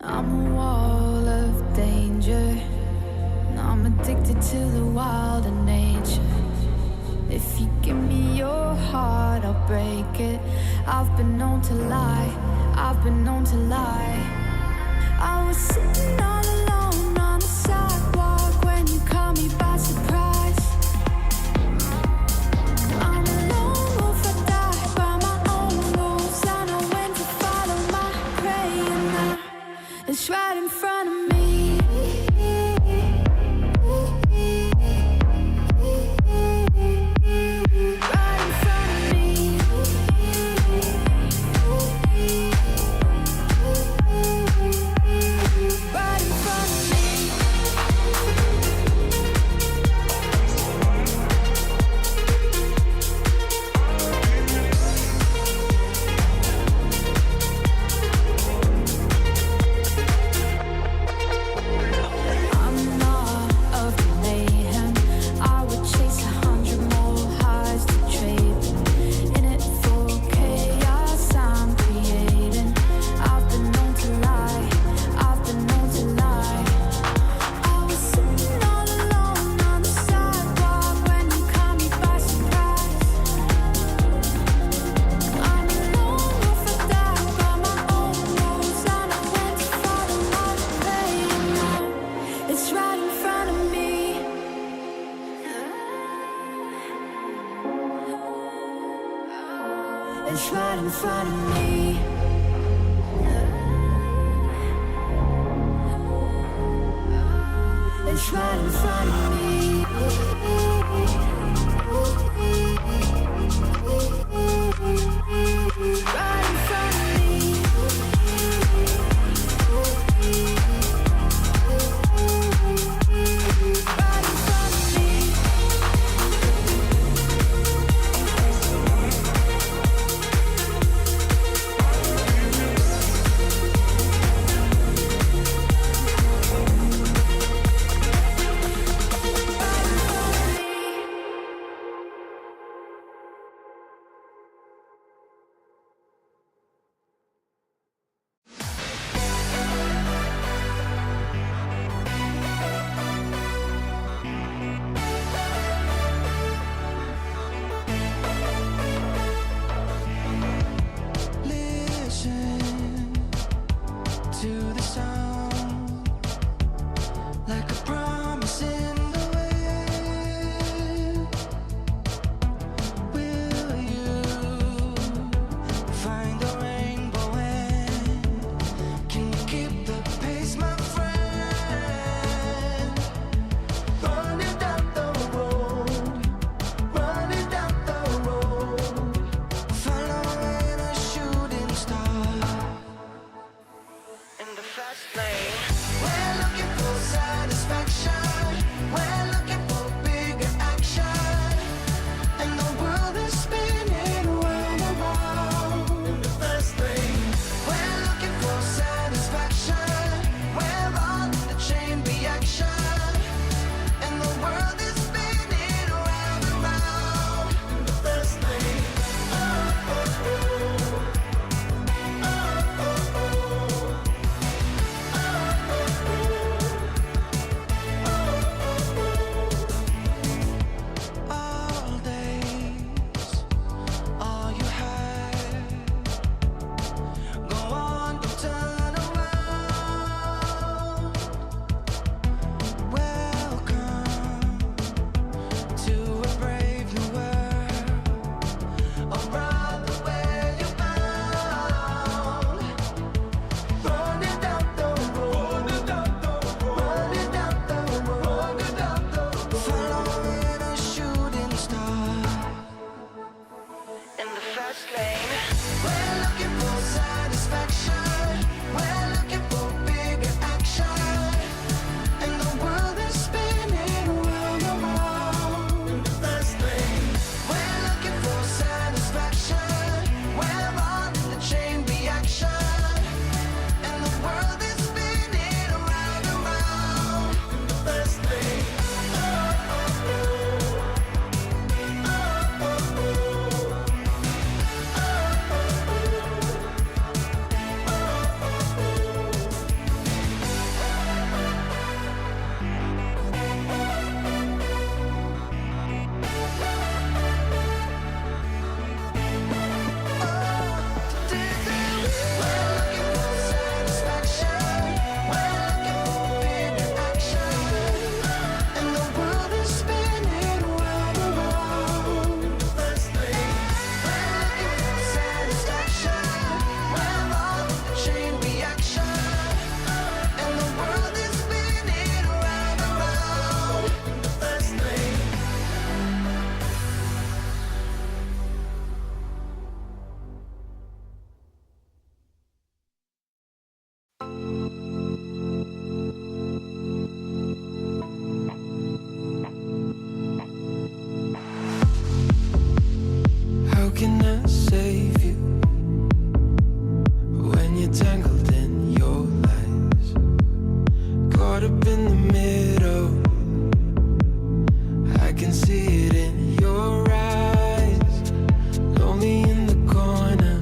I'm a wall of danger, and I'm addicted to the wild and nature. If you give me your heart, I'll break it. I've been known to lie, I've been known to lie. I was sitting all alone on the sidewalk when you caught me by surprise. I'm a lone wolf, I die by my own rules. I know when to follow my prey, and now it's right in front of me. Right in front of me. Right in front of me. I'm not of the mayhem. I would chase 100 more highs to trade. In it for chaos I'm creating. I've been known to lie, I've been known to lie. I was sitting all alone on the sidewalk when you caught me by surprise. I'm a lone wolf, I die by my own rules. I know when to follow my prey, and now it's right in front of me. It's right in front of me. It's right in front of me. Right in front of me. Right in front of me. you're tangled in your lies, caught up in the middle. I can see it in your eyes, lonely in the corner,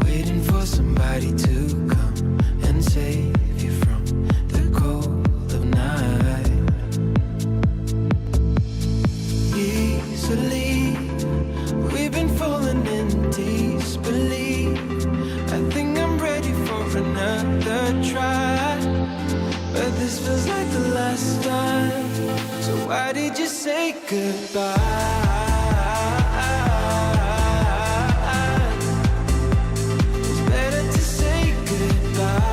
waiting for somebody to come and save you from the cold of night. Easily, we've been falling in disbelief. I think I'm ready for another try, but this feels like the last time. So why did you say goodbye? It's better to say goodbye.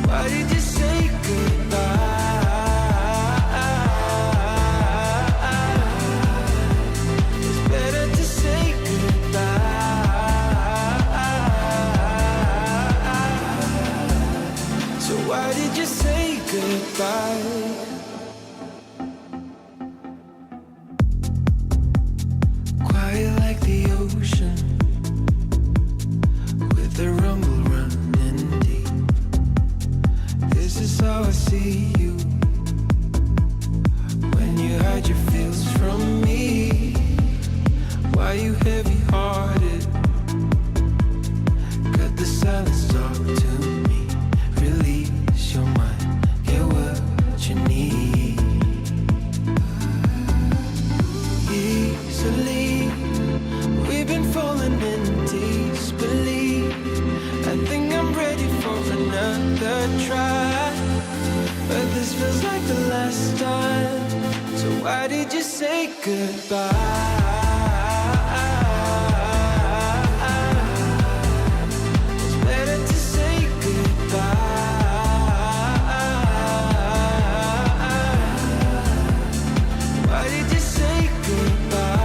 Why did you say goodbye? It's better to say goodbye. So why did you say goodbye? Quiet like the ocean, with the rumble running deep. This is how I see you, when you hide your feels from me. Why you heavy-hearted? Cut the silence, talk to me. Release your mind, get what you need. Easily, we've been falling in disbelief. I think I'm ready for another try, but this feels like the last time. So why did you say goodbye? It's better to say goodbye. Why did you say goodbye?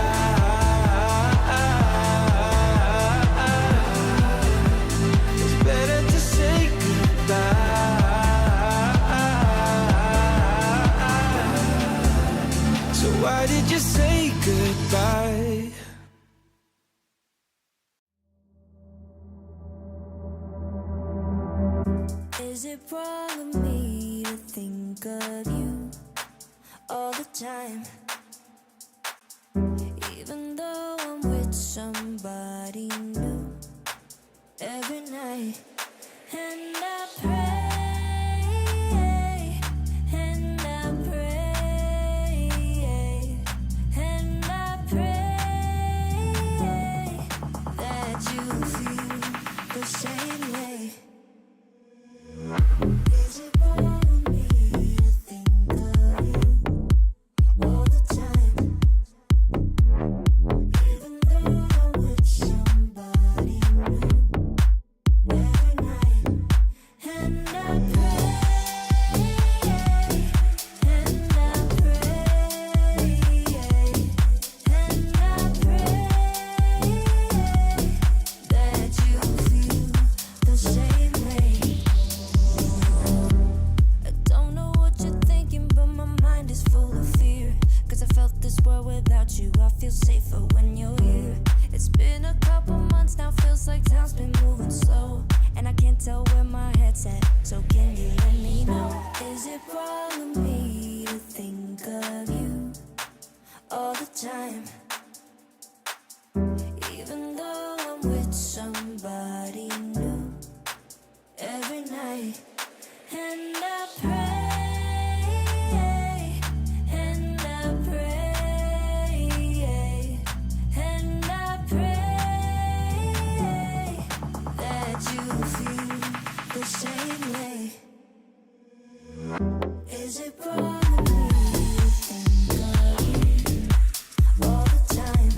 It's better to say goodbye. So why did you say goodbye? Is it wrong of me to think of you all the time? Even though I'm with somebody new every night. And I pray, and I pray, and I pray that you feel the same way. Is it wrong of me to think of you all the time? Even though I'm with somebody new every night. And I pray, and I pray, and I pray that you feel the same way. I don't know what you're thinking, but my mind is full of fear. 'Cause I felt this world without you, I feel safer when you're here. It's been a couple months now, feels like time's been moving slow. And I can't tell where my head's at, so can you let me know? Is it wrong of me to think of you all the time? Even though I'm with somebody new every night. And I pray, and I pray, and I pray that you feel the same way. Is it wrong of me to think of you all the time?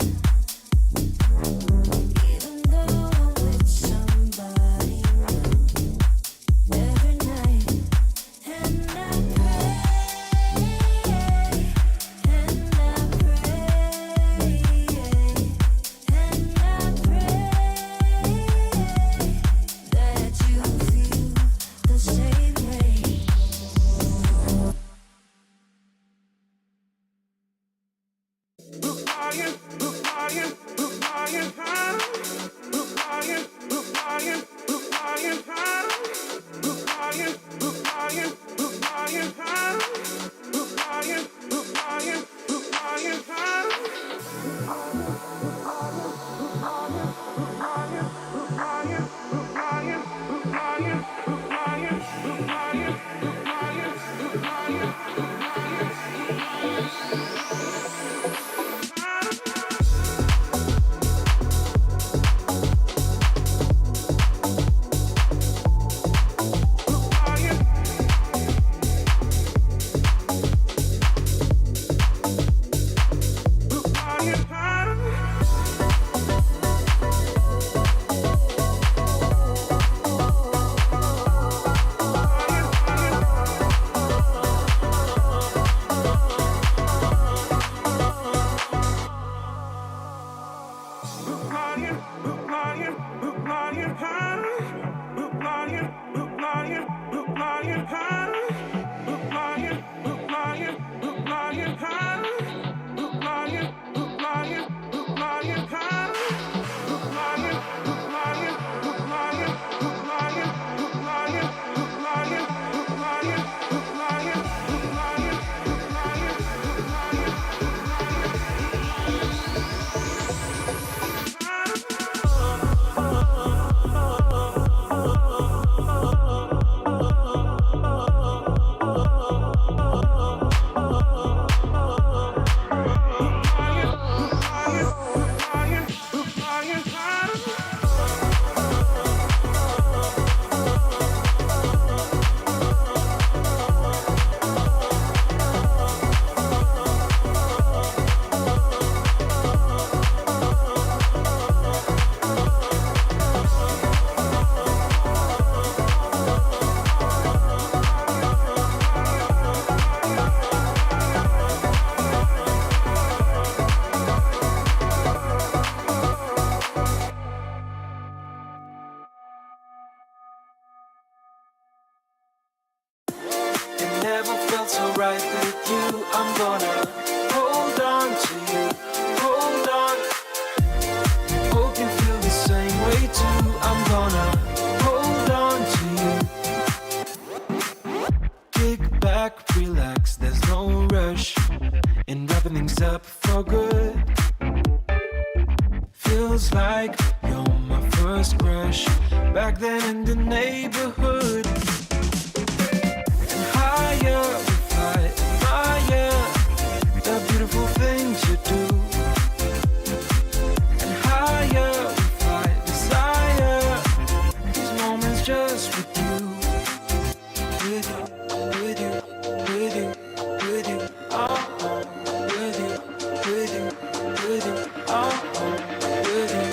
Never felt so right with you. I'm gonna hold on to you, hold on. Hope you feel the same way too. I'm gonna hold on to you. Kick back, relax, there's no rush in wrapping things up for good. Feels like you're my first crush back then in the neighborhood. Higher we fly, higher, the beautiful things you do. And higher we fly, desire, these moments just with you. With you, with you, with you, with you, oh, with you, with you, with you, oh, with you,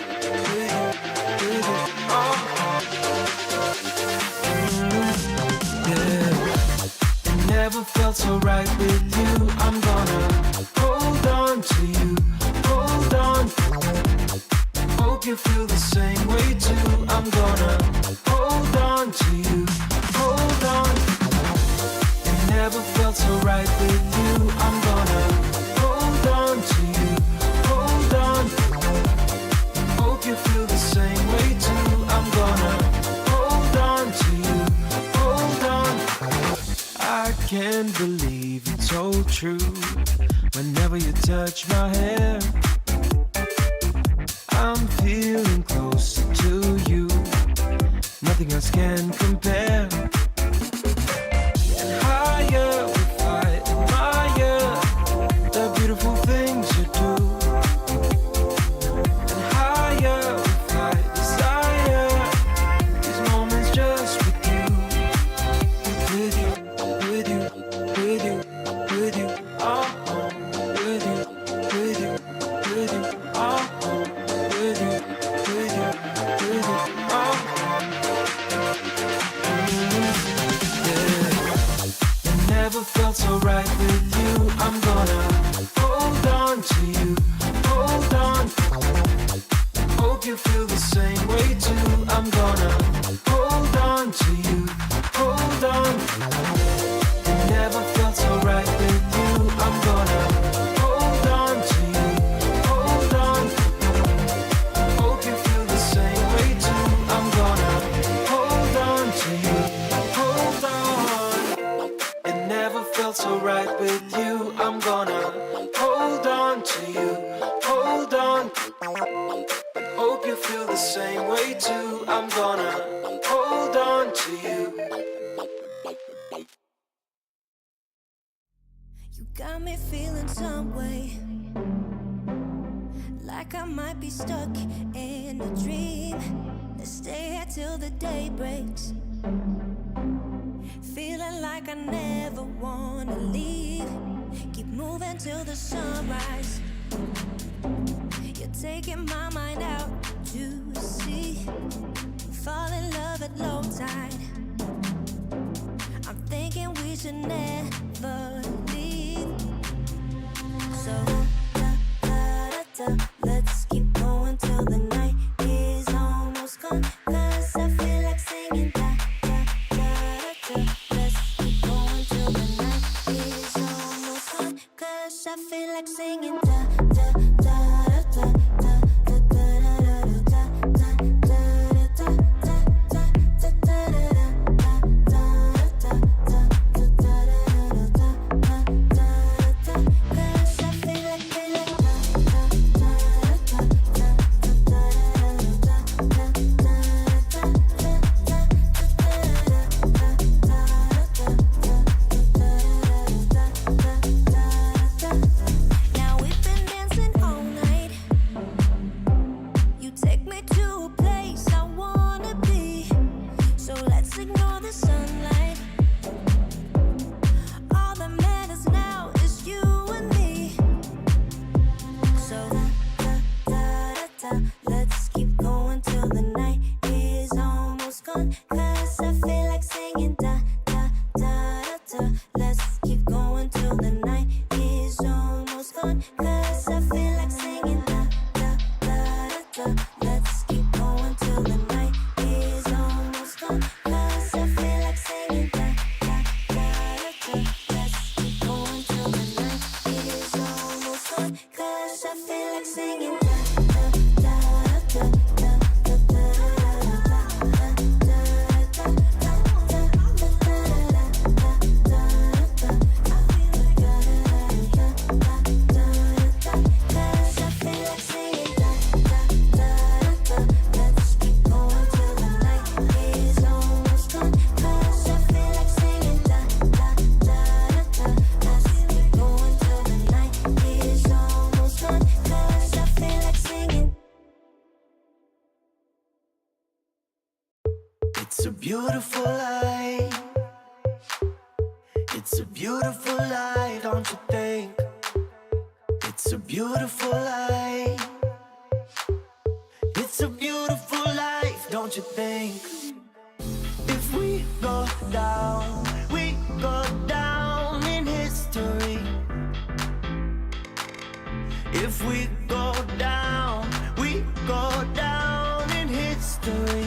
with you, with you, oh. Yeah. Never felt so right with you. I'm gonna hold on to you, hold on. Hope you feel the same way too. I'm gonna hold on to you, hold on. It never felt so right with you. I'm gonna hold on to you, hold on. Hope you feel the same way too. I'm gonna hold on to you, hold on. I can't believe it's so true. Whenever you touch my hair, I'm feeling closer to you. Nothing else can compare. And higher we fly, admire the beautiful things you do. And higher we fly, desire these moments just with you. With you, with you, with you, with you, oh, with you, with you, with you, oh, with you, with you, with you, oh. Yeah. It never felt so right with you. I'm gonna hold on to you, hold on. Hope you feel the same way too. I'm gonna hold on to you, hold on. It never felt so right with you. I'm gonna hold on to you, same way too. I'm gonna hold on to you. You got me feeling some way, like I might be stuck in a dream. Let's stay here till the day breaks, feeling like I never wanna leave. Keep moving till the sunrise. You're taking my mind out to sea. Fall in love at low tide. I'm thinking we should never leave. So let's keep going till the night is almost gone. 'Cause I feel like singing Let's keep going till the night is almost gone. 'Cause I feel like singing It's a beautiful life. It's a beautiful life, don't you think? It's a beautiful life. It's a beautiful life, don't you think? If we go down, we go down in history. If we go down, we go down in history.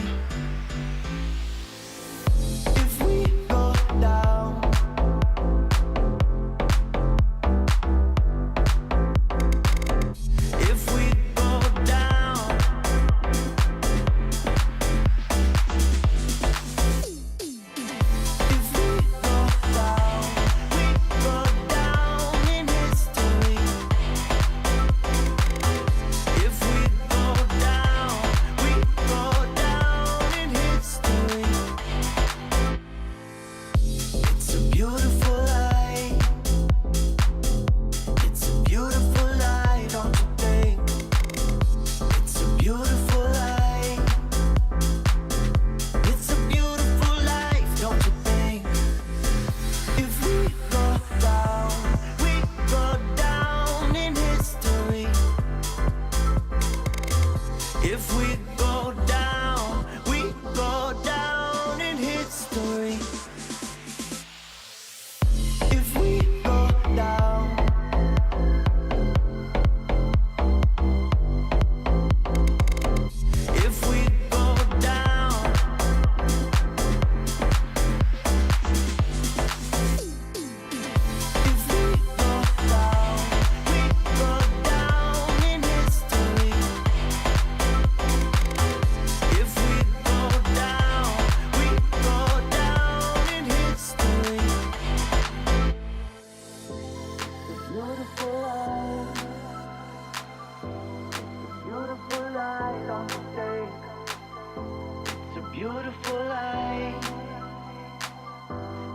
beautiful life.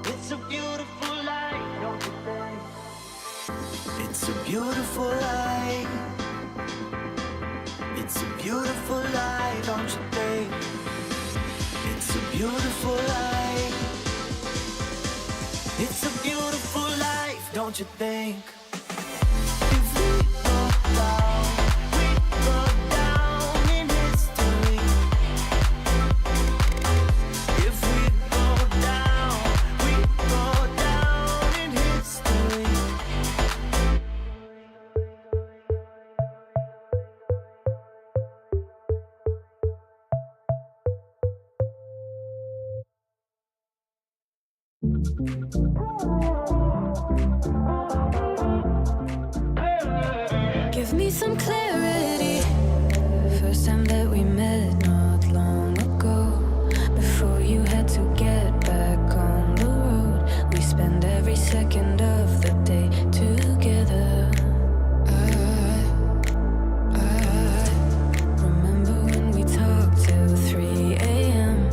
It's a beautiful life, don't you think? It's a beautiful life. It's a beautiful life, don't you think? It's a beautiful life. It's a beautiful life, don't you think? If we go down in history. If we go down in history. Give me some clarity. First time that we met not long ago. Before you had to get back on the road. We spend every second of the day together. I remember when we talked till 3 a.m.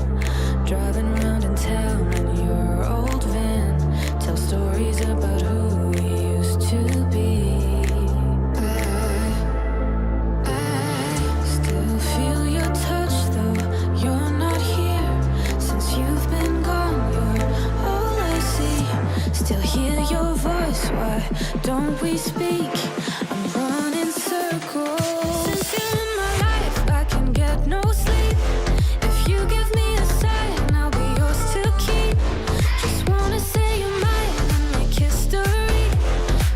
Driving around in town in your old van. Tell stories about who we used to be. I still feel your touch though you're not here. Since you've been gone, you're all I see. Still hear your voice, why don't we speak? I'm running circles. Since you're in my life, I can get no sleep. If you give me a sign, I'll be yours to keep. Just wanna say you're mine and make history.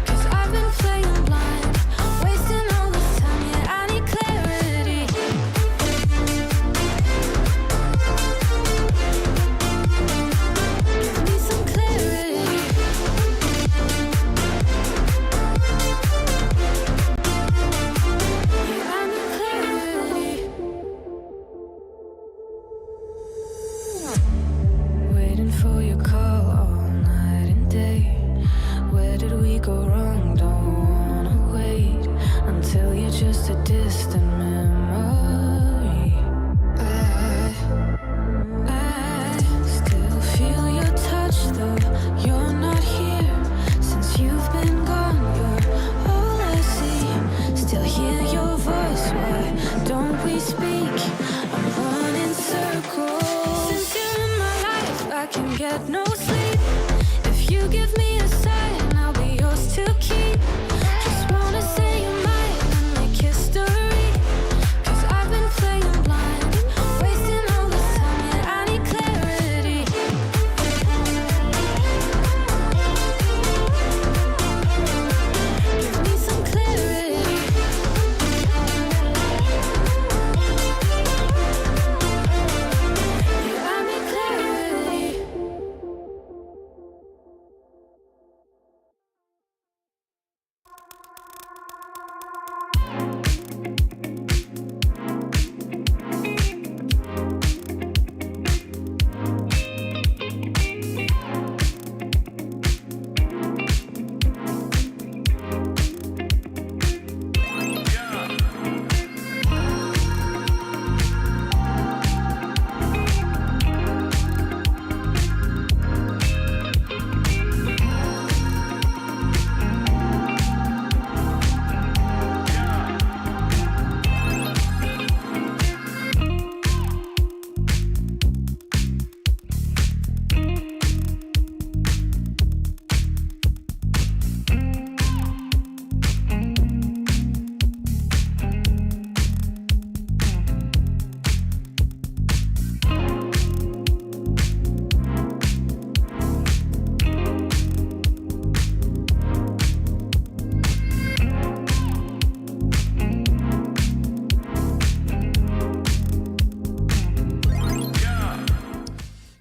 Cause I've been playing blind, wasting all this time, yeah, I need clarity. Give me some clarity. Yeah, I need clarity. Waiting for your call all night and day. Where did we go wrong? Don't wanna wait until you're just a distant memory. I still feel your touch though you're not here. Since you've been gone, you're all I see. Still hear your voice, why don't we speak? I'm running circles. Since you're in my life, I can get no sleep. If you give me a sign, I'll be yours to keep. Just wanna say you're mine and make history. Cause I've been playing blind, wasting all this time, yeah, I need clarity. Give me some clarity. Yeah, I need clarity.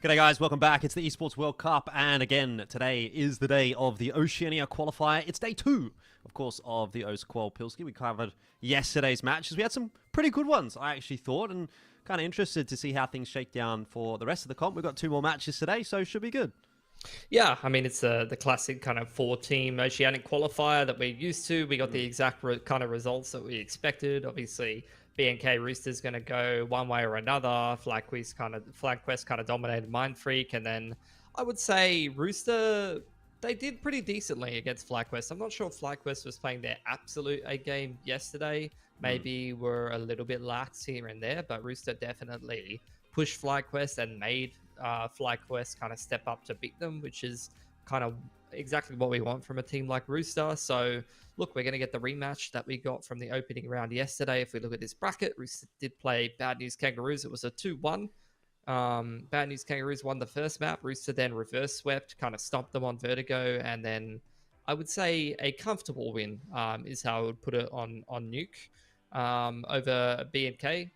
G'day guys, welcome back. It's the Esports World Cup, and again, today is the day of the Oceania qualifier. It's day 2, of course, of the Oce Qual Pilski. We covered yesterday's matches. We had some pretty good ones, I actually thought, and kind of interested to see how things shake down for the rest of the comp. We've got 2 more matches today, so should be good. Yeah, I mean, it's the classic kind of four-team Oceanic qualifier that we're used to. We got the exact kind of results that we expected. Obviously, BNK Rooster's going to go one way or another. FlagQuest kind of dominated Mind Freak, and then I would say Rooster, they did pretty decently against FlagQuest. I'm not sure if FlagQuest was playing their absolute A game yesterday. Maybe were a little bit lax here and there, but Rooster definitely pushed FlyQuest and made FlyQuest kind of step up to beat them, which is kind of exactly what we want from a team like Rooster. So, look, we're going to get the rematch that we got from the opening round yesterday. If we look at this bracket, Rooster did play Bad News Kangaroos. It was a 2-1. Bad News Kangaroos won the first map. Rooster then reverse swept, kind of stomped them on Vertigo, and then I would say a comfortable win is how I would put it on Nuke over B&K.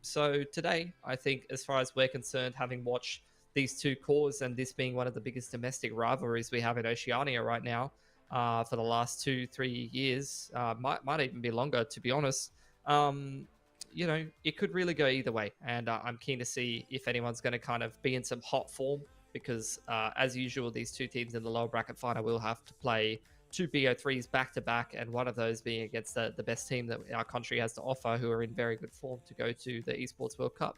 So today, I think, as far as we're concerned, having watched these two cores and this being one of the biggest domestic rivalries we have in Oceania right now for the last 2-3 years, might even be longer, to be honest. It could really go either way, and I'm keen to see if anyone's going to kind of be in some hot form because, as usual, these two teams in the lower bracket final will have to play two BO3s back to back, and one of those being against the best team that our country has to offer, who are in very good form to go to the Esports World Cup.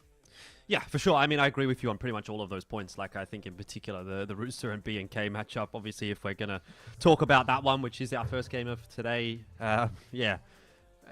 Yeah, for sure. I mean, I agree with you on pretty much all of those points. Like, I think in particular, the Rooster and B&K matchup, obviously, if we're going to talk about that one, which is our first game of today, yeah.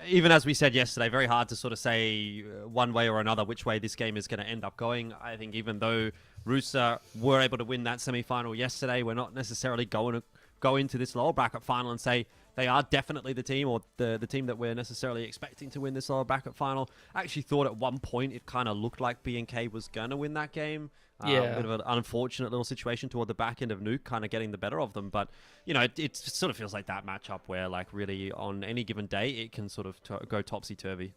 Even as we said yesterday, very hard to sort of say one way or another which way this game is going to end up going. I think even though Rooster were able to win that semi-final yesterday, we're not necessarily going to go into this lower bracket final and say they are definitely the team or the team that we're necessarily expecting to win this lower bracket final. I actually thought at one point it kind of looked like B&K was going to win that game. Yeah. A bit of an unfortunate little situation toward the back end of Nuke kind of getting the better of them. But, it sort of feels like that matchup where, like, really on any given day, it can sort of go topsy-turvy.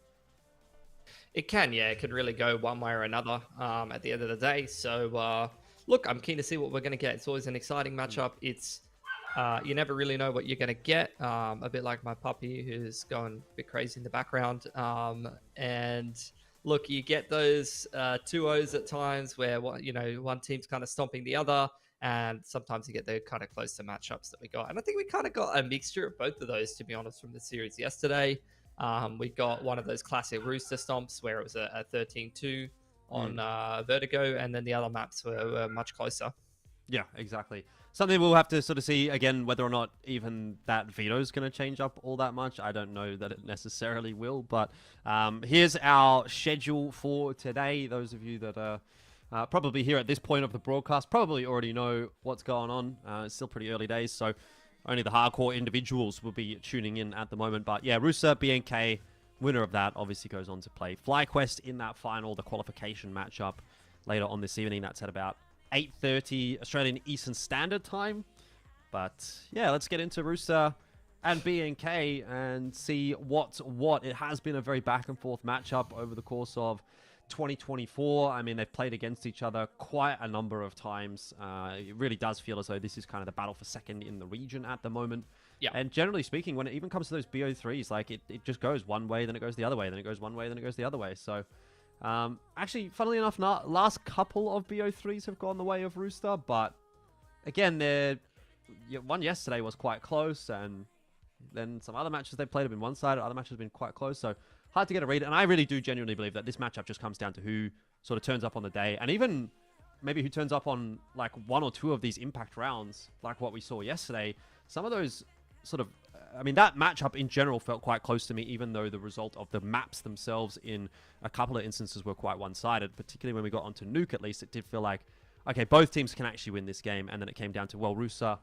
It can, yeah. It could really go one way or another at the end of the day. So, look, I'm keen to see what we're going to get. It's always an exciting matchup. It's you never really know what you're going to get. A bit like my puppy who's going a bit crazy in the background. And look, you get those 2-0s at times where one team's kind of stomping the other, and sometimes you get the kind of closer matchups that we got. And I think we kind of got a mixture of both of those, to be honest, from the series yesterday. We got one of those classic Rooster stomps where it was a 13-2 on Vertigo, and then the other maps were much closer. Yeah, exactly. Something we'll have to sort of see, again, whether or not even that veto is going to change up all that much. I don't know that it necessarily will, but here's our schedule for today. Those of you that are probably here at this point of the broadcast probably already know what's going on. It's still pretty early days, so only the hardcore individuals will be tuning in at the moment. But yeah, Rooster, BNK, winner of that, obviously goes on to play FlyQuest in that final, the qualification matchup later on this evening. That's at about 8:30 Australian Eastern Standard Time. But yeah, let's get into Rooster and BNK and see what's what. It has been a very back and forth matchup over the course of 2024. I mean, they've played against each other quite a number of times. It really does feel as though this is kind of the battle for second in the region at the moment. Yeah. And generally speaking, when it even comes to those BO3s, like it just goes one way, then it goes the other way, then it goes one way, then it goes the other way. So actually, funnily enough, last couple of BO3s have gone the way of Rooster, but again, one yesterday was quite close, and then some other matches they played have been one-sided, other matches have been quite close, so hard to get a read. And I really do genuinely believe that this matchup just comes down to who sort of turns up on the day, and even maybe who turns up on like one or two of these impact rounds, like what we saw yesterday. Some of those sort of, I mean, that matchup in general felt quite close to me, even though the result of the maps themselves in a couple of instances were quite one-sided, particularly when we got onto Nuke. At least it did feel like, okay, both teams can actually win this game. And then it came down to, well, Rooster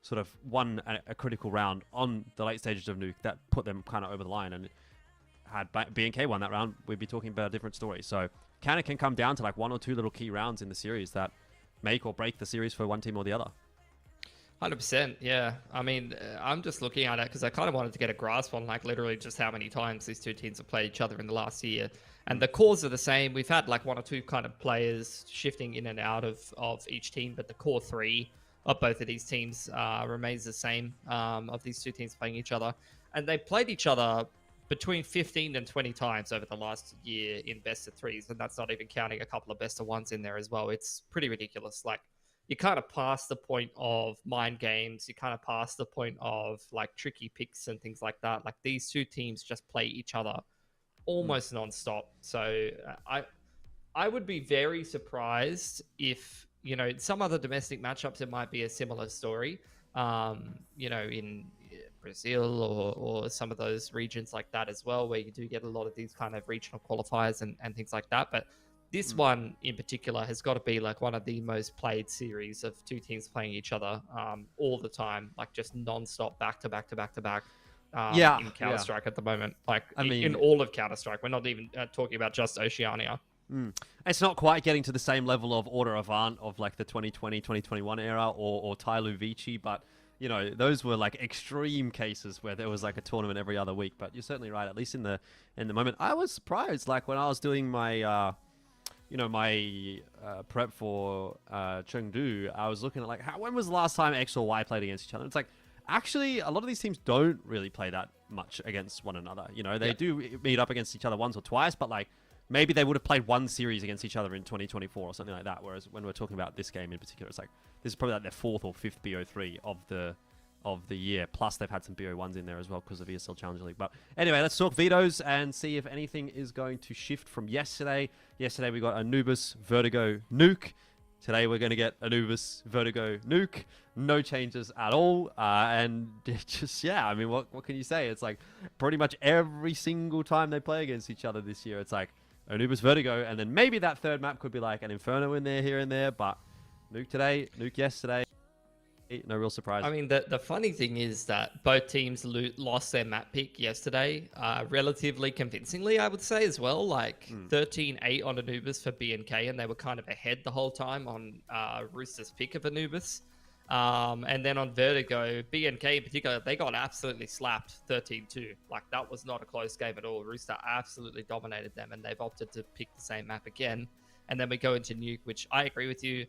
sort of won a critical round on the late stages of Nuke that put them kind of over the line. And had B&K won that round, we'd be talking about a different story. So can come down to like one or two little key rounds in the series that make or break the series for one team or the other. 100%, yeah. I mean, I'm just looking at it because I kind of wanted to get a grasp on like literally just how many times these two teams have played each other in the last year. And the cores are the same. We've had like one or two kind of players shifting in and out of each team, but the core three of both of these teams remains the same, of these two teams playing each other. And they played each other between 15 and 20 times over the last year in best of threes, and that's not even counting a couple of best of ones in there as well. It's pretty ridiculous. Like, you kind of past the point of mind games. You kind of past the point of like tricky picks and things like that. Like these two teams just play each other almost non-stop. So I would be very surprised if, you know, some other domestic matchups, it might be a similar story. You know, in Brazil or some of those regions like that as well, where you do get a lot of these kind of regional qualifiers and things like that. But this one in particular has got to be like one of the most played series of two teams playing each other all the time, like just non-stop, back to back to back to back. In Counter-Strike at the moment, like I mean, in all of Counter-Strike. We're not even talking about just Oceania. It's not quite getting to the same level of Order Avant of like the 2020, 2021 era or Tyloo Vici, but you know, those were like extreme cases where there was like a tournament every other week. But you're certainly right, at least in the moment. I was surprised, like when I was doing my my prep for Chengdu, I was looking at like when was the last time X or Y played against each other? It's like, actually, a lot of these teams don't really play that much against one another. You know, they do meet up against each other once or twice, but like maybe they would have played one series against each other in 2024 or something like that. Whereas when we're talking about this game in particular, it's like this is probably like their fourth or fifth BO3 of the year. Plus they've had some BO1s in there as well because of ESL Challenger League. But anyway, let's talk vetoes and see if anything is going to shift from yesterday. Yesterday we got Anubis, Vertigo, Nuke. Today we're going to get Anubis, Vertigo, Nuke. No changes at all. And just, yeah, I mean, what can you say? It's like pretty much every single time they play against each other this year, it's like Anubis, Vertigo, and then maybe that third map could be like an Inferno in there, here and there, but Nuke today, Nuke yesterday. No real surprise. I mean, the funny thing is that both teams lost their map pick yesterday relatively convincingly, I would say, as well. Like 13-8 on Anubis for BNK, and they were kind of ahead the whole time on Rooster's pick of Anubis. And then on Vertigo, BNK in particular, they got absolutely slapped 13-2. Like, that was not a close game at all. Rooster absolutely dominated them, and they've opted to pick the same map again. And then we go into Nuke, which I agree with you.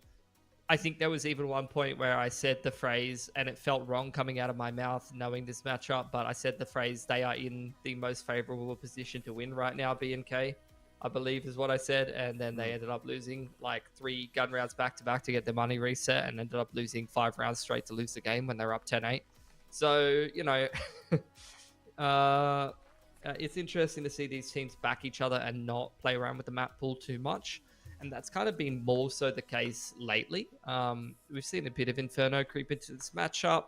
I think there was even one point where I said the phrase, and it felt wrong coming out of my mouth knowing this matchup, but I said the phrase, they are in the most favorable position to win right now, BNK, I believe is what I said. And then they ended up losing like 3 gun rounds back to back to get their money reset, and ended up losing 5 rounds straight to lose the game when they were up 10-8. So, you know, it's interesting to see these teams back each other and not play around with the map pool too much. And that's kind of been more so the case lately. We've seen a bit of Inferno creep into this matchup,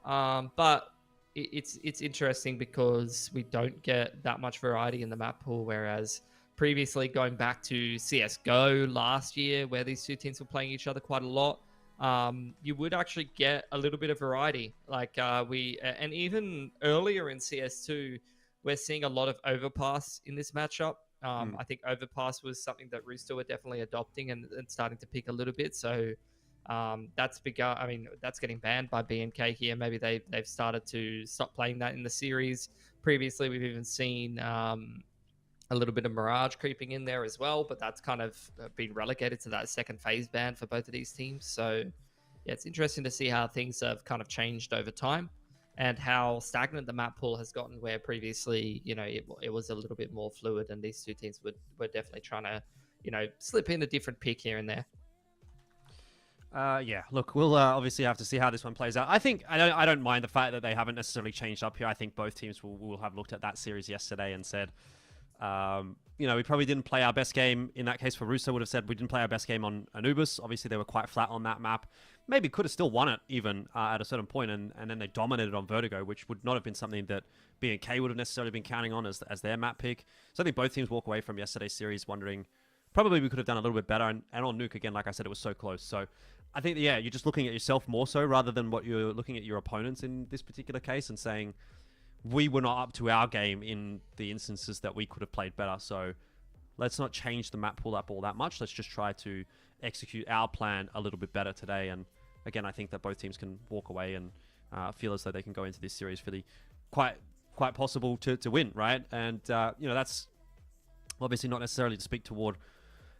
but it's interesting because we don't get that much variety in the map pool, whereas previously, going back to CSGO last year, where these two teams were playing each other quite a lot, you would actually get a little bit of variety. Like and even earlier in CS2, we're seeing a lot of overpass in this matchup. I think overpass was something that Rooster were definitely adopting and starting to pick a little bit. So that's begun. I mean, that's getting banned by BNK here. Maybe they've started to stop playing that in the series. Previously, we've even seen a little bit of Mirage creeping in there as well, but that's kind of been relegated to that second phase ban for both of these teams. So yeah, it's interesting to see how things have kind of changed over time, and how stagnant the map pool has gotten, where previously, you know, it was a little bit more fluid, and these two teams were definitely trying to, you know, slip in a different pick here and there. Yeah, look, we'll obviously have to see how this one plays out. I think I don't mind the fact that they haven't necessarily changed up here. I think both teams will have looked at that series yesterday and said, you know, we probably didn't play our best game. In that case, for Russo would have said we didn't play our best game on Anubis. Obviously, they were quite flat on that map. Maybe could have still won it even at a certain point, and then they dominated on Vertigo, which would not have been something that B&K would have necessarily been counting on as their map pick. So I think both teams walk away from yesterday's series wondering, probably we could have done a little bit better. And on Nuke, again, like I said, it was so close. So I think, yeah, you're just looking at yourself more so rather than what you're looking at your opponents in this particular case and saying, we were not up to our game in the instances that we could have played better. So let's not change the map pool up all that much. Let's just try to execute our plan a little bit better today. And again, I think that both teams can walk away and feel as though they can go into this series really quite possible to win, right? And, you know, that's obviously not necessarily to speak toward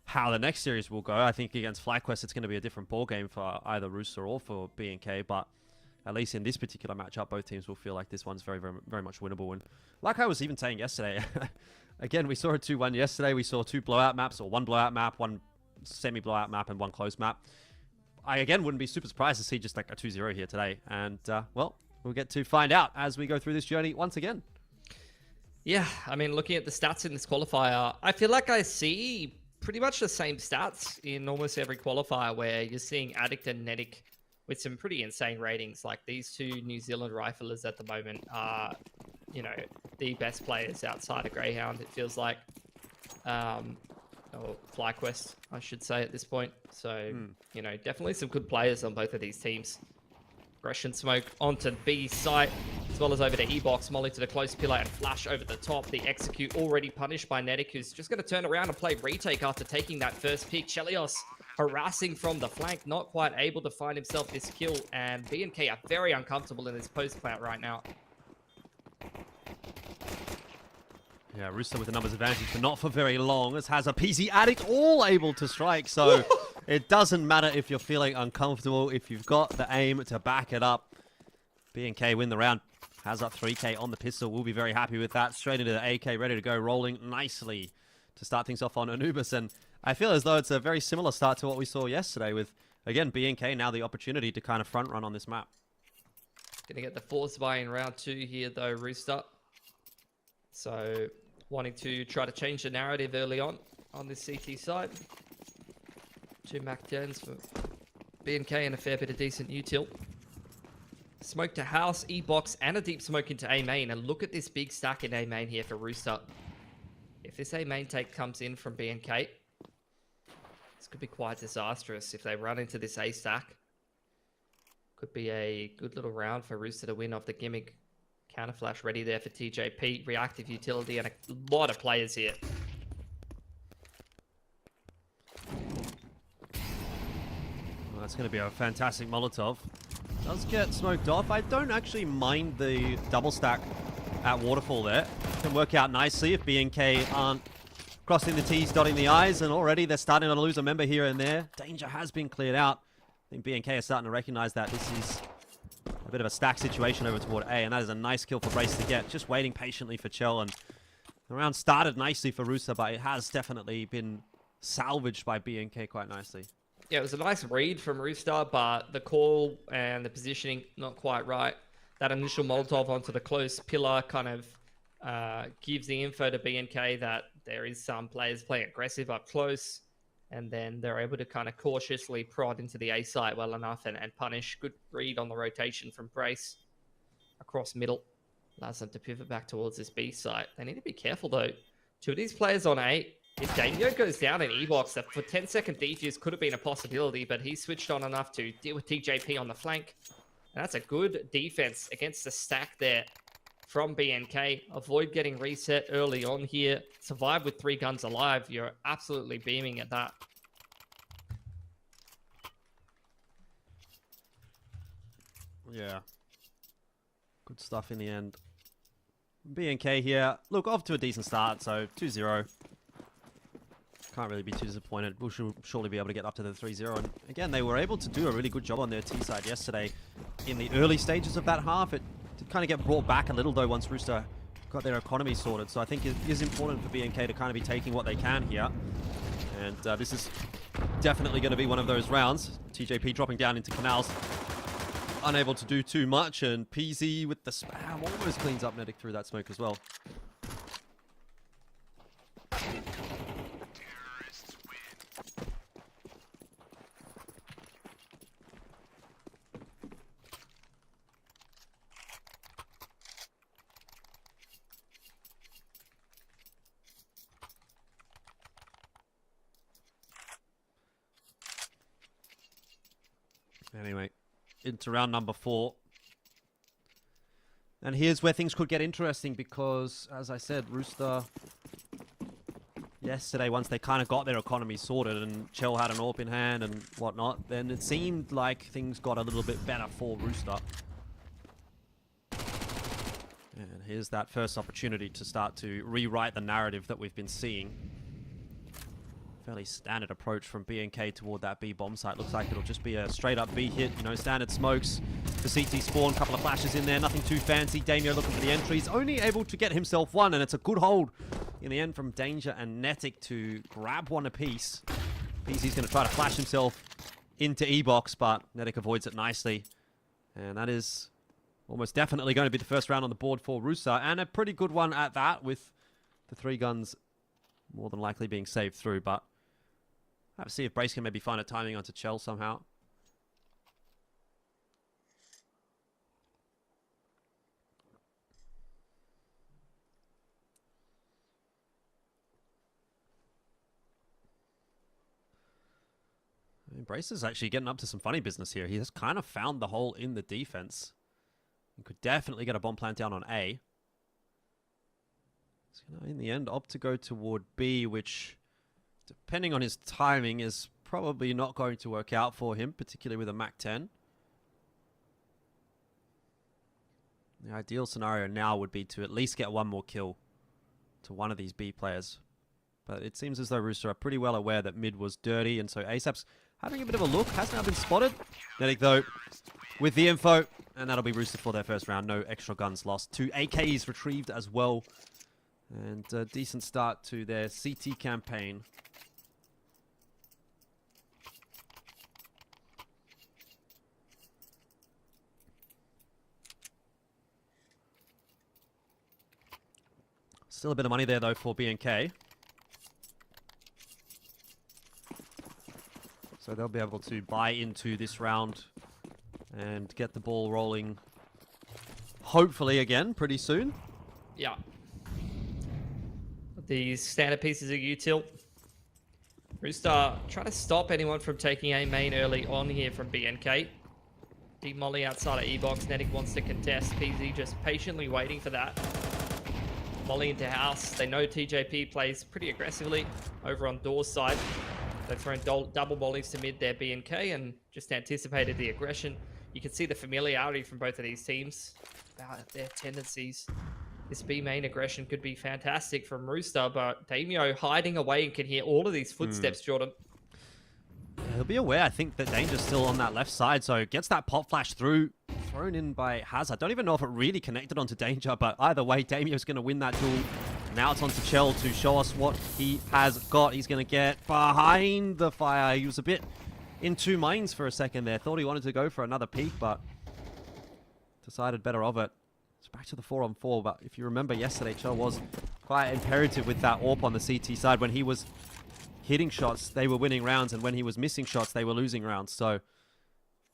how the next series will go. I think against FlyQuest, it's going to be a different ball game for either Rooster or for B&K, but at least in this particular matchup, both teams will feel like this one's very, very, very much winnable. And like I was even saying yesterday, again, we saw a 2-1 yesterday. We saw 2 blowout maps, or 1 blowout map, 1 semi-blowout map, and 1 close map. I again wouldn't be super surprised to see just like a 2-0 here today. And, well, we'll get to find out as we go through this journey once again. Yeah, I mean, looking at the stats in this qualifier, I feel like I see pretty much the same stats in almost every qualifier where you're seeing Addict and Netic with some pretty insane ratings. Like these two New Zealand riflers at the moment are, you know, the best players outside of Greyhound, it feels like. Or FlyQuest, I should say at this point. So, you know, definitely some good players on both of these teams. Aggression smoke onto B site, as well as over to E-box, molly to the close pillar and flash over the top. The execute already punished by Netic, who's just going to turn around and play retake after taking that first pick. Chelios harassing from the flank, not quite able to find himself this kill, and B&K are very uncomfortable in this post plant right now. Yeah, Rooster with the numbers advantage, but not for very long, as has a PC Addict all able to strike, so it doesn't matter if you're feeling uncomfortable, if you've got the aim to back it up. B&K win the round, has up 3K on the pistol, we'll be very happy with that. Straight into the AK, ready to go, rolling nicely to start things off on Anubis, and I feel as though it's a very similar start to what we saw yesterday with, again, B&K now the opportunity to kind of front run on this map. Gonna get the force buy in round 2 here though, Rooster. So, wanting to try to change the narrative early on this CT side. 2 MAC-10s for B&K and a fair bit of decent util. Smoke to house, E-box, and a deep smoke into A main. And look at this big stack in A main here for Rooster. If this A main take comes in from B&K, this could be quite disastrous if they run into this A stack. Could be a good little round for Rooster to win off the gimmick. Counter flash ready there for TJP, reactive utility, and a lot of players here. Well, that's going to be a fantastic Molotov. Does get smoked off. I don't actually mind the double stack at Waterfall there. Can work out nicely if B&K aren't crossing the T's, dotting the I's, and already they're starting to lose a member here and there. Danger has been cleared out. I think B&K are starting to recognize that this is a bit of a stack situation over toward A, and that is a nice kill for Brace to get. Just waiting patiently for Chell, and the round started nicely for Rooster, but it has definitely been salvaged by B&K quite nicely. Yeah, it was a nice read from Rooster, but the call and the positioning not quite right. That initial Molotov onto the close pillar kind of gives the info to B&K that there is some players playing aggressive up close, and then they're able to kind of cautiously prod into the A site well enough and punish. Good read on the rotation from Brace across middle. Allows them to pivot back towards this B site. They need to be careful though. 2 of these players on A. If Daniel goes down in E-box, that for 10-second defuse could have been a possibility, but he switched on enough to deal with TJP on the flank. And that's a good defense against the stack there from B&K. Avoid getting reset early on here. Survive with 3 guns alive. You're absolutely beaming at that. Yeah. Good stuff in the end. B&K here. Look, off to a decent start, so 2-0. Can't really be too disappointed. We'll surely be able to get up to the 3-0. And again, they were able to do a really good job on their T side yesterday. In the early stages of that half, it did kind of get brought back a little though once Rooster got their economy sorted. So I think it is important for B&K to kind of be taking what they can here. And this is definitely going to be one of those rounds. TJP dropping down into canals. Unable to do too much, and PZ with the spam almost cleans up Netic through that smoke as well. Anyway, into round number 4. And here's where things could get interesting because, as I said, Rooster yesterday, once they kind of got their economy sorted and Chell had an AWP in hand and whatnot, then it seemed like things got a little bit better for Rooster. And here's that first opportunity to start to rewrite the narrative that we've been seeing. Fairly standard approach from B&K toward that B bomb site. Looks like it'll just be a straight up B hit, you know, standard smokes. The CT spawn, couple of flashes in there, nothing too fancy. Damio looking for the entries, only able to get himself one, and it's a good hold in the end from Danger and Netic to grab one apiece. PZ's going to try to flash himself into E-Box, but Netic avoids it nicely. And that is almost definitely going to be the first round on the board for Rooster, and a pretty good one at that, with the 3 guns more than likely being saved through. But I have to see if Brace can maybe find a timing onto Chell somehow. Brace is actually getting up to some funny business here. He has kind of found the hole in the defense. He could definitely get a bomb plant down on A. He's going to, in the end, opt to go toward B, which, depending on his timing, is probably not going to work out for him, particularly with a Mach 10. The ideal scenario now would be to at least get one more kill to one of these B players. But it seems as though Rooster are pretty well aware that mid was dirty, and so ASAP's having a bit of a look. Has now been spotted. Netic, though, with the info, and that'll be Rooster for their first round. No extra guns lost. 2 AKs retrieved as well. And a decent start to their CT campaign. Still a bit of money there, though, for B&K. So they'll be able to buy into this round and get the ball rolling, hopefully again, pretty soon. Yeah. These standard pieces of util. Rooster trying to stop anyone from taking A main early on here from BNK. Deep molly outside of E-Box. Netic wants to contest. PZ just patiently waiting for that. Molly into house. They know TJP plays pretty aggressively over on Door's side. They've thrown double mollies to mid there, BNK, and just anticipated the aggression. You can see the familiarity from both of these teams about their tendencies. This B main aggression could be fantastic from Rooster, but Damio hiding away and can hear all of these footsteps, Jordan. He'll be aware, I think, that Danger's still on that left side, so gets that pop flash through, thrown in by Hazard. Don't even know if it really connected onto Danger, but either way, Damio's going to win that duel. Now it's on to Chell to show us what he has got. He's going to get behind the fire. He was a bit in 2 minds for a second there. Thought he wanted to go for another peek, but decided better of it. It's back to the 4-on-4, but if you remember yesterday, Chell was quite imperative with that AWP on the CT side. When he was hitting shots, they were winning rounds, and when he was missing shots, they were losing rounds. So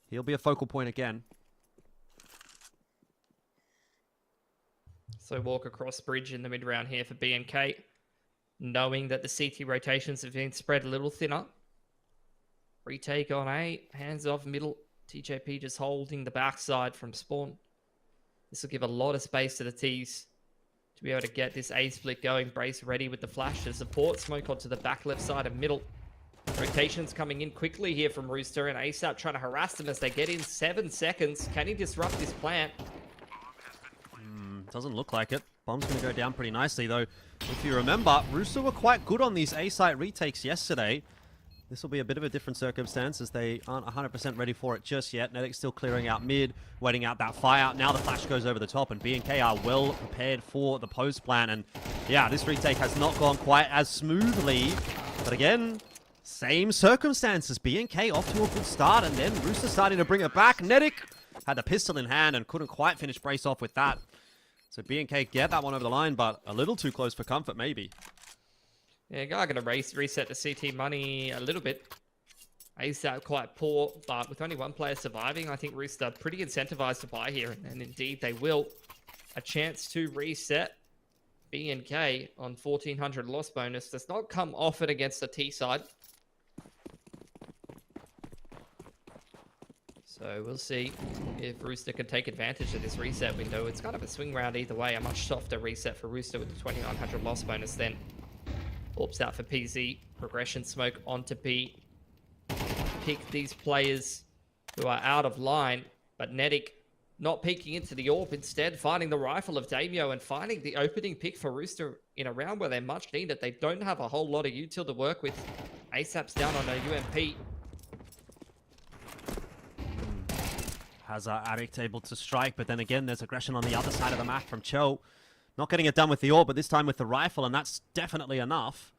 he'll be a focal point again. So walk across bridge in the mid round here for BNK, knowing that the CT rotations have been spread a little thinner. Retake on A, hands off middle. TJP just holding the backside from spawn. This will give a lot of space to the T's to be able to get this A split going. Brace ready with the flash to support. Smoke onto the back left side of middle. Rotations coming in quickly here from Rooster, and ASAP trying to harass them as they get in 7 seconds. Can he disrupt this plant? Doesn't look like it. Bomb's going to go down pretty nicely, though. If you remember, Rooster were quite good on these A-site retakes yesterday. This will be a bit of a different circumstance, as they aren't 100% ready for it just yet. Netic still clearing out mid, waiting out that fire. Now the flash goes over the top, and B&K are well prepared for the post plan. And yeah, this retake has not gone quite as smoothly. But again, same circumstances. B&K off to a good start, and then Rooster starting to bring it back. Netic had the pistol in hand and couldn't quite finish Brace off with that. So B&K get that one over the line, but a little too close for comfort, maybe. Yeah, guy going to reset the CT money a little bit. ASAP quite poor, but with only one player surviving, I think Rooster pretty incentivized to buy here, and indeed they will. A chance to reset. B&K on 1400 loss bonus does not come often against the T side. So we'll see if Rooster can take advantage of this reset window. It's kind of a swing round either way. A much softer reset for Rooster with the 2900 loss bonus then. Orbs out for PZ. Progression smoke onto B. Pick these players who are out of line, but Netic not peeking into the AWP, instead finding the rifle of Damio and finding the opening pick for Rooster in a round where they're much needed. They don't have a whole lot of util to work with. ASAP's down on a UMP. Hazard Addict able to strike, but then again, there's aggression on the other side of the map from Cho. Not getting it done with the AWP, but this time with the rifle, and that's definitely enough.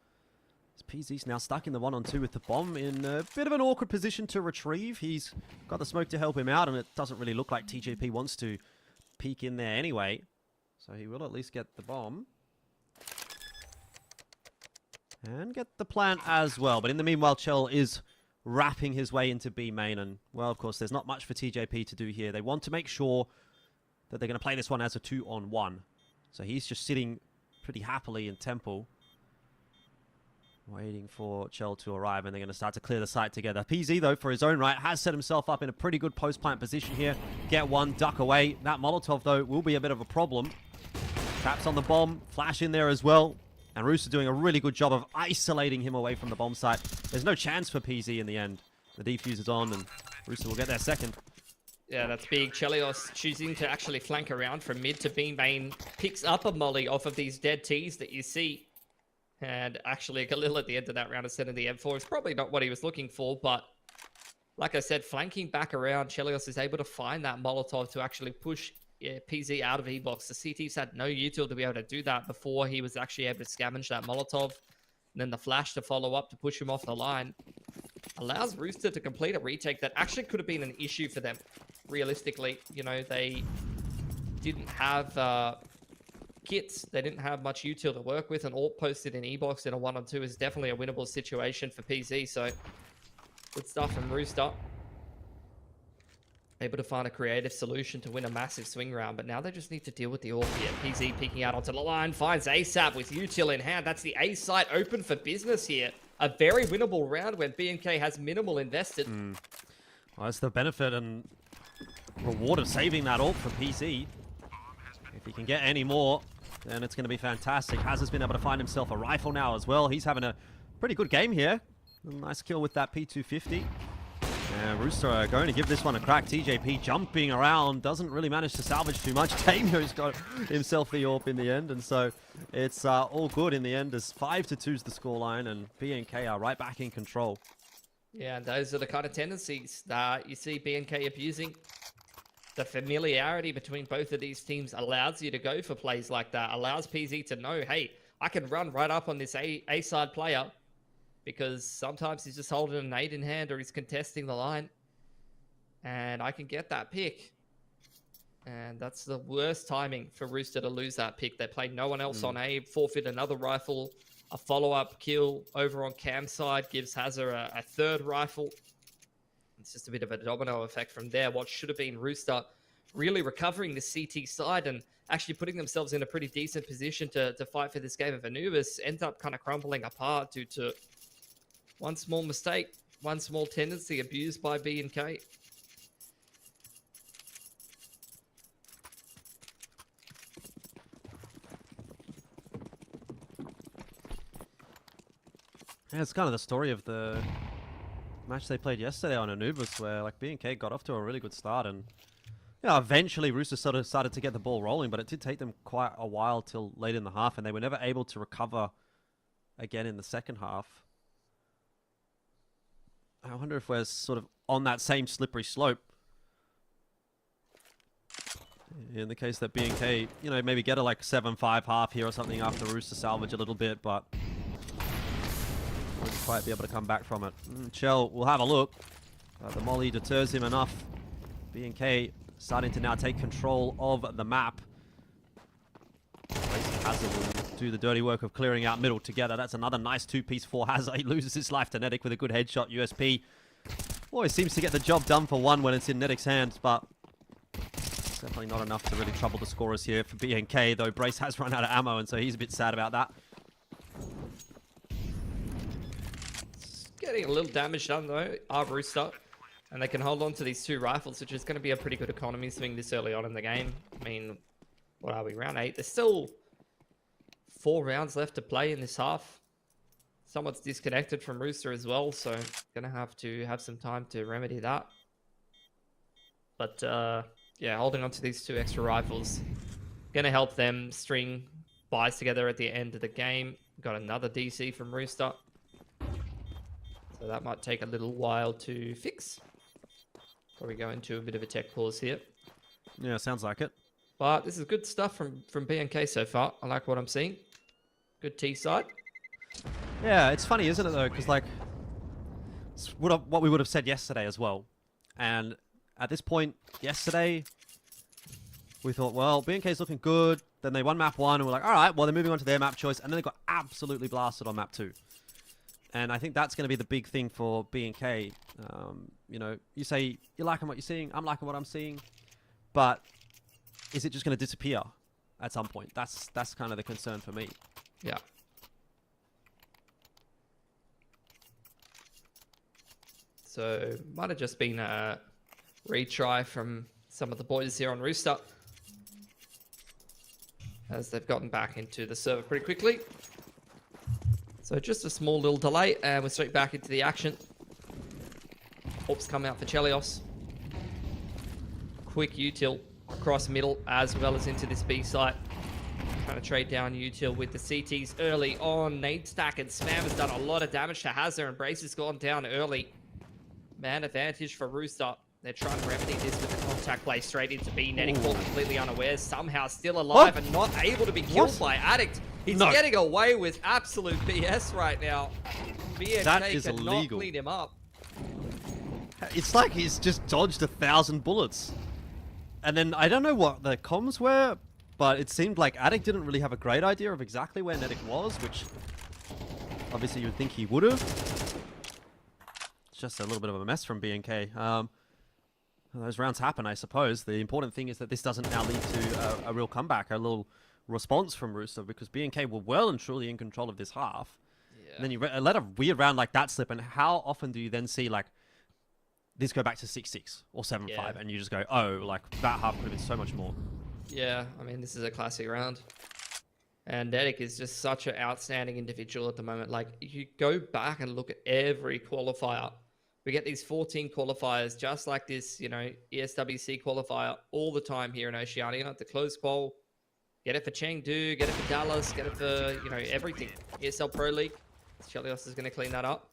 PZ's now stuck in the 1-on-2 with the bomb in a bit of an awkward position to retrieve. He's got the smoke to help him out, and it doesn't really look like TJP wants to peek in there anyway. So he will at least get the bomb. And get the plant as well. But in the meanwhile, Chell is wrapping his way into B main. And, well, of course, there's not much for TJP to do here. They want to make sure that they're going to play this one as a 2-on-1. So he's just sitting pretty happily in Temple, waiting for Chell to arrive, and they're going to start to clear the site together. PZ, though, for his own right, has set himself up in a pretty good post-plant position here. Get one, duck away. That Molotov, though, will be a bit of a problem. Taps on the bomb, flash in there as well. And Rooster doing a really good job of isolating him away from the bomb site. There's no chance for PZ in the end. The defuse is on, and Rooster will get there second. Yeah, that's big. Chelios choosing to actually flank around from mid to B main. Picks up a molly off of these dead Ts that you see. And actually, Galil at the end of that round of sending the M4 is probably not what he was looking for. But like I said, flanking back around, Chelios is able to find that Molotov to actually push PZ out of E-box. The CTs had no util to be able to do that before he was actually able to scavenge that Molotov. And then the flash to follow up to push him off the line. Allows Rooster to complete a retake that actually could have been an issue for them. Realistically, you know, they didn't have kits. They didn't have much util to work with, and alt posted in E-box in a 1-on-2 is definitely a winnable situation for PZ. So good stuff from Rooster. Able to find a creative solution to win a massive swing round, but now they just need to deal with the AWP here. PZ peeking out onto the line, finds ASAP with util in hand. That's the A site open for business here. A very winnable round when BNK has minimal invested. Well, that's the benefit and reward of saving that AWP for PZ. If he can get any more, then it's going to be fantastic. Has been able to find himself a rifle now as well. He's having a pretty good game here. A nice kill with that P250. And Rooster are going to give this one a crack. TJP jumping around, doesn't really manage to salvage too much. Tamio's got himself the AWP in the end, and so it's all good in the end as 5-2 is the scoreline, and BNK are right back in control. Yeah, and those are the kind of tendencies that you see BNK abusing. The familiarity between both of these teams allows you to go for plays like that, allows PZ to know, hey, I can run right up on this A-side player, because sometimes he's just holding a nade in hand or he's contesting the line. And I can get that pick. And that's the worst timing for Rooster to lose that pick. They play no one else on A, forfeit another rifle, a follow-up kill over on Cam side, gives Hazard a third rifle. It's just a bit of a domino effect from there. What should have been Rooster really recovering the CT side and actually putting themselves in a pretty decent position to fight for this game of Anubis ends up kind of crumbling apart due to one small mistake, one small tendency abused by B&K. Yeah, it's kind of the story of the match they played yesterday on Anubis, where like B&K got off to a really good start, and eventually Rooster sort of started to get the ball rolling, but it did take them quite a while till late in the half, and they were never able to recover again in the second half. I wonder if we're sort of on that same slippery slope. In the case that B&K, maybe get a like 7-5 half here or something after Rooster salvage a little bit, but won't quite be able to come back from it. Chell will have a look. The molly deters him enough. B&K starting to now take control of the map. Hazard will do the dirty work of clearing out middle together. That's another nice two-piece for Hazard. He loses his life to Netic with a good headshot USP. Always seems to get the job done for one when it's in Netic's hands, but it's definitely not enough to really trouble the scorers here for BNK, though Brace has run out of ammo, and so he's a bit sad about that. It's getting a little damage done, though, our Rooster. And they can hold on to these two rifles, which is going to be a pretty good economy swing this early on in the game. I mean, what are we, round 8? There's still 4 rounds left to play in this half. Somewhat's disconnected from Rooster as well, so going to have some time to remedy that. But, yeah, holding on to these 2 extra rifles. Going to help them string buys together at the end of the game. Got another DC from Rooster. So that might take a little while to fix. Probably go into a bit of a tech pause here. Yeah, sounds like it. But this is good stuff from BNK so far. I like what I'm seeing. Good T side. Yeah, it's funny, isn't it, though? Because, like, it's what we would have said yesterday as well. And at this point, yesterday, we thought, well, BNK's looking good. Then they won map 1, and we're like, all right, well, they're moving on to their map choice. And then they got absolutely blasted on map 2. And I think that's going to be the big thing for BNK. You know, you say you're liking what you're seeing. I'm liking what I'm seeing. But is it just going to disappear at some point? That's kind of the concern for me. Yeah. So might have just been a retry from some of the boys here on Rooster, as they've gotten back into the server pretty quickly. So just a small little delay, and we're straight back into the action. Ops come out for Chelios. Quick util across middle, as well as into this B site. Trying to trade down util with the CTs early on. Nade stack and Spam has done a lot of damage to Hazard, and Brace has gone down early. Man advantage for Rooster. They're trying to remedy this with the contact play straight into B. Netting completely unawares, somehow still alive and not able to be killed by Addict. He's getting away with absolute BS right now. BNK That is cannot illegal. clean him up. It's like he's just dodged 1,000 bullets. And then I don't know what the comms were, but it seemed like Addict didn't really have a great idea of exactly where Nedic was, which obviously you would think he would have. It's just a little bit of a mess from BNK. Those rounds happen, I suppose. The important thing is that this doesn't now lead to a real comeback, a little response from Rooster, because BNK were well and truly in control of this half. Yeah. And then you let a weird round like that slip, and how often do you then see, like, this go back to 6-6 or 7-5, and you just go, oh, like, that half could have been so much more. Yeah, I mean, this is a classic round. And Nedic is just such an outstanding individual at the moment. Like, you go back and look at every qualifier. We get these 14 qualifiers just like this, you know, ESWC qualifier all the time here in Oceania. The close qual, get it for Chengdu, get it for Dallas, get it for, you know, everything. ESL Pro League, Chelios is going to clean that up.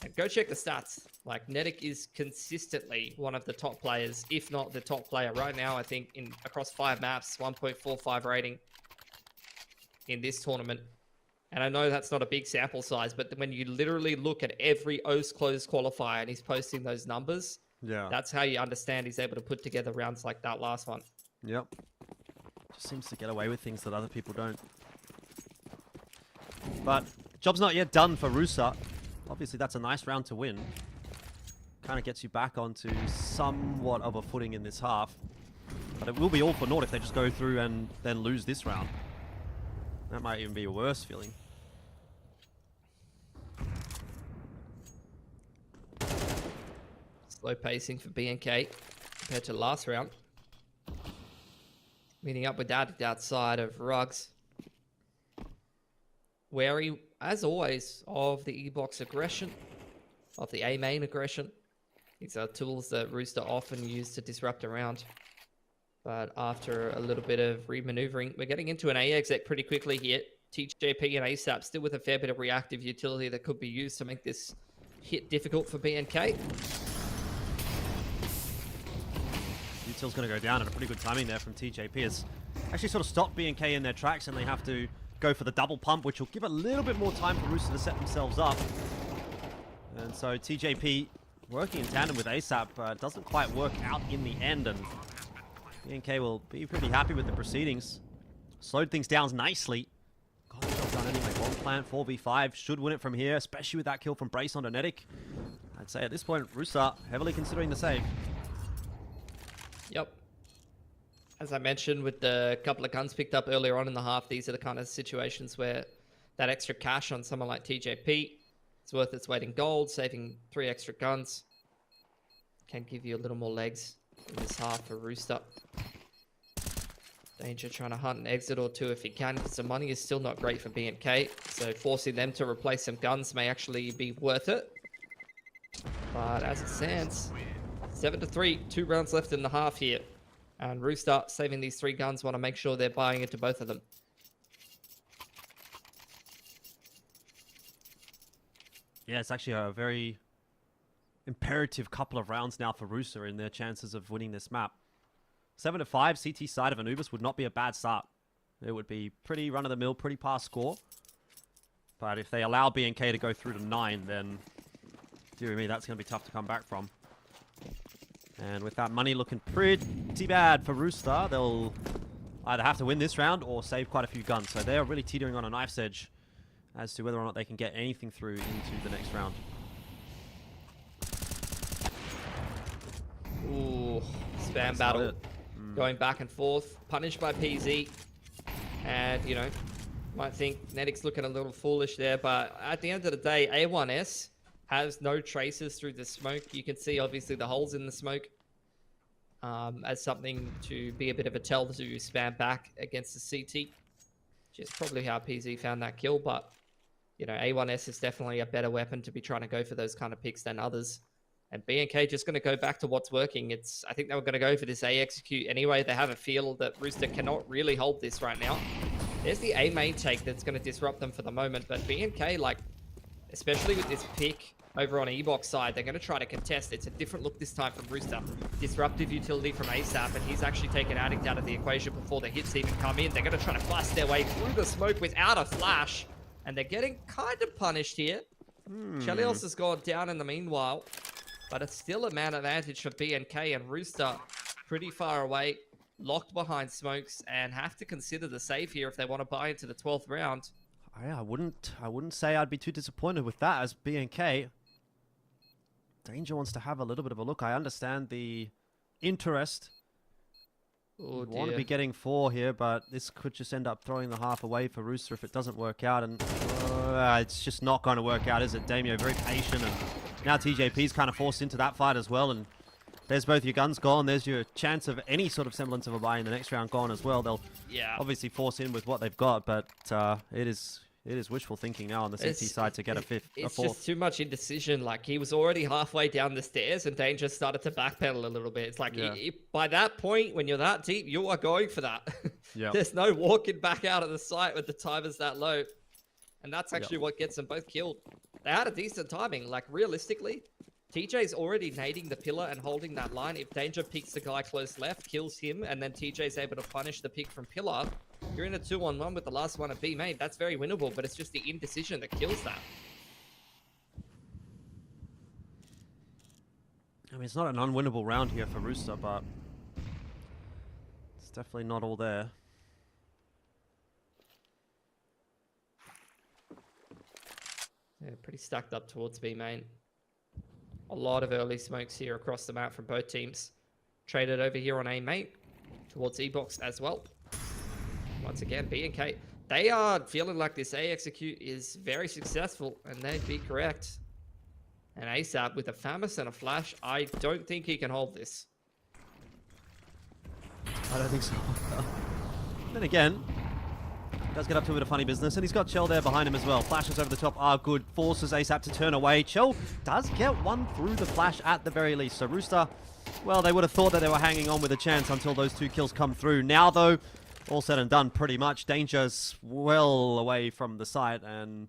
And go check the stats. Like, Nedic is consistently one of the top players, if not the top player right now, I think, in across 5 maps, 1.45 rating in this tournament. And I know that's not a big sample size, but when you literally look at every OS closed qualifier and he's posting those numbers, that's how you understand he's able to put together rounds like that last one. Yep. Just seems to get away with things that other people don't. But job's not yet done for Rusa. Obviously, that's a nice round to win. Kind of gets you back onto somewhat of a footing in this half. But it will be all for naught if they just go through and then lose this round. That might even be a worse feeling. Slow pacing for BNK compared to last round. Meeting up with Addict outside of Rugs. Wary, as always, of the E-Box aggression, of the A-main aggression. These are tools that Rooster often use to disrupt a round. But after a little bit of re-maneuvering, we're getting into an A exec pretty quickly here. TJP and ASAP still with a fair bit of reactive utility that could be used to make this hit difficult for BNK. Util's going to go down, and a pretty good timing there from TJP. It's actually sort of stopped BNK in their tracks, and they have to go for the double pump, which will give a little bit more time for Rooster to set themselves up. And so TJP working in tandem with ASAP doesn't quite work out in the end, and BNK will be pretty happy with the proceedings. Slowed things down nicely. Got the job done anyway. Bomb plant, 4v5. Should win it from here, especially with that kill from Brace onto Nedic. I'd say at this point, Rooster heavily considering the save. Yep. As I mentioned, with the couple of guns picked up earlier on in the half, these are the kind of situations where that extra cash on someone like TJP is worth its weight in gold. Saving 3 extra guns can give you a little more legs in this half for Rooster. Danger trying to hunt an exit or two if he can, because the money is still not great for BNK. So forcing them to replace some guns may actually be worth it. But as it stands, 7-3, 2 rounds left in the half here. And Rooster, saving these 3 guns, want to make sure they're buying into both of them. Yeah, it's actually a very imperative couple of rounds now for Rooster in their chances of winning this map. 7-5, CT side of Anubis would not be a bad start. It would be pretty run-of-the-mill, pretty past score. But if they allow BNK to go through to 9, then, dear me, that's going to be tough to come back from. And with that money looking pretty bad for Rooster, they'll either have to win this round or save quite a few guns. So they are really teetering on a knife's edge as to whether or not they can get anything through into the next round. Ooh, spam battle. Going back and forth. Punished by PZ. And, you know, might think Netic's looking a little foolish there, but at the end of the day, A1S has no traces through the smoke. You can see, obviously, the holes in the smoke as something to be a bit of a tell to spam back against the CT, which is probably how PZ found that kill, but, you know, A1S is definitely a better weapon to be trying to go for those kind of picks than others. And BNK just going to go back to what's working. I think they were going to go for this A execute anyway. They have a feel that Rooster cannot really hold this right now. There's the A main take that's going to disrupt them for the moment. But BNK, like, especially with this pick over on Ebox side, they're going to try to contest. It's a different look this time from Rooster. Disruptive utility from ASAP, and he's actually taken Addict out of the equation before the hits even come in. They're going to try to blast their way through the smoke without a flash. And they're getting kind of punished here. Chelios has gone down in the meanwhile. But it's still a man advantage for BNK, and Rooster pretty far away, locked behind smokes, and have to consider the save here if they want to buy into the 12th round. I wouldn't say I'd be too disappointed with that, as BNK. Danger wants to have a little bit of a look. I understand the interest. Oh, You want to be getting 4 here, but this could just end up throwing the half away for Rooster if it doesn't work out, and it's just not going to work out, is it? Damio very patient, and now TJP's kind of forced into that fight as well, and there's both your guns gone. There's your chance of any sort of semblance of a buy in the next round gone as well. They'll obviously force in with what they've got, but it is wishful thinking now on the CT side to get a 5th, a 4th. It's just too much indecision. Like, he was already halfway down the stairs, and Danger started to backpedal a little bit. It's like, by that point, when you're that deep, you are going for that. There's no walking back out of the site with the timers that low. And that's actually what gets them both killed. They had a decent timing. Like, realistically, TJ's already nading the pillar and holding that line. If Danger picks the guy close left, kills him, and then TJ's able to punish the pick from pillar, you're in a 2-on-1 with the last one at B main. That's very winnable, but it's just the indecision that kills that. I mean, it's not an unwinnable round here for Rooster, but it's definitely not all there. Yeah, pretty stacked up towards B main. A lot of early smokes here across the map from both teams. Traded over here on A main towards E-Box as well. Once again, BNK, they are feeling like this A execute is very successful, and they'd be correct. And ASAP with a FAMAS and a flash, I don't think he can hold this. I don't think so. Then again, does get up to a bit of funny business, and he's got Chell there behind him as well. Flashes over the top are good, forces ASAP to turn away. Chell does get one through the flash at the very least. So Rooster, well, they would have thought that they were hanging on with a chance until those 2 kills come through. Now, though, all said and done pretty much. Danger's well away from the site and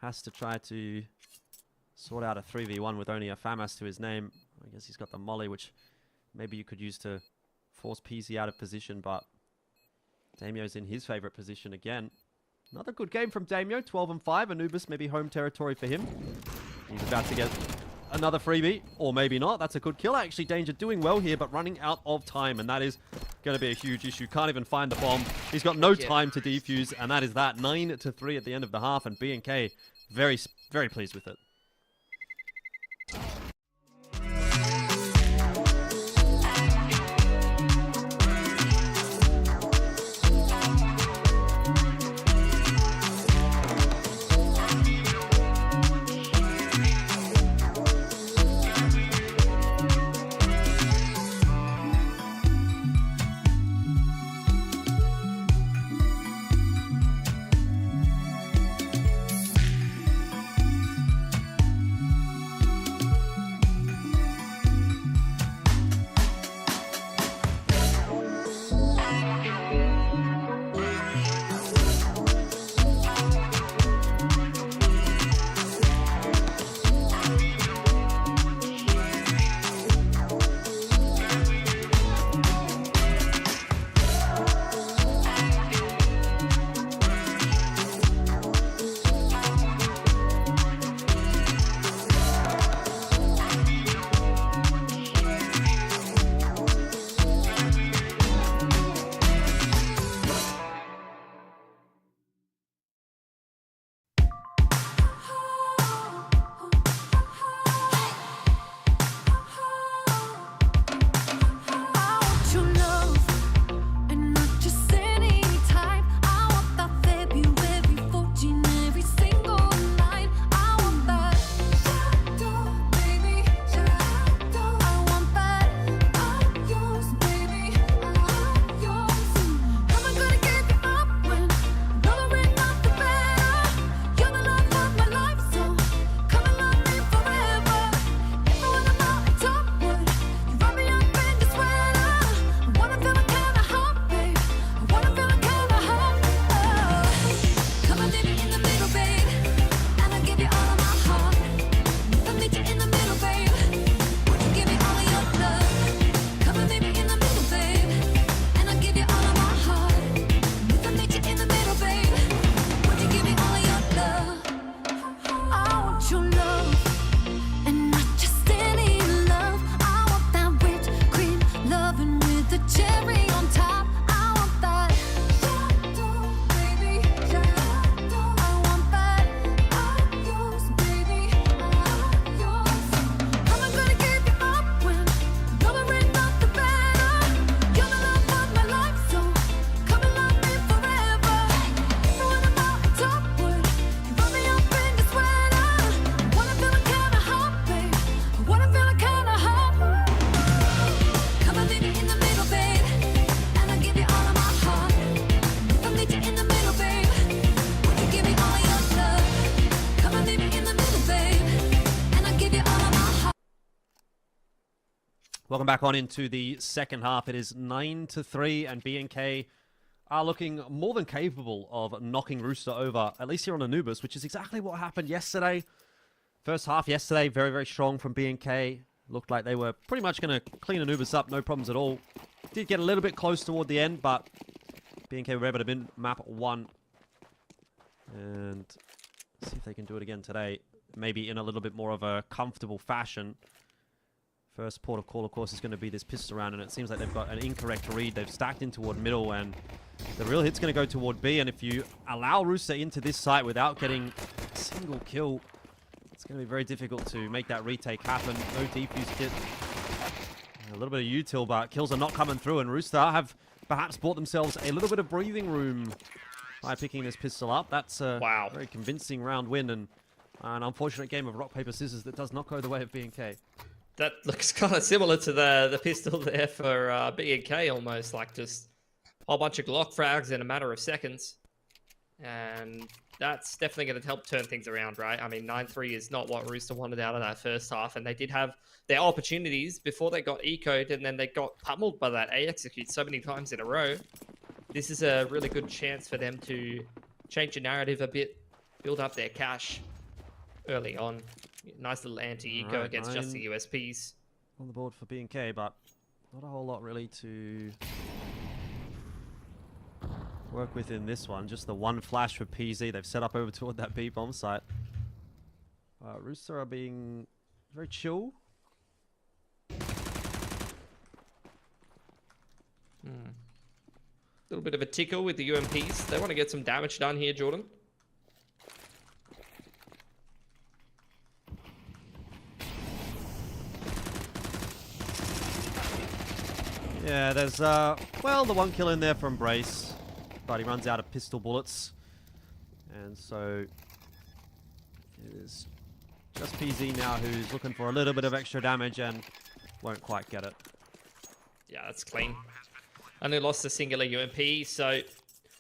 has to try to sort out a 3v1 with only a FAMAS to his name. I guess he's got the molly, which maybe you could use to force PZ out of position, but Damio's in his favorite position again. Another good game from Damio, 12-5. Anubis, maybe home territory for him. He's about to get another freebie, or maybe not. That's a good kill. Actually, Danger doing well here, but running out of time, and that is going to be a huge issue. Can't even find the bomb. He's got no time to defuse, and that is that. 9-3 at the end of the half, and BNK very, very pleased with it. Welcome back on into the second half. It is 9-3, and BNK are looking more than capable of knocking Rooster over, at least here on Anubis, which is exactly what happened yesterday. First half yesterday, very, very strong from BNK. Looked like they were pretty much going to clean Anubis up, no problems at all. Did get a little bit close toward the end, but BNK were able to win map 1. And see if they can do it again today. Maybe in a little bit more of a comfortable fashion. First port of call, of course, is going to be this pistol round, and it seems like they've got an incorrect read. They've stacked in toward middle, and the real hit's going to go toward B. And if you allow Rooster into this site without getting a single kill, it's going to be very difficult to make that retake happen. No defuse kit. A little bit of util, but kills are not coming through, and Rooster have perhaps bought themselves a little bit of breathing room by picking this pistol up. That's a very convincing round win, and an unfortunate game of rock, paper, scissors that does not go the way of BNK. That looks kind of similar to the pistol there for B&K, almost like just a whole bunch of Glock frags in a matter of seconds. And that's definitely going to help turn things around, right? I mean, 9-3 is not what Rooster wanted out of that first half, and they did have their opportunities before they got ecoed, and then they got pummeled by that A execute so many times in a row. This is a really good chance for them to change the narrative a bit, build up their cash early on. Nice little anti-eco against just the USPs. On the board for BNK, but not a whole lot really to work with in this one. Just the one flash for PZ. They've set up over toward that B bomb site. Rooster are being very chill. Little bit of a tickle with the UMPs. They want to get some damage done here, Jordan. Yeah, there's, well, the one kill in there from Brace, but he runs out of pistol bullets. And so it is just PZ now who's looking for a little bit of extra damage and won't quite get it. Yeah, that's clean. Only lost a singular UMP, so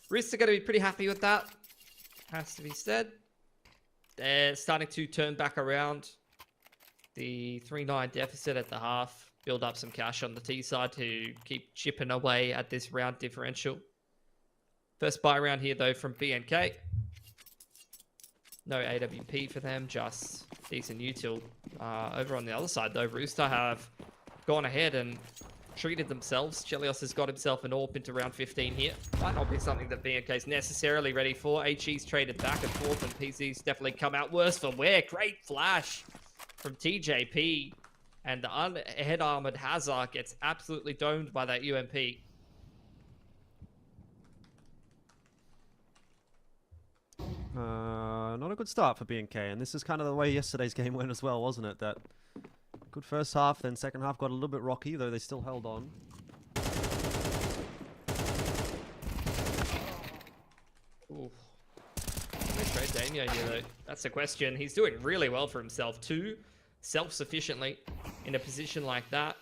Rooster are going to be pretty happy with that, has to be said. They're starting to turn back around the 3-9 deficit at the half. Build up some cash on the T side to keep chipping away at this round differential. First buy round here, though, from BNK. No AWP for them, just decent util. Over on the other side, though, Rooster have gone ahead and treated themselves. Chelios has got himself an AWP into round 15 here. Might not be something that BNK is necessarily ready for. HE's traded back and forth, and PZ's definitely come out worse for wear. Great flash from TJP. And the head armored Hazard gets absolutely domed by that UMP. Not a good start for BNK, and this is kind of the way yesterday's game went as well, wasn't it? That good first half, then second half got a little bit rocky, though they still held on. Ooh. No trade Damio here, though. That's the question. He's doing really well for himself, too. Self-sufficiently in a position like that.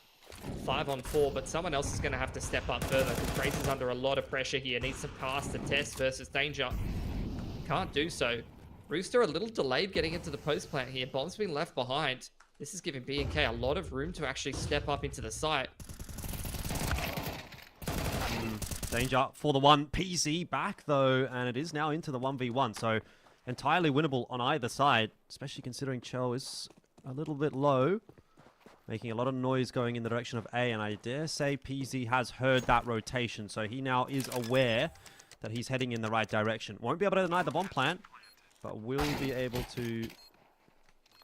5-on-4, but someone else is going to have to step up further because Brace is under a lot of pressure here. Needs to pass the test versus Danger. Can't do so. Rooster a little delayed getting into the post plant here. Bomb's been left behind. This is giving BNK a lot of room to actually step up into the site. Danger for the one. PZ back, though, and it is now into the 1v1, so entirely winnable on either side, especially considering Cho is a little bit low, making a lot of noise going in the direction of A, and I dare say PZ has heard that rotation, so he now is aware that he's heading in the right direction. Won't be able to deny the bomb plant, but will be able to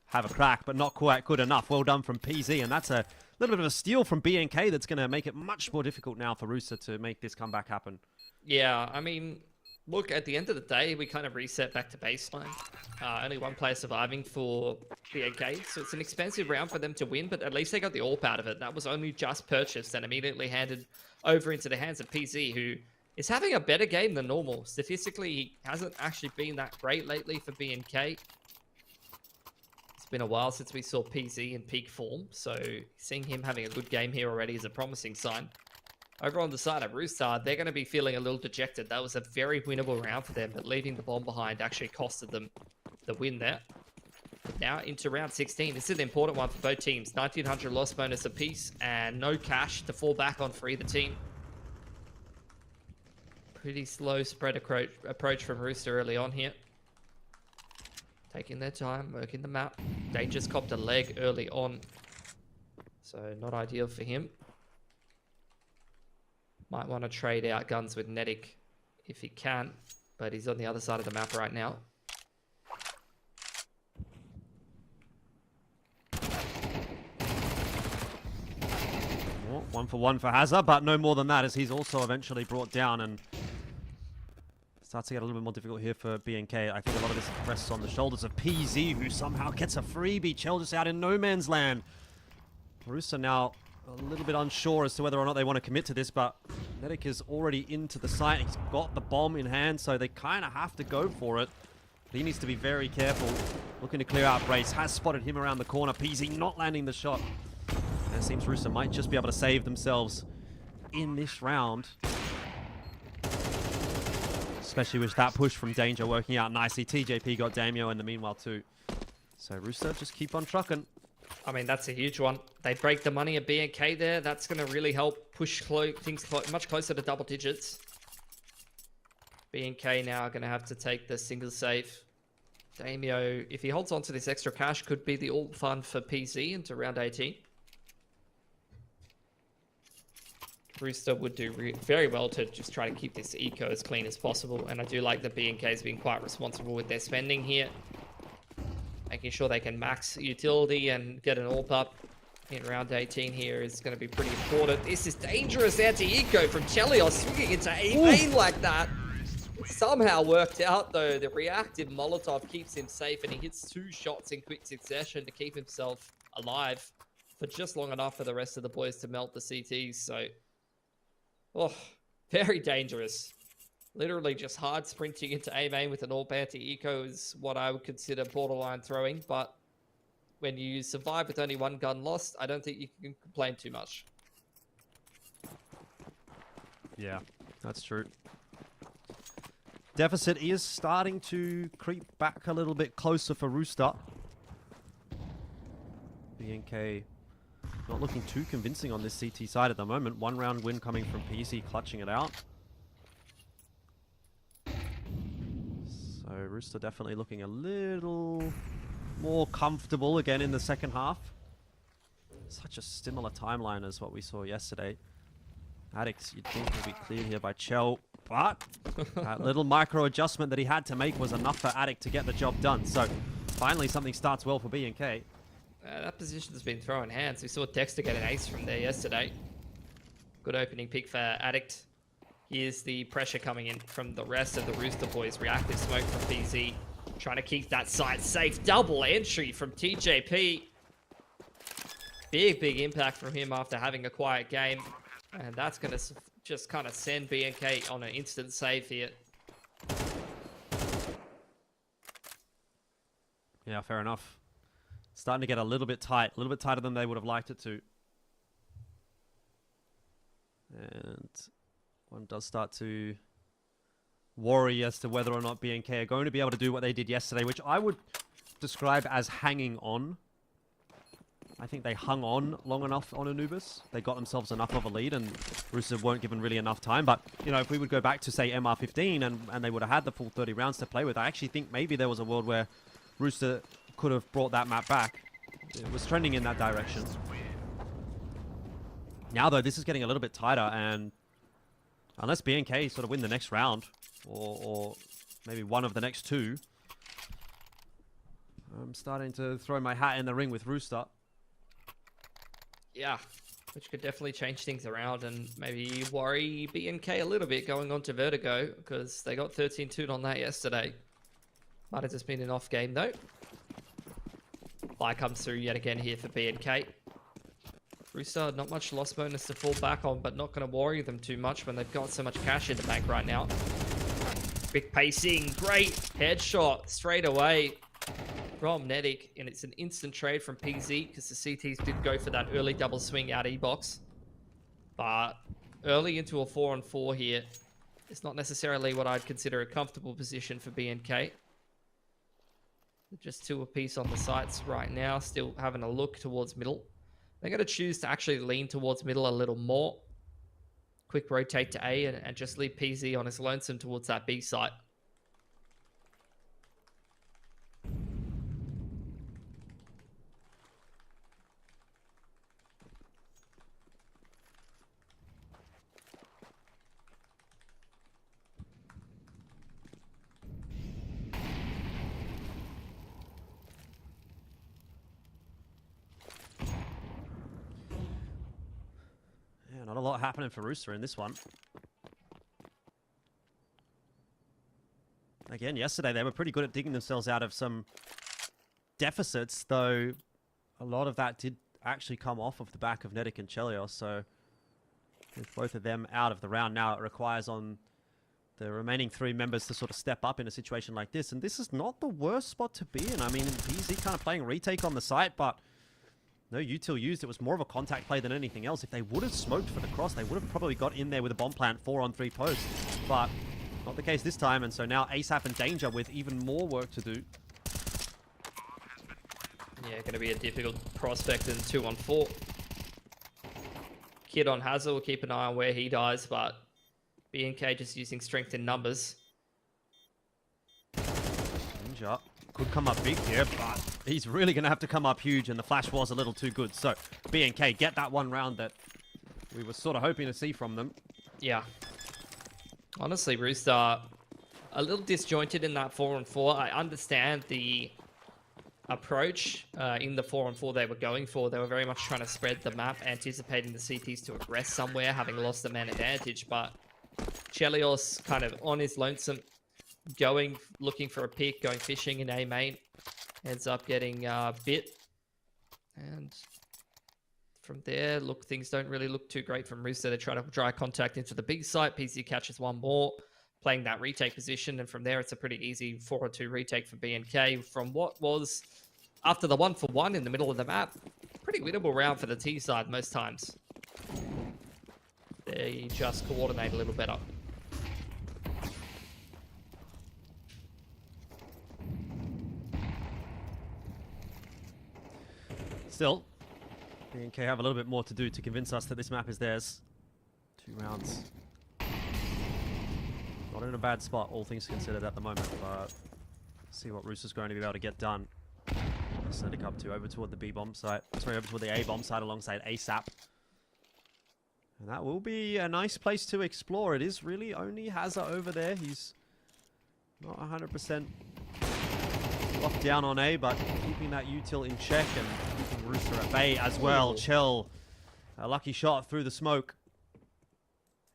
have a crack, but not quite good enough. Well done from PZ, and that's a little bit of a steal from BNK that's going to make it much more difficult now for Rooster to make this comeback happen. Yeah, I mean, look, at the end of the day, we kind of reset back to baseline. Only one player surviving for BNK, so it's an expensive round for them to win, but at least they got the AWP out of it. That was only just purchased and immediately handed over into the hands of PZ, who is having a better game than normal. Statistically, he hasn't actually been that great lately for BNK. It's been a while since we saw PZ in peak form, so seeing him having a good game here already is a promising sign. Over on the side of Rooster, they're going to be feeling a little dejected. That was a very winnable round for them, but leaving the bomb behind actually costed them the win there. now into round 16. This is an important one for both teams. 1900 loss bonus apiece and no cash to fall back on for either team. Pretty slow spread approach from Rooster early on here. Taking their time, working the map. Danger's copped a leg early on, so not ideal for him. Might want to trade out guns with Netic if he can, but he's on the other side of the map right now. Well, 1 for 1 for Hazard, but no more than that, as he's also eventually brought down, and starts to get a little bit more difficult here for BNK. I think a lot of this rests on the shoulders of PZ, who somehow gets a freebie. Chell just out in no man's land. Rooster now a little bit unsure as to whether or not they want to commit to this, but Netic is already into the site. He's got the bomb in hand, so they kind of have to go for it. But he needs to be very careful. Looking to clear out Brace. Has spotted him around the corner. PZ not landing the shot. And it seems Rooster might just be able to save themselves in this round. Especially with that push from Danger working out nicely. TJP got Damio in the meanwhile too. So Rooster just keep on trucking. I mean, that's a huge one. They break the money at BNK there. That's going to really help push things much closer to double digits. BNK now are going to have to take the single save. Damio, if he holds on to this extra cash, could be the ult fund for PZ into round 18. Rooster would do very well to just try to keep this eco as clean as possible. And I do like that BNK has been quite responsible with their spending here. Making sure they can max utility and get an AWP up in round 18 here is going to be pretty important. This is dangerous anti-eco from Chelios, swinging into A main like that. Somehow worked out though. The reactive Molotov keeps him safe and he hits 2 shots in quick succession to keep himself alive for just long enough for the rest of the boys to melt the CTs. So, oh, very dangerous. Literally just hard sprinting into A main with an AWP anti-eco is what I would consider borderline throwing, but when you survive with only 1 gun lost, I don't think you can complain too much. Yeah, that's true. Deficit is starting to creep back a little bit closer for Rooster. BNK not looking too convincing on this CT side at the moment. 1 round win coming from PC, clutching it out. So Rooster definitely looking a little more comfortable again in the second half. Such a similar timeline as what we saw yesterday. Addicts, you'd think will be cleared here by Chell, but that little micro adjustment that he had to make was enough for Addict to get the job done. So finally something starts well for BNK. That position's been throwing hands. We saw Dexter get an ace from there yesterday. Good opening pick for Addict. Here's the pressure coming in from the rest of the Rooster boys. Reactive smoke from PZ. Trying to keep that site safe. Double entry from TJP. Big impact from him after having a quiet game. And that's going to just kind of send BNK on an instant save here. Yeah, fair enough. Starting to get a little bit tight. A little bit tighter than they would have liked it to. And one does start to worry as to whether or not BNK are going to be able to do what they did yesterday, which I would describe as hanging on. I think they hung on long enough on Anubis. They got themselves enough of a lead, and Rooster weren't given really enough time. But, you know, if we would go back to, say, MR15 and they would have had the full 30 rounds to play with, I actually think maybe there was a world where Rooster could have brought that map back. It was trending in that direction. Now, though, this is getting a little bit tighter, and unless BNK sort of win the next round, or maybe one of the next 2, I'm starting to throw my hat in the ring with Rooster. Yeah, which could definitely change things around and maybe worry BNK a little bit going on to Vertigo, because they got 13-2 on that yesterday. Might have just been an off game though. Buy comes through yet again here for BNK. Rooster, not much loss bonus to fall back on, but not going to worry them too much when they've got so much cash in the bank right now. Quick pacing, great headshot straight away from Netic, and it's an instant trade from PZ because the CTs did go for that early double swing out E-box. But early into a 4-on-4 here, it's not necessarily what I'd consider a comfortable position for BNK. Just 2 apiece on the sites right now, still having a look towards middle. They're going to choose to actually lean towards middle a little more. Quick rotate to A and just leave PZ on his lonesome towards that B site. Yeah, not a lot happening for Rooster in this one. Again, yesterday they were pretty good at digging themselves out of some deficits, though a lot of that did actually come off of the back of Nedic and Chelios, so with both of them out of the round now, it requires on the remaining 3 members to sort of step up in a situation like this, and this is not the worst spot to be in. I mean, PZ kind of playing retake on the site, but no util used. It was more of a contact play than anything else. If they would have smoked for the cross, they would have probably got in there with a bomb plant 4-on-3 post, but not the case this time, and so now ASAP and Danger with even more work to do. Yeah, going to be a difficult prospect in 2-on-4. Kid on Hazel, we'll keep an eye on where he dies, but BNK just using strength in numbers. Danger could come up big here, but he's really going to have to come up huge, and the flash was a little too good. So BNK get that one round that we were sort of hoping to see from them. Yeah. Honestly, Rooster, a little disjointed in that 4-on-4. I understand the approach in the 4-on-4 they were going for. They were very much trying to spread the map, anticipating the CTs to aggress somewhere, having lost the man advantage, but Chelios kind of on his lonesome, going, looking for a pick, going fishing in A main, ends up getting bit, and from there, look, things don't really look too great from Rooster. They try to dry contact into the big site. PC catches one more, playing that retake position, and from there, it's a pretty easy 4-on-2 retake for BNK from what was, after the 1-for-1 in the middle of the map, pretty winnable round for the T side most times. They just coordinate a little better. Still, BNK have a little bit more to do to convince us that this map is theirs. 2 rounds. Not in a bad spot, all things considered at the moment, but see what Rooster's going to be able to get done. Setting up to over toward the B bomb site. Sorry, over toward the A bomb site alongside ASAP. And that will be a nice place to explore. It is really only Hazza over there. He's not 100% locked down on A, but keeping that util in check and keeping Rooster at bay as well. Chell, a lucky shot through the smoke.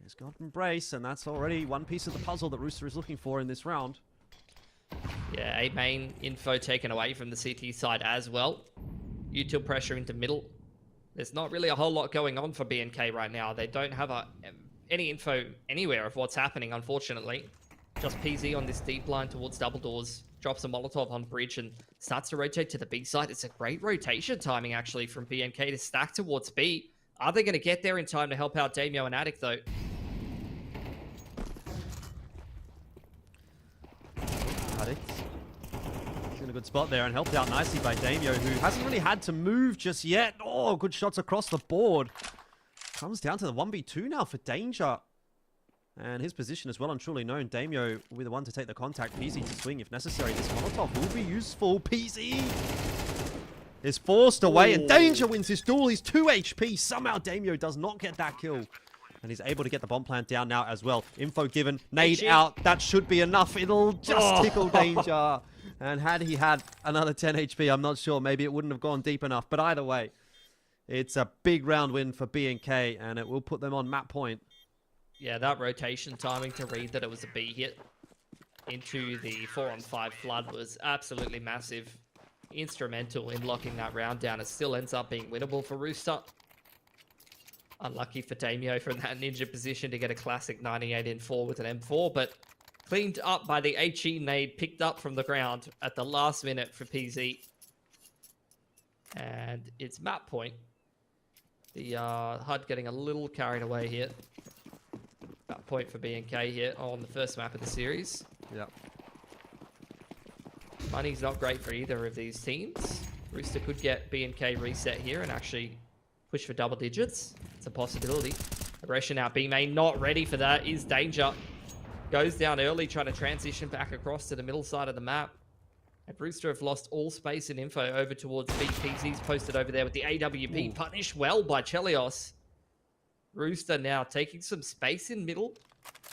He's got Embrace, and that's already one piece of the puzzle that Rooster is looking for in this round. Yeah, A main info taken away from the CT side as well. Util pressure into middle. There's not really a whole lot going on for BNK right now. They don't have any info anywhere of what's happening, unfortunately. Just PZ on this deep line towards double doors. Drops a Molotov on bridge and starts to rotate to the B side. It's a great rotation timing, actually, from BNK to stack towards B. Are they going to get there in time to help out Damio and Attic, though? Attic. He's in a good spot there and helped out nicely by Damio, who hasn't really had to move just yet. Oh, good shots across the board. Comes down to the 1v2 now for Danger. And his position is well and truly known. Damio will be the one to take the contact. PZ to swing if necessary. This Molotov will be useful. PZ is forced away, and Danger wins his duel. He's 2 HP. Somehow Damio does not get that kill. And he's able to get the bomb plant down now as well. Info given. Nade out. That should be enough. It'll just tickle Danger. And had he had another 10 HP, I'm not sure. Maybe it wouldn't have gone deep enough. But either way, it's a big round win for BNK, and it will put them on map point. Yeah, that rotation timing to read that it was a B hit into the 4-on-5 flood was absolutely massive. Instrumental in locking that round down. It still ends up being winnable for Rooster. Unlucky for Damio from that ninja position to get a classic 98 in 4 with an M4, but cleaned up by the HE nade picked up from the ground at the last minute for PZ. And it's map point. The HUD getting a little carried away here. That point for BNK here on the first map of the series. Yep. Money's not great for either of these teams. Rooster could get BNK reset here and actually push for double digits. It's a possibility. Aggression out B main, not ready for that, is Danger. Goes down early, trying to transition back across to the middle side of the map. And Rooster have lost all space and info over towards BPZ's posted over there with the AWP. Punished well by Chelios. Rooster now taking some space in middle.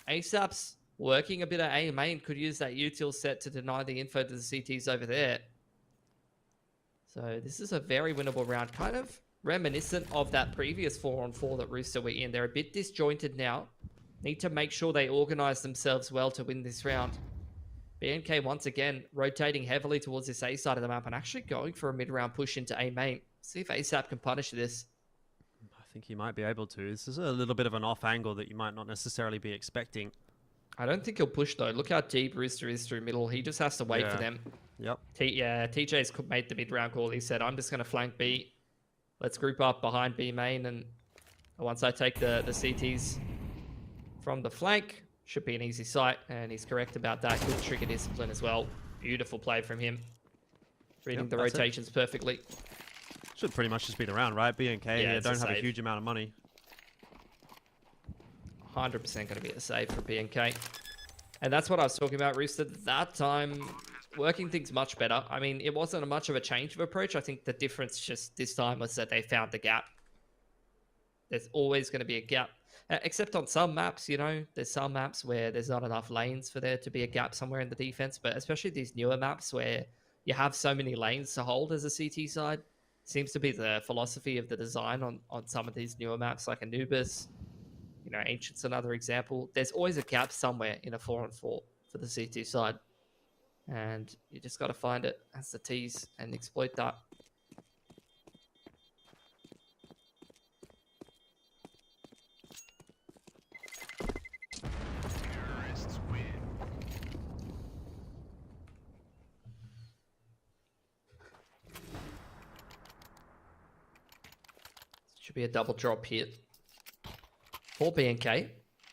ASAP's working a bit at A main. Could use that util set to deny the info to the CTs over there. So this is a very winnable round. Kind of reminiscent of that previous 4-on-4 that Rooster were in. They're a bit disjointed now. Need to make sure they organize themselves well to win this round. BNK once again rotating heavily towards this A side of the map and actually going for a mid-round push into A main. See if ASAP can punish this. I think he might be able to. This is a little bit of an off angle that you might not necessarily be expecting. I don't think he'll push though. Look how deep Rooster is through middle. He just has to wait for them. Yep. TJ's made the mid-round call. He said, I'm just going to flank B. Let's group up behind B main, and once I take the CTs from the flank, should be an easy sight, and he's correct about that. Good trigger discipline as well. Beautiful play from him. Reading the rotations perfectly. Should pretty much just be the round, right? BNK don't have a huge amount of money. 100% going to be a save for BNK. And that's what I was talking about, Rooster. That time, working things much better. I mean, it wasn't much of a change of approach. I think the difference just this time was that they found the gap. There's always going to be a gap. Except on some maps, you know, there's some maps where there's not enough lanes for there to be a gap somewhere in the defense. But especially these newer maps where you have so many lanes to hold as a CT side. Seems to be the philosophy of the design on some of these newer maps like Anubis. You know, Ancient's another example. There's always a gap somewhere in a 4-on-4 for the CT side. And you just got to find it as the T's and exploit that. Should be a double drop here for BNK.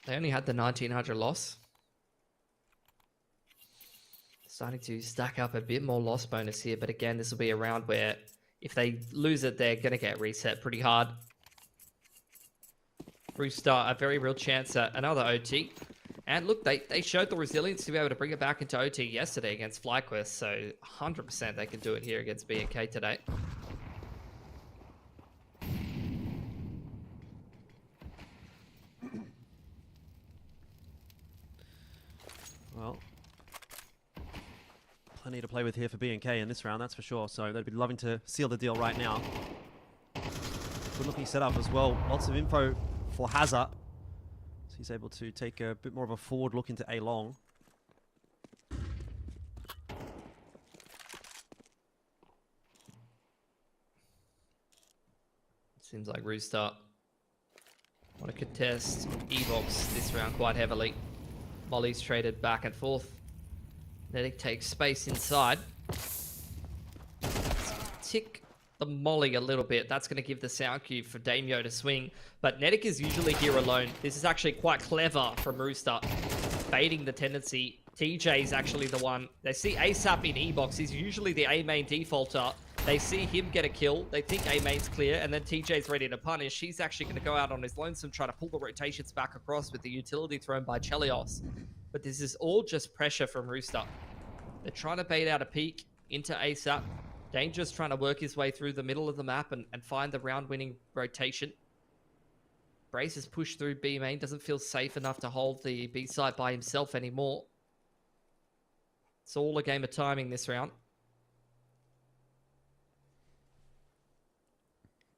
They only had the 1900 loss. Starting to stack up a bit more loss bonus here, but again, this will be a round where if they lose it, they're going to get reset pretty hard. Rooster, a very real chance at another OT. And look, they showed the resilience to be able to bring it back into OT yesterday against FlyQuest, so 100% they can do it here against BNK today. Well, plenty to play with here for BNK in this round, that's for sure. So they'd be loving to seal the deal right now. Good looking setup as well. Lots of info for Hazard. So he's able to take a bit more of a forward look into A long. Seems like Rooster want to contest Evox this round quite heavily. Molly's traded back and forth. Netic takes space inside. Tick the Molly a little bit. That's going to give the sound cue for Damio to swing. But Netic is usually here alone. This is actually quite clever from Rooster. Baiting the tendency. TJ is actually the one. They see ASAP in E-box. He's usually the A main defaulter. They see him get a kill. They think A main's clear, and then TJ's ready to punish. He's actually going to go out on his lonesome, try to pull the rotations back across with the utility thrown by Chelios. But this is all just pressure from Rooster. They're trying to bait out a peek into ASAP. Danger's trying to work his way through the middle of the map and find the round-winning rotation. Brace has pushed through B main. Doesn't feel safe enough to hold the B side by himself anymore. It's all a game of timing this round.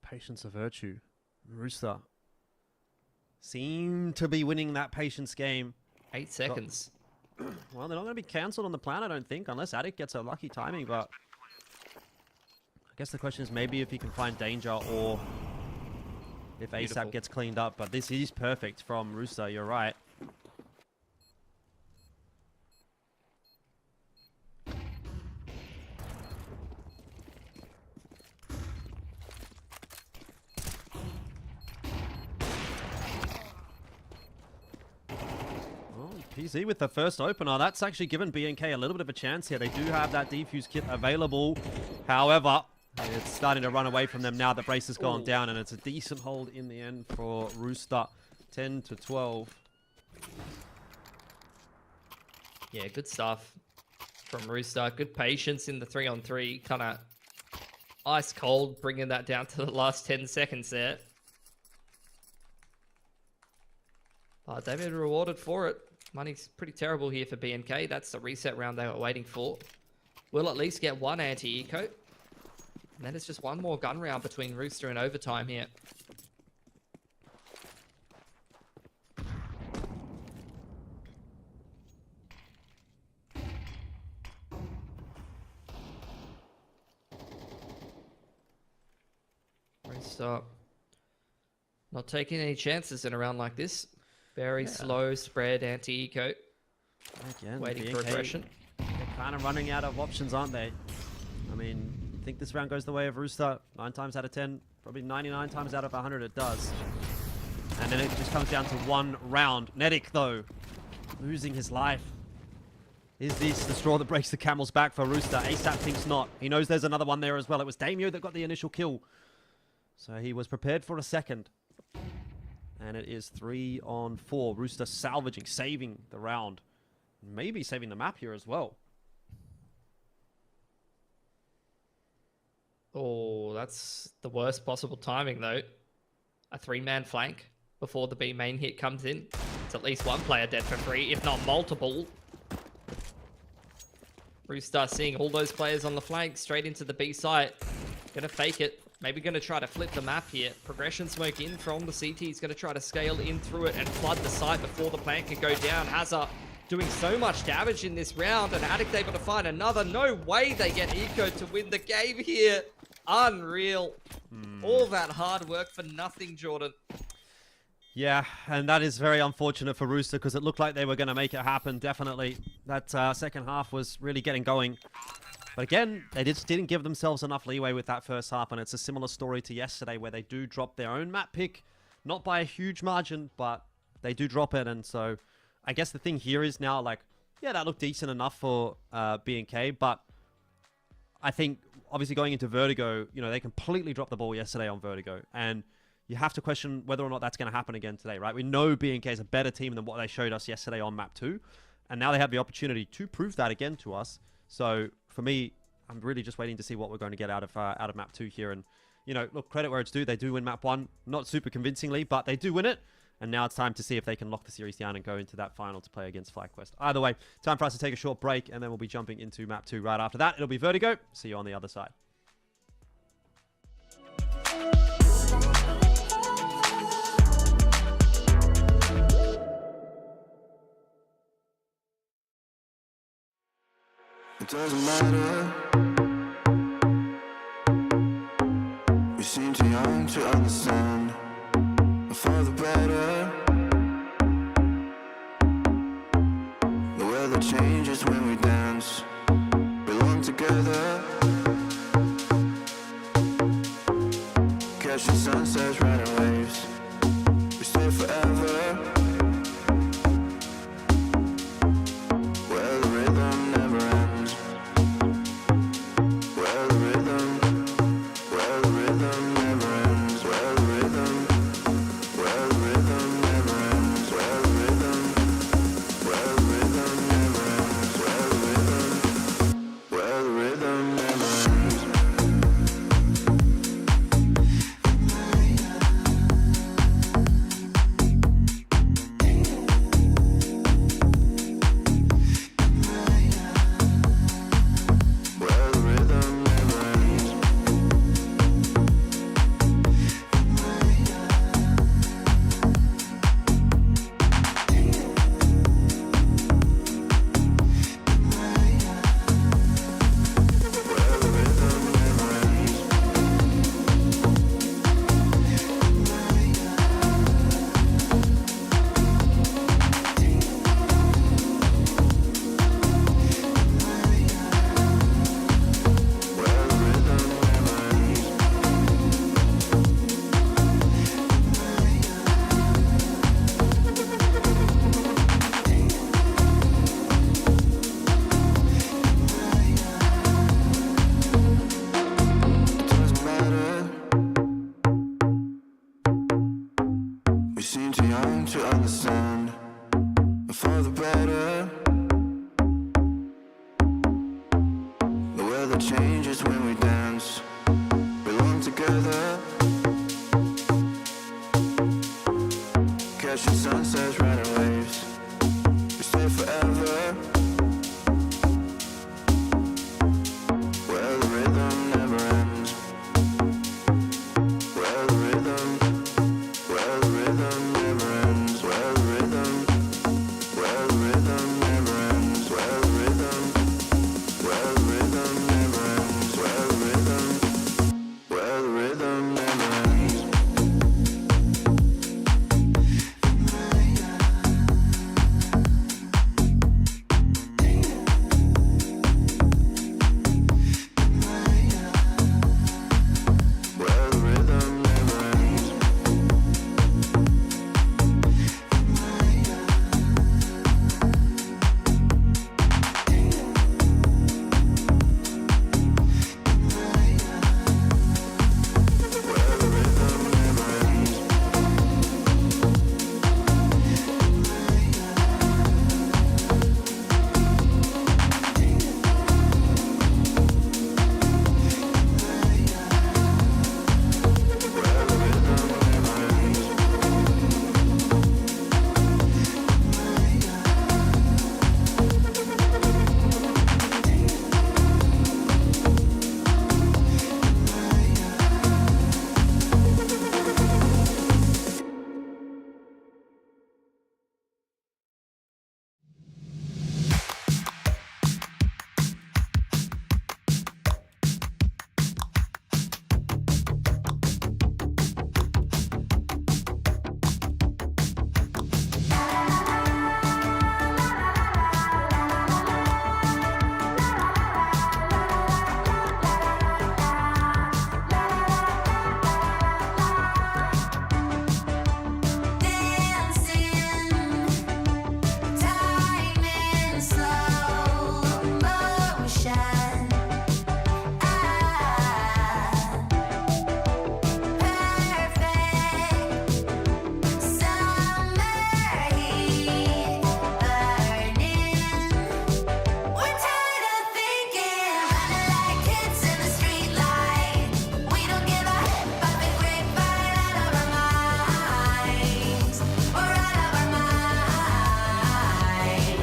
Patience a virtue. Rooster seem to be winning that patience game. 8 seconds. Well, they're not going to be cancelled on the plan, I don't think, unless Attic gets a lucky timing, but I guess the question is maybe if he can find Danger or if ASAP gets cleaned up, but this is perfect from Rooster, you're right. PZ with the first opener. That's actually given BNK a little bit of a chance here. They do have that defuse kit available. However, it's starting to run away from them now that Brace has gone down, and it's a decent hold in the end for Rooster. 10 to 12. Yeah, good stuff from Rooster. Good patience in the 3-on-3. Kind of ice cold, bringing that down to the last 10 seconds there. They've been rewarded for it. Money's pretty terrible here for BNK. That's the reset round they were waiting for. We'll at least get one anti-eco. And then it's just one more gun round between Rooster and Overtime here. Rooster not taking any chances in a round like this. Very slow spread anti-eco. Again, Waiting BNK, for aggression. They're kind of running out of options, aren't they? I mean, I think this round goes the way of Rooster 9 times out of 10. Probably 99 times out of 100 it does. And then it just comes down to one round. Nedic, though, losing his life. Is this the straw that breaks the camel's back for Rooster? ASAP thinks not. He knows there's another one there as well. It was Damio that got the initial kill. So he was prepared for a second. And it is 3-on-4. Rooster salvaging, saving the round. Maybe saving the map here as well. Oh, that's the worst possible timing, though. A 3-man flank before the B main hit comes in. It's at least one player dead for free, if not multiple. Rooster seeing all those players on the flank straight into the B site. Gonna fake it. Maybe going to try to flip the map here. Progression smoke in from the CT. He's going to try to scale in through it and flood the site before the plant can go down. Hazard doing so much damage in this round, and Addict able to find another. No way they get Eco to win the game here. Unreal. All that hard work for nothing, Jordan. Yeah, and that is very unfortunate for Rooster because it looked like they were going to make it happen, definitely. That second half was really getting going. But again, they just didn't give themselves enough leeway with that first half, and it's a similar story to yesterday where they do drop their own map pick. Not by a huge margin, but they do drop it, and so I guess the thing here is now, like, yeah, that looked decent enough for B&K, but I think, obviously going into Vertigo, you know, they completely dropped the ball yesterday on Vertigo, and you have to question whether or not that's going to happen again today, right? We know B&K is a better team than what they showed us yesterday on map 2, and now they have the opportunity to prove that again to us. So for me, I'm really just waiting to see what we're going to get out of map 2 here. And, you know, look, credit where it's due. They do win map 1. Not super convincingly, but they do win it. And now it's time to see if they can lock the series down and go into that final to play against FlyQuest. Either way, time for us to take a short break, and then we'll be jumping into map 2 right after that. It'll be Vertigo. See you on the other side. It doesn't matter. We seem too young to understand. For the better. The weather changes when we dance. Belong together. Catching sunsets, riding waves. We stay forever. just when we dance. Belong together. Catching sunsets, riding waves. We stay forever. Where the rhythm never ends. Where the rhythm never ends. Where the rhythm never ends. Where the rhythm never ends. Where the rhythm never ends. Where the rhythm never ends. Where the rhythm never ends. Where the rhythm never ends. Time in slow motion. Perfect summer heat burning. We're tired of thinking, running like kids in the streetlight. We don't give a but the grapevine out of our minds. We're out of our minds.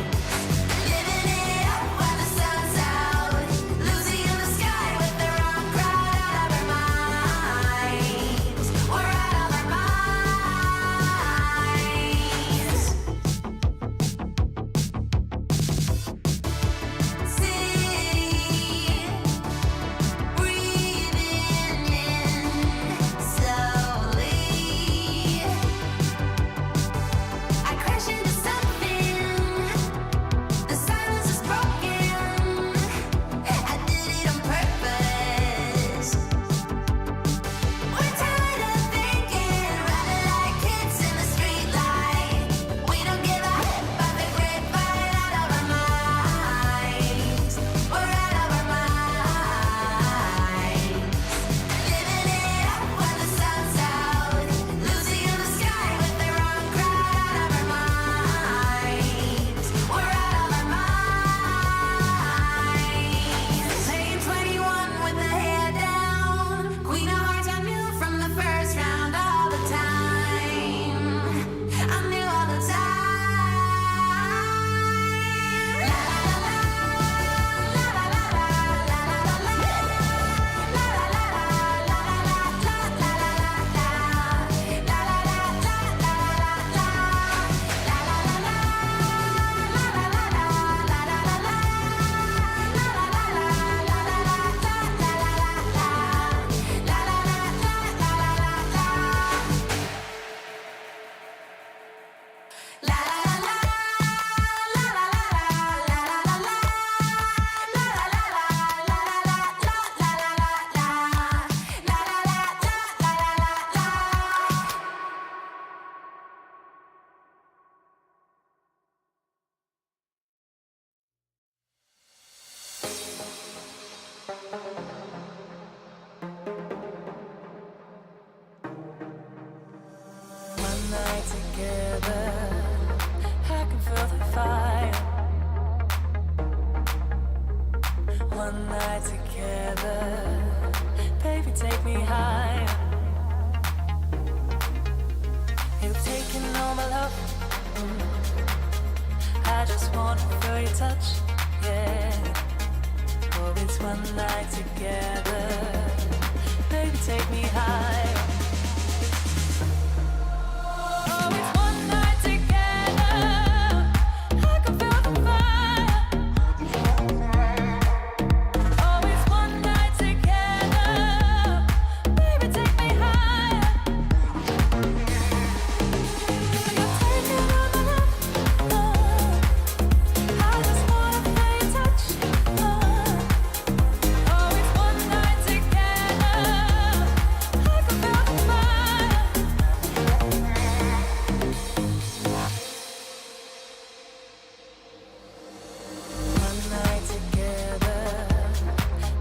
Living it up while the sun's out. Losing in the sky with the wrong crowd. Out of our minds. We're out of our minds. City, breathing in slowly. I crash into something. The silence is broken. I did it on purpose. We're tired of thinking, running like kids in the streetlight. We don't give a but the grapevine out of our minds. We're out of our minds. Living it up while the sun's out. Losing in the sky with the wrong crowd. Out of our minds. We're out of our minds. Playing 21 with the head down. Queen of Hearts, I knew from the first round all the time. I knew all the time. La la la la la la la la la la One night together, I can feel the fire. One night together. together. Baby, take me higher. You've taken all my love. I just want to feel your touch, yeah. Oh, it's one night together. Baby, take me higher. Oh, it's one night together. I can feel the fire. Oh, it's one night together. Baby, take me higher. You're taking all my love. I just wanna feel your touch. Oh, it's one night together. I can feel the fire. One night together,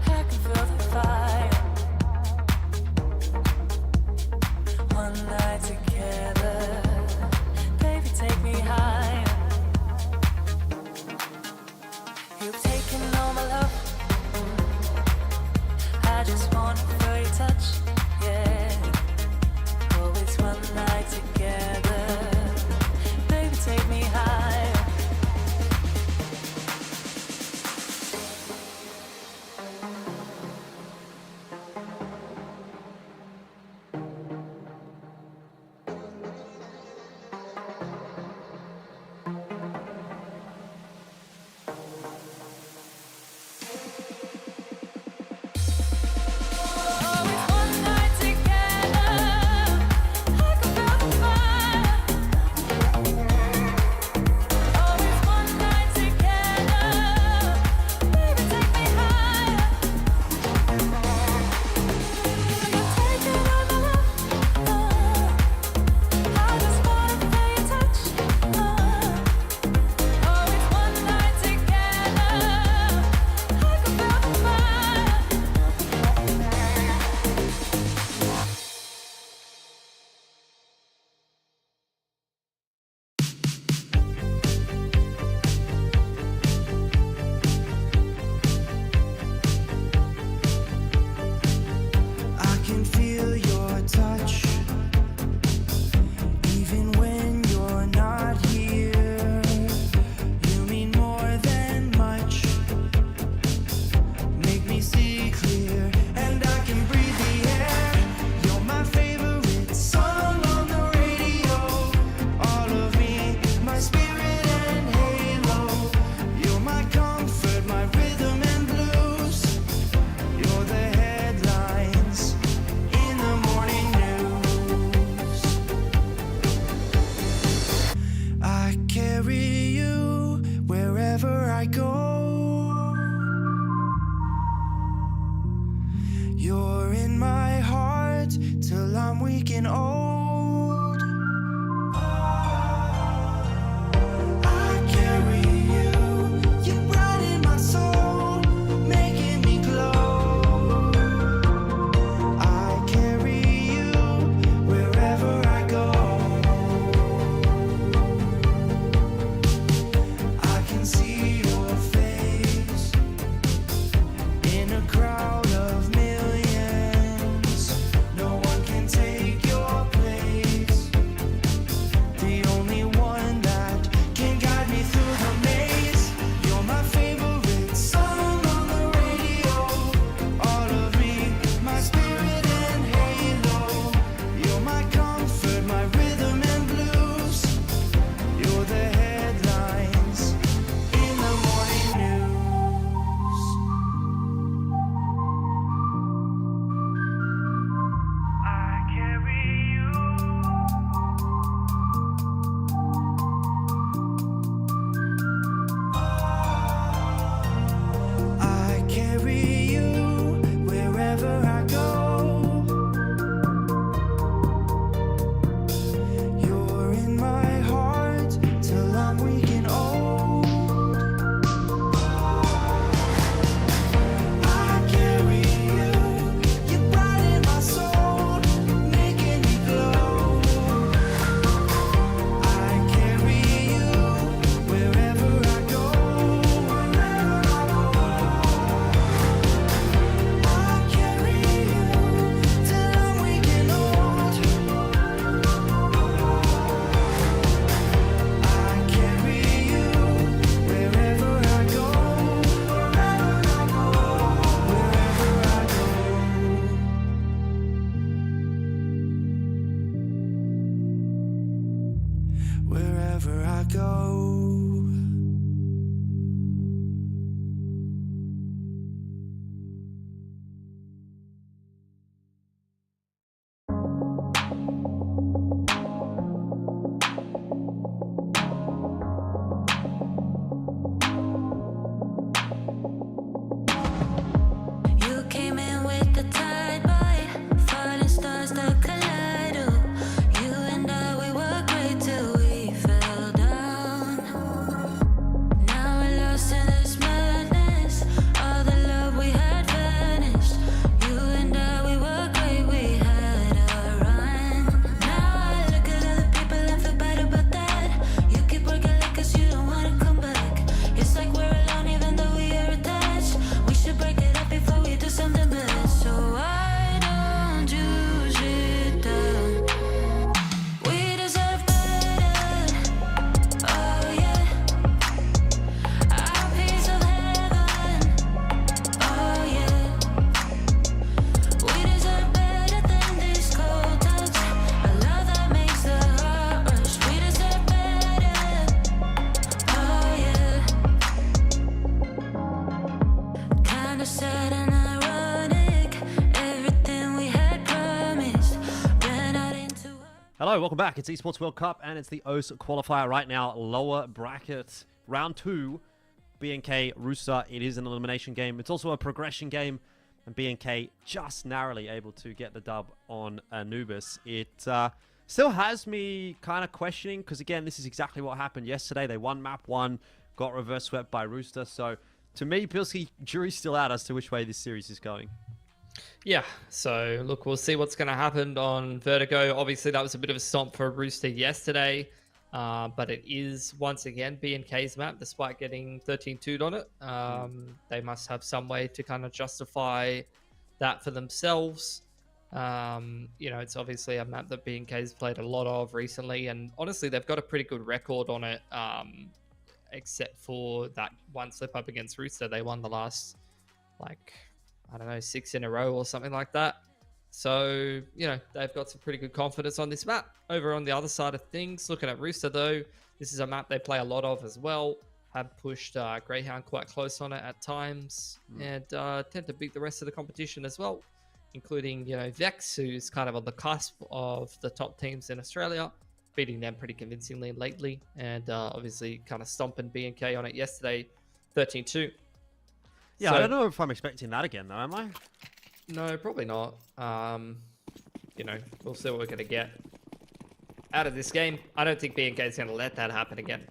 I can feel the fire. One night together, baby, take me higher. You've taken all my love. I just want to feel your touch, yeah. Oh, it's one night together, baby, take me higher. Oh, it's one night together. I can feel the fire. Oh, it's one night together. Baby, take me higher. You're taking all my love. I just wanna feel your touch. Oh, it's one night together. I can feel the fire. I can feel your touch, even when you're not here. You mean more than much. Make me see clear, and I can breathe the air. You're my favorite song on the radio. All of me, my spirit and halo. You're my comfort, my rhythm and blues. You're the headlines in the morning news. I carry you wherever I go. You're in my heart till I'm weak and old. I carry you, you brighten my soul, making me glow. I carry you wherever I go. I can see your face in a crowd of millions. No one can take your place. I go. You came in with the tide, boy. Falling stars that collide. Oh, you and I, we were great till we fell down. Now we're lost in this madness. All the love we had vanished. You and I, we were great, we had a run. Now I look at other people and feel bad about that. You keep working like 'cause you don't wanna come back. It's like we're alone even though we are attached. We should break it up before we do something bad. So why don't you sit down? We deserve better. Oh yeah. Our piece of heaven. Oh yeah. We deserve better than this cold touch. A love that makes the heart rush. We deserve better. Oh yeah. Kinda sad and ironic. Everything we had promised ran out into a Hello, welcome back. It's Esports World Cup, and it's the OS qualifier right now. Lower bracket, round 2. BNK Rooster. It is an elimination game. It's also a progression game, and BNK just narrowly able to get the dub on Anubis. It still has me kind of questioning, because again, this is exactly what happened yesterday. They won map 1, got reverse swept by Rooster. So to me, Pilsky, jury's still out as to which way this series is going. Yeah, so look, we'll see what's going to happen on Vertigo. Obviously, that was a bit of a stomp for Rooster yesterday, but it is, once again, B&K's map, despite getting 13-2'd on it. They must have some way to kind of justify that for themselves. You know, it's obviously a map that B&K's played a lot of recently, and honestly, they've got a pretty good record on it, except for that one slip up against Rooster. They won the last, like, I don't know, 6 in a row or something like that. So, you know, they've got some pretty good confidence on this map. Over on the other side of things, looking at Rooster, though, this is a map they play a lot of as well. Have pushed Greyhound quite close on it at times, and tend to beat the rest of the competition as well, including, you know, Vex, who's kind of on the cusp of the top teams in Australia, beating them pretty convincingly lately, and obviously kind of stomping B&K on it yesterday, 13-2. Yeah, So- I don't know if I'm expecting that again, though, am I? No, probably not. You know, we'll see what we're going to get out of this game. I don't think B&K is going to let that happen again.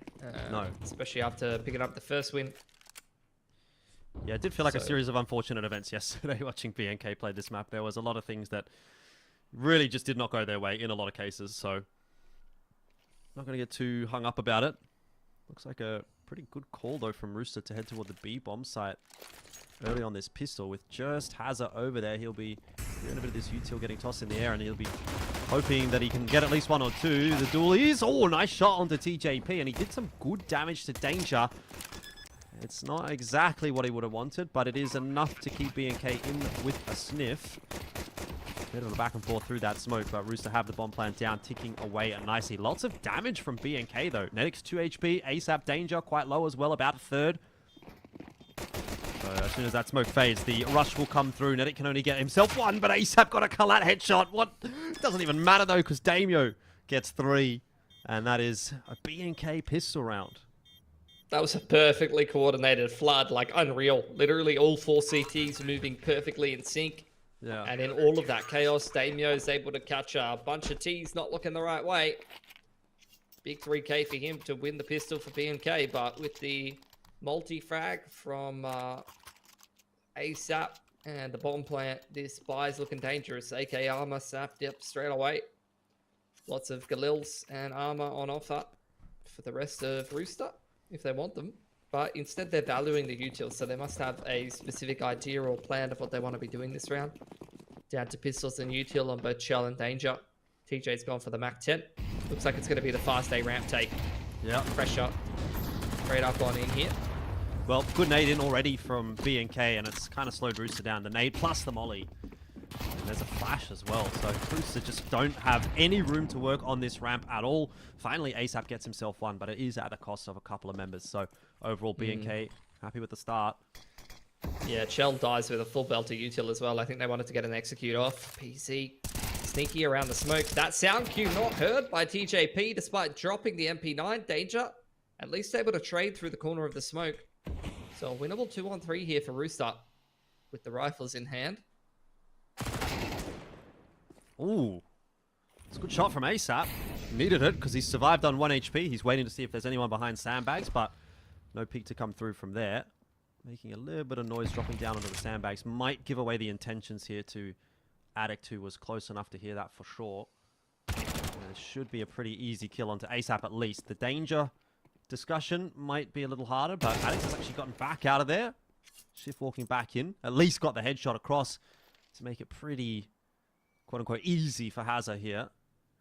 No. Especially after picking up the first win. Yeah, it did feel like a So- series of unfortunate events yesterday watching BNK play this map. There was a lot of things that really just did not go their way in a lot of cases, so not going to get too hung up about it. Looks like a pretty good call, though, from Rooster to head toward the B bomb site early on this pistol. With just Hazard over there, he'll be doing a bit of this util getting tossed in the air, and he'll be hoping that he can get at least 1 or 2. The duel is... Oh, nice shot onto TJP, and he did some good damage to Danger. It's not exactly what he would have wanted, but it is enough to keep B&K in with a sniff. Bit of a back and forth through that smoke, but Rooster have the bomb plant down, ticking away nicely. Lots of damage from B&K, though. Netix 2 HP, ASAP Danger quite low as well, about a third. So as soon as that smoke fades, the rush will come through. Netic can only get himself 1, but ASAP got a Kalat headshot. What? It doesn't even matter, though, because Damio gets 3. And that is a B&K pistol round. That was a perfectly coordinated flood, like unreal. Literally all 4 CTs moving perfectly in sync. Yeah. And in all of that chaos, Damio is able to catch a bunch of T's not looking the right way. Big 3k for him to win the pistol for B&K, but with the multi-frag from ASAP and the bomb plant, this buy's looking dangerous. AK armor sapped up straight away. Lots of Galils and armor on offer for the rest of Rooster, if they want them. But instead, they're valuing the util, so they must have a specific idea or plan of what they want to be doing this round. Down to pistols and util on both Shell and Danger. TJ's gone for the Mac 10. Looks like it's going to be the fast A ramp take. Yeah. Pressure straight up on in here. Well, good nade in already from B&K, and it's kind of slowed Rooster down. The nade plus the molly. And there's a flash as well, so Cruiser just don't have any room to work on this ramp at all. Finally, ASAP gets himself one, but it is at the cost of a couple of members. So overall, BNK happy with the start. Yeah, Chell dies with a full belter util as well. I think they wanted to get an execute off. PC sneaky around the smoke. That sound cue not heard by TJP despite dropping the MP9. Danger at least able to trade through the corner of the smoke. So a winnable 2-on-3 here for Rooster with the rifles in hand. Ooh, it's a good shot from ASAP. Needed it because he's survived on 1 HP. He's waiting to see if there's anyone behind sandbags, but no peek to come through from there. Making a little bit of noise dropping down onto the sandbags. Might give away the intentions here to Addict, who was close enough to hear that for sure. And it should be a pretty easy kill onto ASAP at least. The danger discussion might be a little harder, but Addict has actually gotten back out of there. Shift walking back in. At least got the headshot across to make it pretty, quote-unquote, easy for Hazza here.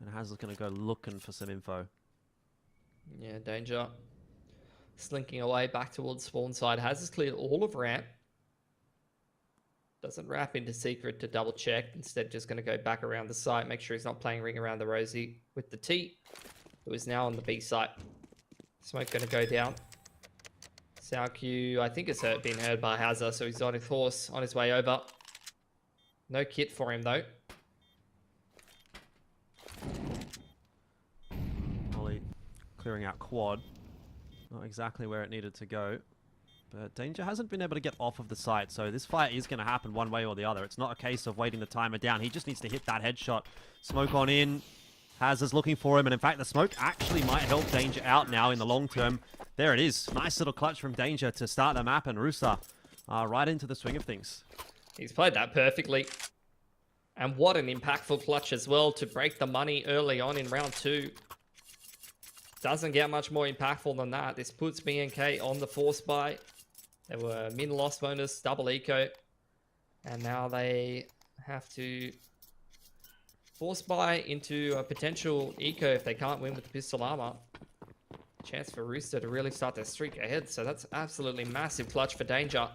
And Hazza's going to go looking for some info. Yeah, Danger slinking away back towards spawn side. Hazza's cleared all of ramp. Doesn't wrap into secret to double check. Instead, just going to go back around the site. Make sure he's not playing ring around the Rosie with the T, who is now on the B site. Smoke going to go down. Sound cue, I think it's been heard by Hazza, so he's on his horse on his way over. No kit for him though. Molly clearing out quad. Not exactly where it needed to go. But Danger hasn't been able to get off of the site, so this fight is going to happen one way or the other. It's not a case of waiting the timer down. He just needs to hit that headshot. Smoke on in. Hazza's looking for him, and in fact, the smoke actually might help Danger out now in the long term. There it is. Nice little clutch from Danger to start the map, and Rooster right into the swing of things. He's played that perfectly. And what an impactful clutch as well to break the money early on in round 2. Doesn't get much more impactful than that. This puts BNK on the force buy. There were min loss bonus, double eco. And now they have to force buy into a potential eco if they can't win with the pistol armor. Chance for Rooster to really start their streak ahead. So that's absolutely massive clutch for Danger.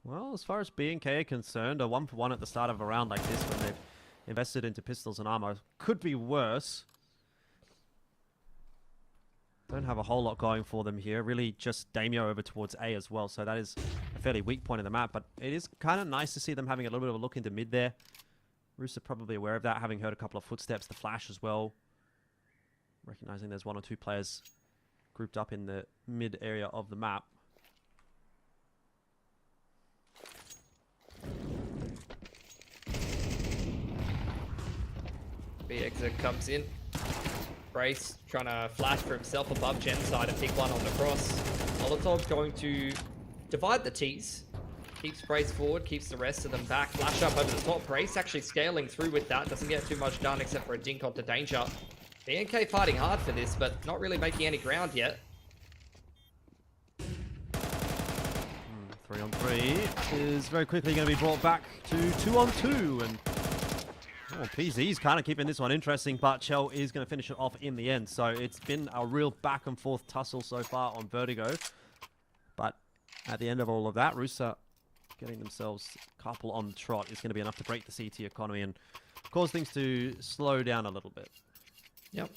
Well, as far as B&K are concerned, a 1-for-1 at the start of a round like this when they've invested into pistols and armor could be worse. Don't have a whole lot going for them here. Really just Damio over towards A as well, so that is a fairly weak point of the map, but it is kind of nice to see them having a little bit of a look into mid there. Rooster probably aware of that, having heard a couple of footsteps, the flash as well. Recognizing there's 1 or 2 players grouped up in the mid area of the map. BXer comes in. Brace trying to flash for himself above Gen side and pick one on the cross. Molotov's going to divide the T's. Keeps Brace forward, keeps the rest of them back. Flash up over the top. Brace actually scaling through with that. Doesn't get too much done except for a dink onto Danger. BNK fighting hard for this, but not really making any ground yet. 3-on-3 is very quickly going to be brought back to 2-on-2, and PZ's kind of keeping this one interesting, but Chell is going to finish it off in the end. So it's been a real back and forth tussle so far on Vertigo, but at the end of all of that, Rooster getting themselves a couple on the trot is going to be enough to break the CT economy and cause things to slow down a little bit. Yep.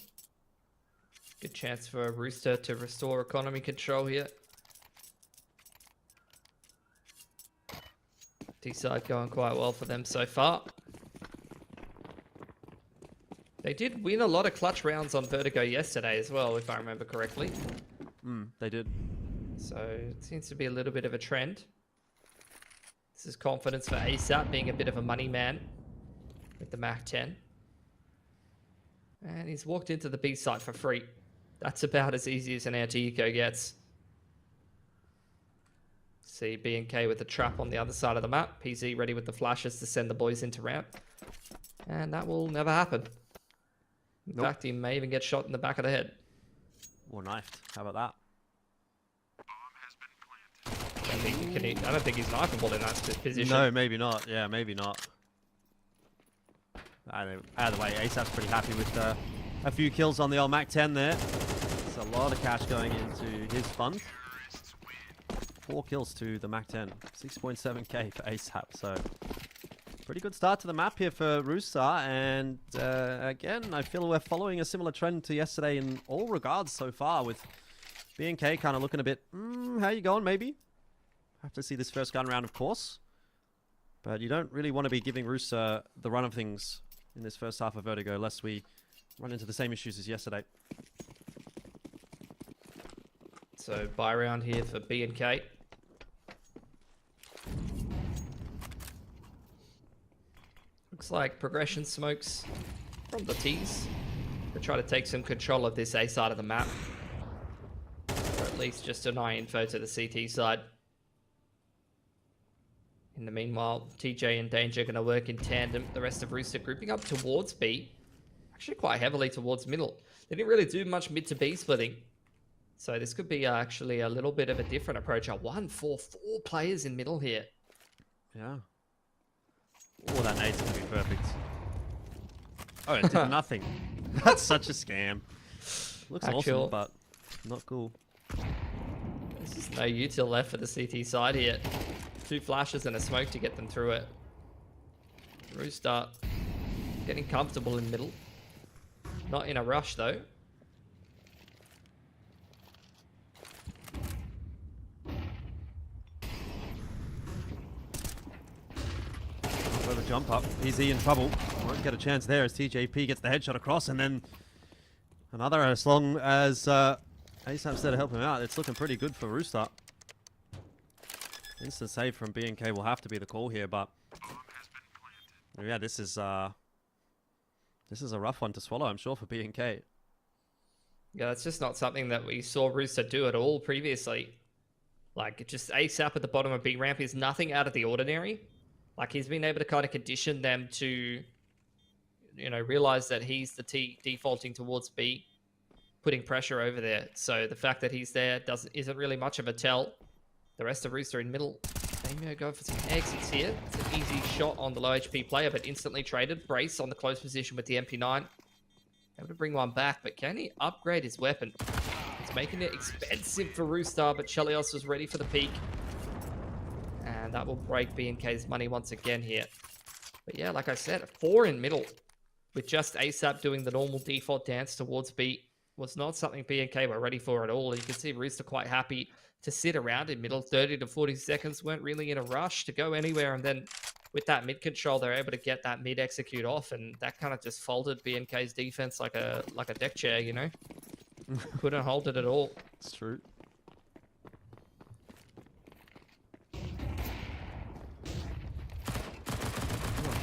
Good chance for Rooster to restore economy control here. D-side going quite well for them so far. They did win a lot of clutch rounds on Vertigo yesterday as well, if I remember correctly. They did. So it seems to be a little bit of a trend. This is confidence for ASAP being a bit of a money man with the Mach 10. And he's walked into the B site for free. That's about as easy as an anti-eco gets. See B&K with the trap on the other side of the map. PZ ready with the flashes to send the boys into ramp. And that will never happen. In fact, he may even get shot in the back of the head. Or knifed. How about that? I don't think he's knifeable in that position. No, maybe not. Yeah, maybe not. Either way, ASAP's pretty happy with a few kills on the old Mac 10 there. It's a lot of cash going into his fund. 4 kills to the Mac 10. 6.7k for ASAP. So pretty good start to the map here for Rooster. And again, I feel we're following a similar trend to yesterday in all regards so far, with BNK kind of looking a bit, how you going maybe? Have to see this first gun round, of course. But you don't really want to be giving Rooster the run of things in this first half of Vertigo, lest we run into the same issues as yesterday. So buy round here for B&K. Looks like progression smokes from the T's to try to take some control of this A side of the map. Or at least just deny info to the CT side. In the meanwhile, TJ and Danger are going to work in tandem. The rest of Rooster grouping up towards B. Actually quite heavily towards middle. They didn't really do much mid to B splitting. So this could be actually a little bit of a different approach. A 1-4-4 players in middle here. Yeah. Oh, that nade's going to be perfect. Oh, it did nothing. That's such a scam. Looks awesome, but not cool. There's just no util left for the CT side here. 2 flashes and a smoke to get them through it. Rooster getting comfortable in middle. Not in a rush though. Got the jump up. PZ in trouble. Won't get a chance there as TJP gets the headshot across, and then another, as long as ASAP's there to help him out. It's looking pretty good for Rooster. Instant save from B&K will have to be the call here, but yeah, this is a rough one to swallow, I'm sure, for B&K. Yeah, that's just not something that we saw Rooster do at all previously. Like, just ASAP at the bottom of B ramp is nothing out of the ordinary. Like, he's been able to kind of condition them to, you know, realize that he's the T defaulting towards B, putting pressure over there. So the fact that he's there isn't really much of a tell. The rest of Rooster in middle. Damio go for some exits here. It's an easy shot on the low HP player, but instantly traded. Brace on the close position with the MP9. Able to bring one back, but can he upgrade his weapon? It's making it expensive for Rooster, but Chelios was ready for the peak. And that will break B&K's money once again here. But yeah, like I said, 4 in middle with just ASAP doing the normal default dance towards B was not something B&K were ready for at all. You can see Rooster quite happy to sit around in middle. 30 to 40 seconds, weren't really in a rush to go anywhere. And then with that mid control, they're able to get that mid execute off. And that kind of just folded B&K's defense like a deck chair, you know? Couldn't hold it at all. It's true.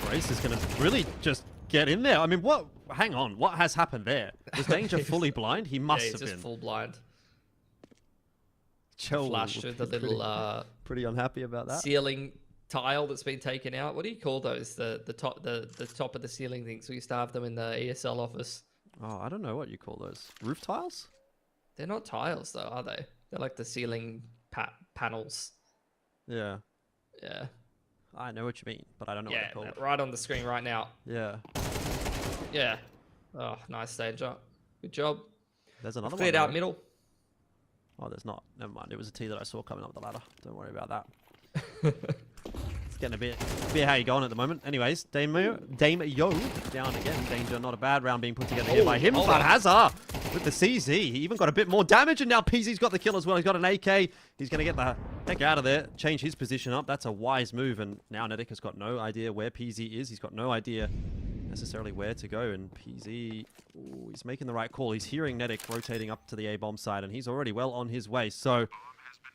Brace is going to really just get in there. I mean, what? Hang on. What has happened there? Was Danger fully blind? He must have just been. Full blind. Chell Flash with the little pretty unhappy about that. Ceiling tile that's been taken out. What do you call those? The top of the ceiling things. We used to have them in the ESL office. Oh, I don't know what you call those. Roof tiles? They're not tiles though, are they? They're like the ceiling panels. Yeah. Yeah. I know what you mean, but I don't know what they're called. Yeah, right on the screen right now. Yeah. Yeah. Oh, nice Danger. Good job. There's another one. Cleared out middle. Oh, there's not. Never mind. It was a T that I saw coming up the ladder. Don't worry about that. It's getting a bit how you going at the moment. Anyways, Dame Yo down again. Danger, not a bad round being put together here by him. But Hazard with the CZ. He even got a bit more damage, and now PZ's got the kill as well. He's got an AK. He's going to get the heck out of there. Change his position up. That's a wise move. And now Netic has got no idea where PZ is. He's got no idea necessarily where to go, and PZ, ooh, he's making the right call. He's hearing Netic rotating up to the A-bomb side, and he's already well on his way. So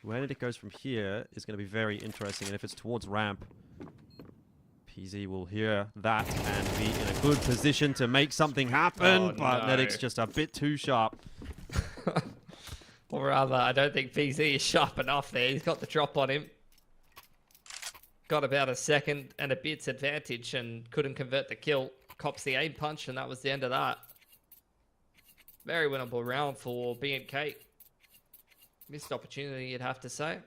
where Netic goes from here is going to be very interesting, and if it's towards ramp, PZ will hear that and be in a good position to make something happen, but Netic's just a bit too sharp. Or rather, I don't think PZ is sharp enough there. He's got the drop on him. Got about a second and a bit's advantage and couldn't convert the kill. Cops the aim punch, and that was the end of that. Very winnable round for B&K. Missed opportunity, you'd have to say.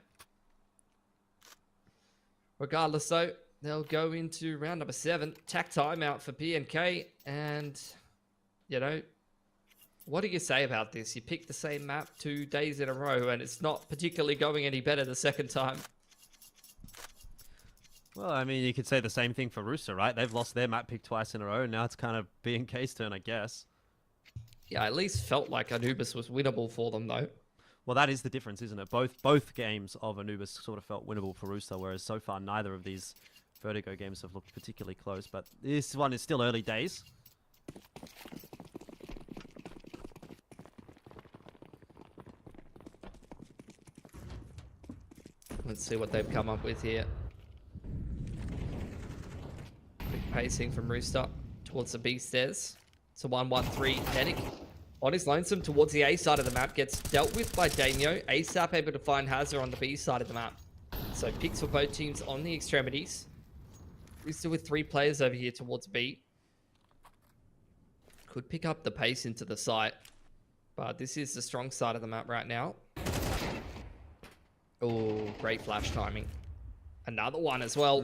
Regardless, though, they'll go into round number 7. Tack timeout for B&K, and, you know, What do you say about this? You pick the same map 2 days in a row, and it's not particularly going any better the second time. Well, I mean, you could say the same thing for Rooster, right? They've lost their map pick twice in a row. Now it's kind of B&K's turn, I guess. Yeah, at least felt like Anubis was winnable for them, though. Well, that is the difference, isn't it? Both games of Anubis sort of felt winnable for Rooster, whereas so far neither of these Vertigo games have looked particularly close. But this one is still early days. Let's see what they've come up with here. Quick pacing from Rooster towards the B stairs. It's a 1-1-3 Medic. On his lonesome towards the A side of the map, gets dealt with by Damio. ASAP able to find Hazard on the B side of the map. So picks for both teams on the extremities. Rooster with 3 players over here towards B. Could pick up the pace into the site. But this is the strong side of the map right now. Oh, great flash timing. Another one as well.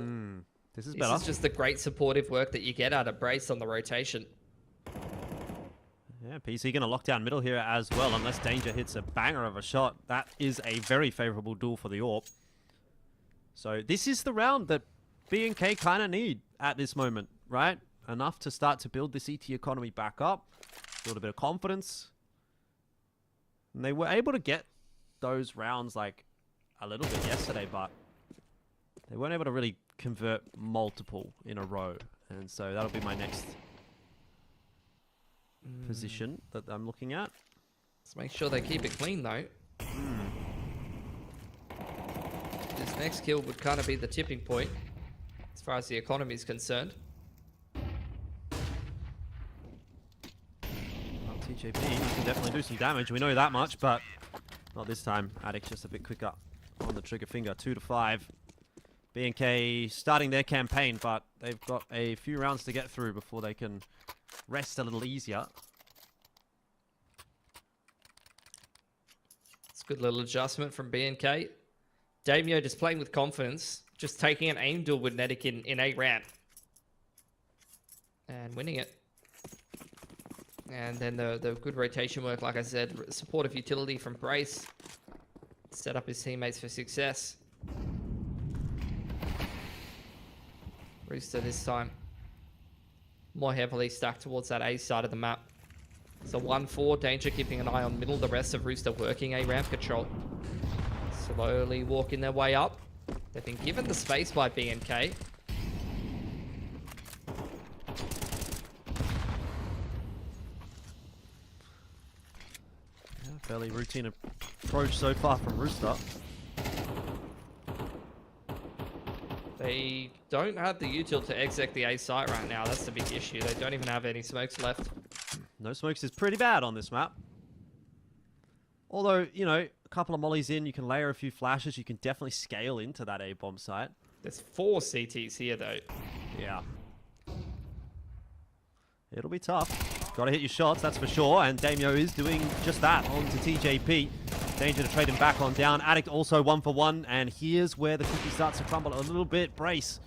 This is better. This is just the great supportive work that you get out of Brace on the rotation. Yeah, PC going to lock down middle here as well, unless Danger hits a banger of a shot. That is a very favorable duel for the AWP. So this is the round that B&K kind of need at this moment, right? Enough to start to build this ET economy back up, build a bit of confidence. And they were able to get those rounds like a little bit yesterday, but they weren't able to really convert multiple in a row. And so that'll be my next position that I'm looking at. Let's make sure they keep it clean, though. This next kill would kind of be the tipping point as far as the economy is concerned. Well, TJP, he can definitely do some damage. We know that much, but not this time. Addict's just a bit quicker on the trigger finger. 2-5. B&K starting their campaign, but they've got a few rounds to get through before they can rest a little easier. It's a good little adjustment from B&K. Damio just playing with confidence, just taking an aim duel with Nedic in a ramp. And winning it. And then the good rotation work, like I said, supportive utility from Brace. Set up his teammates for success. Rooster this time more heavily stacked towards that A side of the map. So 1-4, Danger keeping an eye on middle, the rest of Rooster working A ramp control. Slowly walking their way up. They've been given the space by B&K. Yeah, fairly routine approach so far from Rooster. They don't have the util to exec the A site right now. That's the big issue. They don't even have any smokes left. No smokes is pretty bad on this map. Although, you know, a couple of mollies in, you can layer a few flashes. You can definitely scale into that A-bomb site. There's 4 CTs here, though. Yeah. It'll be tough. Got to hit your shots, that's for sure. And Damio is doing just that onto TJP. Danger to trade him back on down. Addict also 1-for-1. And here's where the cookie starts to crumble a little bit. Brace,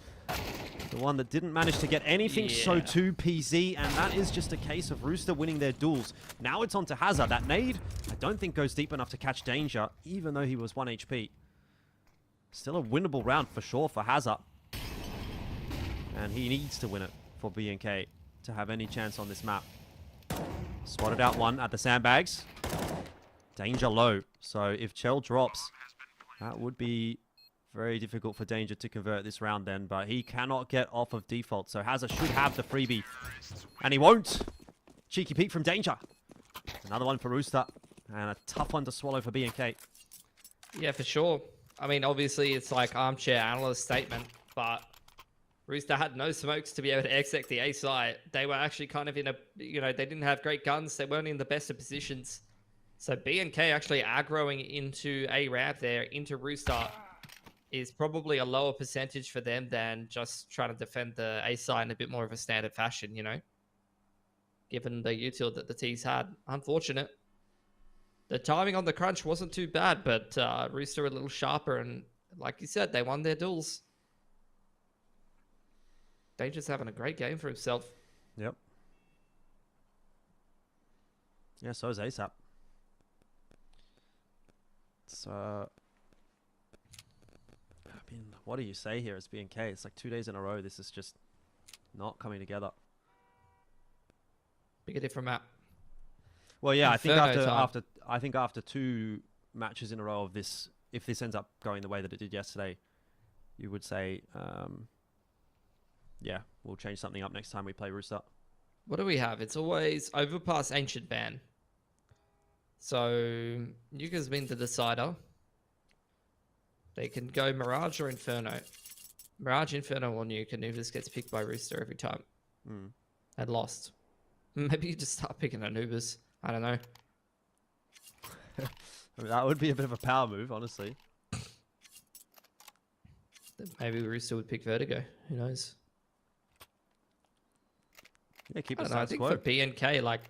the one that didn't manage to get anything, so too PZ. And that is just a case of Rooster winning their duels. Now it's on to Hazard. That nade, I don't think goes deep enough to catch Danger, even though he was 1 HP. Still a winnable round for sure for Hazard. And he needs to win it for B&K to have any chance on this map. Spotted out one at the sandbags. Danger low. So if Chell drops, that would be very difficult for Danger to convert this round then. But he cannot get off of default. So Hazard should have the freebie. And he won't. Cheeky peek from Danger. Another one for Rooster. And a tough one to swallow for B&K. Yeah, for sure. I mean, obviously, it's like armchair analyst statement, but Rooster had no smokes to be able to exec the A site. They were actually kind of in a, you know, they didn't have great guns. They weren't in the best of positions. So B&K actually aggroing into A ramp there, into Rooster, is probably a lower percentage for them than just trying to defend the A site in a bit more of a standard fashion, you know, given the util that the T's had. Unfortunate. The timing on the crunch wasn't too bad, but Rooster a little sharper, and like you said, they won their duels. Danger's having a great game for himself. Yep. Yeah, so is ASAP. So, I mean, what do you say here as BNK? It's like 2 days in a row. This is just not coming together. Pick a different map. Well, yeah, Inferno I think after 2 matches in a row of this, if this ends up going the way that it did yesterday, you would say, yeah, we'll change something up next time we play Rooster. What do we have? It's always Overpass, Ancient Ban. So Nuke has been the decider. They can go Mirage or Inferno. Mirage, Inferno, or Nuke, and Anubis gets picked by Rooster every time. And lost. Maybe you just start picking Anubis. I don't know. I mean, that would be a bit of a power move, honestly. Maybe Rooster would pick Vertigo. Who knows? Yeah, keep I it don't know. I status think quo. for BNK, like,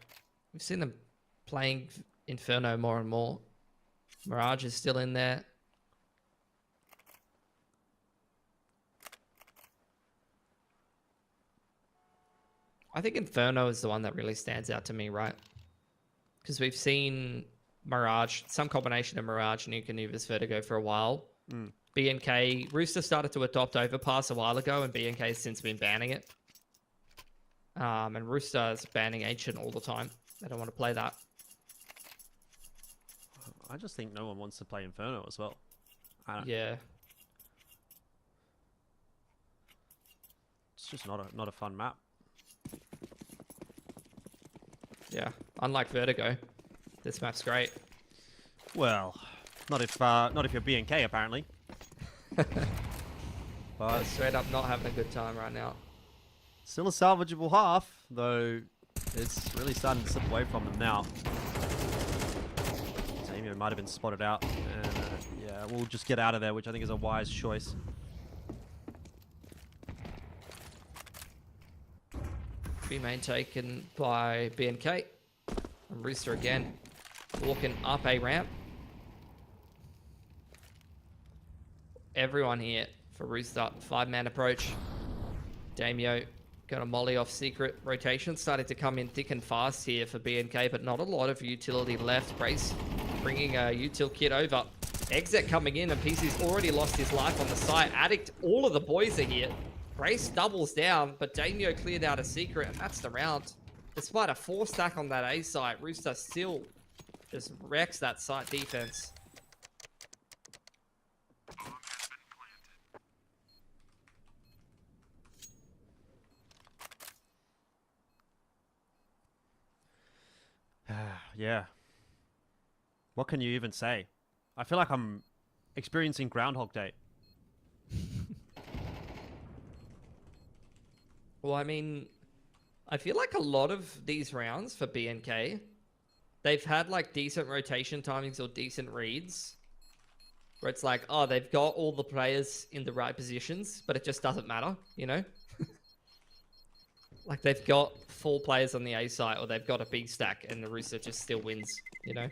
we've seen them playing Inferno more and more. Mirage is still in there. I think Inferno is the one that really stands out to me, right? Because we've seen Mirage, some combination of Mirage, Nuke, Anubis, Vertigo for a while. BNK, Rooster started to adopt Overpass a while ago, and BNK has since been banning it. And Rooster is banning Ancient all the time. They don't want to play that. I just think no one wants to play Inferno as well. Yeah. It's just not a fun map. Yeah. Unlike Vertigo, this map's great. Well, not if you're BNK apparently. But Straight up not having a good time right now. still a salvageable half, though it's really starting to slip away from them now. Damio might have been spotted out, and yeah, we'll just get out of there, which I think is a wise choice. B main taken by BNK. And Rooster again, walking up a ramp. Everyone here for Rooster. 5-man approach. Damio got a molly off secret. Rotation started to come in thick and fast here for BNK, but not a lot of utility left. Brace bringing a util kit over. Exec coming in, and PC's already lost his life on the site. Addict, all of the boys are here. Brace doubles down, but Damio cleared out a secret, and that's the round. Despite a 4-stack on that A site, Rooster still just wrecks that site defense. Yeah. What can you even say? I feel like I'm experiencing Groundhog Day. Well, I mean, I feel like a lot of these rounds for BNK, they've had like decent rotation timings or decent reads. Where it's like, oh, they've got all the players in the right positions, but it just doesn't matter, you know? Like they've got 4 players on the A site, or they've got a B stack, and the Rooster just still wins, you know?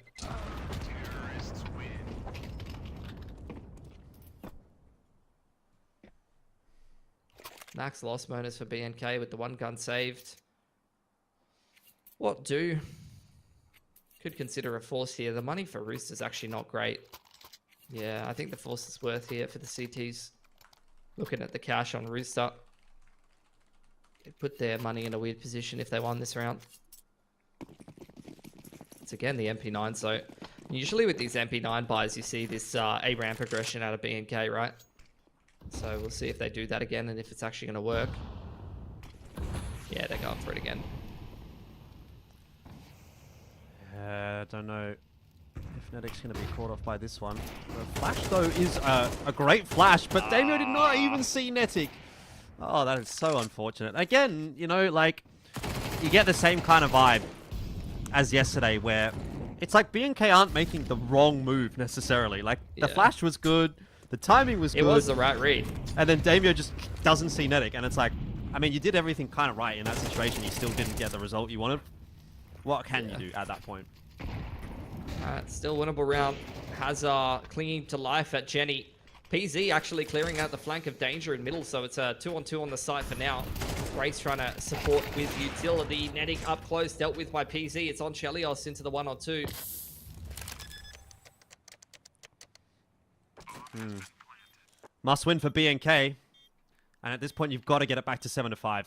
Max loss bonus for BNK with the 1 gun saved. What do? Could consider a force here. The money for Roost is actually not great. Yeah, I think the force is worth here for the CTs. Looking at the cash on Rooster. Could put their money in a weird position if they won this round. It's again the MP9, so usually with these MP9 buys you see this A ramp progression out of BNK, right? So we'll see if they do that again and if it's actually going to work. Yeah, they're going for it again. I don't know if Nedic's going to be caught off by this one. The flash, though, is a great flash, but Damio did not even see Netic. Oh, that is so unfortunate. Again, you know, like, you get the same kind of vibe as yesterday, where it's like BNK aren't making the wrong move necessarily. Like, the flash was good, the timing was good. It was the right read. And then Damio just doesn't see Netic, and it's like, I mean, you did everything kind of right in that situation. You still didn't get the result you wanted. What can you do at that point? Still winnable round. Hazard clinging to life at Jenny. PZ actually clearing out the flank of danger in middle, so it's a 2-on-2 on the site for now. Grace trying to support with utility. Netting up close, dealt with by PZ. It's on Chelios into the 1 or 2. Must win for BNK. And at this point, you've got to get it back to 7-5.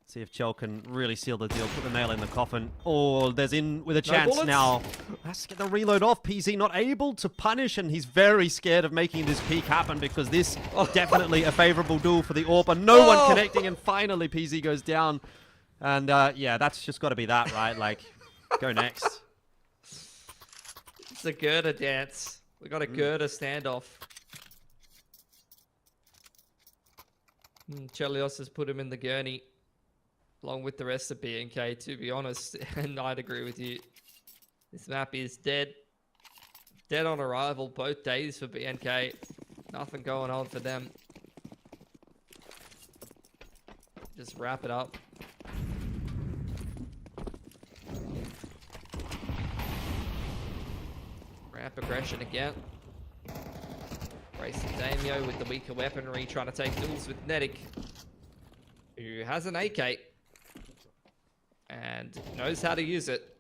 See if Chell can really seal the deal, put the nail in the coffin. Oh, there's in with a chance now. Has to get the reload off. PZ not able to punish, and he's very scared of making this peak happen because this definitely a favorable duel for the AWP, and no one connecting, and finally PZ goes down. And yeah, that's just got to be that, right? Like, go next. It's a girder dance. We got a girder standoff. Chelios has put him in the gurney, along with the rest of BNK, to be honest, and I'd agree with you. This map is dead. Dead on arrival both days for BNK. Nothing going on for them. Just wrap it up. Ramp aggression again. Racing Damio with the weaker weaponry, trying to take duels with Netic, who has an AK and knows how to use it.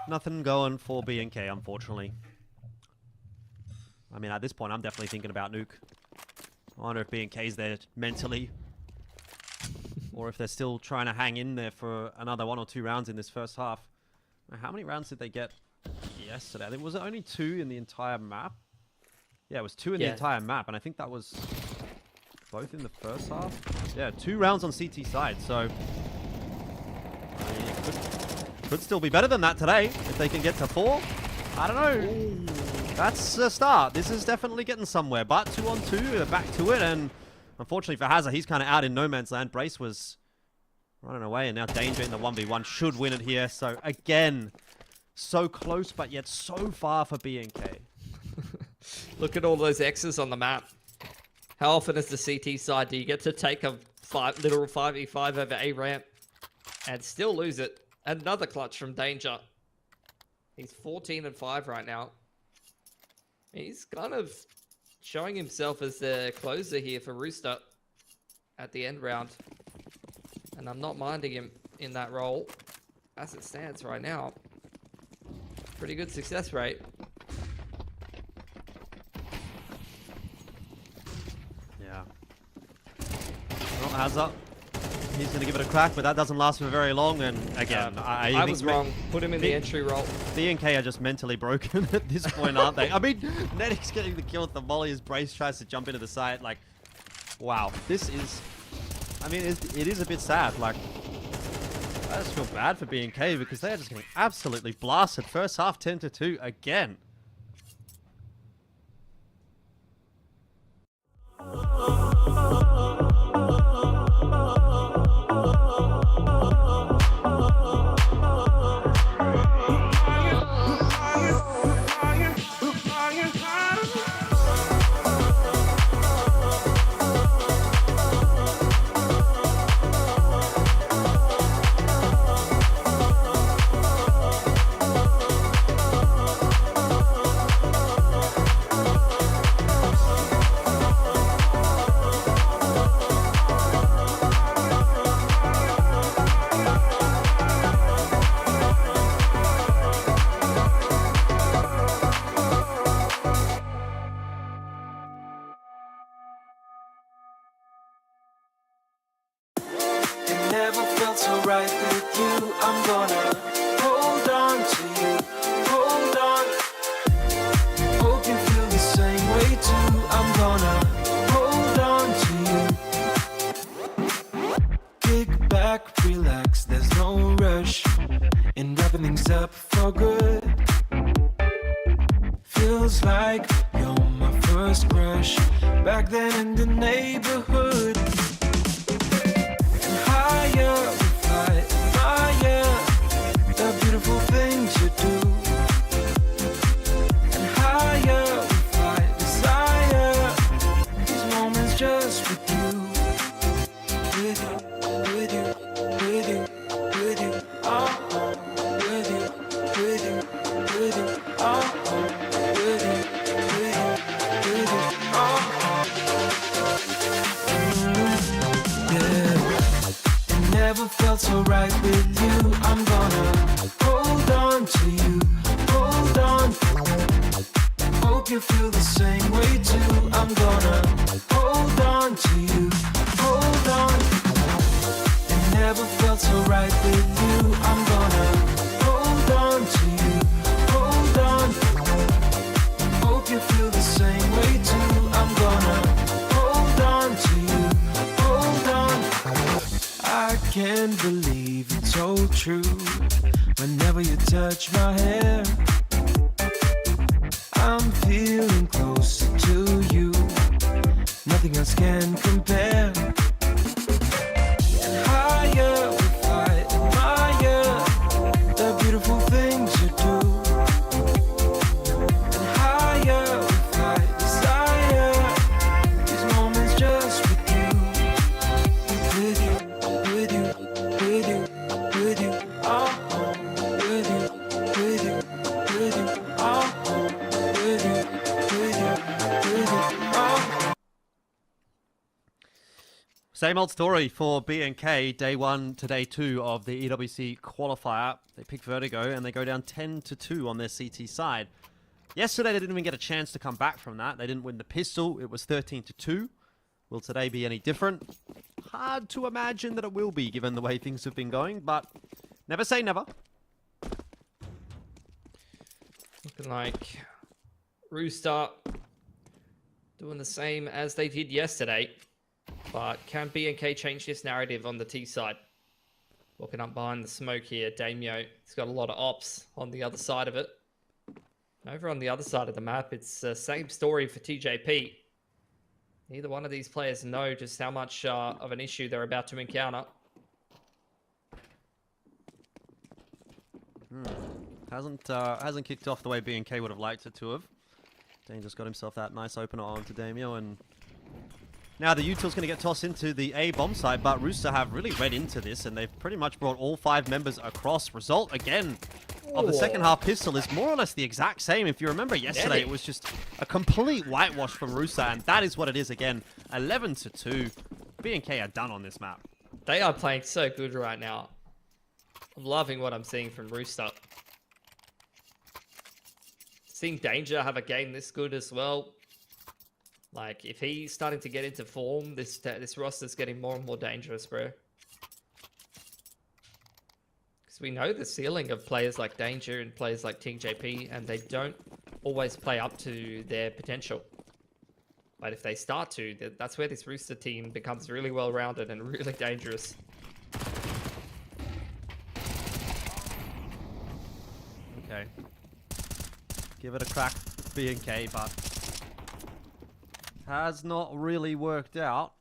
Nothing going for BNK, unfortunately. I mean, at this point, I'm definitely thinking about Nuke. I wonder if BNK's there mentally, or if they're still trying to hang in there for another 1 or 2 rounds in this first half. How many rounds did they get yesterday? I think, was it only 2 in the entire map? Yeah, it was 2 in the entire map, and I think that was both in the first half. Yeah, 2 rounds on CT side, so I mean, it could still be better than that today if they can get to 4. I don't know. Ooh. That's a start. This is definitely getting somewhere, but 2 on 2, they're back to it, and unfortunately for Hazza, he's kind of out in no man's land. Brace was running away, and now Danger in the 1v1 should win it here. So again, so close, but yet so far for BNK. Look at all those X's on the map. How often is the CT side do you get to take a literal 5v5 over A ramp and still lose it? Another clutch from Danger. He's 14-5 right now. He's kind of showing himself as the closer here for Rooster at the end round. And I'm not minding him in that role as it stands right now. Pretty good success rate. Yeah. Well, Hazza, he's going to give it a crack, but that doesn't last for very long. And again, I was wrong. Put him in the entry role. BNK are just mentally broken at this point, aren't they? I mean, Netic's getting the kill with the volley as Brace tries to jump into the site. Like, wow, this is... I mean, it is a bit sad. Like, I just feel bad for BNK because they are just getting absolutely blasted. First half 10-2 again. Never felt so right with you. I'm gonna hold on to you, hold on. Hope you feel the same way too. I'm gonna hold on to you. Kick back, relax, there's no rush in wrapping things up for good. Feels like you're my first crush back then in the neighborhood. Higher, we fly higher, the beautiful things you do. And higher, we fly, desire these moments just with you. With you, with you, with you, with you, with you, with you, with you, with you, never felt so right with you. I'm gonna hold on to you, hold on. Hope you feel the same way too. I'm gonna hold on to you, hold on. It never felt so right with you. I'm gonna hold on to you, hold on. Hope you feel the same way too. I'm gonna hold on to you, hold on. I can't believe it's all true. Whenever you touch my hair, I'm feeling closer to you. Nothing else can compare. And higher we fly, admire the beautiful things you do. And higher we fly, desire these moments just with you. With you, with you, with you, with you, oh, with you, with you, with you, oh, with you, with you, with you, oh. Same old story for B&K, day 1 to day 2 of the EWC qualifier. They pick Vertigo and they go down 10-2 on their CT side. Yesterday they didn't even get a chance to come back from that. They didn't win the pistol. It was 13-2. Will today be any different? Hard to imagine that it will be, given the way things have been going, but never say never. Looking like Rooster doing the same as they did yesterday. But can B&K change this narrative on the T side? Walking up behind the smoke here, Damio. He's got a lot of ops on the other side of it. Over on the other side of the map, it's the same story for TJP. Neither one of these players know just how much of an issue they're about to encounter. Hasn't kicked off the way B&K would have liked it to have. Dane just got himself that nice opener onto Damio, and now the util's going to get tossed into the A bomb site, but Rooster have really read into this, and they've pretty much brought all 5 members across. Result, again, of the second half pistol is more or less the exact same. If you remember yesterday, it was just a complete whitewash from Rooster, and that is what it is again. 11-2. B&K are done on this map. They are playing so good right now. I'm loving what I'm seeing from Rooster. Seeing Danger have a game this good as well. Like, if he's starting to get into form, this roster's getting more and more dangerous, bro. Because we know the ceiling of players like Danger and players like TJP, and they don't always play up to their potential. But if they start to, that's where this Rooster team becomes really well-rounded and really dangerous. Okay. Give it a crack, B&K, but has not really worked out.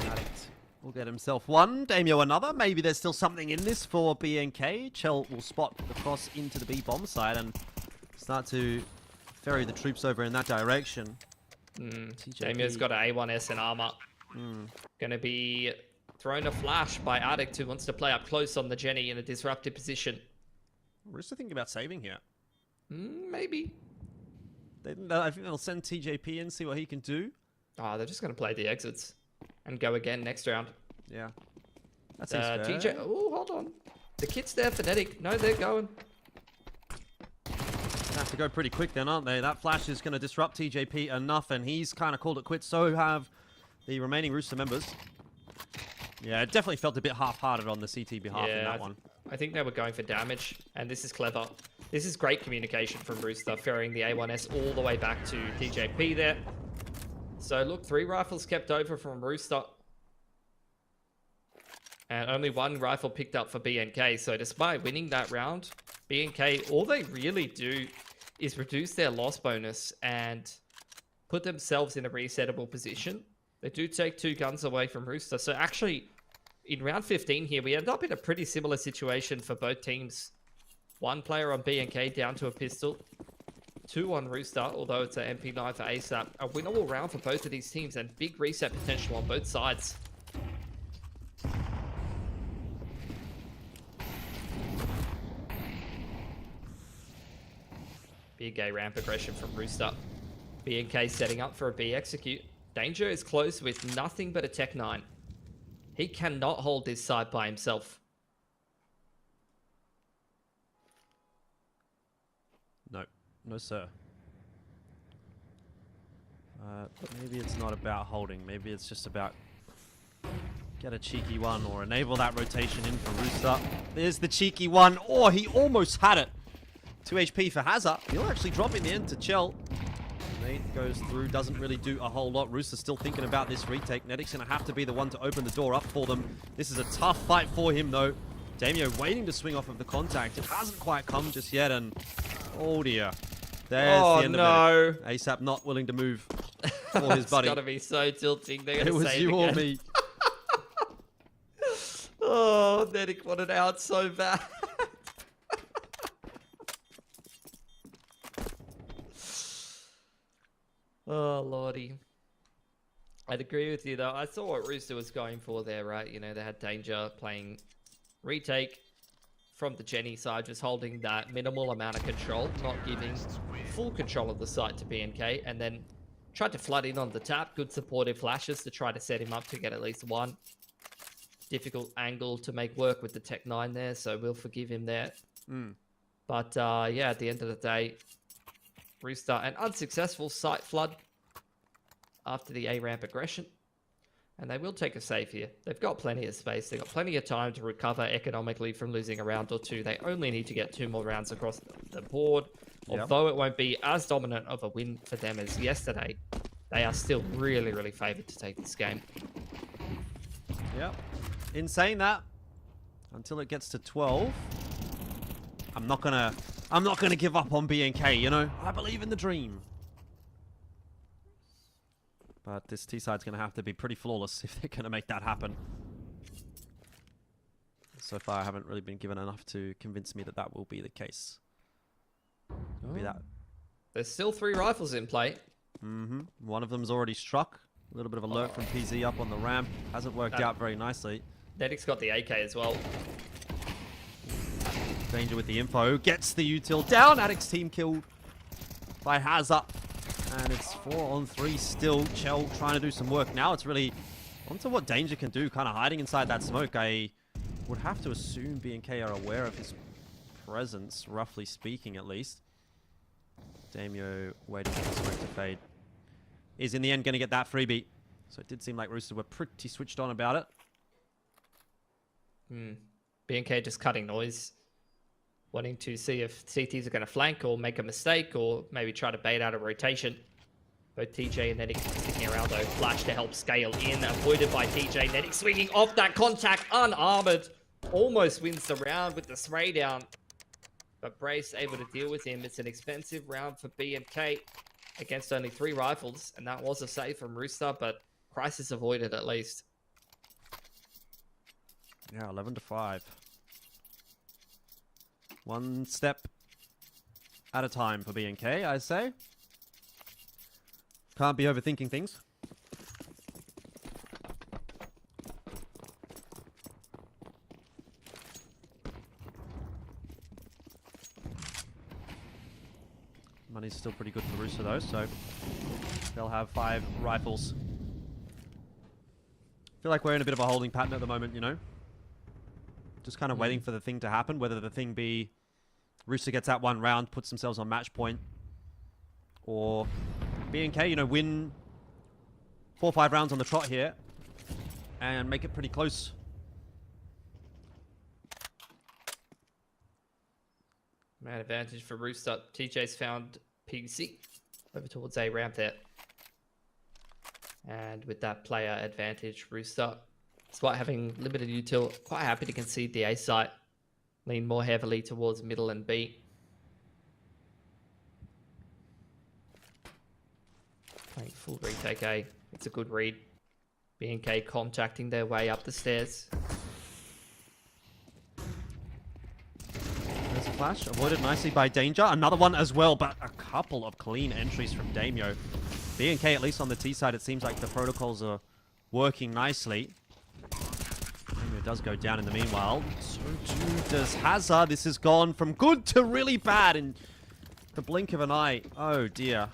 Addict will get himself one. Damio another. Maybe there's still something in this for B&K. Chell will spot the cross into the B bomb side and start to ferry the troops over in that direction. Damio's got an A1S and armor. Gonna be thrown a flash by Addict, who wants to play up close on the Jenny in a disruptive position. Rooster thinking about saving here. Maybe. I think they'll send TJP in, see what he can do. Oh, they're just going to play the exits and go again next round. Yeah. That seems fair. TJ. Oh, hold on. The kit's there, Phonetic. No, they're going. They have to go pretty quick then, aren't they? That flash is going to disrupt TJP enough, and he's kind of called it quits. So have the remaining Rooster members. Yeah, it definitely felt a bit half-hearted on the CT behalf in that one. I think they were going for damage, and this is clever. This is great communication from Rooster, ferrying the A1S all the way back to TJP there. So look, 3 rifles kept over from Rooster. And only 1 rifle picked up for B&K. So despite winning that round, B&K, all they really do is reduce their loss bonus and put themselves in a resettable position. They do take 2 guns away from Rooster. So actually, in round 15 here, we end up in a pretty similar situation for both teams. 1 player on B&K down to a pistol. 2 on Rooster, although it's an MP9 for ASAP. A winnable round for both of these teams and big reset potential on both sides. Big A ramp aggression from Rooster. B&K setting up for a B execute. Danger is close with nothing but a Tech 9. He cannot hold this side by himself. No. No, sir. Maybe it's not about holding. Maybe it's just about get a cheeky one or enable that rotation in for Rooster. There's the cheeky one. Oh, he almost had it. 2 HP for Hazard. He'll actually drop in the end to Chell. Nate goes through, doesn't really do a whole lot. Rooster's still thinking about this retake. Nedic's going to have to be the one to open the door up for them. This is a tough fight for him, though. Damio waiting to swing off of the contact. It hasn't quite come just yet, and oh dear. There's the end of it. ASAP not willing to move for his buddy. It's got to be so tilting. They're It was you or me. Oh, Nedic wanted out so bad. Oh, lordy. I'd agree with you, though. I saw what Rooster was going for there, right? You know, they had Danger playing retake from the Jenny side, just holding that minimal amount of control, not giving full control of the site to BNK, and then tried to flood in on the tap. Good supportive flashes to try to set him up to get at least one. Difficult angle to make work with the Tech 9 there, so we'll forgive him there. But yeah, at the end of the day, Rooster, an unsuccessful site flood after the A-ramp aggression. And they will take a save here. They've got plenty of space. They've got plenty of time to recover economically from losing a round or two. They only need to get 2 more rounds across the board. Yep. Although it won't be as dominant of a win for them as yesterday, they are still really, really favoured to take this game. Yep. In saying that, until it gets to 12, I'm not gonna give up on BNK, you know? I believe in the dream. But this T-side's gonna have to be pretty flawless if they're gonna make that happen. So far, I haven't really been given enough to convince me that that will be the case. Be that. There's still 3 rifles in play. One of them's already struck. A little bit of alert from PZ up on the ramp. Hasn't worked out very nicely. Nedic's got the AK as well. Danger with the info. Gets the util down. Addict's team killed by Hazard. And it's 4-on-3 still. Chell trying to do some work. Now it's really onto what Danger can do. Kind of hiding inside that smoke. I would have to assume BNK are aware of his presence, roughly speaking at least. Damio waiting for the smoke to fade. Is in the end going to get that freebie. So it did seem like Rooster were pretty switched on about it. BNK just cutting noise. Wanting to see if CTs are going to flank or make a mistake or maybe try to bait out a rotation. Both TJ and Nedic sticking around though. Flash to help scale in. Avoided by TJ. Nedic swinging off that contact unarmored. Almost wins the round with the spray down. But Brace able to deal with him. It's an expensive round for BNK against only 3 rifles. And that was a save from Rooster, but crisis avoided at least. Yeah, 11-5. One step at a time for BNK, I say. Can't be overthinking things. Money's still pretty good for Rooster though, so they'll have 5 rifles. Feel like we're in a bit of a holding pattern at the moment, you know? Just kind of waiting for the thing to happen, whether the thing be Rooster gets that 1 round, puts themselves on match point, or BNK, you know, win 4 or 5 rounds on the trot here and make it pretty close. Man advantage for Rooster. TJ's found PZ over towards A ramp there. And with that player advantage, Rooster, despite having limited util, quite happy to concede the A site. Lean more heavily towards middle and B. Playing full retake A. It's a good read. BNK contacting their way up the stairs. There's a flash. Avoided nicely by Danger. Another one as well, but a couple of clean entries from Damio. BNK, at least on the T side, it seems like the protocols are working nicely. Damio does go down in the meanwhile. So too does Hazard. This has gone from good to really bad in the blink of an eye. Oh dear.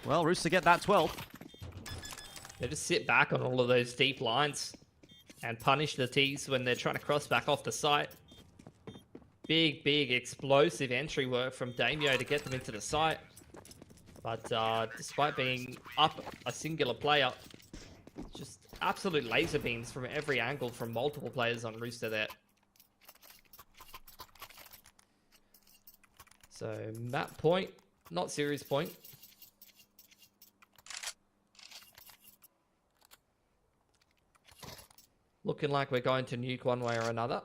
Well, Rooster get that 12. They just sit back on all of those deep lines and punish the T's when they're trying to cross back off the site. Big explosive entry work from Damio to get them into the site. But despite being up a singular player, just absolute laser beams from every angle from multiple players on Rooster there. So map point, not series point. Looking like we're going to nuke one way or another.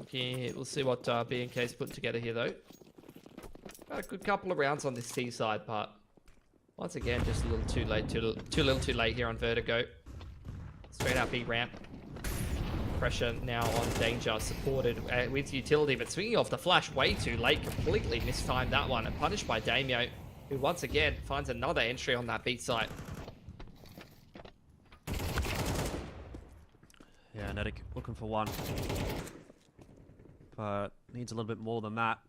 Okay, we'll see what B&K's put together here though. Got a good couple of rounds on this T side, but once again, just a little too late. Too little too late here on Vertigo. Straight out B ramp. Pressure now on Danger, supported with utility, but swinging off the flash way too late. Completely mistimed that one and punished by Damio, who once again finds another entry on that B site. Yeah, Nedic looking for one. But needs a little bit more than that.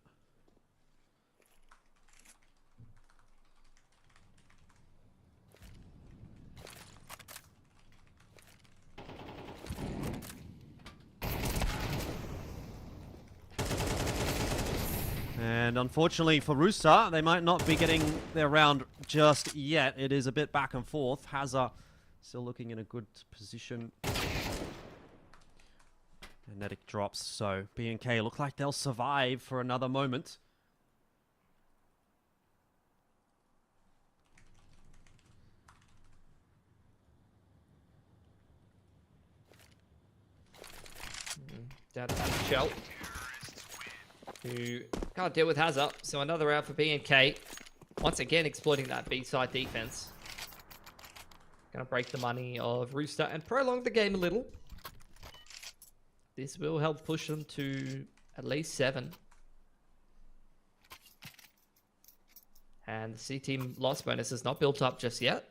And unfortunately for Rooster, they might not be getting their round just yet. It is a bit back and forth. Hazza still looking in a good position. And Nedic drops, so B&K look like they'll survive for another moment. Down to Shell, who can't deal with Hazza, so another round for B&K. Once again exploiting that B-side defense. Gonna break the money of Rooster and prolong the game a little. This will help push them to at least 7. And the C-Team loss bonus is not built up just yet.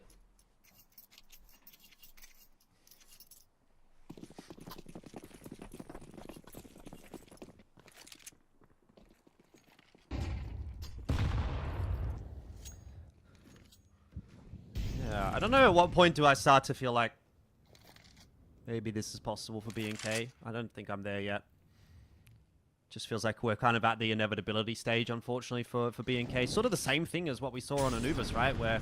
Yeah, I don't know at what point do I start to feel like maybe this is possible for B&K. I don't think I'm there yet. Just feels like we're kind of at the inevitability stage, unfortunately, for B&K. Sort of the same thing as what we saw on Anubis, right? Where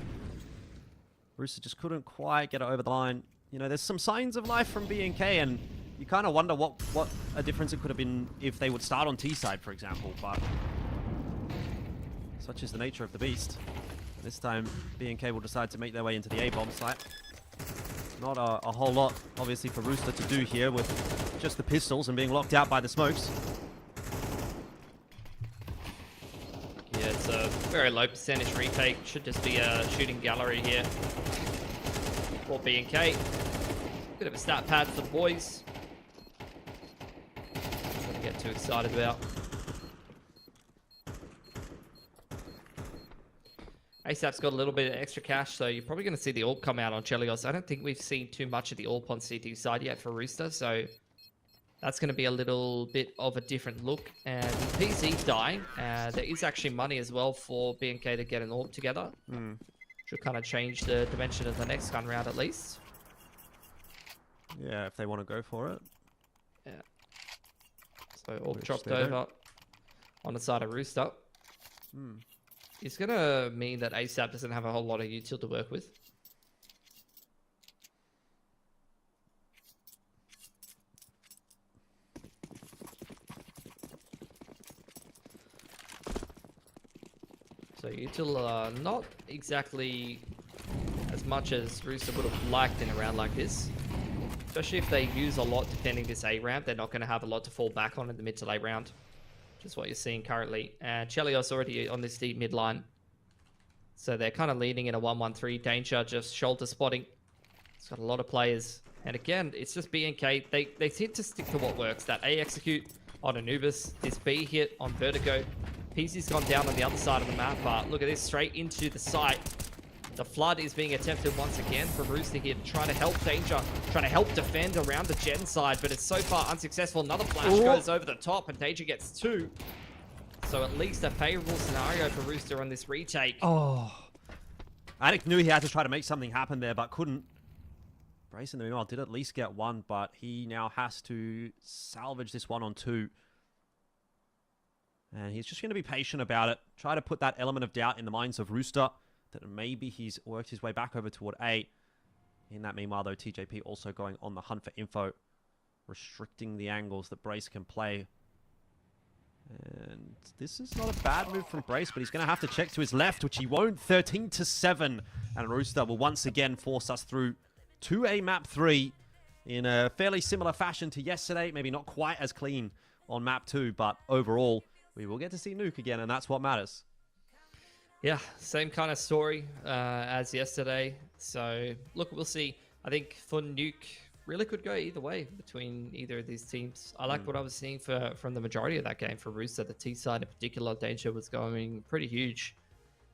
Rooster just couldn't quite get it over the line. You know, there's some signs of life from B&K, and you kind of wonder what a difference it could have been if they would start on T side, for example. But such is the nature of the beast. This time, B&K will decide to make their way into the A-bomb site. Not a whole lot, obviously, for Rooster to do here with just the pistols and being locked out by the smokes. Yeah, it's a very low percentage retake. Should just be a shooting gallery here for B&K. Bit of a stat pad for the boys. Nothing to get too excited about. ASAP's got a little bit of extra cash, so you're probably going to see the AWP come out on Chelios. I don't think we've seen too much of the AWP on CT side yet for Rooster, so that's going to be a little bit of a different look. And with PC dying, there is actually money as well for B&K to get an AWP together. Should kind of change the dimension of the next gun round at least. Yeah, if they want to go for it. Yeah. So AWP dropped over on the side of Rooster. It's going to mean that ASAP doesn't have a whole lot of util to work with. So util not exactly as much as Rooster would have liked in a round like this. Especially if they use a lot defending this A ramp, they're not going to have a lot to fall back on in the mid to late round. Is what you're seeing currently. And Chelios already on this deep mid line. So they're kind of leaning in a 1-1-3. Danger just shoulder spotting. It's got a lot of players. And again, it's just B&K. They seem to stick to what works. That A execute on Anubis. This B hit on Vertigo. PC's gone down on the other side of the map. But look at this, straight into the site. The flood is being attempted once again from Rooster here to try to help Danger, trying to help defend around the Gen side, but it's so far unsuccessful. Another flash goes over the top and Danger gets 2. So at least a favorable scenario for Rooster on this retake. Oh, Anik knew he had to try to make something happen there, but couldn't. Brace in the meanwhile did at least get one, but he now has to salvage this 1-on-2. And he's just going to be patient about it. Try to put that element of doubt in the minds of Rooster that maybe he's worked his way back over toward A. In that meanwhile, though, TJP also going on the hunt for info, restricting the angles that Brace can play. And this is not a bad move from Brace, but he's going to have to check to his left, which he won't. 13-7. And Rooster will once again force us through to a map 3 in a fairly similar fashion to yesterday. Maybe not quite as clean on map 2, but overall, we will get to see Nuke again, and that's what matters. Yeah, same kind of story as yesterday. So, look, we'll see. I think for Nuke, really could go either way between either of these teams. I like what I was seeing from the majority of that game for Rooster. The T side in particular, Danger was going pretty huge.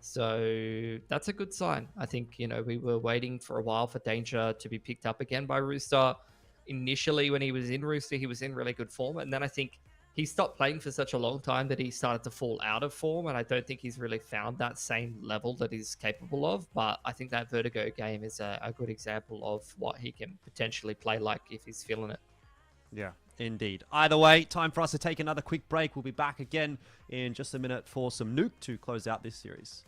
So that's a good sign. I think, you know, we were waiting for a while for Danger to be picked up again by Rooster. Initially, when he was in Rooster, he was in really good form. And then I think he stopped playing for such a long time that he started to fall out of form. And I don't think he's really found that same level that he's capable of. But I think that Vertigo game is a good example of what he can potentially play like if he's feeling it. Yeah, indeed. Either way, time for us to take another quick break. We'll be back again in just a minute for some Nuke to close out this series.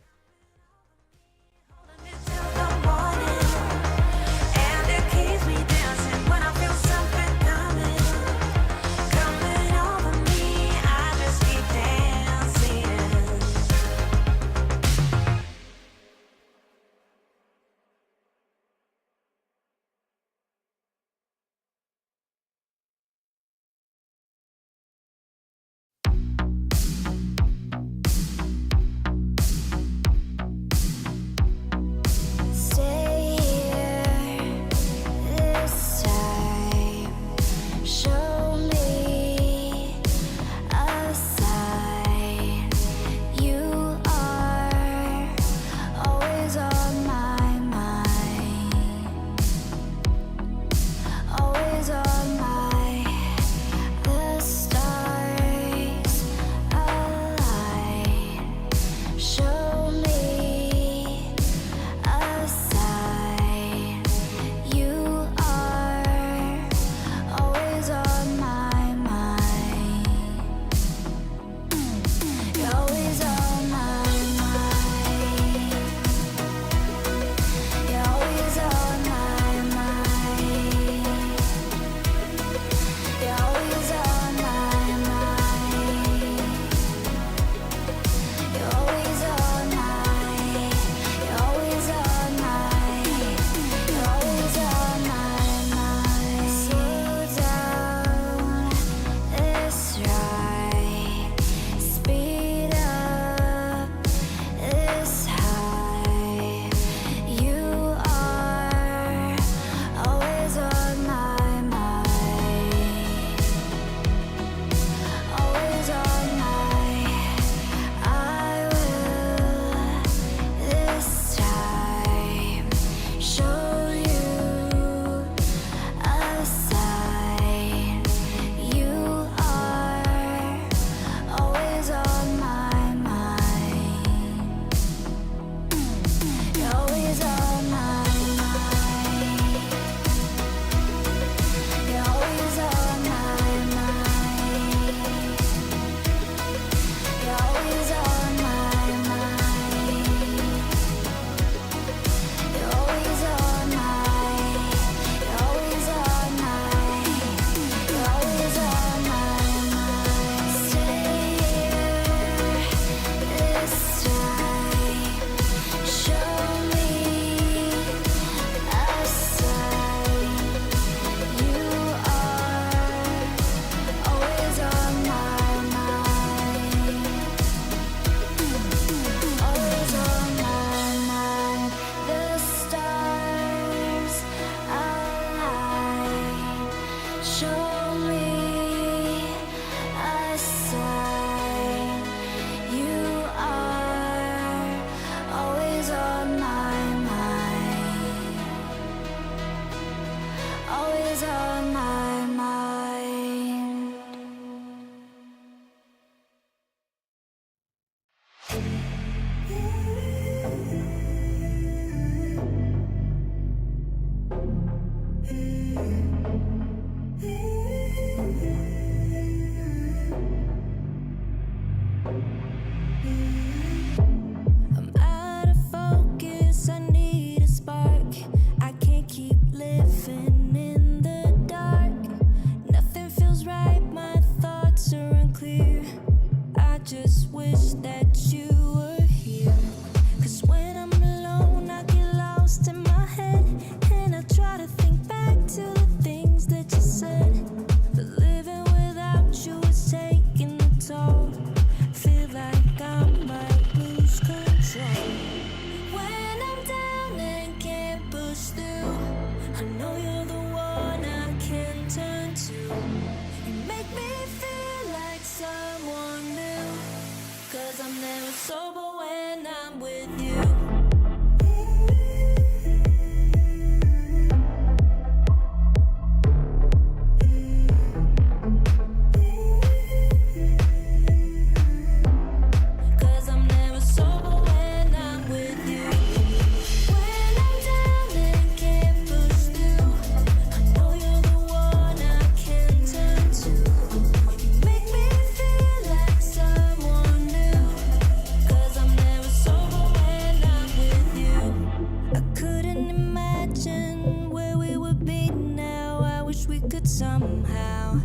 it somehow.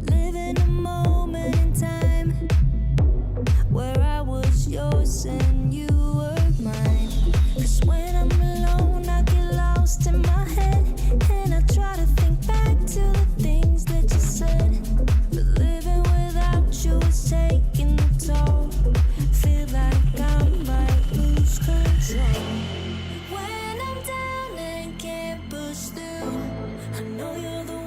Living a moment in time where I was yours and you were mine. 'Cause when I'm alone, I get lost in my head, and I try to think back to the things that you said. But living without you is taking a toll. Feel like I might lose control. When I'm down and can't push through, I know you're the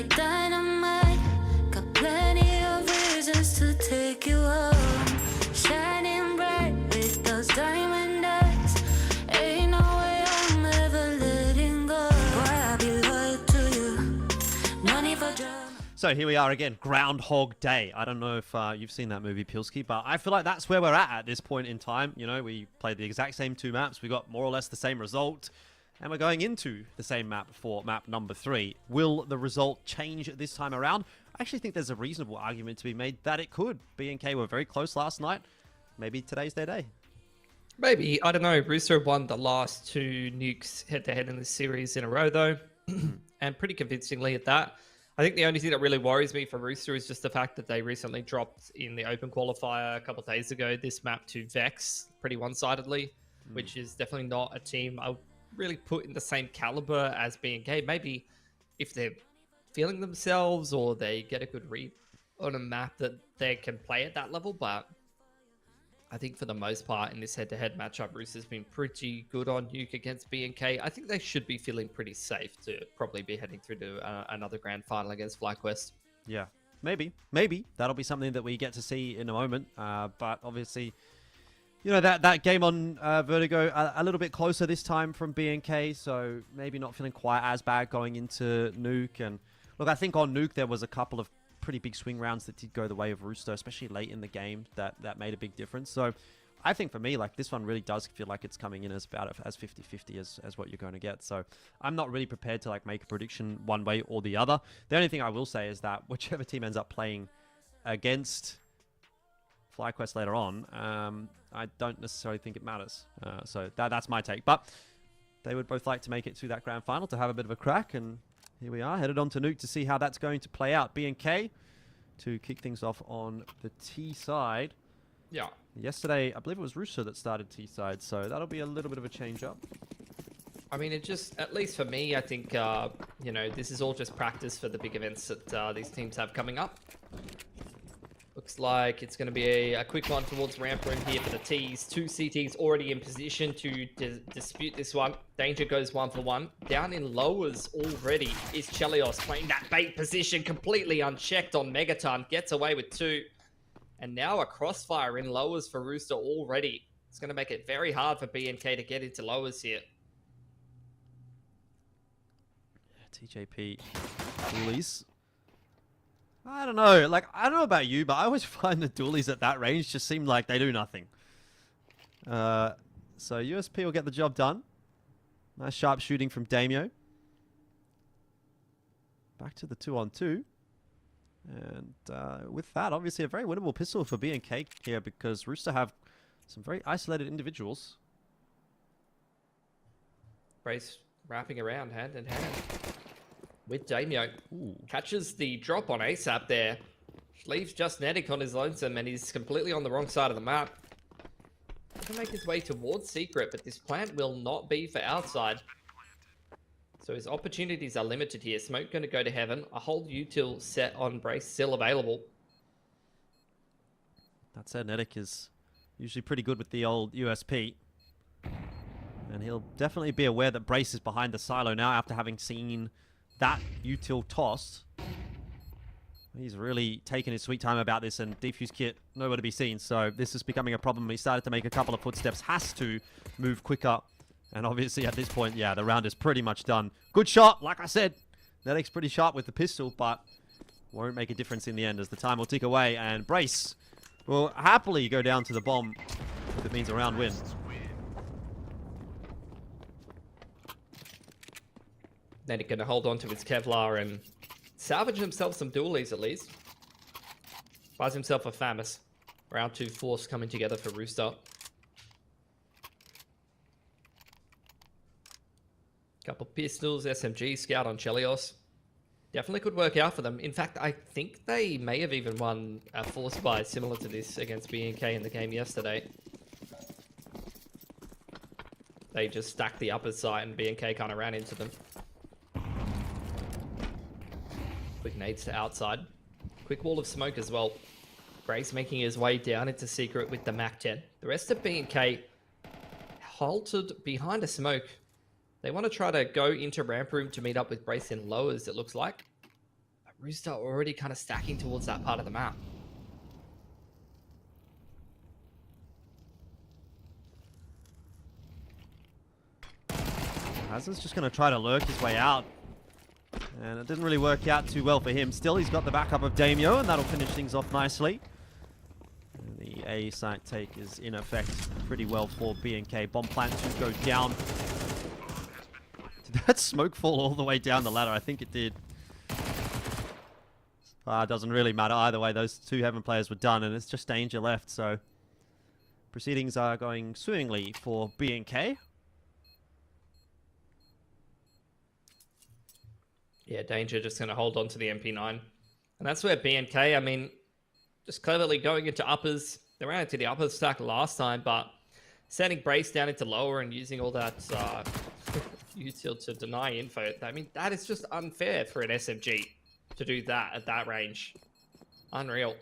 dynamite. Got plenty of reasons to take you home. Shining bright with those diamond eyes. Ain't no way I'm ever letting go. Boy, I'll be loyal to you. No need for drama. So here we are again, Groundhog Day. I don't know if you've seen that movie, Pilski, but I feel like that's where we're at this point in time. You know, we played the exact same 2 maps. We got more or less the same result. And we're going into the same map for map number 3. Will the result change this time around? I actually think there's a reasonable argument to be made that it could. B&K were very close last night. Maybe today's their day. Maybe. I don't know. Rooster won the last 2 nukes head-to-head in this series in a row, though. And pretty convincingly at that. I think the only thing that really worries me for Rooster is just the fact that they recently dropped in the open qualifier a couple of days ago this map to Vex pretty one-sidedly, which is definitely not a team I would really put in the same caliber as B&K. Maybe if they're feeling themselves or they get a good read on a map that they can play at that level, but I think for the most part in this head-to-head matchup, Rooster's been pretty good on Nuke against B&K. I think they should be feeling pretty safe to probably be heading through to another grand final against FlyQuest. Yeah, maybe. Maybe. That'll be something that we get to see in a moment. But obviously, you know, that game on Vertigo, a little bit closer this time from B&K, so maybe not feeling quite as bad going into Nuke. And look, I think on Nuke there was a couple of pretty big swing rounds that did go the way of Rooster, especially late in the game, that made a big difference. So I think for me, like, this one really does feel like it's coming in as about as 50-50 as what you're going to get. So I'm not really prepared to like make a prediction one way or the other. The only thing I will say is that whichever team ends up playing against FlyQuest later on, I don't necessarily think it matters. So that's my take. But they would both like to make it to that grand final to have a bit of a crack, and here we are, headed on to Nuke to see how that's going to play out. B&K to kick things off on the T side. Yeah. Yesterday, I believe it was Rooster that started T side, so that'll be a little bit of a change up. I mean, it just, at least for me, I think, you know, this is all just practice for the big events that these teams have coming up. Looks like it's going to be a quick one towards ramp room here for the Ts. 2 CTs already in position to dispute this one. Danger goes 1 for 1. Down in lowers already is Chelios playing that bait position completely unchecked on Megaton. Gets away with 2. And now a crossfire in lowers for Rooster already. It's going to make it very hard for B&K to get into lowers here. TJP release. I don't know. Like, I don't know about you, but I always find the dualies at that range just seem like they do nothing. So USP will get the job done. Nice sharp shooting from Damio. Back to the 2-on-2. And with that, obviously a very winnable pistol for B&K here because Rooster have some very isolated individuals. Brace wrapping around hand in hand with Damio. Ooh. Catches the drop on ASAP there. Leaves just Netic on his lonesome and he's completely on the wrong side of the map. He can make his way towards Secret, but this plant will not be for outside. So his opportunities are limited here. Smoke going to go to heaven. A whole util set on Brace still available. That said, Netic is usually pretty good with the old USP. And he'll definitely be aware that Brace is behind the silo now after having seen that util tossed. He's really taken his sweet time about this, and defuse kit nowhere to be seen. So this is becoming a problem. He started to make a couple of footsteps. Has to move quicker. And obviously at this point, yeah, the round is pretty much done. Good shot, like I said. Netic's pretty sharp with the pistol, but won't make a difference in the end as the time will tick away. And Brace will happily go down to the bomb if it means a round win. Netic going to hold on to his Kevlar and salvage himself some dualies at least. Buys himself a Famus. Round 2 force coming together for Rooster. Couple pistols, SMG, scout on Chelios. Definitely could work out for them. In fact, I think they may have even won a force buy similar to this against B&K in the game yesterday. They just stacked the upper side and B&K kind of ran into them. Quick nades to outside. Quick wall of smoke as well. Brace making his way down into Secret with the Mac-10. The rest of B&K halted behind a smoke. They want to try to go into ramp room to meet up with Brace in lowers, it looks like. Rooster already kind of stacking towards that part of the map. Hazard's just going to try to lurk his way out. And it didn't really work out too well for him. Still, he's got the backup of Damio, and that'll finish things off nicely. And the A site take is in effect pretty well for B&K. Bomb plant to go down. Did that smoke fall all the way down the ladder? I think it did. Doesn't really matter either way. Those two Heaven players were done, and it's just Danger left. So proceedings are going swimmingly for B&K. Yeah, Danger just going to hold on to the MP9. And that's where B&K, I mean, just cleverly going into uppers. They ran into the upper stack last time, but sending Brace down into lower and using all that util to deny info. I mean, that is just unfair for an SMG to do that at that range. Unreal.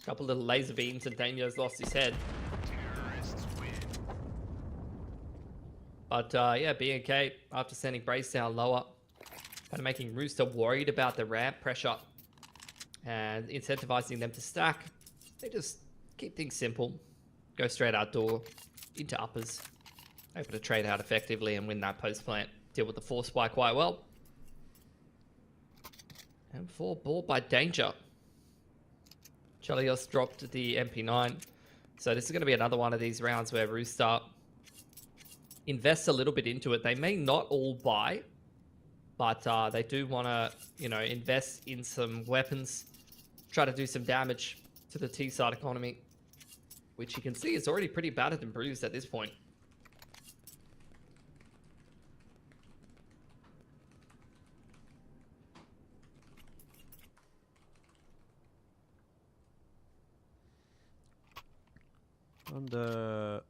Couple little laser beams and Danger's lost his head. But yeah, B&K, after sending Brace down lower, kind of making Rooster worried about the ramp pressure and incentivizing them to stack. They just keep things simple, go straight outdoor into uppers, able to trade out effectively and win that post plant, deal with the force spike quite well. And 4 ball by Danger. Chelios dropped the MP9. So this is going to be another one of these rounds where Rooster invests a little bit into it. They may not all buy, but they do want to, you know, invest in some weapons, try to do some damage to the T-side economy, which you can see is already pretty battered and bruised at this point. Wonder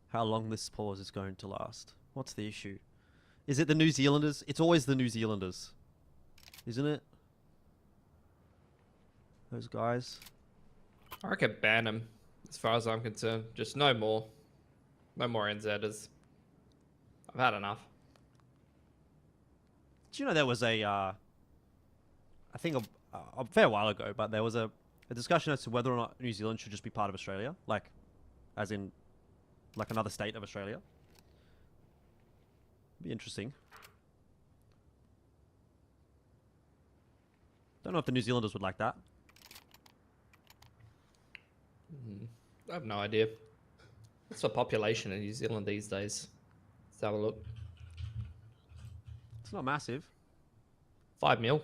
how long this pause is going to last. What's the issue? Is it the New Zealanders? It's always the New Zealanders, isn't it? Those guys. I reckon ban them, as far as I'm concerned. Just no more. No more NZers. I've had enough. Do you know there was a, I think a fair while ago, but there was a discussion as to whether or not New Zealand should just be part of Australia, like, as in, like another state of Australia. Be interesting. Don't know if the New Zealanders would like that. I have no idea. What's the population in New Zealand these days? Let's have a look. It's not massive. 5 mil.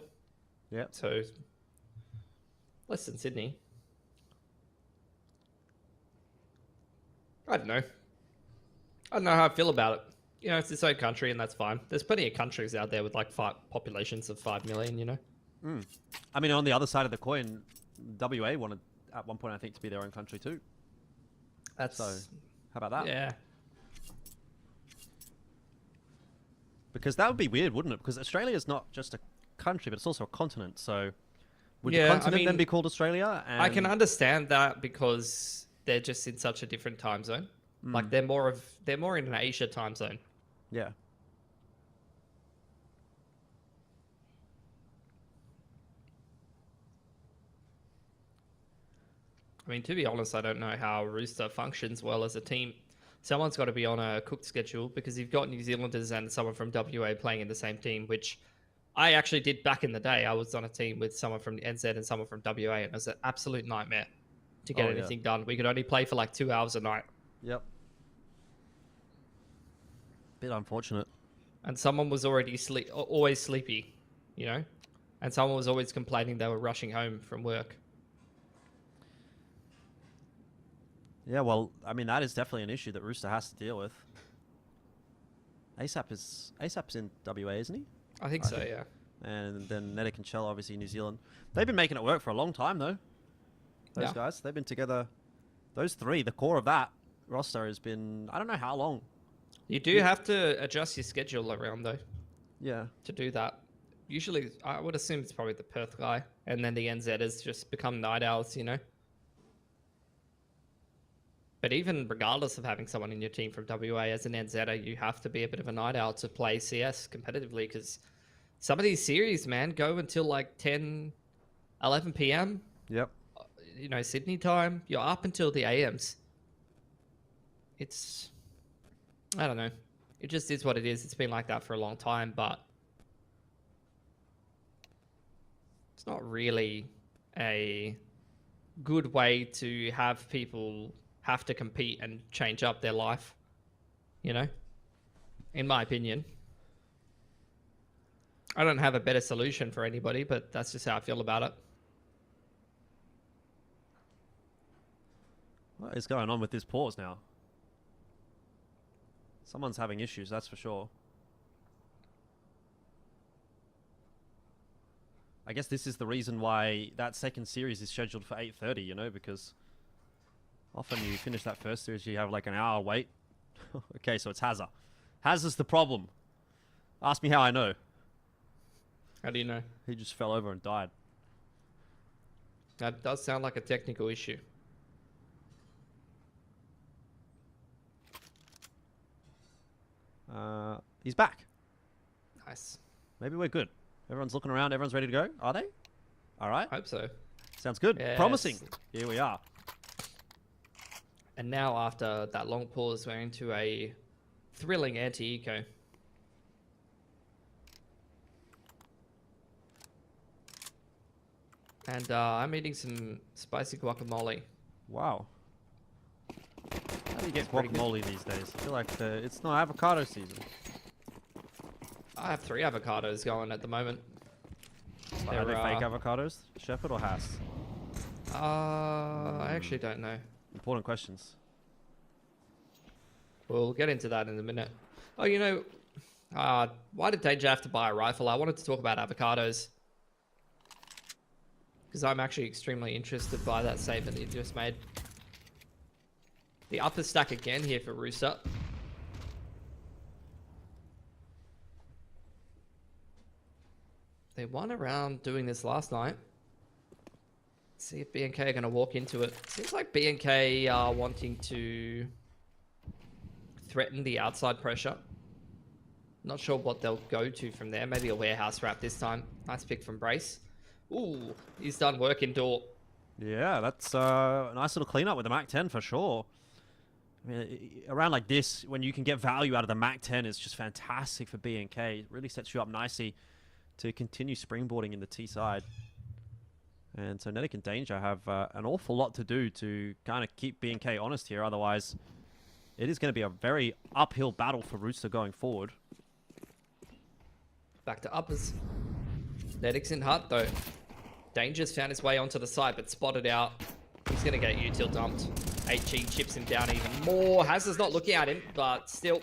Yeah. So less than Sydney. I don't know. I don't know how I feel about it. You know, it's its own country and that's fine. There's plenty of countries out there with like populations of 5 million, you know? I mean, on the other side of the coin, WA wanted at one point, I think, to be their own country too. That's... So, how about that? Yeah. Because that would be weird, wouldn't it? Because Australia is not just a country, but it's also a continent. So, would Yeah, the I continent then mean, be called Australia? And I can understand that because they're just in such a different time zone. Like they're more in an Asia time zone. Yeah. I mean, to be honest, I don't know how Rooster functions well as a team. Someone's got to be on a cooked schedule because you've got New Zealanders and someone from WA playing in the same team, which I actually did back in the day. I was on a team with someone from NZ and someone from WA, and it was an absolute nightmare to get anything done. We could only play for like 2 hours a night. Yep. Bit unfortunate. And someone was already always sleepy, you know? And someone was always complaining they were rushing home from work. Yeah, well, I mean, that is definitely an issue that Rooster has to deal with. ASAP's in WA, isn't he? I think so, yeah. And then Nedic and Chell, obviously New Zealand. They've been making it work for a long time, though. Those guys, they've been together. Those three, the core of that roster has been, I don't know how long. You do have to adjust your schedule around, though, Yeah. to do that. Usually, I would assume it's probably the Perth guy, and then the NZers just become night owls, you know? But even regardless of having someone in your team from WA as an NZer, you have to be a bit of a night owl to play CS competitively because Some of these series, man, go until like 10, 11 p.m. Yep. You know, Sydney time. You're up until the AMs. It's, I don't know. It just is what it is. It's been like that for a long time, but it's not really a good way to have people have to compete and change up their life, you know, in my opinion. I don't have a better solution for anybody, but that's just how I feel about it. What is going on with this pause now? Someone's having issues, that's for sure. I guess this is the reason why that second series is scheduled for 8:30, you know, because often you finish that first series, you have like an hour wait. Okay, so it's Hazza. Hazza's the problem. Ask me how I know. How do you know? He just fell over and died. That does sound like a technical issue. He's back. Nice. Maybe we're good. Everyone's looking around. Everyone's ready to go. Are they? All right. Hope so. Sounds good. Yes. Promising. Here we are. And now, after that long pause, we're into a thrilling anti-eco. And I'm eating some spicy guacamole. Wow. How do you get pretty good. guacamole these days? I feel like it's not avocado season. I have 3 avocados going at the moment. Like, are they fake avocados? Shepherd or Haas? I actually don't know. Important questions. We'll get into that in a minute. Oh, you know, why did Danger have to buy a rifle? I wanted to talk about avocados. Because I'm actually extremely interested by that statement that you just made. The upper stack again here for Rooster. They won around doing this last night. Let's see if BNK are going to walk into it. Seems like BNK are wanting to threaten the outside pressure. Not sure what they'll go to from there. Maybe a warehouse wrap this time. Nice pick from Brace. Ooh, he's done work indoor. Yeah, that's a nice little cleanup with the Mac 10 for sure. I mean, around like this, when you can get value out of the Mac 10, it's just fantastic for BNK. It really sets you up nicely to continue springboarding in the T side. And so Netic and Danger have an awful lot to do to kind of keep BNK honest here. Otherwise, it is going to be a very uphill battle for Rooster going forward. Back to uppers. Netic's in hut though. Danger's found his way onto the side, but spotted out. He's going to get util dumped. HE chips him down even more. Hazard's not looking at him, but still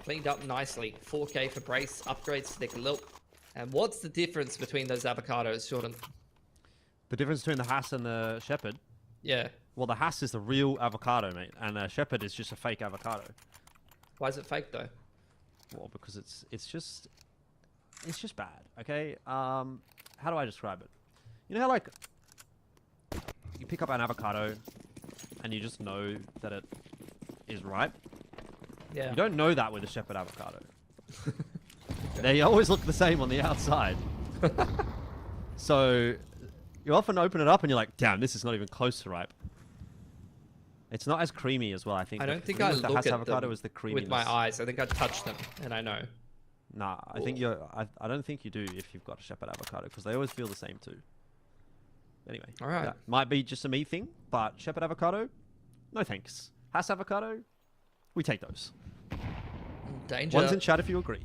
cleaned up nicely. 4K for Brace. Upgrades to the Khalil. And what's the difference between those avocados, Jordan? The difference between the Haas and the Shepherd? Yeah. Well, the Haas is the real avocado, mate. And the Shepherd is just a fake avocado. Why is it fake though? Well, because it's just bad, okay? How do I describe it? You know how, like, you pick up an avocado and you just know that it is ripe? Yeah. You don't know that with a Shepherd avocado. They always look the same on the outside. So you often open it up and you're like, damn, this is not even close to ripe. It's not as creamy as well, I think. I don't think the I thing with the look Haas at avocado them is the creaminess. with my eyes. I think I touch them and I know. Nah, I think I don't think you do if you've got a Shepherd avocado, because they always feel the same too. Anyway, All right. that might be just a me thing, but Shepherd avocado, no thanks. Haas avocado, we take those. Danger. One's in chat if you agree.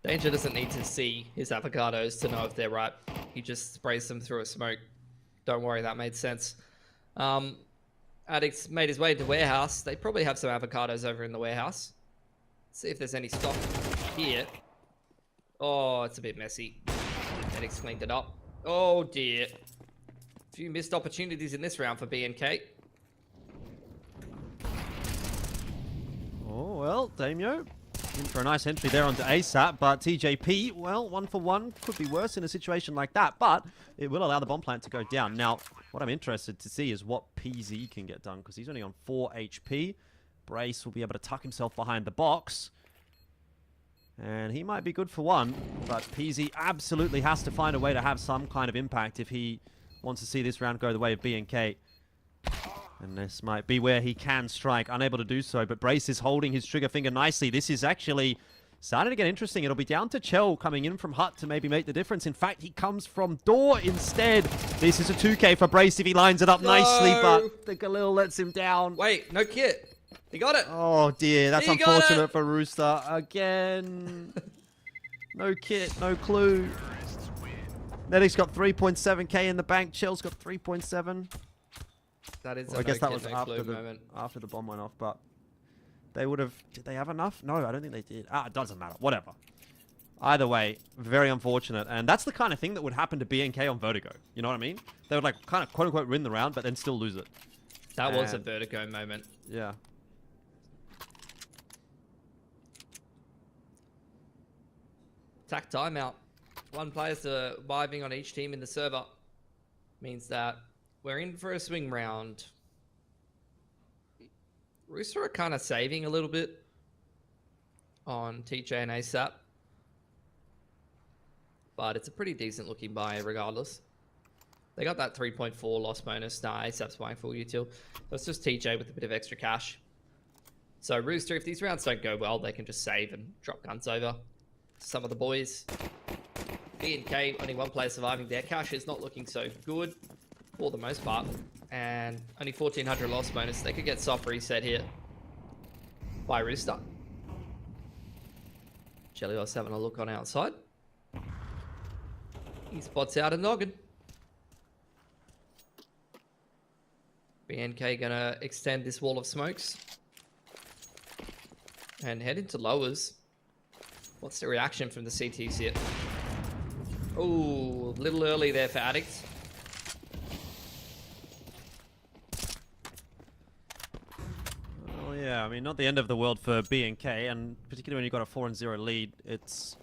Danger doesn't need to see his avocados to know if they're ripe. He just sprays them through a smoke. Don't worry, that made sense. Addict's made his way to warehouse. They probably have some avocados over in the warehouse. See if there's any stock here. Oh, it's a bit messy. Addict's cleaned it up. Oh dear. A few missed opportunities in this round for BNK. Oh, well, Damio in for a nice entry there onto ASAP, but TJP, well, 1 for 1 could be worse in a situation like that, but it will allow the bomb plant to go down. Now, what I'm interested to see is what PZ can get done, because he's only on 4 HP. Brace will be able to tuck himself behind the box. And he might be good for one, but PZ absolutely has to find a way to have some kind of impact if he wants to see this round go the way of BNK. And this might be where he can strike, unable to do so, but Brace is holding his trigger finger nicely. This is actually starting to get interesting. It'll be down to Chell coming in from Hut to maybe make the difference. In fact, he comes from Door instead. This is a 2K for Brace if he lines it up nicely, but the Galil lets him down. Wait, no kit. He got it. Oh dear, that's He got unfortunate it. for Rooster. Again. No kit, no clue. Nedic's got 3.7k in the bank. Chell's got 3.7. That is Well, a I guess that no was kid, no after clue the moment. after the bomb went off, but they would have. Did they have enough? No, I don't think they did. Ah, it doesn't matter. Whatever. Either way, very unfortunate, and that's the kind of thing that would happen to BNK on Vertigo. You know what I mean? They would like kind of quote unquote win the round, but then still lose it. That was a Vertigo moment. Yeah. Attack timeout. One player surviving on each team in the server means that we're in for a swing round. Rooster are kind of saving a little bit on TJ and ASAP. But it's a pretty decent looking buy regardless. They got that 3.4 loss bonus. Nah, ASAP's buying full util. So it's just TJ with a bit of extra cash. So Rooster, if these rounds don't go well, they can just save and drop guns over some of the boys. B&K, only one player surviving. Their cash is not looking so good for the most part. And only 1,400 loss bonus. They could get soft reset here by Rooster. Jellyos having a look on outside. He spots out a noggin. BNK gonna extend this wall of smokes and head into lowers. What's the reaction from the CTs here? Oh, a little early there for Addict. Oh yeah, I mean, not the end of the world for B&K, and particularly when you've got a 4-0 lead, it's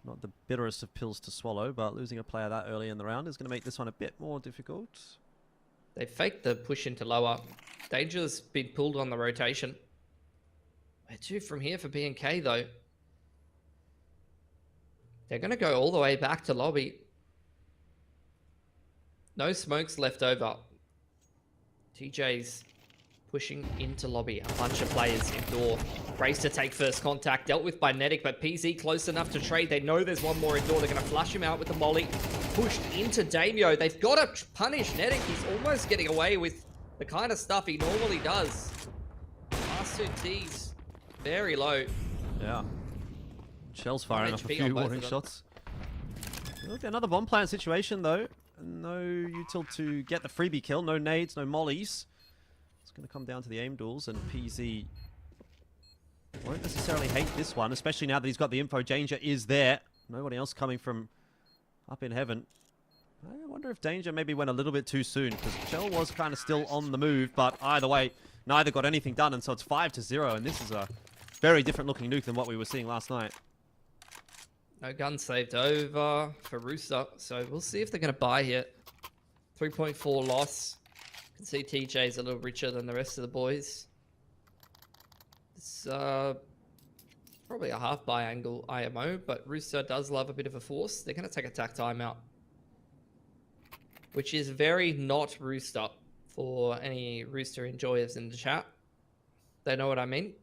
not the bitterest of pills to swallow, but losing a player that early in the round is going to make this one a bit more difficult. They faked the push into lower. Danger's been pulled on the rotation. Where to from here for B&K though? They're going to go all the way back to lobby. No smokes left over. TJ's pushing into lobby. A bunch of players indoor. Race to take first contact. Dealt with by Nedic, but PZ close enough to trade. They know there's one more indoor. They're going to flush him out with the molly. Pushed into Damio. They've got to punish Nedic. He's almost getting away with the kind of stuff he normally does. Last two T's. Very low. Yeah. Shell's firing off a HP on few both warning of them. shots. Look, another bomb plant situation though. No util to get the freebie kill. No nades, no mollies. It's going to come down to the aim duels, and PZ won't necessarily hate this one, especially now that he's got the info. Danger is there. Nobody else coming from up in heaven. I wonder if Danger maybe went a little bit too soon, because Shell was kind of still on the move, but either way, neither got anything done, and so it's 5-0, and this is a very different looking Nuke than what we were seeing last night. No gun saved over for Rooster, so we'll see if they're going to buy here. 3.4 loss. You can see TJ's a little richer than the rest of the boys. It's probably a half buy angle IMO, but Rooster does love a bit of a force. They're going to take attack timeout, which is very not Rooster for any Rooster enjoyers in the chat. They know what I mean.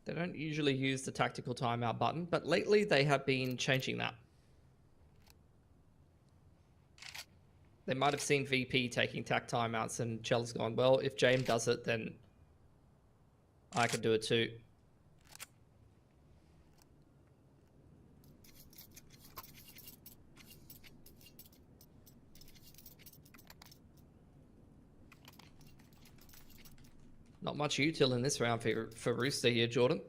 They don't usually use the tactical timeout button, but lately they have been changing that. They might have seen VP taking tac timeouts and Chell's gone, well, if James does it, then I can do it too. Not much util in this round for Rooster here, Jordan.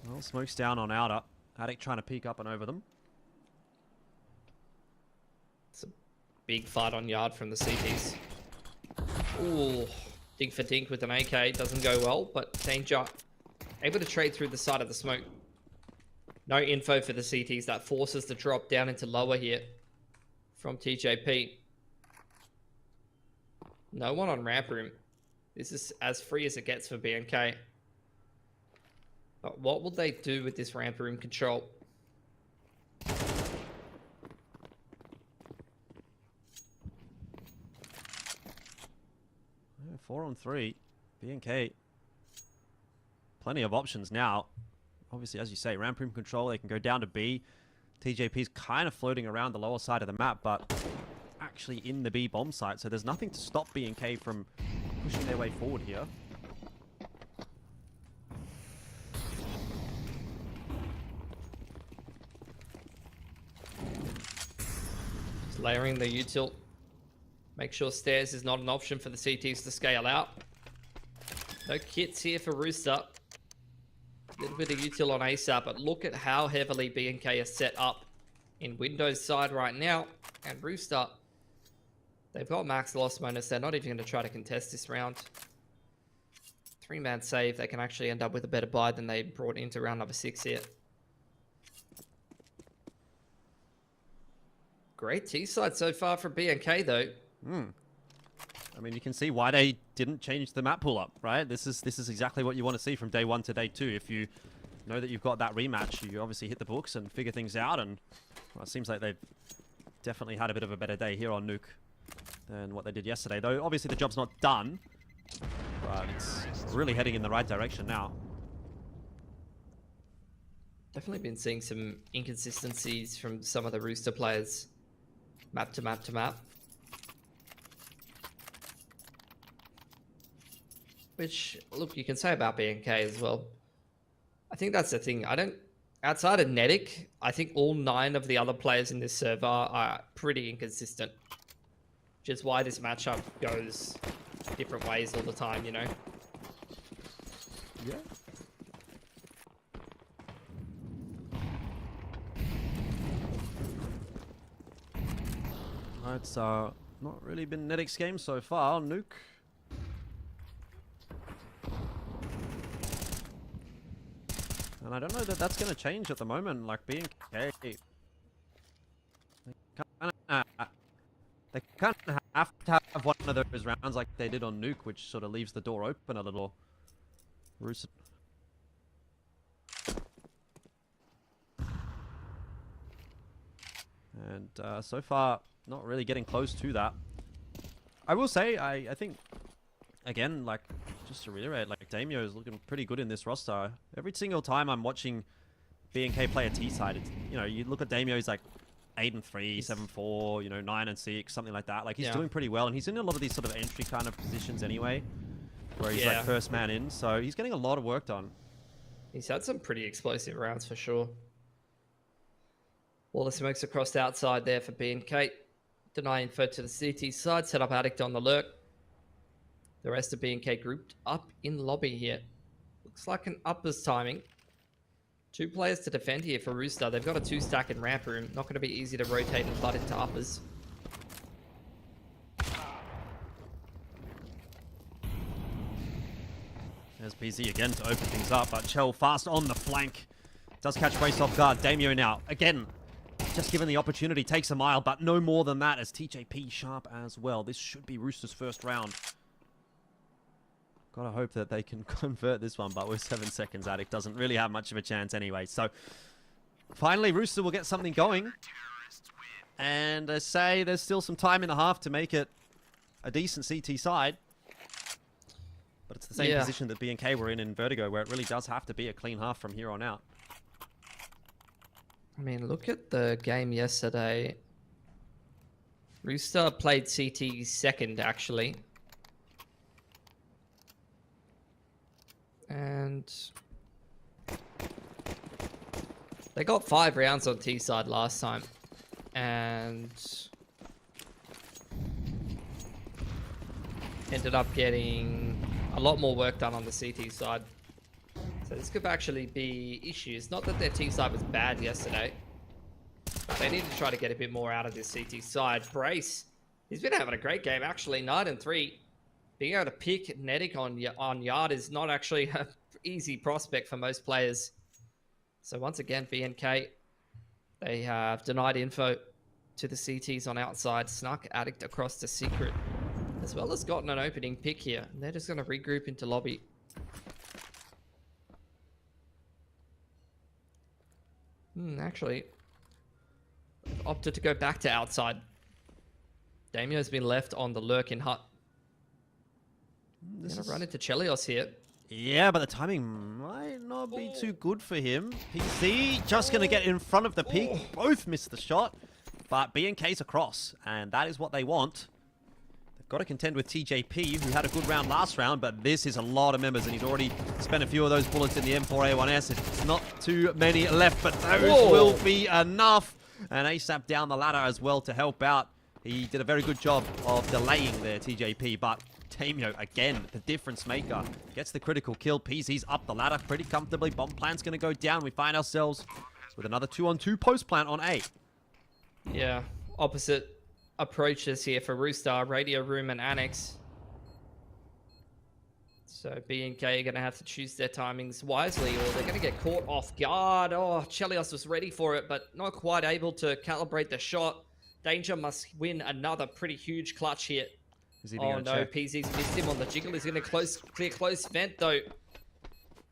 Well, smoke's down on outer. Addict trying to peek up and over them. Some Big fight on yard from the CTs. Ooh, dink for dink with an AK. Doesn't go well, but Danger able to trade through the side of the smoke. No info for the CTs. That forces the drop down into lower here from TJP. No one on ramp room. This is as free as it gets for BNK. But what will they do with this ramp room control? 4-on-3. BNK. Plenty of options now. Obviously, as you say, ramp room control. They can go down to B. TJP's kind of floating around the lower side of the map, but actually in the B bomb site. So there's nothing to stop BNK from pushing their way forward here. Just layering the util. Make sure stairs is not an option for the CTs to scale out. No kits here for Rooster. A little bit of util on ASAP, but look at how heavily BNK is set up in Windows side right now. And Rooster, they've got max loss bonus. They're not even going to try to contest this round. 3-man save. They can actually end up with a better buy than they brought into round number 6 here. Great T-side so far from BNK though. I mean, you can see why they didn't change the map pull-up, right? This is exactly what you want to see from day 1 to day 2. If you know that you've got that rematch, you obviously hit the books and figure things out. And well, it seems like they've definitely had a bit of a better day here on Nuke than what they did yesterday. Though, obviously, the job's not done. But it's really heading in the right direction now. Definitely been seeing some inconsistencies from some of the Rooster players. Map to map to map. Which, look, you can say about BNK as well. I think that's the thing. Outside of Netic, I think all 9 of the other players in this server are pretty inconsistent. Which is why this matchup goes different ways all the time, you know? Yeah. It's not really been Netic's game so far. Nuke. And I don't know that that's going to change at the moment. Like, BNK, they kind of have to have one of those rounds like they did on Nuke, which sort of leaves the door open a little. Rooster. And so far, not really getting close to that. I will say, I think, again, like, just to reiterate, like, Damio is looking pretty good in this roster. Every single time I'm watching BNK play a T-side, it's, you know, you look at Damio, he's like 8-3, 7-4, you know, 9-6, something like that. Like, he's doing pretty well, and he's in a lot of these sort of entry kind of positions anyway, where he's like first man in, so he's getting a lot of work done. He's had some pretty explosive rounds for sure. All the smokes across the outside there for BNK. Deny info to the CT side, set up Addict on the lurk. The rest of BNK grouped up in lobby here. Looks like an uppers timing. 2 players to defend here for Rooster. They've got a 2-stack in ramp room. Not going to be easy to rotate and flood into uppers. There's PZ again to open things up, but Chell fast on the flank. Does catch Brace off guard. Damio now, again, just given the opportunity, takes a mile, but no more than that as TJP sharp as well. This should be Rooster's first round. Gotta hope that they can convert this one, but with 7 seconds, Addict doesn't really have much of a chance anyway. So, finally, Rooster will get something going. And I say there's still some time in the half to make it a decent CT side. But it's the same position that BNK were in Vertigo, where it really does have to be a clean half from here on out. I mean, look at the game yesterday. Rooster played CT second, actually. And they got 5 rounds on T side last time. And ended up getting a lot more work done on the CT side. So this could actually be issues. Not that their T side was bad yesterday. But they need to try to get a bit more out of this CT side. Brace He's been having a great game, actually. 9 and 3. Being able to pick Netic on Yard is not actually an easy prospect for most players. So once again, BNK, they have denied info to the CTs on outside, snuck Addict across to Secret, as well as gotten an opening pick here. And they're just going to regroup into lobby. Actually, opted to go back to outside. Damio's been left on the lurk in hut. Gonna run into Chelios here. Yeah, but the timing might not be too good for him. PC just going to get in front of the peak. Both missed the shot, but BNK's across, and that is what they want. They've got to contend with TJP, who had a good round last round, but this is a lot of members, and he's already spent a few of those bullets in the M4A1S. It's not too many left, but those will be enough. And ASAP down the ladder as well to help out. He did a very good job of delaying their TJP, but Tamio, again, the difference maker, gets the critical kill. PZ's up the ladder pretty comfortably. Bomb plant's going to go down. We find ourselves with another 2-on-2 post plant on A. Yeah, opposite approaches here for Rooster, Radio Room and Annex. So BNK are going to have to choose their timings wisely, or they're going to get caught off guard. Oh, Chelios was ready for it, but not quite able to calibrate the shot. Danger must win another pretty huge clutch here. Oh no, PZ's missed him on the jiggle. He's going to clear close vent though.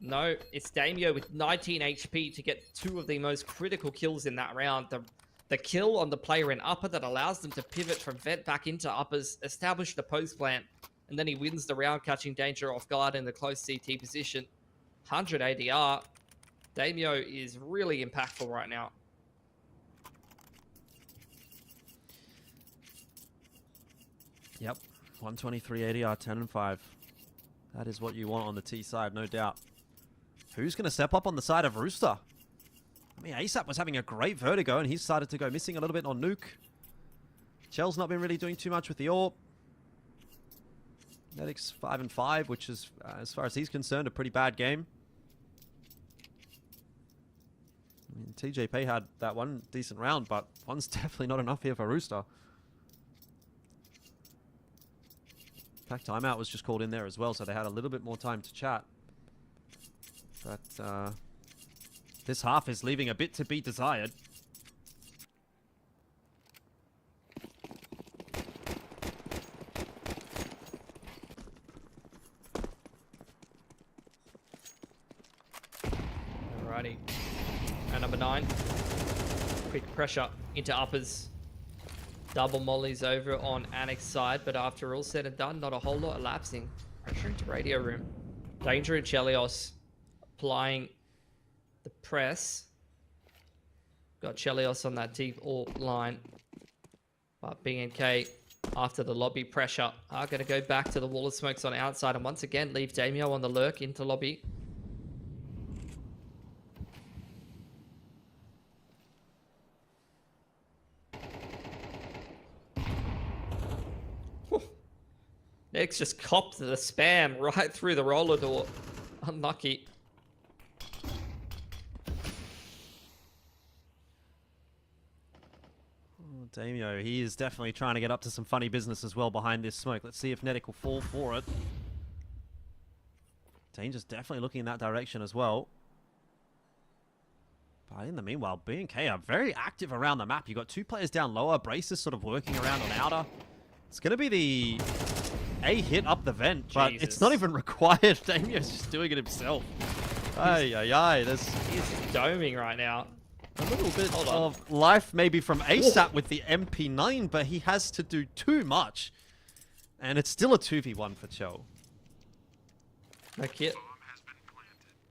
No, it's Damio with 19 HP to get 2 of the most critical kills in that round. The kill on the player in upper that allows them to pivot from vent back into uppers, establish the post plant, and then he wins the round, catching Danger off guard in the close CT position. 100 ADR. Damio is really impactful right now. Yep, 123 ADR, 10 and 5. That is what you want on the T side, no doubt. Who's going to step up on the side of Rooster? I mean, ASAP was having a great Vertigo, and he's started to go missing a little bit on Nuke. Chell's not been really doing too much with the AWP. Netic's 5 and 5, which is, as far as he's concerned, a pretty bad game. I mean, TJP had that one decent round, but one's definitely not enough here for Rooster. In fact, timeout was just called in there as well, so they had a little bit more time to chat. But this half is leaving a bit to be desired. Alrighty. And number 9. Quick pressure into uppers. Double mollies over on Annex side, but after all said and done, not a whole lot elapsing. Pressure into Radio Room. Danger and Chelios applying the press. Got Chelios on that deep AWP line. But BNK, after the lobby pressure, are going to go back to the wall of smokes on outside and once again leave Damio on the lurk into lobby. Next just copped the spam right through the roller door. Unlucky. Oh, Damio, he is definitely trying to get up to some funny business as well behind this smoke. Let's see if Netic will fall for it. Danger's definitely looking in that direction as well. But in the meanwhile, B&K are very active around the map. You've got 2 players down lower. Brace is sort of working around on outer. It's going to be the A hit up the vent, but it's not even required. Damio's just doing it himself. He's doming right now. A little bit of life maybe from ASAP with the MP9, but he has to do too much. And it's still a 2v1 for Cho. No kit.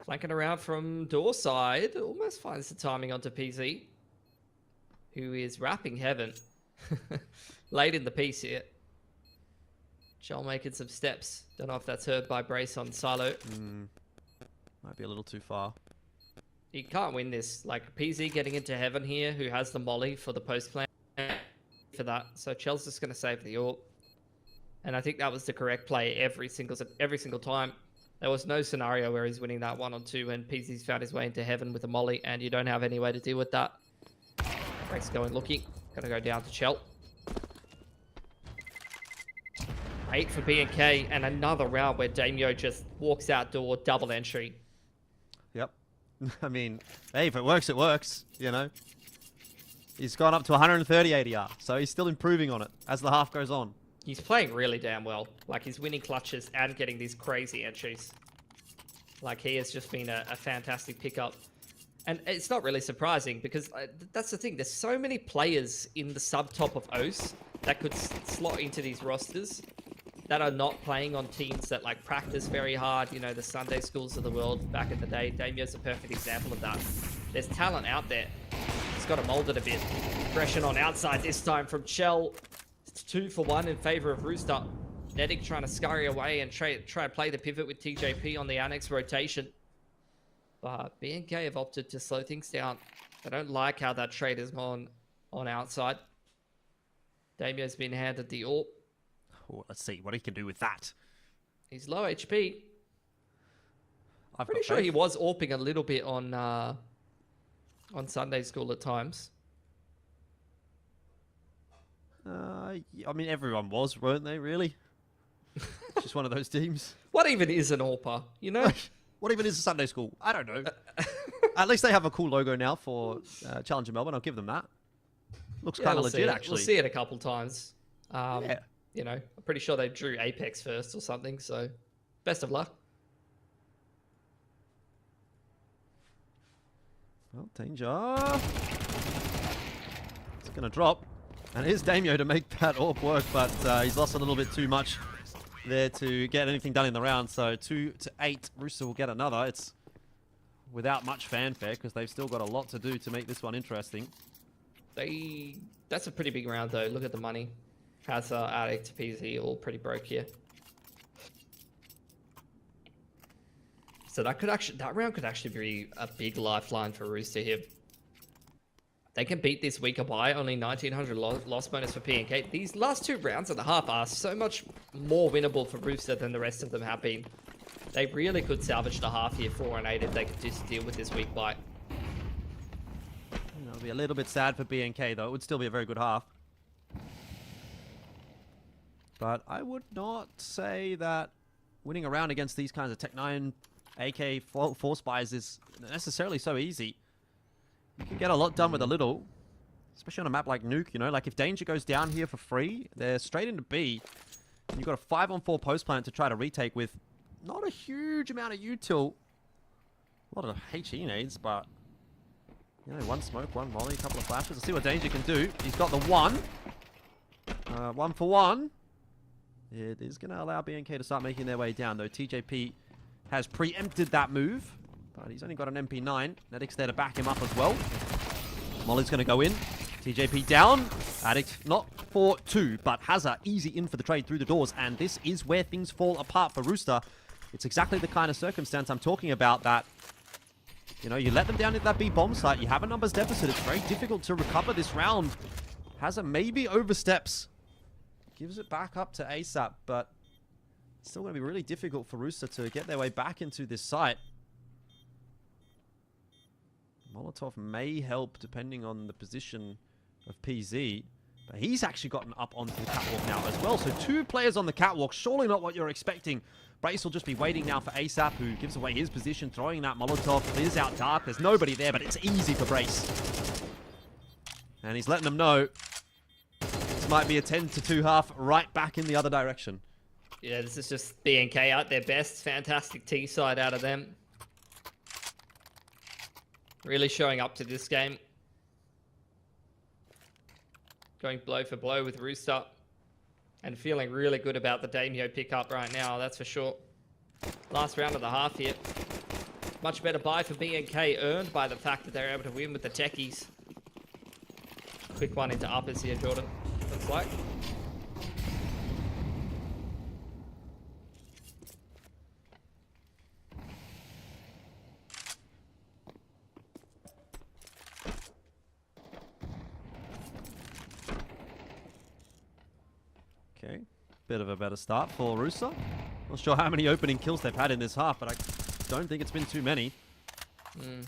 Flanking around from door side. Almost finds the timing onto PZ, who is wrapping heaven. Late in the piece here. Joel making some steps. Don't know if that's heard by Brace on Silo. Might be a little too far. He can't win this. Like, PZ getting into heaven here, who has the molly for the post plan for that. So Chel's just going to save the AWP. And I think that was the correct play every single time. There was no scenario where he's winning that 1-on-2 and PZ's found his way into heaven with a molly, and you don't have any way to deal with that. Brace going looking. Going to go down to Chel. 8 for B&K, and another round where Damio just walks outdoor, double entry. Yep. I mean, hey, if it works, it works, you know. He's gone up to 130 ADR, so he's still improving on it as the half goes on. He's playing really damn well. Like, he's winning clutches and getting these crazy entries. Like, he has just been a fantastic pickup. And it's not really surprising because that's the thing. There's so many players in the sub-top of OS that could slot into these rosters that are not playing on teams that, like, practice very hard. You know, the Sunday schools of the world back in the day. Damio's a perfect example of that. There's talent out there. He's got to mold it a bit. Aggression on outside this time from Chell. It's 2 for 1 in favor of Rooster. Nedic trying to scurry away and try to play the pivot with TJP on the annex rotation. But B&K have opted to slow things down. They don't like how that trade has gone on outside. Damio's been handed the AWP. Oh, let's see what he can do with that. He's low HP. I'm Pretty sure he was AWPing a little bit on Sunday school at times. I mean, everyone was, weren't they, really? It's just one of those teams. What even is an AWPer, you know? What even is a Sunday school? I don't know. At least they have a cool logo now for Challenger Melbourne. I'll give them that. Looks kind of legit, actually. We'll see it a couple times. Yeah. You know, I'm pretty sure they drew Apex first or something, so best of luck. Well, danger. It's going to drop. And here's Damio to make that AWP work, but he's lost a little bit too much there to get anything done in the round. So 2 to 8, Rooster will get another. It's without much fanfare because they've still got a lot to do to make this one interesting. That's a pretty big round though. Look at the money. Has Addict, PZ all pretty broke here. So that round could actually be a big lifeline for Rooster here. They can beat this weaker buy, only 1900 loss bonus for P&K. These last 2 rounds and a half are so much more winnable for Rooster than the rest of them have been. They really could salvage the half here 4 and 8 if they could just deal with this weak buy. It'll be a little bit sad for B&K though. It would still be a very good half. But I would not say that winning a round against these kinds of Tech 9 AK force buys is necessarily so easy. You can get a lot done with a little, especially on a map like Nuke, you know? Like, if Danger goes down here for free, they're straight into B. And you've got a 5-on-4 post plant to try to retake with not a huge amount of util. A lot of HE nades, but, you know, 1 smoke, 1 volley, a couple of flashes. Let's see what Danger can do. He's got the 1. 1 for 1. It is going to allow B&K to start making their way down, though. TJP has preempted that move. But he's only got an MP9. Nedic's there to back him up as well. Molly's going to go in. TJP down. Addict not for 2, but Hazza easy in for the trade through the doors. And this is where things fall apart for Rooster. It's exactly the kind of circumstance I'm talking about that, you know, you let them down at that B bomb site. You have a numbers deficit. It's very difficult to recover this round. Hazza maybe oversteps. Gives it back up to ASAP, but it's still going to be really difficult for Rooster to get their way back into this site. Molotov may help depending on the position of PZ, but he's actually gotten up onto the catwalk now as well. So 2 players on the catwalk, surely not what you're expecting. Brace will just be waiting now for ASAP, who gives away his position, throwing that Molotov. Clears out dark, there's nobody there, but it's easy for Brace. And he's letting them know this might be a 10-2 half right back in the other direction. Yeah, this is just B&K out their best. Fantastic T side out of them. Really showing up to this game. Going blow for blow with Rooster. And feeling really good about the Damio pickup right now, that's for sure. Last round of the half here. Much better buy for B&K, earned by the fact that they're able to win with the techies. Quick one into uppers here, Jordan. Looks like. Okay, bit of a better start for Rooster. Not sure how many opening kills they've had in this half, but I don't think it's been too many. I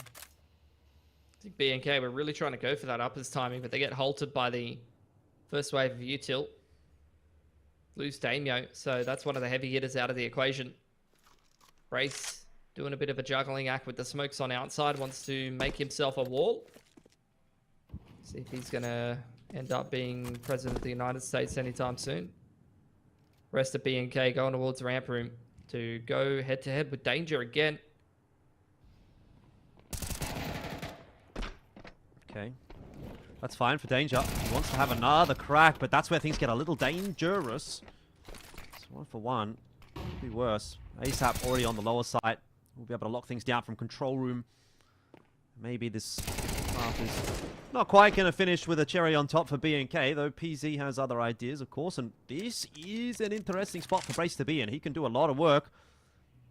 think B&K were really trying to go for that uppers timing, but they get halted by the first wave of util. lose Damio. So that's one of the heavy hitters out of the equation. Brace doing a bit of a juggling act with the smokes on outside. Wants to make himself a wall. See if he's going to end up being president of the United States anytime soon. Rest of BNK going towards ramp room to go head-to-head with Danger again. Okay. That's fine for Danger. He wants to have another crack, but that's where things get a little dangerous. It's 1 for 1. Could be worse. ASAP already on the lower side. We'll be able to lock things down from control room. Maybe this half is not quite going to finish with a cherry on top for BNK, though PZ has other ideas, of course. And this is an interesting spot for Brace to be in. He can do a lot of work.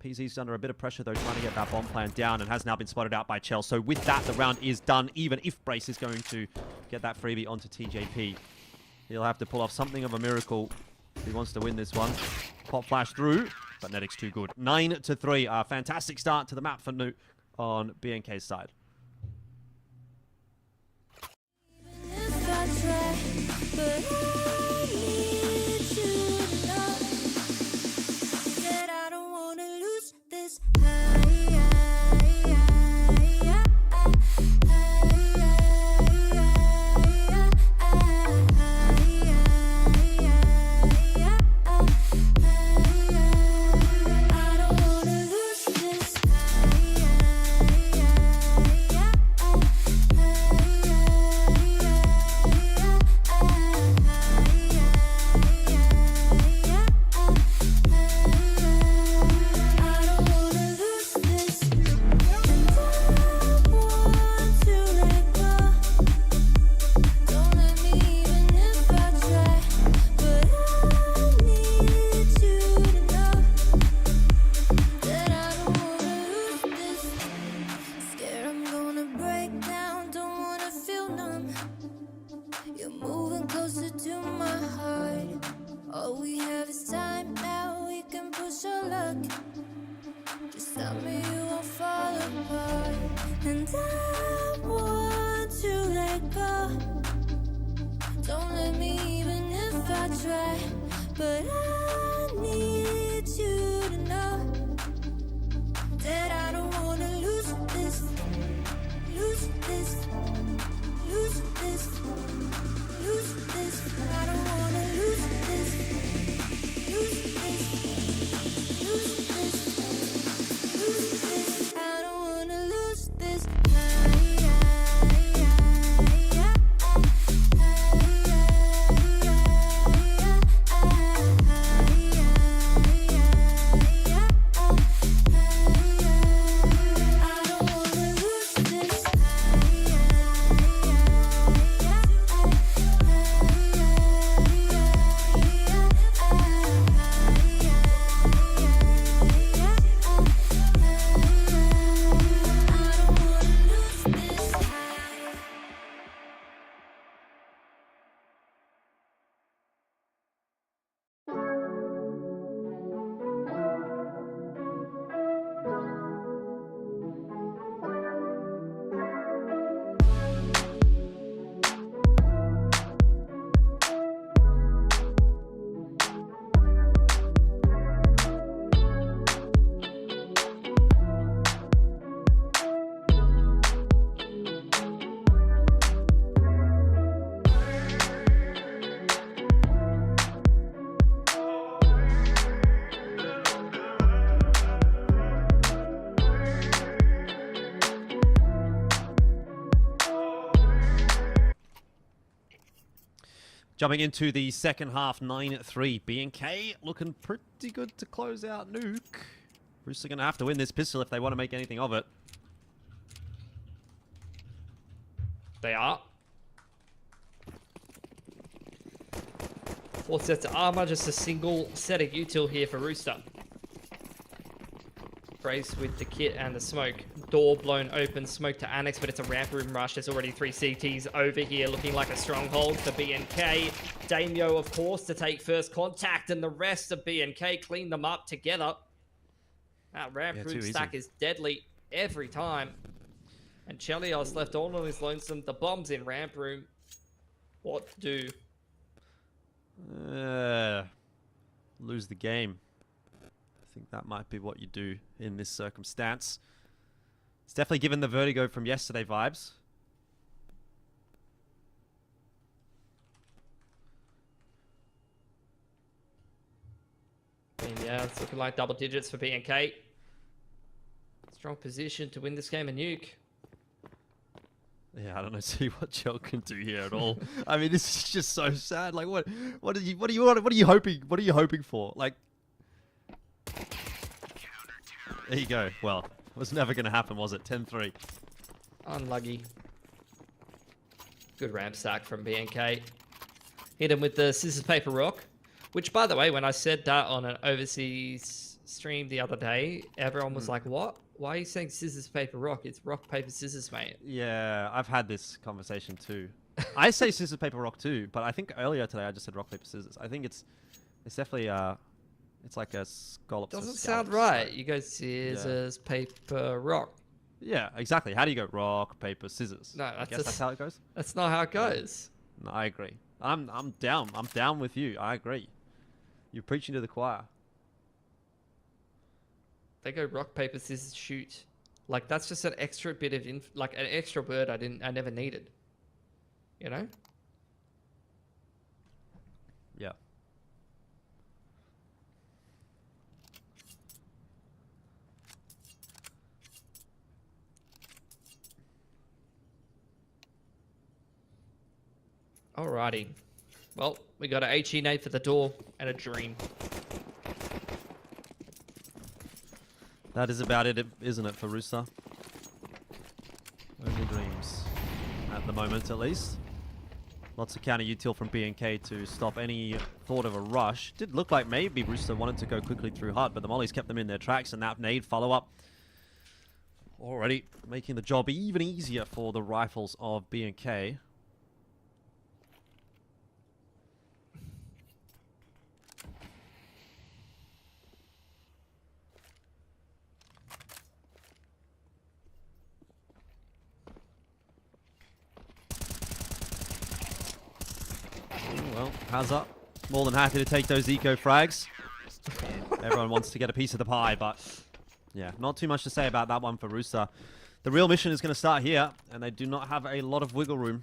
PZ's under a bit of pressure, though, trying to get that bomb plan down and has now been spotted out by Chell. So with that, the round is done, even if Brace is going to get that freebie onto TJP. He'll have to pull off something of a miracle if he wants to win this one. Pop flash through, but Netic's too good. 9-3. A fantastic start to the map for Nuke on BNK's side. If I try, but I need you to know that I don't wanna lose this I don't wanna lose this. But I need you to know that I don't wanna lose this, lose this, lose this, lose this. I don't wanna lose this, lose this, lose this, lose this. I don't wanna lose this. Jumping into the second half, 9-3. BNK looking pretty good to close out Nuke. Roosters are going to have to win this pistol if they want to make anything of it. They are. 4 sets of armor, just a single set of util here for Rooster. Brace with the kit and the smoke. Door blown open, smoke to Annex, but it's a ramp room rush. There's already 3 CTs over here, looking like a stronghold for BNK. Damio, of course, to take first contact, and the rest of BNK clean them up together. That ramp room stack is deadly every time. And Chelios left all on his lonesome. The bomb's in ramp room. What to do? lose the game. I think that might be what you do in this circumstance. It's definitely given the Vertigo from yesterday vibes. And yeah, it's looking like double digits for BNK. Strong position to win this game of Nuke. Yeah, I don't see what Gel can do here at all. I mean, this is just so sad. Like, what are you hoping for? Like, there you go. Well, it was never going to happen, was it? 10-3. Unlucky. Good ramp stack from BNK. Hit him with the scissors, paper, rock. Which, by the way, when I said that on an overseas stream the other day, everyone was like, what? Why are you saying scissors, paper, rock? It's rock, paper, scissors, mate. Yeah, I've had this conversation too. I say scissors, paper, rock too, but I think earlier today I just said rock, paper, scissors. I think it's definitely it's like a scallops. Doesn't sound right. You go scissors, paper, rock. Yeah, exactly. How do you go rock, paper, scissors? No, I guess that's how it goes. That's not how it goes. No, I agree. I'm down. I'm down with you. I agree. You're preaching to the choir. They go rock, paper, scissors, shoot. Like, that's just an extra bit of like an extra word I never needed. You know? Yeah. Alrighty. Well, we got a HE nade for the door and a dream. That is about it, isn't it, for Rooster? Only dreams. At the moment, at least. Lots of counter util from BNK to stop any thought of a rush. Did look like maybe Rooster wanted to go quickly through Hut, but the Mollies kept them in their tracks, and that nade follow-up already making the job even easier for the rifles of BNK. Well, Hazard, more than happy to take those eco frags. Everyone wants to get a piece of the pie, but yeah, not too much to say about that one for Rooster. The real mission is going to start here, and they do not have a lot of wiggle room.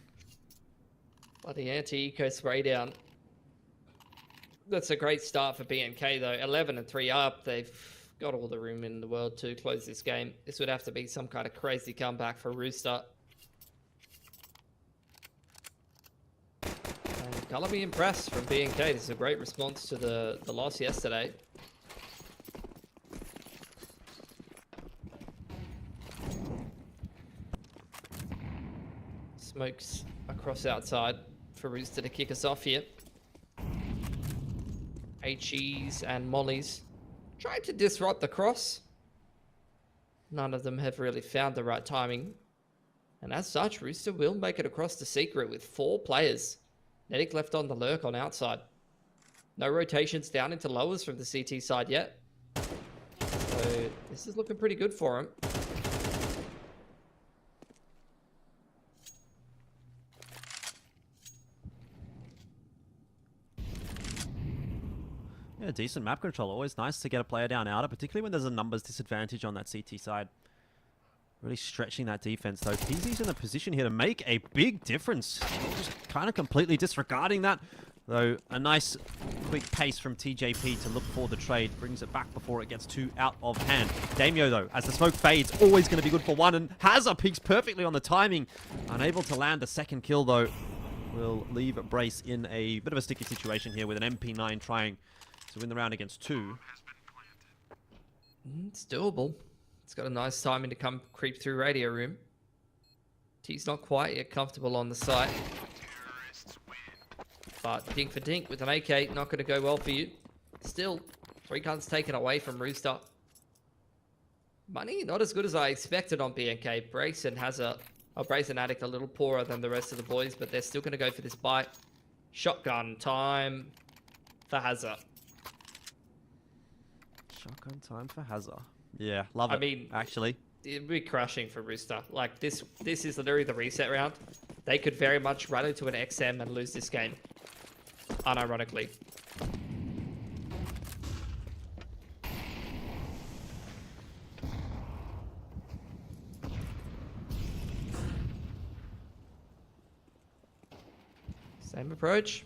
Bloody anti-eco spray down. That's a great start for BNK though. 11-3 up. They've got all the room in the world to close this game. This would have to be some kind of crazy comeback for Rooster. Gotta be impressed from BNK. This is a great response to the loss yesterday. Smokes across outside for Rooster to kick us off here. HEs and Mollies trying to disrupt the cross. None of them have really found the right timing. And as such, Rooster will make it across the secret with 4 players. Nedic left on the lurk on outside. No rotations down into lowers from the CT side yet. So this is looking pretty good for him. Yeah, decent map control. Always nice to get a player down outer, particularly when there's a numbers disadvantage on that CT side. Really stretching that defense, though. PZ's in a position here to make a big difference. Just kind of completely disregarding that. Though, a nice quick pace from TJP to look for the trade. Brings it back before it gets too out of hand. Damio, though, as the smoke fades, always going to be good for one. And Hazard peaks perfectly on the timing. Unable to land the second kill, though. Will leave Brace in a bit of a sticky situation here with an MP9 trying to win the round against 2. It's doable. It's got a nice timing to come creep through radio room. T's not quite yet comfortable on the site. But dink for dink with an AK, not going to go well for you. Still, 3 guns taken away from Rooster. Money not as good as I expected on BNK. Brace and Hazard, Brace and Addict a little poorer than the rest of the boys, but they're still going to go for this bite. Shotgun time for Hazard. Shotgun time for Hazard. Yeah, love it. I mean, actually, it'd be crushing for Rooster. Like, this is literally the reset round. They could very much run into an XM and lose this game. Unironically. Same approach.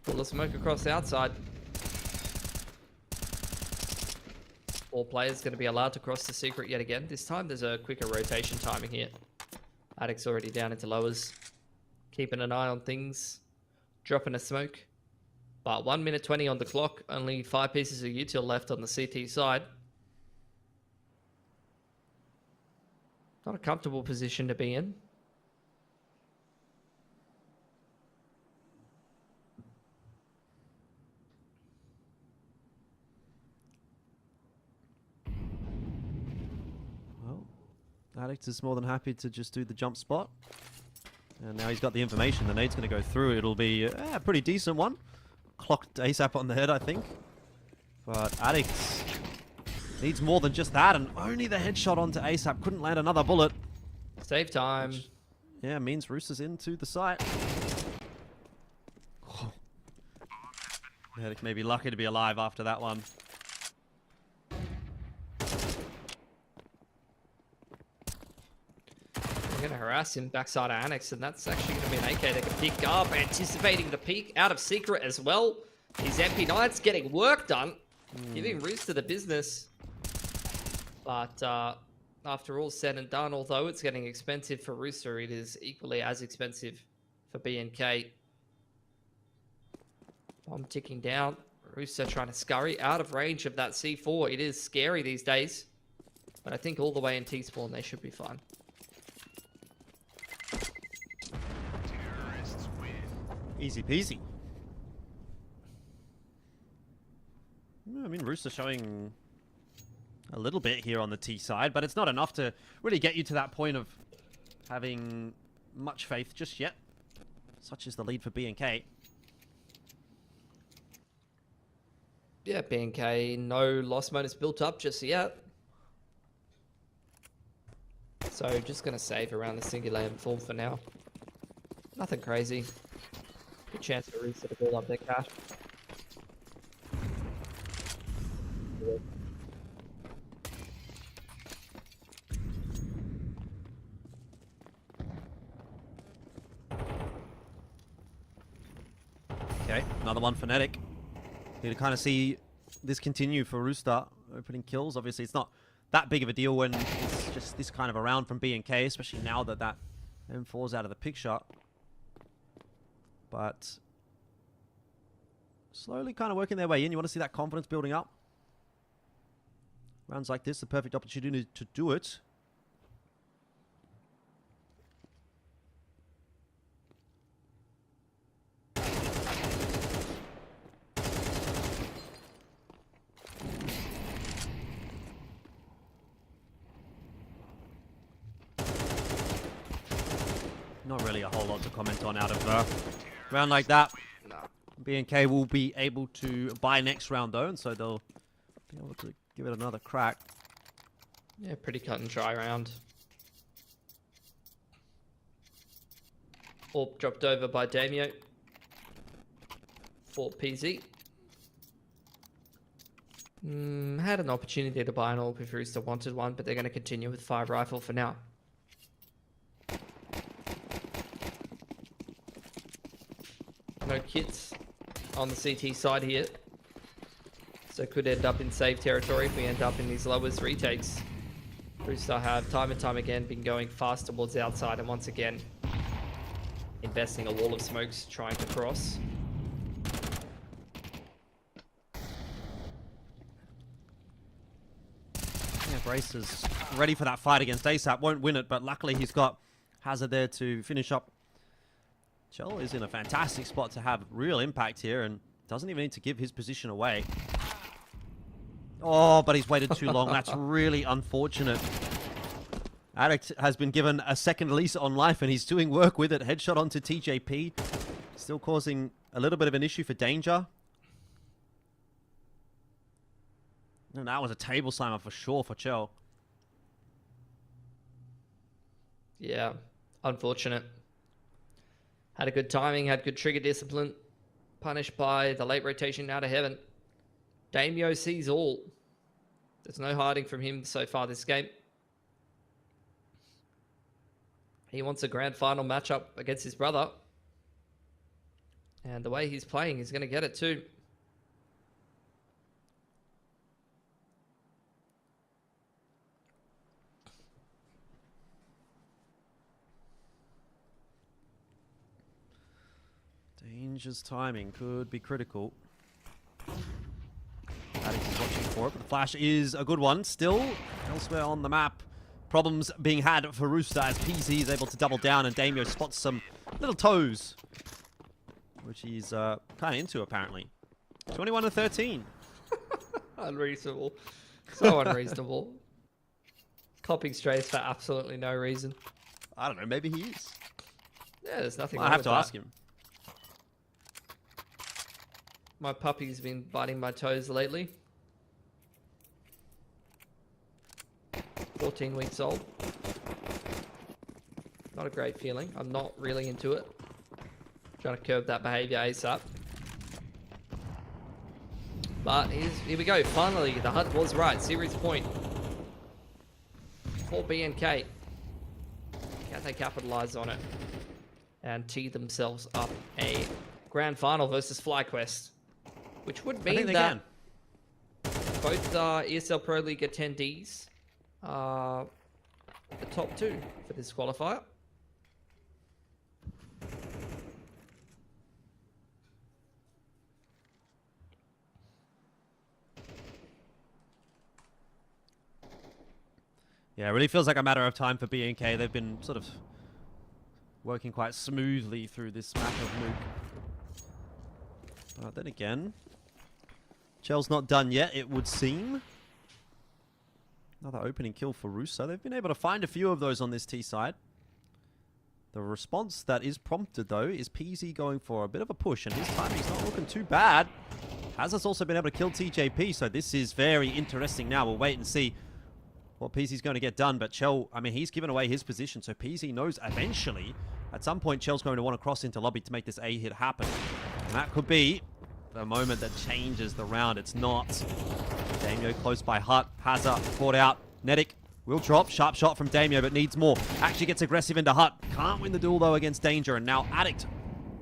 Pull the smoke across the outside. 4 players going to be allowed to cross the secret yet again. This time there's a quicker rotation timing here. Addict's already down into lowers. Keeping an eye on things. Dropping a smoke. But 1 minute 20 on the clock. Only 5 pieces of util left on the CT side. Not a comfortable position to be in. Well, Addict is more than happy to just do the jump spot. And now he's got the information. The nade's going to go through. It'll be a pretty decent one. Clocked ASAP on the head, I think. But Addict needs more than just that. And only the headshot onto ASAP. Couldn't land another bullet. Save time. Which, yeah, means Rooster's into the site. Oh. Addict may be lucky to be alive after that one. We're going to harass him backside of Annex, and that's actually going to be an AK they can pick up. Anticipating the peek out of secret as well. His MP9's getting work done. Giving Rooster the business. But after all said and done, although it's getting expensive for Rooster, it is equally as expensive for BNK. Bomb ticking down. Rooster trying to scurry out of range of that C4. It is scary these days. But I think all the way in T-spawn they should be fine. Easy peasy. I mean, Rooster showing a little bit here on the T side, but it's not enough to really get you to that point of having much faith just yet. Such is the lead for BNK. Yeah, BNK, no loss bonus built up just yet. So just going to save around the singulated full for now. Nothing crazy. Good chance for Rooster to build up their cash. Okay, another one phonetic. Need to kind of see this continue for Rooster. Opening kills, obviously it's not that big of a deal when it's just this kind of a round from BNK, especially now that that M4's out of the picture. But slowly kind of working their way in. You want to see that confidence building up. Rounds like this, the perfect opportunity to do it. Not really a whole lot to comment on out of a round like that. BNK will be able to buy next round though, and so they'll be able to give it another crack. Yeah, pretty cut and dry round. Orb dropped over by Damio. 4 PZ. Had an opportunity to buy an orb if Rooster wanted one, but they're going to continue with 5 rifle for now. No kits on the CT side here. So could end up in save territory if we end up in these lowest retakes. Rooster have time and time again been going fast towards the outside, and once again investing a wall of smokes trying to cross. Yeah, Brace is ready for that fight against ASAP. Won't win it, but luckily he's got Hazard there to finish up. Chell is in a fantastic spot to have real impact here and doesn't even need to give his position away. Oh, but he's waited too long. That's really unfortunate. Addict has been given a second lease on life and he's doing work with it. Headshot onto TJP. Still causing a little bit of an issue for Danger. And that was a table slammer for sure for Chell. Yeah, unfortunate. Had a good timing, had good trigger discipline. Punished by the late rotation out of heaven. Damio sees all. There's no hiding from him so far this game. He wants a grand final matchup against his brother. And the way he's playing, he's going to get it too. Danger's timing could be critical. Alex is watching for it, but the flash is a good one. Still, elsewhere on the map, problems being had for Rooster as PZ is able to double down and Damio spots some little toes, which he's kind of into apparently. 21-13. Unreasonable. So unreasonable. Copying strays for absolutely no reason. I don't know, maybe he is. Yeah, there's nothing I wrong have with to that. ask him. My puppy's been biting my toes lately. 14 weeks old. Not a great feeling. I'm not really into it. Trying to curb that behavior ASAP. But here we go. Finally, the hunt was right. Series point for BNK. Can they capitalize on it and tee themselves up a grand final versus FlyQuest? Which would mean that both ESL Pro League attendees are the top two for this qualifier. Yeah, it really feels like a matter of time for BNK. They've been sort of working quite smoothly through this map of Nuke. But then again, Chell's not done yet, it would seem. Another opening kill for Russo. They've been able to find a few of those on this T side. The response that is prompted, though, is PZ going for a bit of a push, and his timing's not looking too bad. Hazard's also been able to kill TJP, so this is very interesting now. We'll wait and see what PZ's going to get done, but Chell, I mean, he's given away his position, so PZ knows eventually, at some point, Chell's going to want to cross into lobby to make this A hit happen. And that could be the moment that changes the round. It's not. Damio close by Hut. Hazard caught out. Netic will drop. Sharp shot from Damio, but needs more. Actually gets aggressive into Hut. Can't win the duel, though, against Danger. And now Addict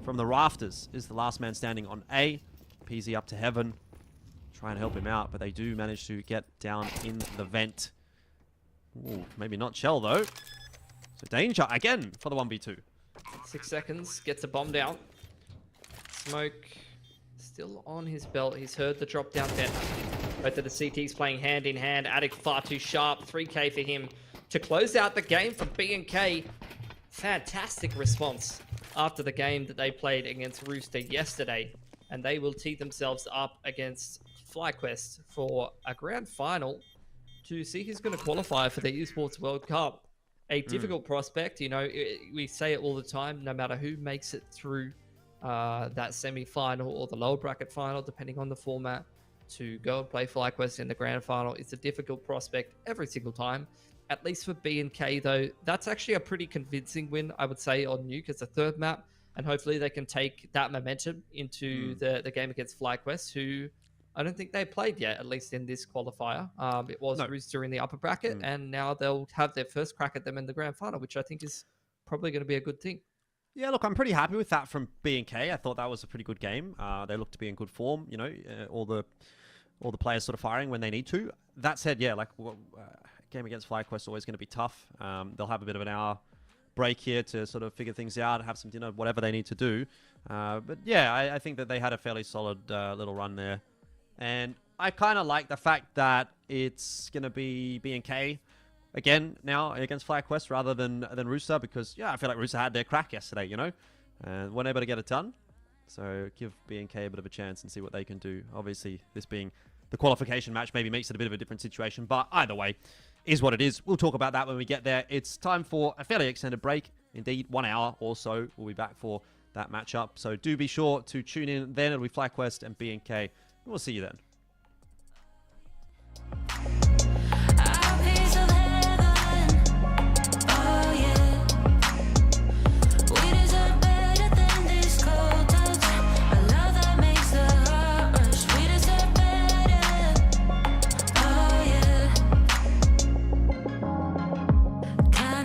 from the rafters is the last man standing on A. PZ up to heaven. Try and help him out, but they do manage to get down in the vent. Ooh, maybe not Chell, though. So Danger, again, for the 1v2. 6 seconds. Gets a bomb down. Smoke still on his belt. He's heard the drop down vent. Both of the CTs playing hand in hand. Addict far too sharp. 3k for him to close out the game for B&K. Fantastic response after the game that they played against Rooster yesterday. And they will tee themselves up against FlyQuest for a grand final to see who's going to qualify for the Esports World Cup. A difficult prospect, you know, we say it all the time, no matter who makes it through that semi-final or the lower bracket final, depending on the format, to go and play FlyQuest in the grand final. It's a difficult prospect every single time. At least for B&K, though, that's actually a pretty convincing win, I would say, on Nuke as a third map. And hopefully they can take that momentum into the game against FlyQuest, who I don't think they played yet, at least in this qualifier. It was Rooster in the upper bracket, and now they'll have their first crack at them in the grand final, which I think is probably going to be a good thing. Yeah, look, I'm pretty happy with that from B&K. I thought that was a pretty good game. They look to be in good form. You know, all the players sort of firing when they need to. That said, yeah, like game against FlyQuest is always going to be tough. They'll have a bit of an hour break here to sort of figure things out, have some dinner, whatever they need to do. But yeah, I think that they had a fairly solid little run there. And I kind of like the fact that it's going to be B&K again now against FlyQuest rather than Rooster, because, yeah, I feel like Rooster had their crack yesterday, you know, and weren't able to get it done. So give B&K a bit of a chance and see what they can do. Obviously, this being the qualification match maybe makes it a bit of a different situation, but either way, is what it is. We'll talk about that when we get there. It's time for a fairly extended break. Indeed, 1 hour or so. We'll be back for that matchup. So do be sure to tune in then. It'll be FlyQuest and B&K. We'll see you then.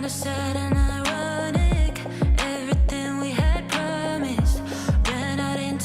Sad and ironic, everything we had promised ran out in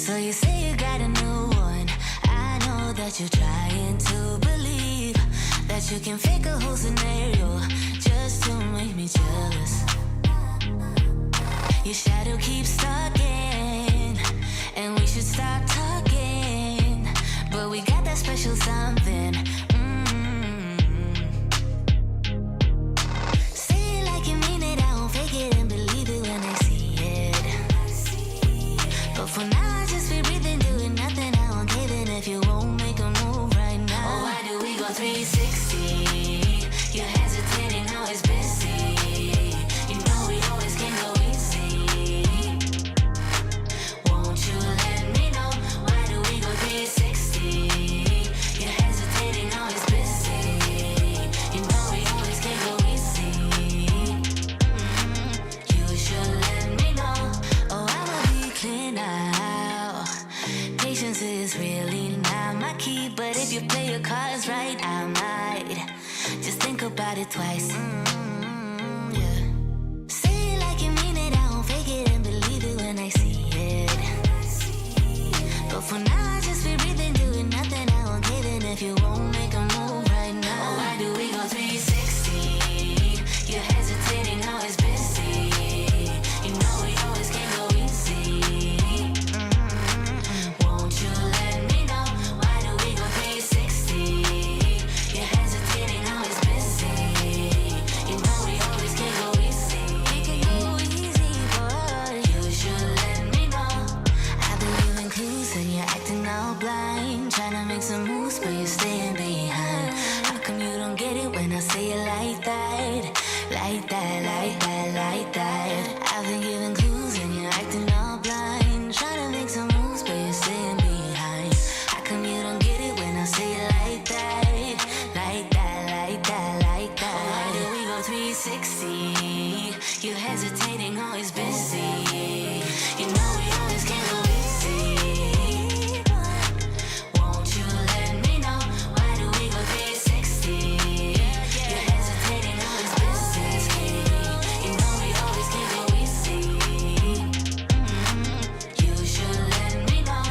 So you say you got a new one. I know that you're trying to believe that you can fake a whole scenario just to make me jealous. Your shadow keeps stalking, and we should stop talking. But we got that special something. Say it like you mean it, I won't fake it and believe it when I see it. But for now, I just be breathing, doing nothing. I won't give in if you won't make a move right now. Oh, why do we go 360? You're hesitating, now it's busy. You know we always can go easy. Won't you let me know? Why do we go 360? You're hesitating, now it's busy. You know we always can go easy. You should let me know. Oh, I'ma be clear now. Patience is really not my key, but if you play your cards right, I might just think about it twice. Yeah. Say it like you mean it, I won't fake it and believe it when I see it. But for now, I just be breathing, doing nothing. I won't give in if you won't make a move right now. Oh, why do we go 360? You're hesitating, now it's busy. You know we always can go easy. Won't you let me know? Why do we go 360? You're hesitating, now it's busy. You know we always can go easy. We can go easy, boy. You should let me know. I've been giving clues and you're acting all blind. Trying to make some moves, but you're staying behind. How come you don't get it when I say it like that? Like that, like that, like that. I've been giving clues and you're acting all blind. Trying to make some moves, but you're staying behind. How come you don't get it when I say it like that? Like that, like that, like that. Oh, why do we go 360? You're hesitating, always busy. You know we always can go easy. Won't you let me know? Why do we go 360? You're hesitating, always busy. You know we always can go easy. You should let me know.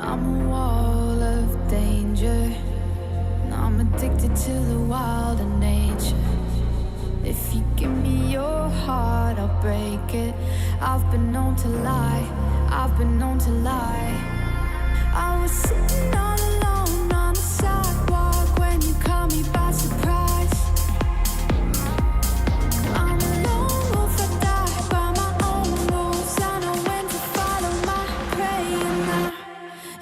I'm a wall of danger, and I'm addicted to the wild and nature. If you give me your heart, I'll break it. I've been known to lie, I've been known to lie. I was sitting all alone on the sidewalk when you caught me by surprise. I'm a lone wolf, I die by my own rules. I know when to follow my prey, and now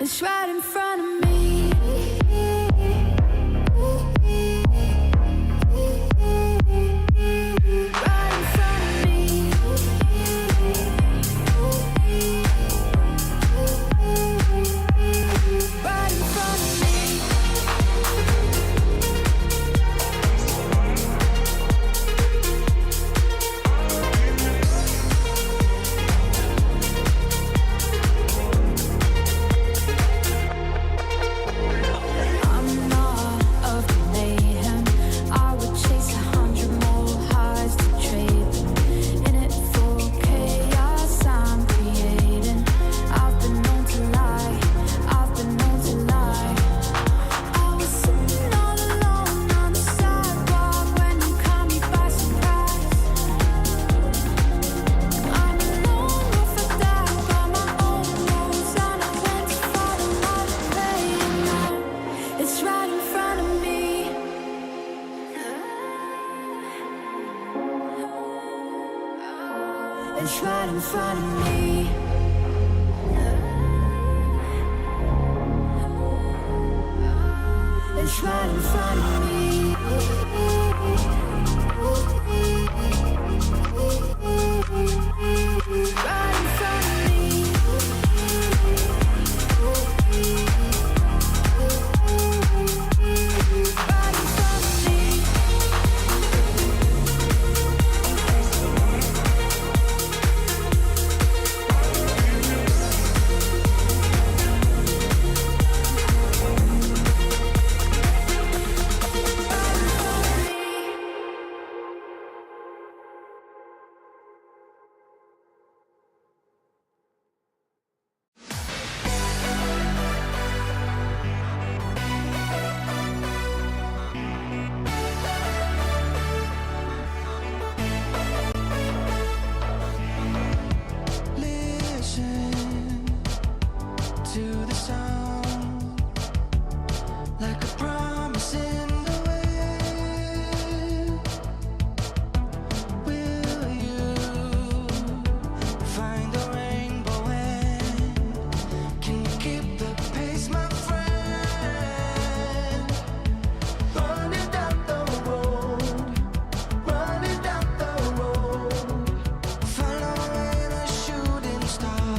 it's right in front of me. Right in front of me. Right in front of me. I'm not of the mayhem. I would chase 100 more highs to trade them. In it for chaos I'm creating. I've been known to lie, I've been known to lie. I was sitting all alone on the sidewalk when you caught me by surprise. I'm a lone wolf, I die by my own rules. I know when to follow my prey, and now it's right in front of me. It's right in front of me. It's right in front of me. Right in front of me. Right in front of me. Listen to the sound, like a promise in the wind. Will you find the rainbow end? Can you keep the pace, my friend? Running down the road, running down the road, following a shooting star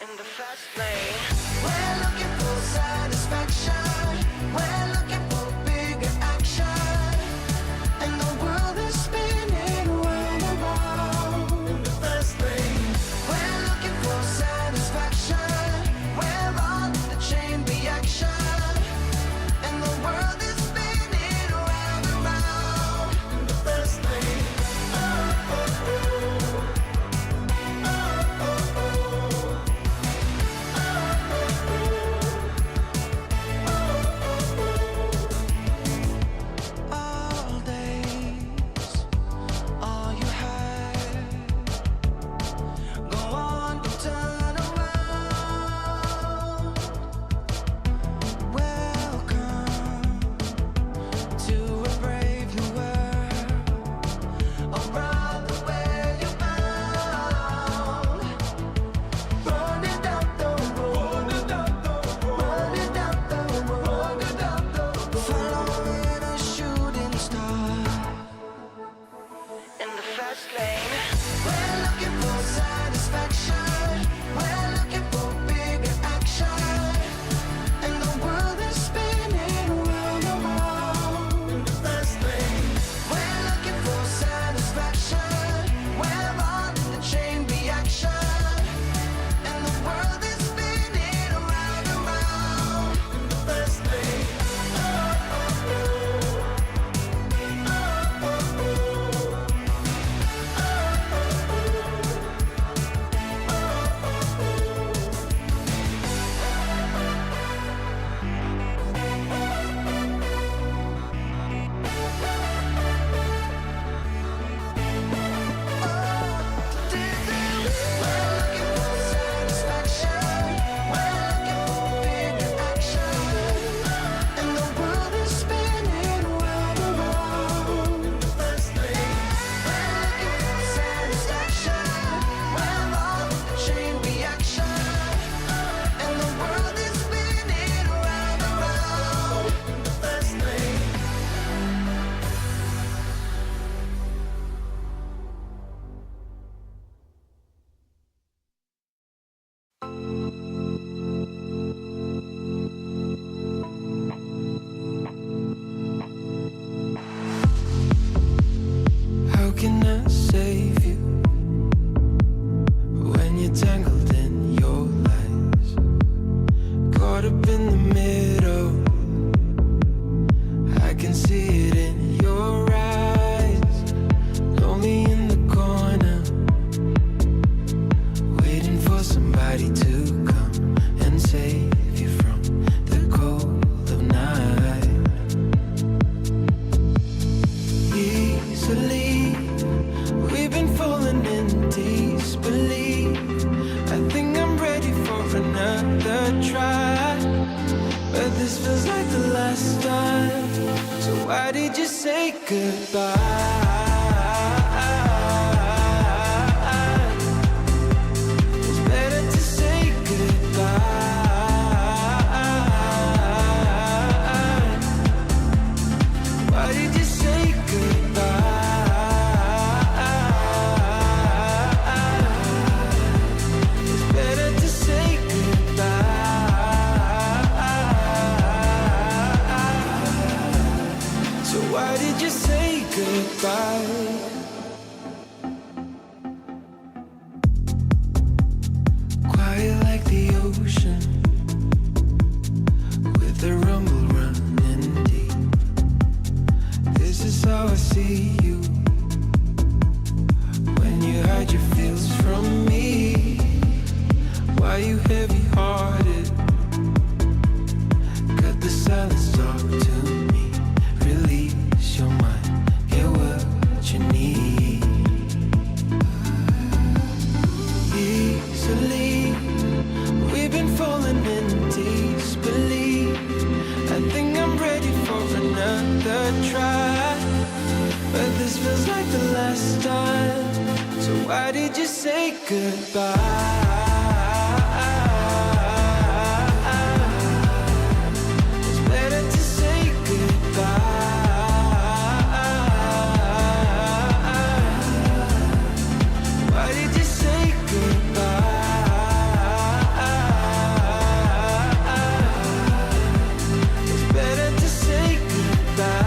in the fast lane. We're looking for satisfaction, we're looking for bigger action, and the world is spinning round and round in the fast lane. We're looking for satisfaction, we're on the chain reaction, and the world is spinning round and round in the fast lane. Oh, oh, oh. All days, all you had. Go on, don't turn around. Welcome to a brave new world. Around the way you found. Running down the road, running down the road, running down the road, following a shooting star in the fast lane. We're looking for satisfaction, we're looking for save you when you're tangled in your lies, caught up in the middle. I can see it in your eyes, lonely in the corner, waiting for somebody to come and save you from the cold of night. Easily, we've been falling in disbelief. I think I'm ready for another try, but this feels like the last time. So why did you say goodbye? It's better to say goodbye. Why did you say goodbye? It's better to say goodbye. So why did you say goodbye? Quiet like the ocean, with the rumble running deep. This is how I see you, when you hide your feels from me. Why you heavy-hearted? Cut the silence, talk to me. Release your mind, get what you need. Easily, we've been falling in disbelief. I think I'm ready for another try, but this feels like the last time. So why did you say goodbye? It's better to say goodbye. Why did you say goodbye? It's better to say goodbye.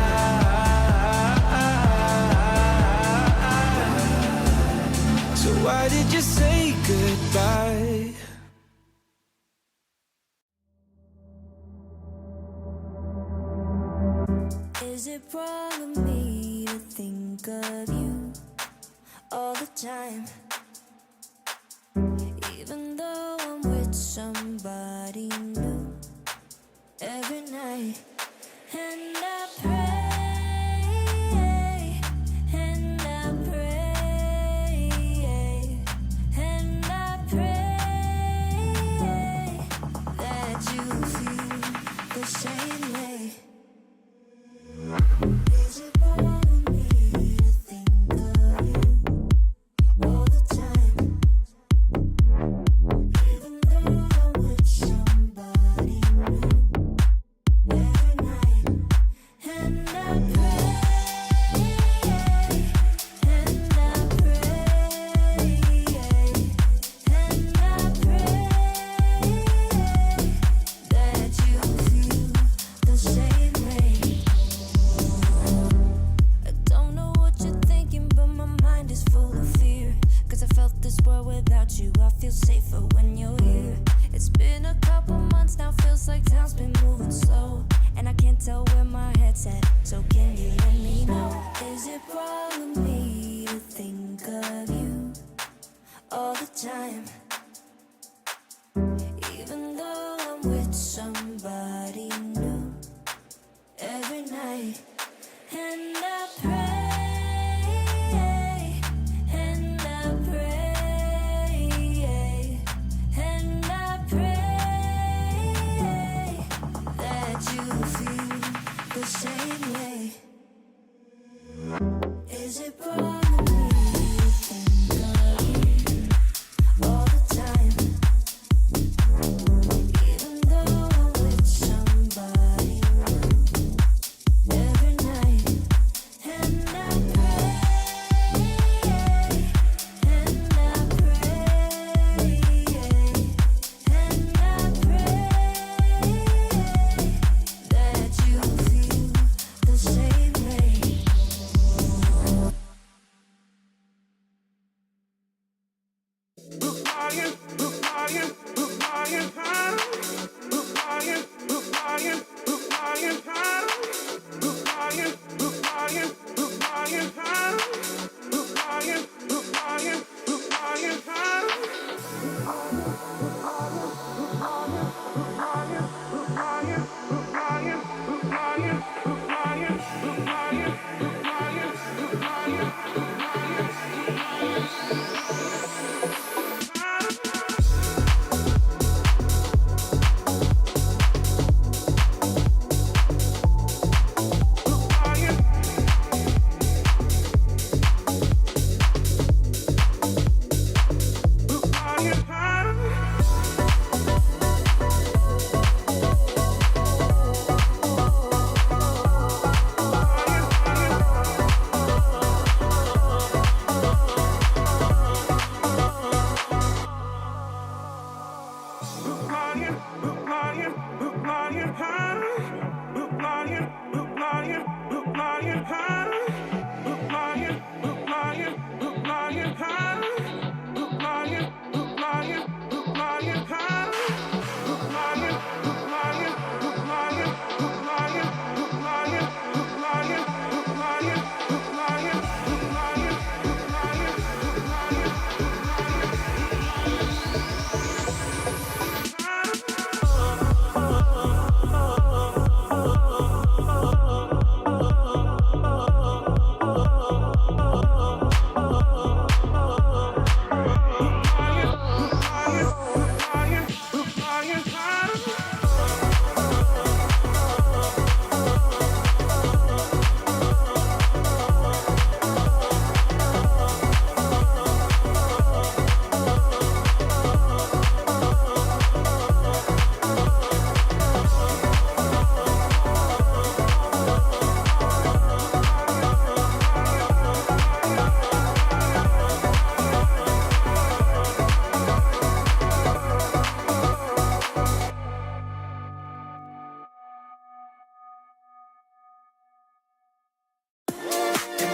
So why did you say goodbye? Is it wrong of me to think of you all the time? Even though I'm with somebody new every night, and I pray, and I pray, and I pray that you feel the same way. Is it wrong of me to think of you all the time? Even though I'm with somebody new every night, and I pray, and I pray, and I pray that you feel the same way. I don't know what you're thinking, but my mind is full of fear. Cause I felt this world without you, I feel safer when you're here. It's been a couple months now, feels like time's been moving slow, and I can't tell where my head's at, so can you let me know? Is it wrong of me to think of you all the time? Even though I'm with somebody new every night, and I pray, and I pray,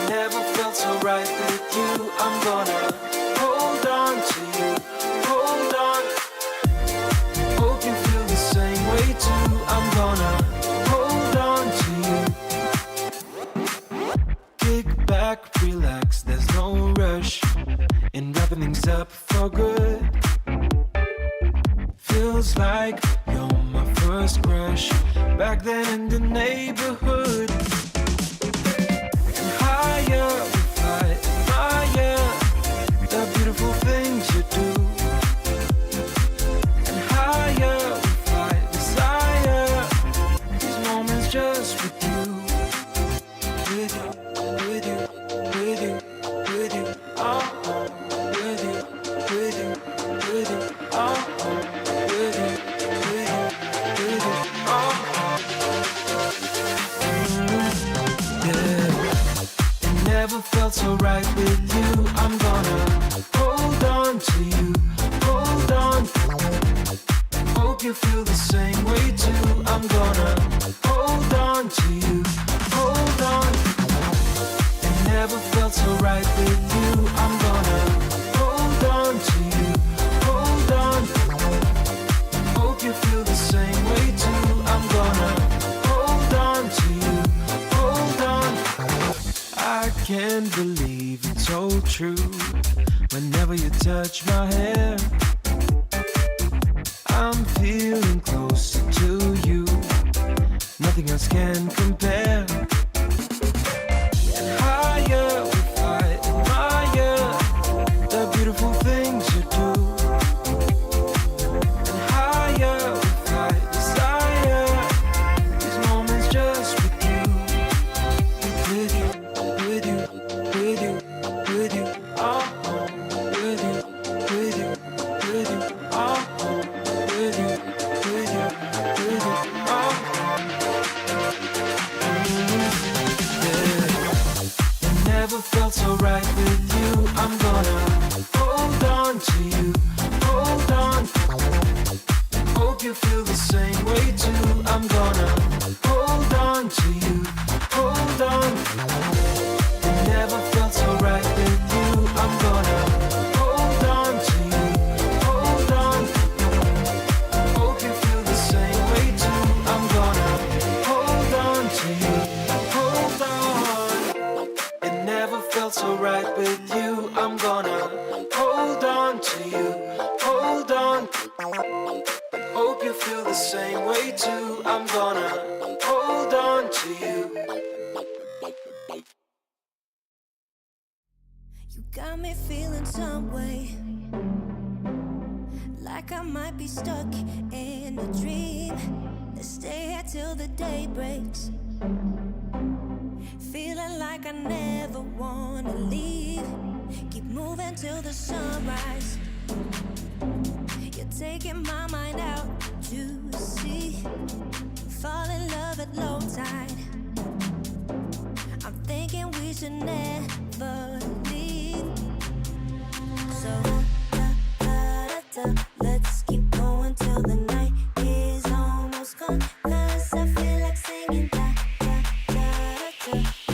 Never felt so right with you. I'm gonna hold on to you, hold on. Hope you feel the same way too. I'm gonna hold on to you. Kick back, relax, there's no rush in wrapping things up for good. Feels like you're my first crush back then in the neighborhood. Higher we fly, higher, the beautiful things you do. And higher we fly, desire, these moments just with you. With you, with you, with you, with you, oh, with you, with you, with you, oh, with you, with you, with you, oh, yeah. Never felt so right with you. I'm gonna hold on to you, hold on. Hope you feel the same way too. I'm gonna hold on to you, hold on. It never felt so right with you. I'm gonna hold on to you, hold on. Hope you feel the same way too. I'm gonna hold on to you, hold on. I can't believe it's so true. Whenever you touch my hair, I'm feeling closer to you. Nothing else can compare. And higher we fly, higher, the beautiful things you do. And higher we fly, desire, these moments just with you. With you, with you, with you, with you, oh, with you, with you, with you, oh, with you, with you, with you, oh. in some way, like I might be stuck in a dream. Let's stay here till the day breaks, feeling like I never wanna leave. Keep moving till the sunrise. You're taking my mind out to sea. Fall in love at low tide. I'm thinking we should never leave. So let's keep going till the night is almost gone. 'Cause I feel like singing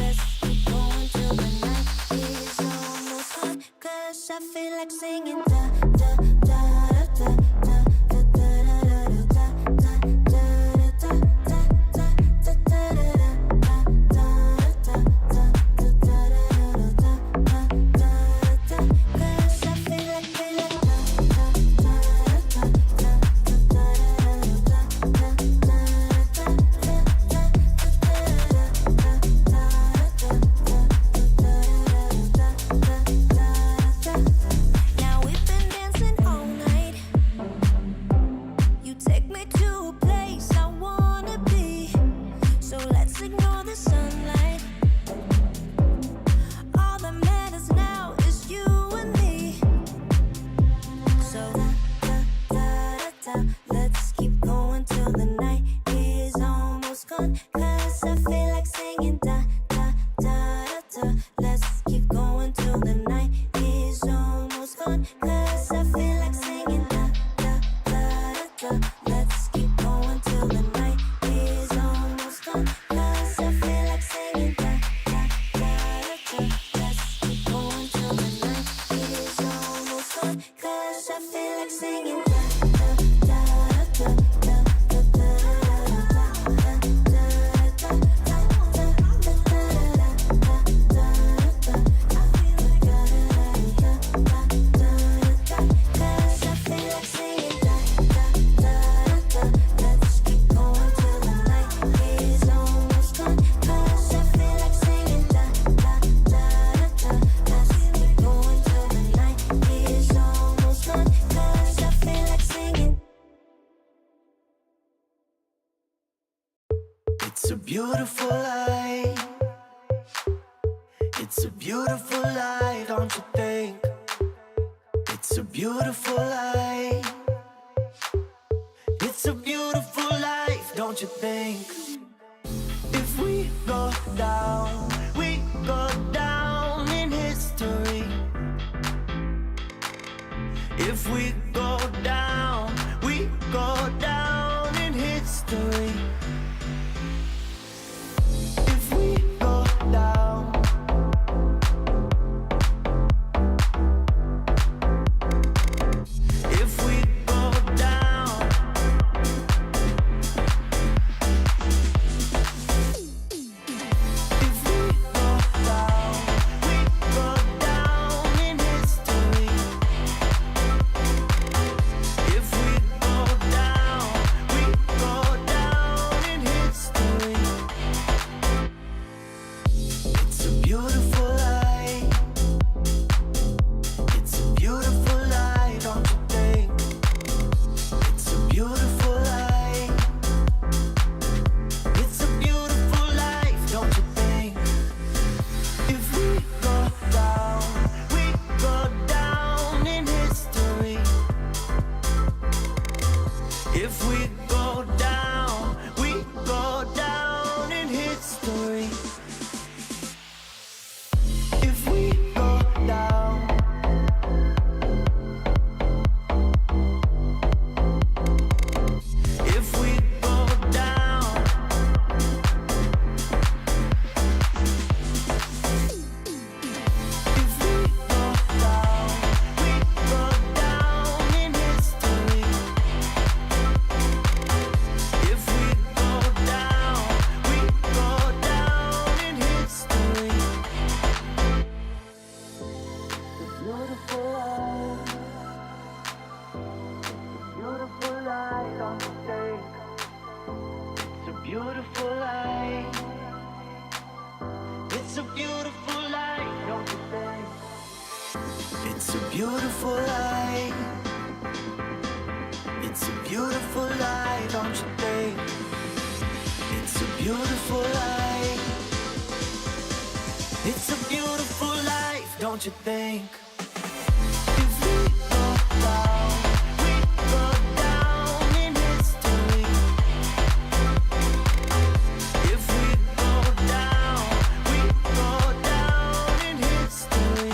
Let's keep going till the night is almost gone. 'Cause I feel like singing It's a beautiful life. It's a beautiful life, don't you think? It's a beautiful life. It's a beautiful life, don't you think? If we go down in history. If we go down in history. beautiful life. It's a beautiful life, don't you think? It's a beautiful light. It's a beautiful light, don't you think? It's a beautiful light. It's a beautiful life, don't you think? If we go down, we go down in history. If we go down, we go down in history.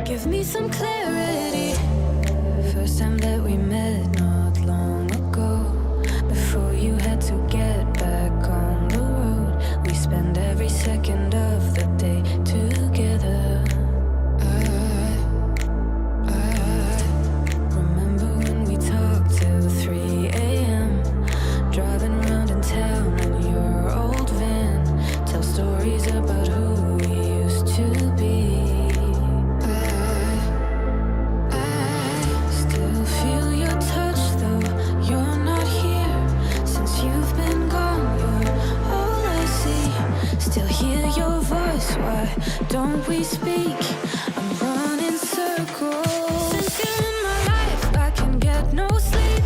Give me some clarity. First time that we met not long ago. Before you had to get back on the road. We spend every second of the day together. I remember when we talked till 3 a.m. Driving around in town in your old van. Tell stories about who we used to be. I still feel your touch though you're not here. Since you've been gone, you're all I see. Still hear your voice, why don't we speak? I'm running circles. Since you're in my life, I can get no sleep.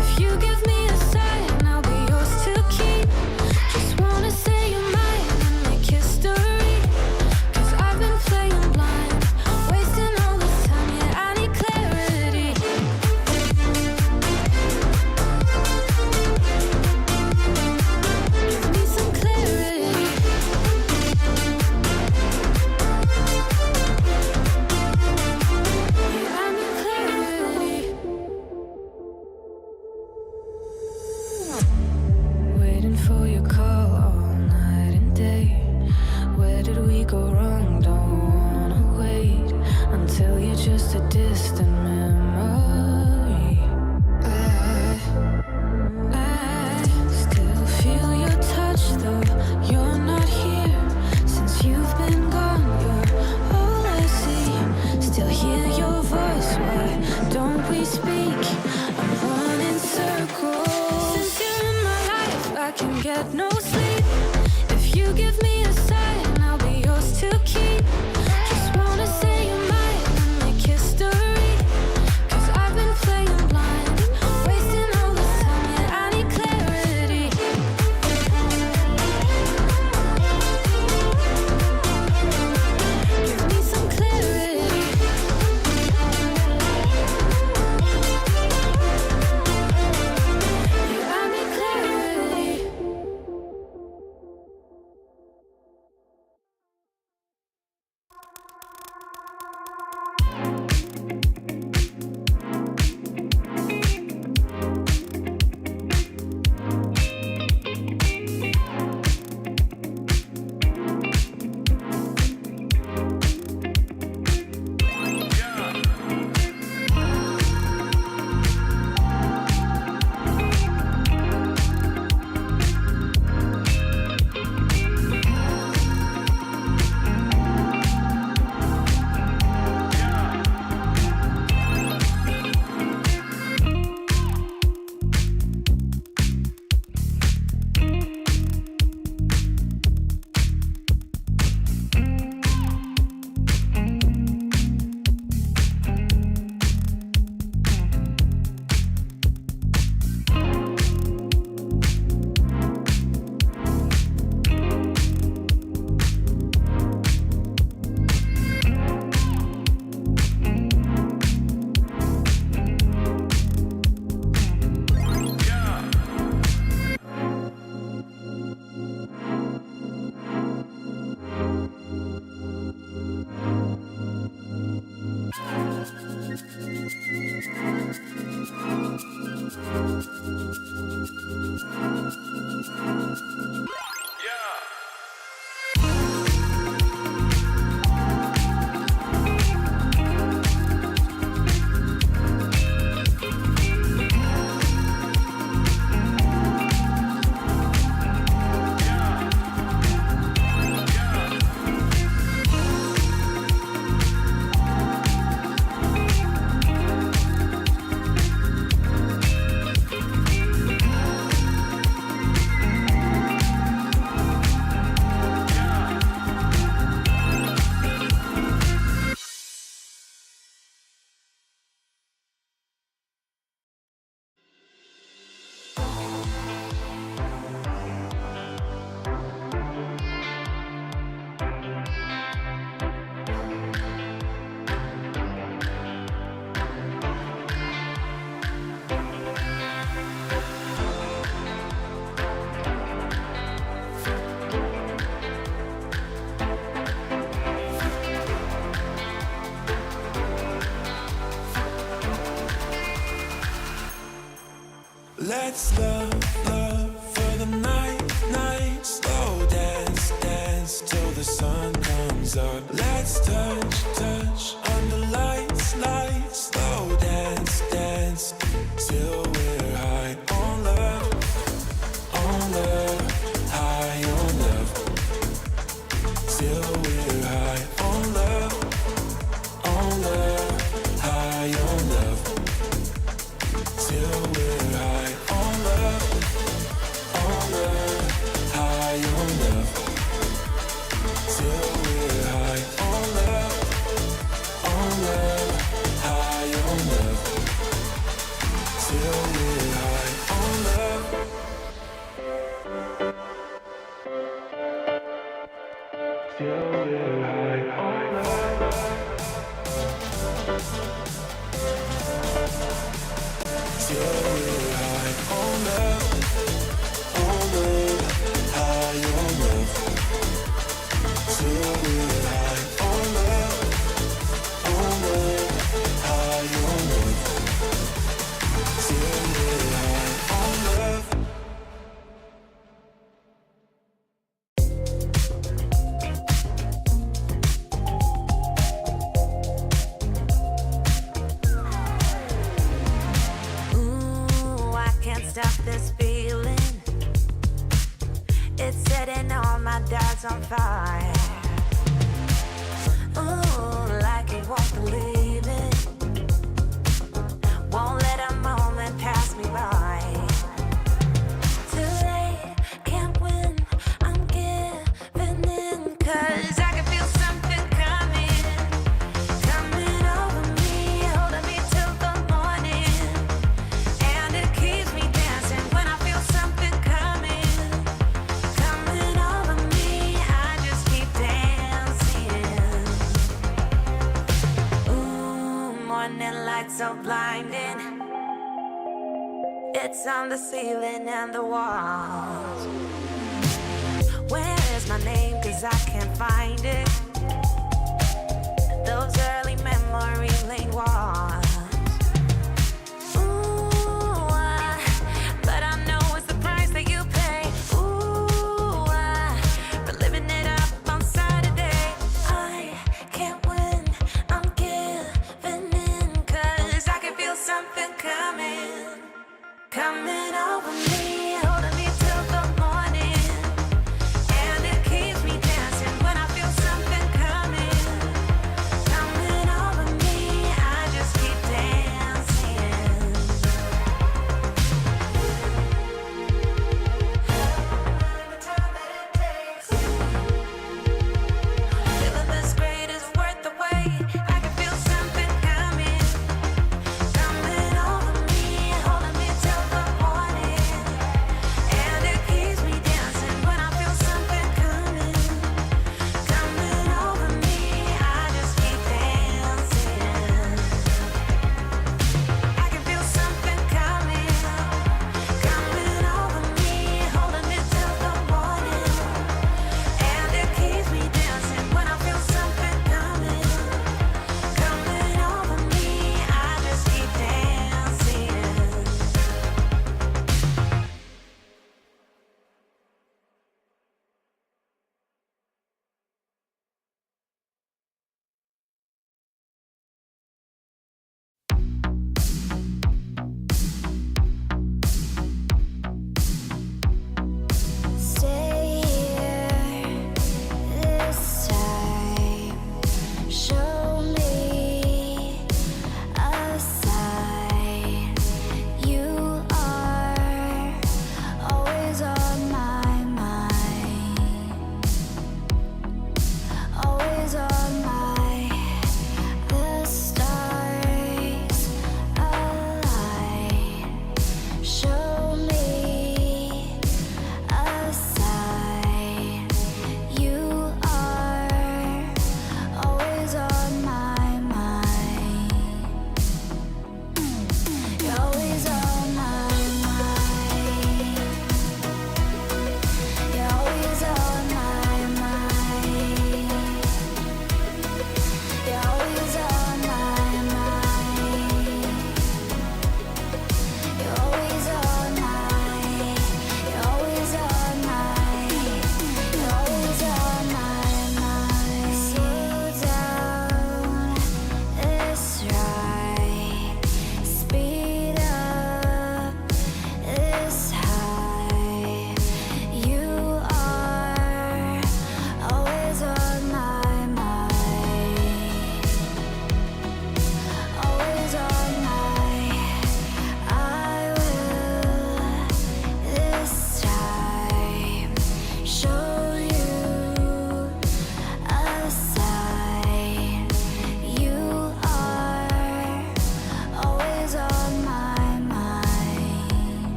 If you give me a sign, I'll be yours to keep. Just wanna say you're mine and make history. 'Cause I've been playing blind, wasting all this time, yeah, I need clarity. Give me some clarity. Let's love for the night. Slow dance, dance till the sun comes up. Let's touch under lights. Slow dance, dance till we're high on love, high on love. Till we're high on love, high on love. Till we're high on love, high on love. Till we're high on love, high on love. Till we're high on love. Till we're high on love. Till we're high on love, high on love. Till we're high on love, high on love. Till we're high on love. Ooh, I can't stop this feeling. It's setting all my doubts on fire. Ooh, like you won't believe it. Won't let a moment pass me by. Too late, can't win, I'm giving in. 'Cause I can feel something coming over me, holding me till the morning. And it keeps me dancing when I feel something coming over me. I just keep dancing. Ooh, morning light so blinding. It's on the ceiling and the walls. Where is my name? 'Cause I can't find it. Those early memory lane walls. Ooh, but I know it's the price that you pay. Ooh, for living it up on Saturday. I can't win, I'm giving in. 'Cause I can feel something coming over me, holding me till the morning. And it keeps me dancing when I feel something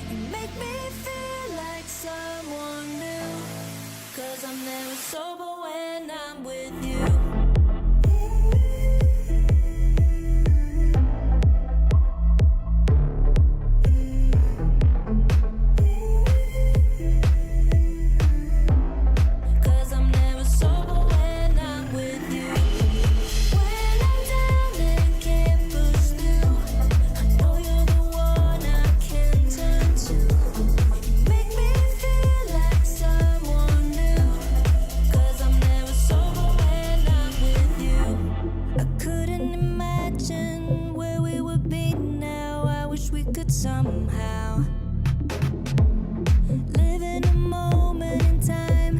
You make me feel like someone new, 'cause I'm never sober when I'm with you. Somehow live in a moment in time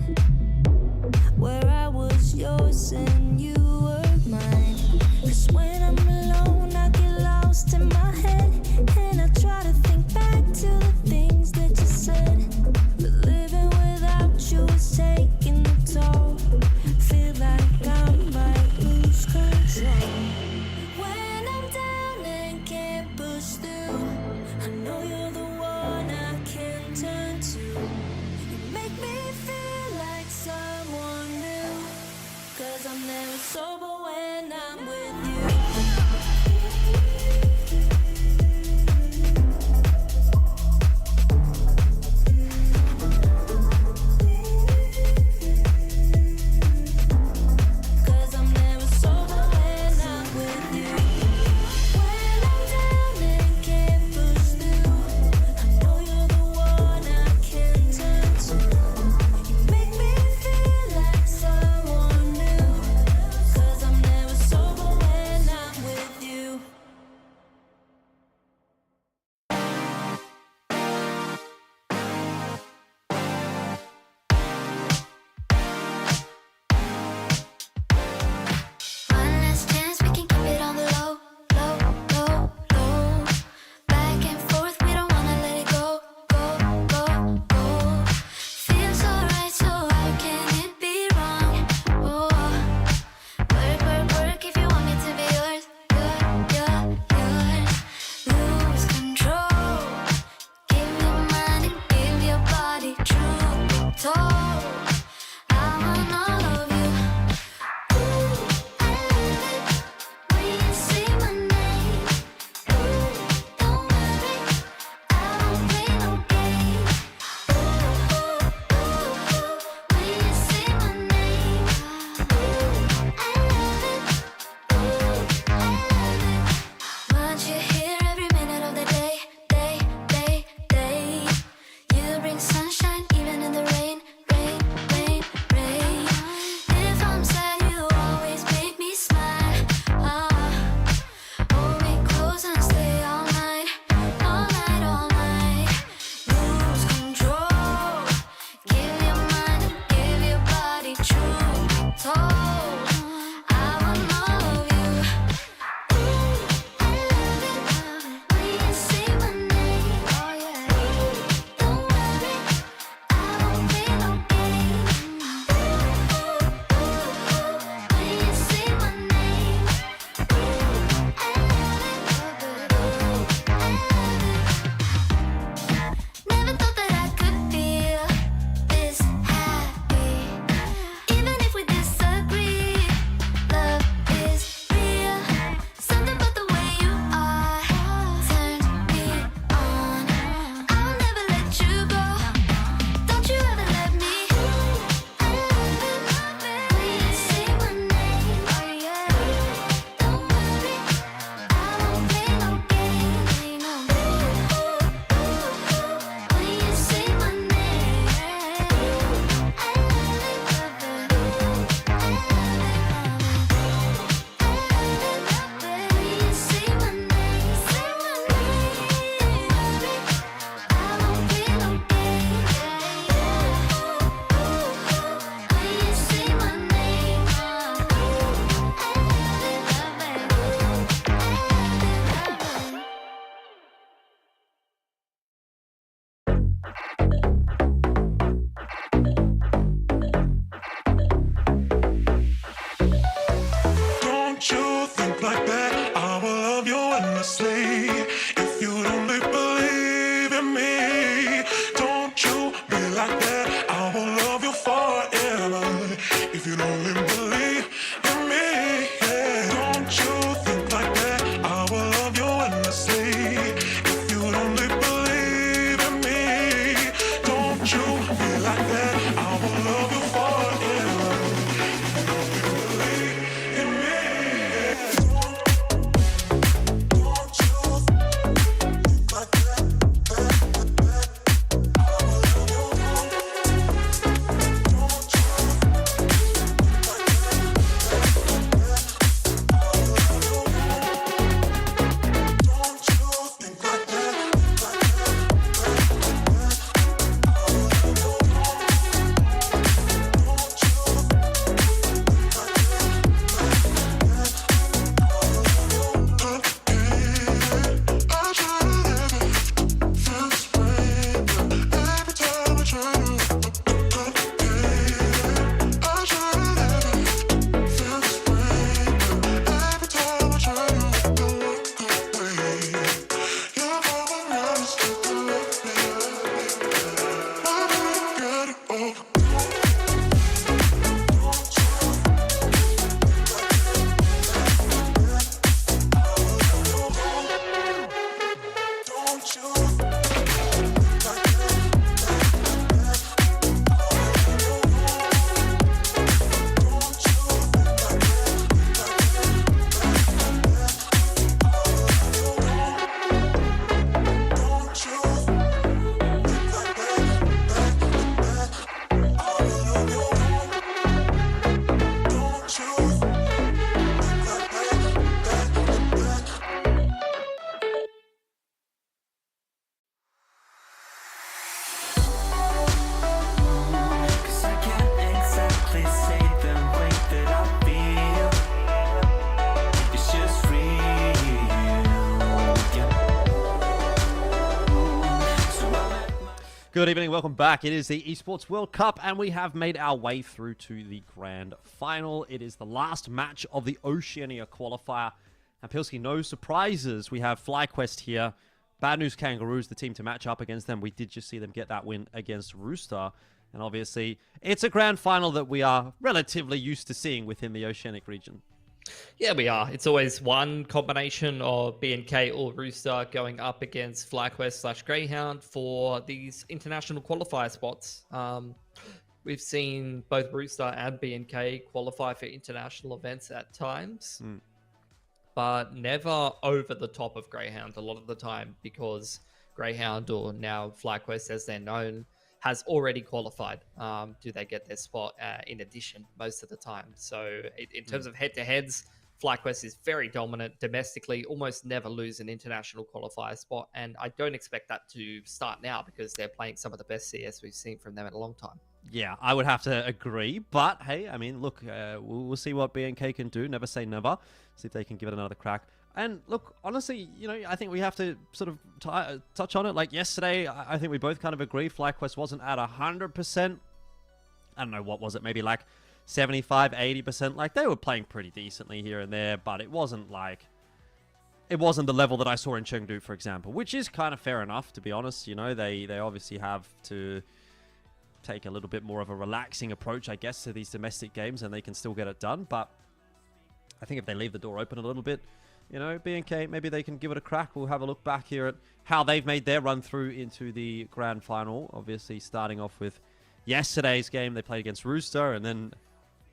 where I was yours and you were mine. 'Cause when I'm alone I get lost in my head, and I try to think back to the things that you said. But living without you is taking a toll. Feel like I might lose control. When I'm down and can't push through, I know you're the one Good evening, welcome back. It is the Esports World Cup, and we have made our way through to the grand final. It is the last match of the Oceania qualifier. And Pilsky, no surprises. We have FlyQuest here. Bad News Kangaroos, the team to match up against them. We did just see them get that win against Rooster. And obviously, it's a grand final that we are relatively used to seeing within the Oceanic region. Yeah, we are. It's always one combination of BNK or Rooster going up against FlyQuest / Greyhound for these international qualifier spots. We've seen both Rooster and BNK qualify for international events at times, but never over the top of Greyhound a lot of the time, because Greyhound, or now FlyQuest as they're known, has already qualified. Do they get their spot in addition most of the time? So in terms of head-to-heads, FlyQuest is very dominant domestically, almost never lose an international qualifier spot, and I don't expect that to start now because they're playing some of the best CS we've seen from them in a long time. Yeah, I would have to agree, but hey, I mean, look, we'll see what BNK can do. Never say never. See if they can give it another crack. And look, honestly, you know, I think we have to sort of touch on it. Like yesterday, I think we both kind of agree FlyQuest wasn't at 100%. I don't know, what was it? Maybe like 75, 80%. Like they were playing pretty decently here and there, but it wasn't like... It wasn't the level that I saw in Chengdu, for example, which is kind of fair enough, to be honest. You know, they obviously have to take a little bit more of a relaxing approach, I guess, to these domestic games, and they can still get it done. But I think if they leave the door open a little bit, you know, BNK, maybe they can give it a crack. We'll have a look back here at how they've made their run through into the grand final. Obviously, starting off with yesterday's game, they played against Rooster, and then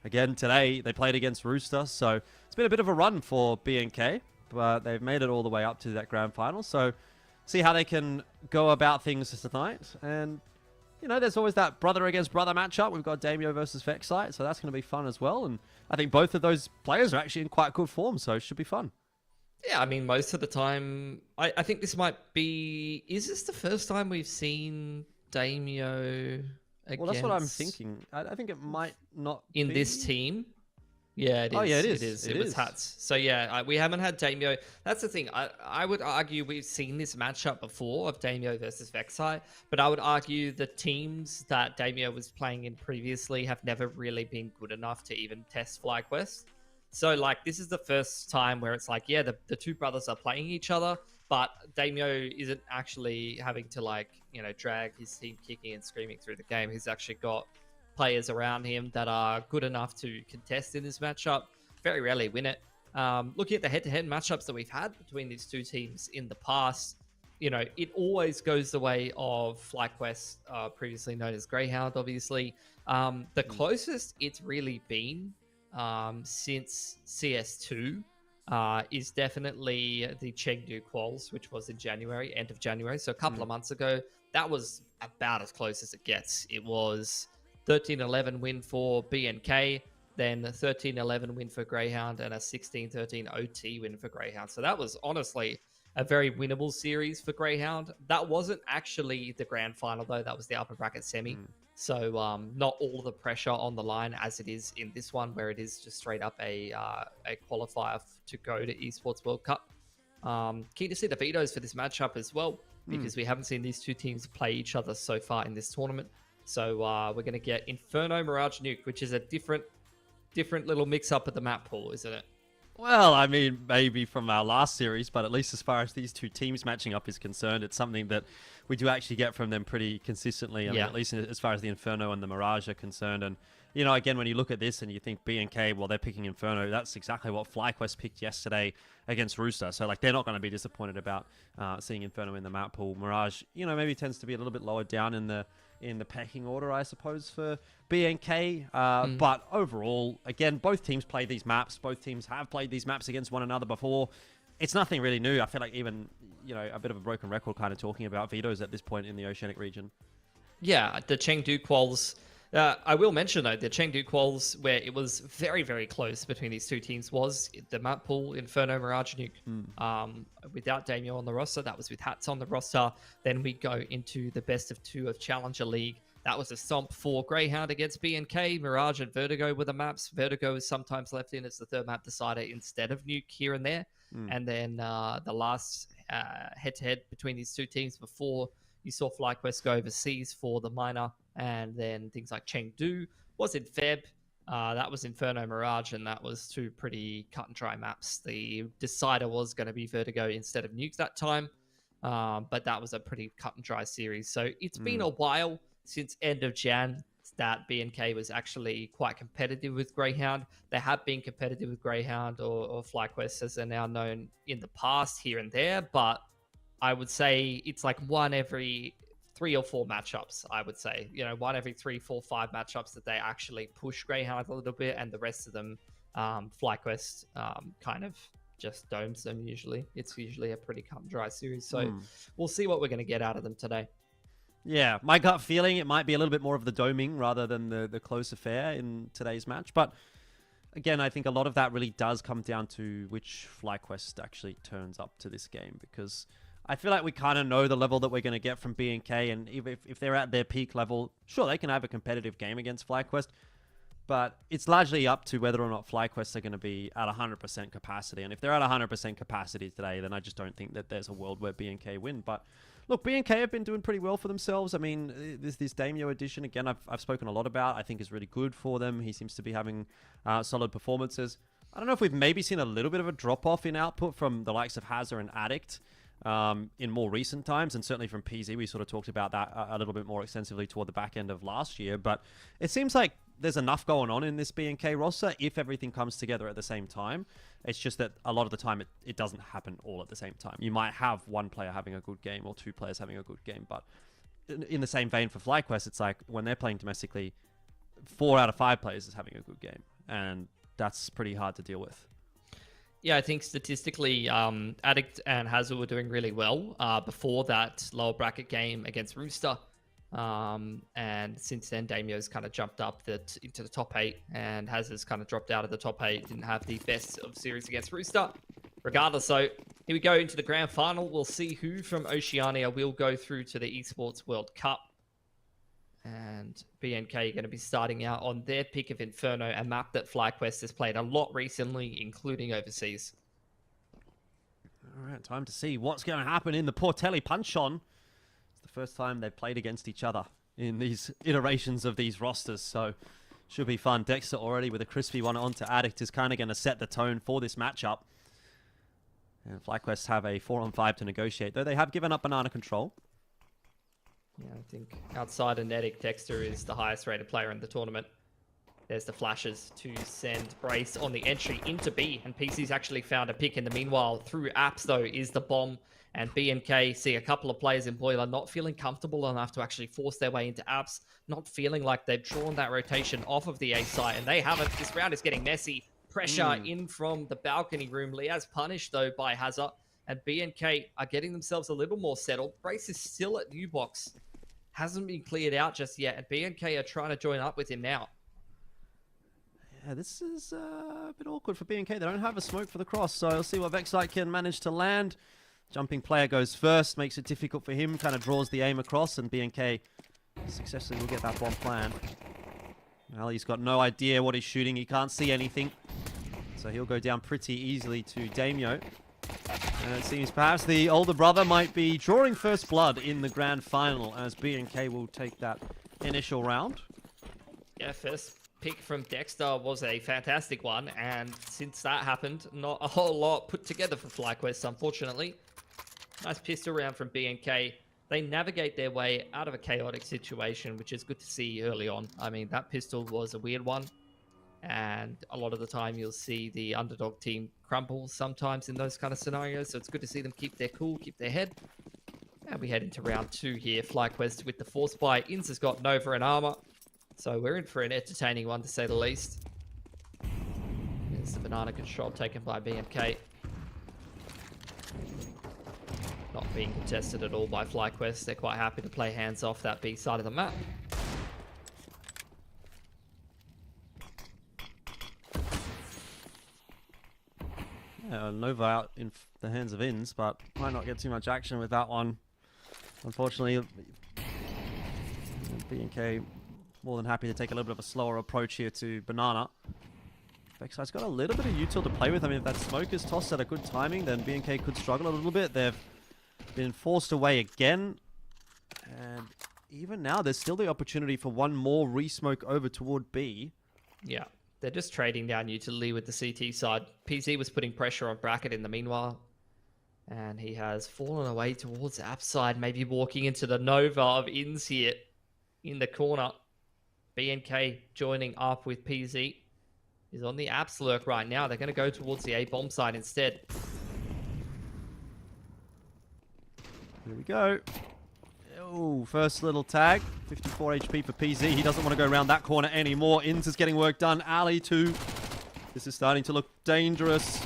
again today, they played against Rooster. So it's been a bit of a run for BNK, but they've made it all the way up to that grand final. So see how they can go about things tonight. And, you know, there's always that brother against brother matchup. We've got Damio versus Vexite, so that's going to be fun as well. And I think both of those players are actually in quite good form, so it should be fun. Yeah, I mean, most of the time, I think this might be... Is this the first time we've seen Damio against... Well, that's what I'm thinking. I think it might not in be... this team? Yeah, it is. Oh, yeah, it is. It was Hats. So, yeah, we haven't had Damio. That's the thing. I would argue we've seen this matchup before of Damio versus Vexite, but I would argue the teams that Damio was playing in previously have never really been good enough to even test FlyQuest. So, like, this is the first time where it's like, yeah, the two brothers are playing each other, but Damio isn't actually having to, like, you know, drag his team kicking and screaming through the game. He's actually got players around him that are good enough to contest in this matchup. Very rarely win it. Looking at the head-to-head matchups that we've had between these two teams in the past, you know, it always goes the way of FlyQuest, previously known as Greyhound, obviously. The closest it's really been since CS2 is definitely the Chengdu Quals, which was in January, end of January, so a couple of months ago. That was about as close as it gets. It was 13-11 win for BNK, then a 13-11 win for Greyhound, and a 16-13 OT win for Greyhound. So that was honestly a very winnable series for Greyhound. That wasn't actually the grand final, though. That was the upper bracket semi. So not all the pressure on the line as it is in this one, where it is just straight up a qualifier to go to Esports World Cup. Keen to see the vetoes for this matchup as well, because we haven't seen these two teams play each other so far in this tournament. So we're going to get Inferno, Mirage, Nuke, which is a different little mix-up at the map pool, isn't it? Well, I mean, maybe from our last series, but at least as far as these two teams matching up is concerned, it's something that we do actually get from them pretty consistently. I mean, at least as far as the Inferno and the Mirage are concerned. And, you know, again, when you look at this and you think BNK, well, they're picking Inferno, that's exactly what FlyQuest picked yesterday against Rooster. So, like, they're not going to be disappointed about seeing Inferno in the map pool. Mirage, you know, maybe tends to be a little bit lower down in the pecking order, I suppose, for BNK. But overall, again, both teams play these maps. Both teams have played these maps against one another before. It's nothing really new. I feel like even, you know, a bit of a broken record kind of talking about vetoes at this point in the Oceanic region. Yeah, the Chengdu Quals. I will mention, though, the Chengdu Quals, where it was very, very close between these two teams, was the map pool, Inferno, Mirage, Nuke. Without Damio on the roster, that was with Hats on the roster. Then we go into the best of two of Challenger League. That was a stomp for Greyhound against BNK. Mirage and Vertigo were the maps. Vertigo is sometimes left in as the third map decider instead of Nuke here and there. And then the last head-to-head between these two teams before You saw FlyQuest go overseas for the minor, and then things like Chengdu was in Feb. That was Inferno Mirage, and that was two pretty cut and dry maps. The decider was going to be Vertigo instead of Nuke that time, but that was a pretty cut and dry series. So it's been a while since end of Jan that BNK was actually quite competitive with Greyhound. They have been competitive with Greyhound or FlyQuest as they're now known in the past here and there, but I would say it's like one every 3 or 4 matchups, I would say. You know, one every 3, 4, 5 matchups that they actually push Greyhound a little bit, and the rest of them, FlyQuest kind of just domes them usually. It's usually a pretty cut and dry series. So we'll see what we're going to get out of them today. Yeah, my gut feeling, it might be a little bit more of the doming rather than the close affair in today's match. But again, I think a lot of that really does come down to which FlyQuest actually turns up to this game, because I feel like we kind of know the level that we're going to get from BNK, and if they're at their peak level, sure, they can have a competitive game against FlyQuest, but it's largely up to whether or not FlyQuest are going to be at 100% capacity. And if they're at 100% capacity today, then I just don't think that there's a world where BNK win. But look, BNK have been doing pretty well for themselves. I mean, this Damio edition, again, I've spoken a lot about, I think is really good for them. He seems to be having solid performances. I don't know if we've maybe seen a little bit of a drop-off in output from the likes of Hazard and Addict in more recent times, and certainly from PZ. We sort of talked about that a little bit more extensively toward the back end of last year, but it seems like there's enough going on in this BNK roster if everything comes together at the same time. It's just that a lot of the time it doesn't happen all at the same time. You might have one player having a good game or 2 players having a good game, but in the same vein for FlyQuest, it's like when they're playing domestically, 4 out of 5 players is having a good game, and that's pretty hard to deal with. Yeah, I think statistically, Addict and Hazard were doing really well before that lower bracket game against Rooster. And since then, Damio's kind of jumped up into the top 8, and Hazard's kind of dropped out of the top 8. Didn't have the best of series against Rooster. Regardless, though, here we go into the grand final. We'll see who from Oceania will go through to the Esports World Cup. And BNK are going to be starting out on their pick of Inferno, a map that FlyQuest has played a lot recently, including overseas. All right, time to see what's going to happen in the Portelli Punch-On. It's the first time they've played against each other in these iterations of these rosters, so should be fun. Dexter already with a crispy one onto Addict is kind of going to set the tone for this matchup. And FlyQuest have a 4-on-5 to negotiate, though they have given up banana control. Yeah, I think outside of Netic, Dexter is the highest rated player in the tournament. There's the flashes to send Brace on the entry into B, and PC's actually found a pick in the meanwhile. Through apps, though, is the bomb, and BNK see a couple of players in Boiler not feeling comfortable enough to actually force their way into apps, not feeling like they've drawn that rotation off of the A site, and they haven't. This round is getting messy. Pressure in from the balcony room. Liaz punished, though, by Hazard, and BNK are getting themselves a little more settled. Brace is still at U box. Hasn't been cleared out just yet, and BNK are trying to join up with him now. Yeah, this is a bit awkward for BNK. They don't have a smoke for the cross, so we'll see what Vexite can manage to land. Jumping player goes first, makes it difficult for him, kind of draws the aim across, and BNK successfully will get that bomb plan. Well, he's got no idea what he's shooting. He can't see anything, so he'll go down pretty easily to Damio. And it seems perhaps the older brother might be drawing first blood in the grand final, as BNK will take that initial round. Yeah, first pick from Dexter was a fantastic one, and since that happened, not a whole lot put together for FlyQuest, unfortunately. Nice pistol round from BNK. They navigate their way out of a chaotic situation, which is good to see early on. I mean, that pistol was a weird one, and a lot of the time you'll see the underdog team crumble sometimes in those kind of scenarios, so it's good to see them keep their cool, keep their head. And we head into round 2 here. FlyQuest with the force buy. Inns has got Nova and Armor, so we're in for an entertaining one to say the least. There's the banana control taken by BMK. Not being contested at all by FlyQuest. They're quite happy to play hands off that B side of the map. Yeah, Nova out in the hands of Inns, but might not get too much action with that one. Unfortunately, BNK more than happy to take a little bit of a slower approach here to Banana. Vexite's got a little bit of util to play with. I mean, if that smoke is tossed at a good timing, then BNK could struggle a little bit. They've been forced away again. And even now, there's still the opportunity for one more re-smoke over toward B. Yeah, they're just trading down utility with the CT side. PZ was putting pressure on Bracket in the meanwhile. And he has fallen away towards app side, maybe walking into the Nova of Ins here in the corner. BNK joining up with PZ. He's on the apps lurk right now. They're going to go towards the A bomb side instead. Here we go. Oh, first little tag. 54 HP for PZ. He doesn't want to go around that corner anymore. Ins is getting work done. Ali too. This is starting to look dangerous.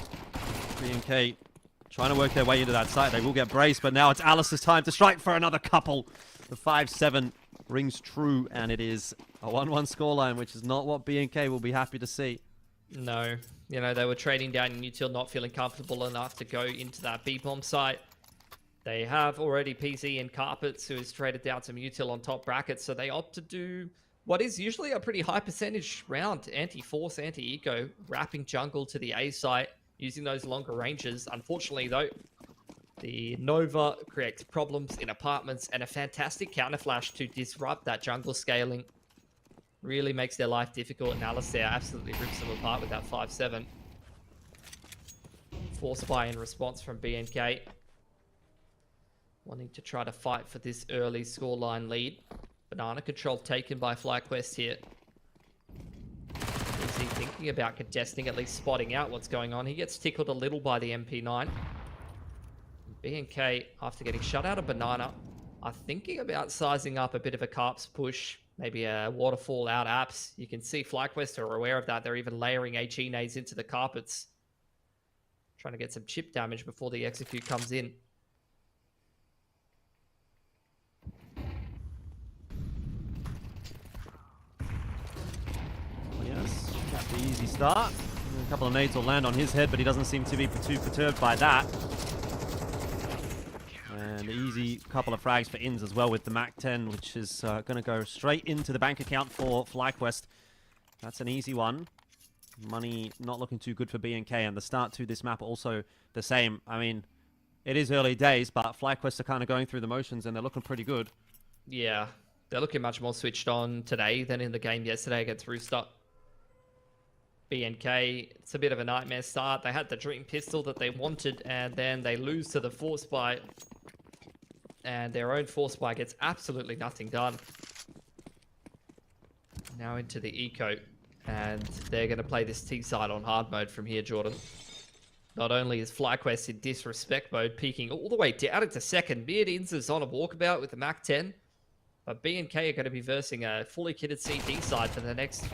BNK trying to work their way into that site. They will get braced, but now it's Alice's time to strike for another couple. The 5-7 rings true, and it is a 1-1 scoreline, which is not what BNK will be happy to see. No. You know, they were trading down in util, not feeling comfortable enough to go into that B-bomb site. They have already PZ and Carpets, who has traded down some util on top brackets, so they opt to do what is usually a pretty high percentage round. Anti-force, anti-eco, wrapping jungle to the A site, using those longer ranges. Unfortunately, though, the Nova creates problems in apartments and a fantastic counter flash to disrupt that jungle scaling. Really makes their life difficult, and Alistair absolutely rips them apart with that 5-7. Force buy in response from BNK. Wanting to try to fight for this early scoreline lead. Banana control taken by FlyQuest here. Is he thinking about contesting, at least spotting out what's going on? He gets tickled a little by the MP9. BNK, after getting shut out of Banana, are thinking about sizing up a bit of a Carps push. Maybe a waterfall out apps. You can see FlyQuest are aware of that. They're even layering HE nades into the carpets. Trying to get some chip damage before the execute comes in. Yes, got the easy start. A couple of nades will land on his head, but he doesn't seem to be too perturbed by that. And easy couple of frags for Ins as well with the Mac-10, which is going to go straight into the bank account for FlyQuest. That's an easy one. Money not looking too good for BNK, and the start to this map also the same. I mean, it is early days, but FlyQuest are kind of going through the motions, and they're looking pretty good. Yeah, they're looking much more switched on today than in the game yesterday against Rooster. BNK, it's a bit of a nightmare start. They had the Dream Pistol that they wanted, and then they lose to the Force Buy. And their own Force Buy gets absolutely nothing done. Now into the Eco, and they're going to play this T-side on hard mode from here, Jordan. Not only is FlyQuest in disrespect mode, peaking all the way down into second mid. Ins is on a walkabout with the Mac-10. But BNK are going to be versing a fully kitted CT side for the next,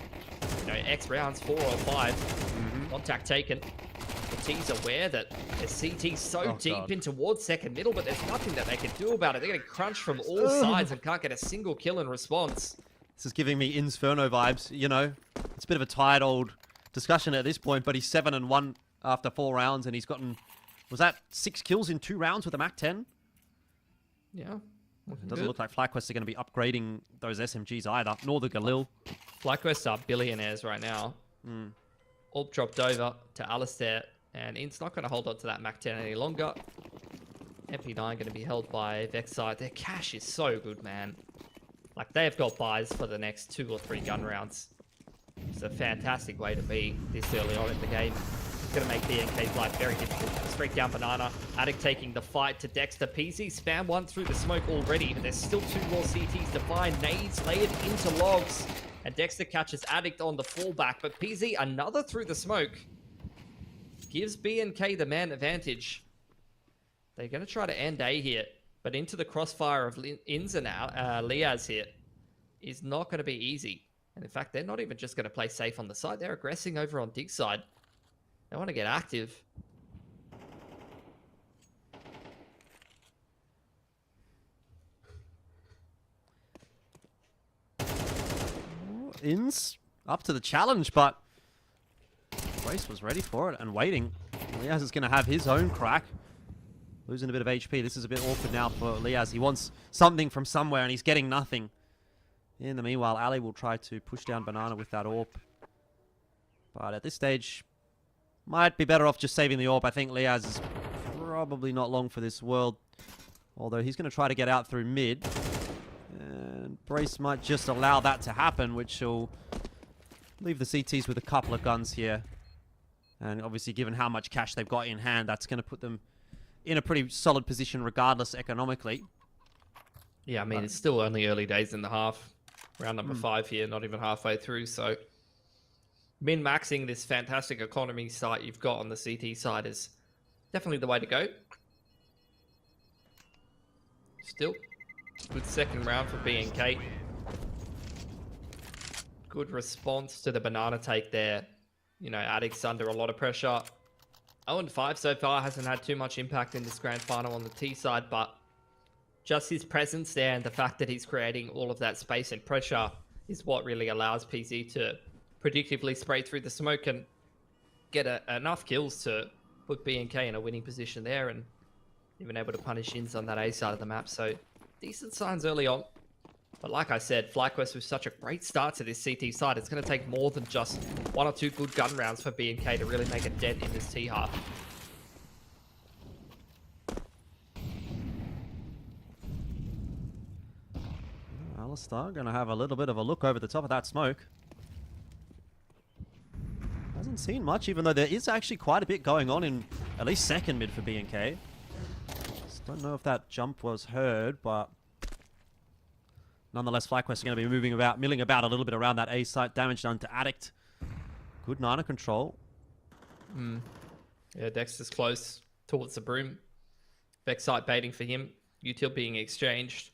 X rounds, 4 or 5. Contact taken. The T's aware that the CT's so deep in towards second middle, but there's nothing that they can do about it. They're getting crunched from all sides and can't get a single kill in response. This is giving me Inferno vibes, It's a bit of a tired old discussion at this point, but he's 7-1 after 4 rounds, and he's gotten, was that 6 kills in 2 rounds with a Mac-10? Yeah. It doesn't look like FlyQuest are going to be upgrading those SMGs either, nor the Galil. FlyQuest are billionaires right now. Orb dropped over to Alistair, and Int's not going to hold on to that Mac-10 any longer. MP9 going to be held by Vexite. Their cash is so good, man. Like, they've got buys for the next 2 or 3 gun rounds. It's a fantastic way to be this early on in the game. It's going to make BNK's life very difficult. Straight down Banana. Addict taking the fight to Dexter. PZ spam 1 through the smoke already, but there's still 2 more CTs to find. Nades layered into logs. And Dexter catches Addict on the fallback, but PZ another through the smoke. Gives BNK the man advantage. They're going to try to end A here, but into the crossfire of Ins and Liaz here is not going to be easy. And in fact, they're not even just going to play safe on the side. They're aggressing over on Dig's side. They want to get active. Ins up to the challenge, but Grace was ready for it and waiting. Liaz is going to have his own crack. Losing a bit of HP. This is a bit awkward now for Liaz. He wants something from somewhere and he's getting nothing. In the meanwhile, Ali will try to push down Banana with that AWP. But at this stage, might be better off just saving the AWP. I think Liaz is probably not long for this world. Although he's going to try to get out through mid. And Brace might just allow that to happen, which will leave the CTs with a couple of guns here. And obviously, given how much cash they've got in hand, that's going to put them in a pretty solid position regardless economically. Yeah, I mean, it's still only early days in the half. Round number 5 here, not even halfway through. So min-maxing this fantastic economy site you've got on the CT side is definitely the way to go. Still, good second round for BNK. Good response to the banana take there. You know, Addict's under a lot of pressure. 0-5 so far, hasn't had too much impact in this grand final on the T side, but just his presence there and the fact that he's creating all of that space and pressure is what really allows PZ to predictively spray through the smoke and get enough kills to put BNK in a winning position there, and even able to punish Ins on that A side of the map. So decent signs early on. But like I said, FlyQuest with such a great start to this CT side, it's going to take more than just 1 or 2 good gun rounds for BNK to really make a dent in this T half. Alistar going to have a little bit of a look over the top of that smoke. Hasn't seen much, even though there is actually quite a bit going on in at least second mid for BNK. Just don't know if that jump was heard, but nonetheless, FlyQuest are going to be milling about a little bit around that A site. Damage done to Addict. Good Nana control. Yeah, Dexter's close towards the broom. Vex site baiting for him. Util being exchanged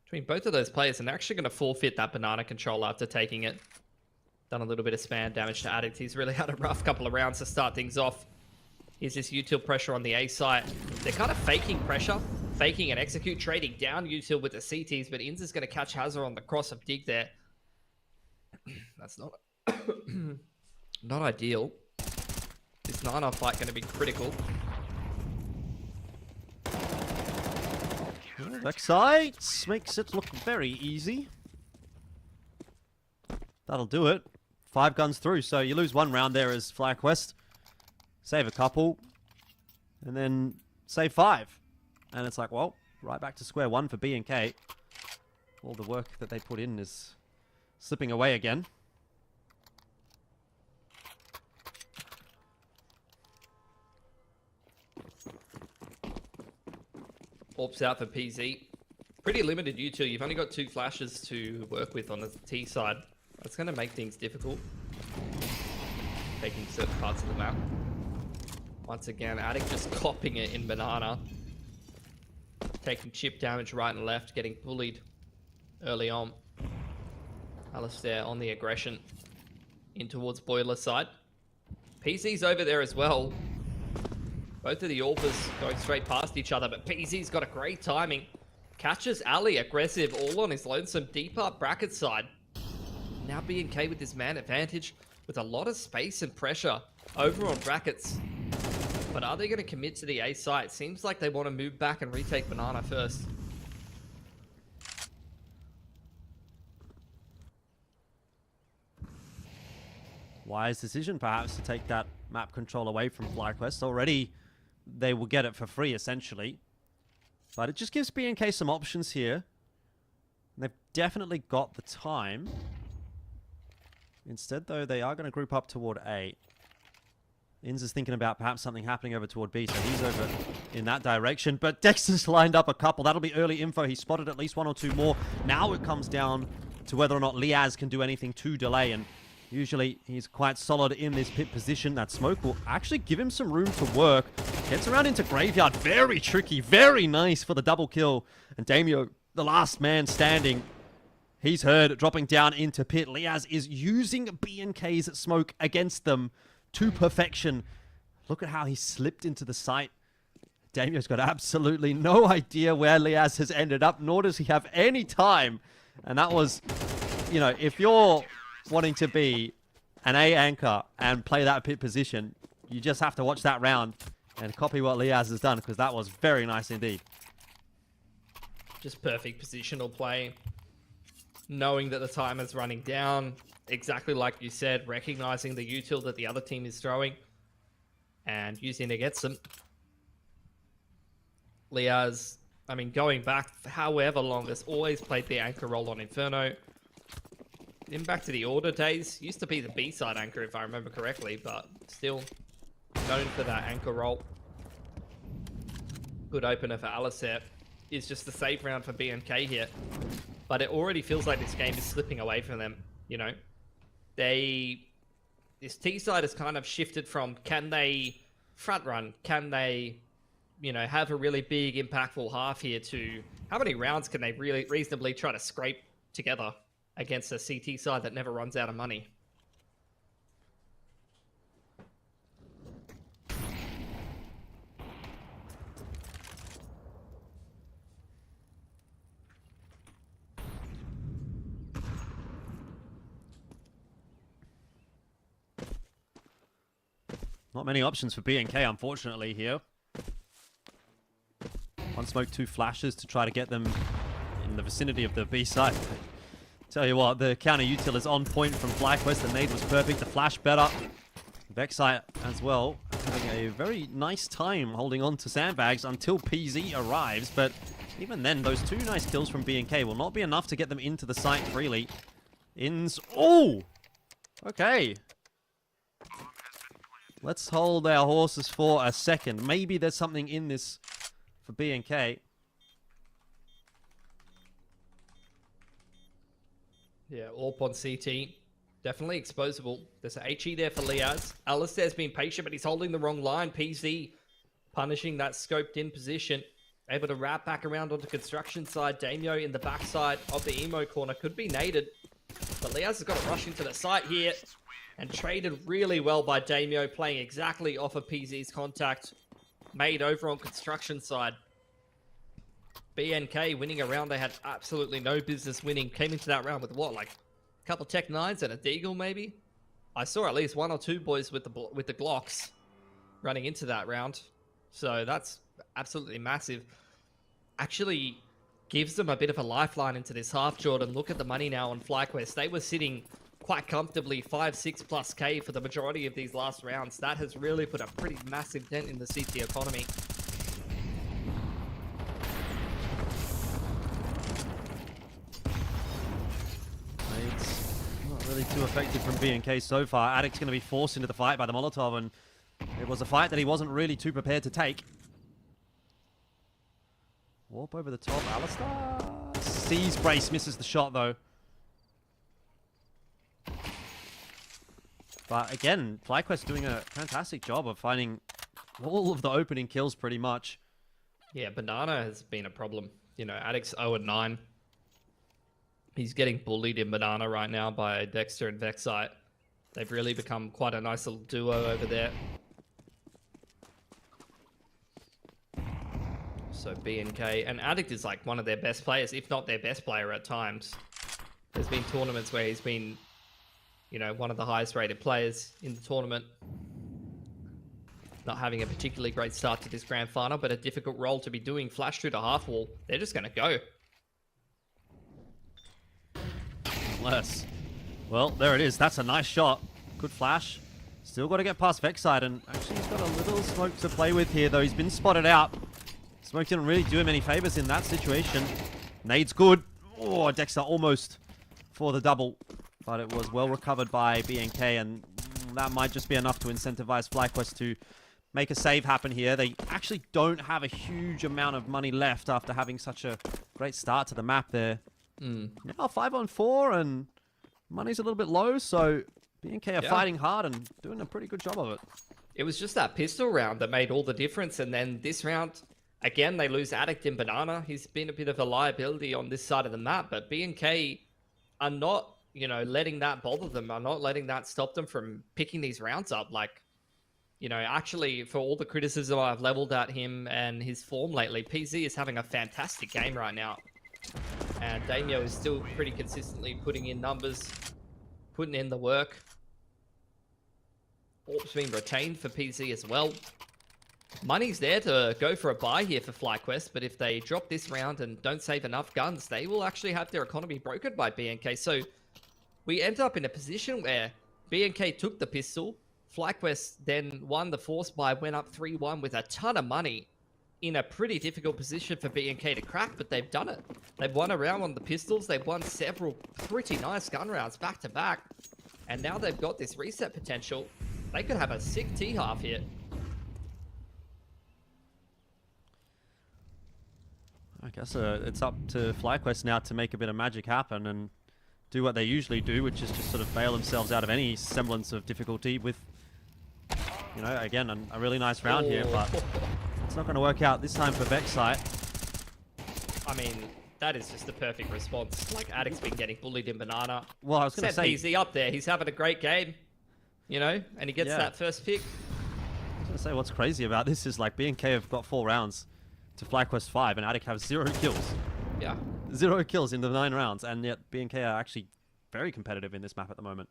between both of those players, and they're actually going to forfeit that banana control after taking it. Done a little bit of spam damage to Addict. He's really had a rough couple of rounds to start things off. Here's this Util pressure on the A site. They're kind of faking pressure, faking and execute, trading down Util with the CTs, but Inz is going to catch Hazard on the cross of Dig there. That's not not ideal. This Nana fight going to be critical. Vexite makes it look very easy. That'll do it. 5 guns through, so you lose 1 round there as FlyQuest. Save a couple, and then save 5. And it's like, well, right back to square one for BNK. All the work that they put in is slipping away again. Orbs out for PZ. Pretty limited U2. You've only got 2 flashes to work with on the T side. That's going to make things difficult. Taking certain parts of the map. Once again, Addict just copping it in Banana. Taking chip damage right and left, getting bullied early on. Alistair on the aggression. In towards Boiler side. PZ's over there as well. Both of the Orbers going straight past each other, but PZ's got a great timing. Catches Ali aggressive, all on his lonesome deep up bracket side. Now BNK with this man advantage, with a lot of space and pressure over on brackets. But are they going to commit to the A site? Seems like they want to move back and retake Banana first. Wise decision, perhaps, to take that map control away from FlyQuest. Already, they will get it for free, essentially. But it just gives BNK some options here. They've definitely got the time. Instead, though, they are going to group up toward A. Inz is thinking about perhaps something happening over toward B, so he's over in that direction. But Dexter's lined up a couple. That'll be early info. He spotted at least 1 or 2 more. Now it comes down to whether or not Liaz can do anything to delay. And usually he's quite solid in this pit position. That smoke will actually give him some room to work. Gets around into Graveyard. Very tricky. Very nice for the double kill. And Damio, the last man standing, he's heard dropping down into pit. Liaz is using BNK's smoke against them to perfection. Look at how he slipped into the site. Damio's got absolutely no idea where Liaz has ended up, nor does he have any time. And that was, you know, if you're wanting to be an A anchor and play that pit position, you just have to watch that round and copy what Liaz has done, because that was very nice indeed. Just perfect positional play. Knowing that the time is running down, exactly like you said, recognizing the util that the other team is throwing and using it against them. Liaz I mean, going back however long, has always played the anchor role on Inferno. Even back to the Order days, used to be the B-side anchor if I remember correctly, but still known for that anchor role. Good opener for Alicet. Is just the safe round for BNK here. But it already feels like this game is slipping away from them, you know? This T-side has kind of shifted from, can they front run? Can they, you know, have a really big, impactful half here, to how many rounds can they really reasonably try to scrape together against a CT side that never runs out of money? Not many options for BNK, unfortunately, here. One smoke, two flashes to try to get them in the vicinity of the B side. Tell you what, the counter util is on point from FlyQuest. The nade was perfect, the flash better. Vexite as well, having a very nice time holding on to sandbags until PZ arrives. But even then, those two nice kills from BNK will not be enough to get them into the site freely. Oh! Okay. Let's hold our horses for a second. Maybe there's something in this for BNK. Yeah, AWP on CT. Definitely exposable. There's an HE there for Liaz. Alistair's been patient, but he's holding the wrong line. PZ punishing that scoped in position. Able to wrap back around onto construction side. Damio in the backside of the emo corner. Could be naded. But Liaz has got to rush into the site here. And traded really well by Damio, playing exactly off of PZ's contact. Made over on construction side. BNK winning a round they had absolutely no business winning. Came into that round with what, like a couple Tech 9s and a Deagle maybe? I saw at least one or two boys with the Glocks running into that round. So that's absolutely massive. Actually gives them a bit of a lifeline into this half, Jordan. Look at the money now on FlyQuest. They were sitting quite comfortably 5-6 plus K for the majority of these last rounds. That has really put a pretty massive dent in the CT economy. It's not really too effective from BNK so far. Addict's going to be forced into the fight by the Molotov, and it was a fight that he wasn't really too prepared to take. Warp over the top, Alistar. Seize brace, misses the shot though. But again, FlyQuest doing a fantastic job of finding all of the opening kills pretty much. Yeah, Banana has been a problem. You know, Addict's 0-9. He's getting bullied in Banana right now by Dexter and Vexite. They've really become quite a nice little duo over there. So BNK and Addict is like one of their best players, if not their best player at times. There's been tournaments where he's been, you know, one of the highest rated players in the tournament. Not having a particularly great start to this grand final, but a difficult role to be doing. Flash through the half wall. They're just going to go. Unless, well, there it is. That's a nice shot. Good flash. Still got to get past Vexite, and actually he's got a little smoke to play with here, though. He's been spotted out. Smoke didn't really do him any favors in that situation. Nade's good. Oh, Dexter almost for the double. But it was well recovered by BNK, and that might just be enough to incentivize FlyQuest to make a save happen here. They actually don't have a huge amount of money left after having such a great start to the map there. Now 5-on-4, and money's a little bit low, so BNK are fighting hard and doing a pretty good job of it. It was just that pistol round that made all the difference, and then this round, again, they lose Addict in Banana. He's been a bit of a liability on this side of the map, but BNK are not, you know, letting that bother them, are not letting that stop them from picking these rounds up. Like, you know, actually, for all the criticism I've leveled at him and his form lately, PZ is having a fantastic game right now. And Damio is still pretty consistently putting in numbers, putting in the work. AWP's been retained for PZ as well. Money's there to go for a buy here for FlyQuest, but if they drop this round and don't save enough guns, they will actually have their economy broken by BNK. So we end up in a position where BNK took the pistol, FlyQuest then won the force buy, went up 3-1 with a ton of money. in a pretty difficult position for B&K to crack, but they've done it. They've won a round on the pistols. They've won several pretty nice gun rounds back to back. And now they've got this reset potential. They could have a sick T-half here. I guess it's up to FlyQuest now to make a bit of magic happen and do what they usually do, which is just sort of bail themselves out of any semblance of difficulty with, you know, again, a really nice round here, but it's not going to work out this time for Vexite. I mean, that is just the perfect response. Like, Addict's been getting bullied in Banana. Well, I was going to say... PZ up there. He's having a great game, you know, and he gets that first pick. I was going to say, what's crazy about this is, like, B&K have got 4 rounds to FlyQuest 5, and Addict have 0 kills. Yeah. 0 kills in the 9 rounds, and yet B&K are actually very competitive in this map at the moment.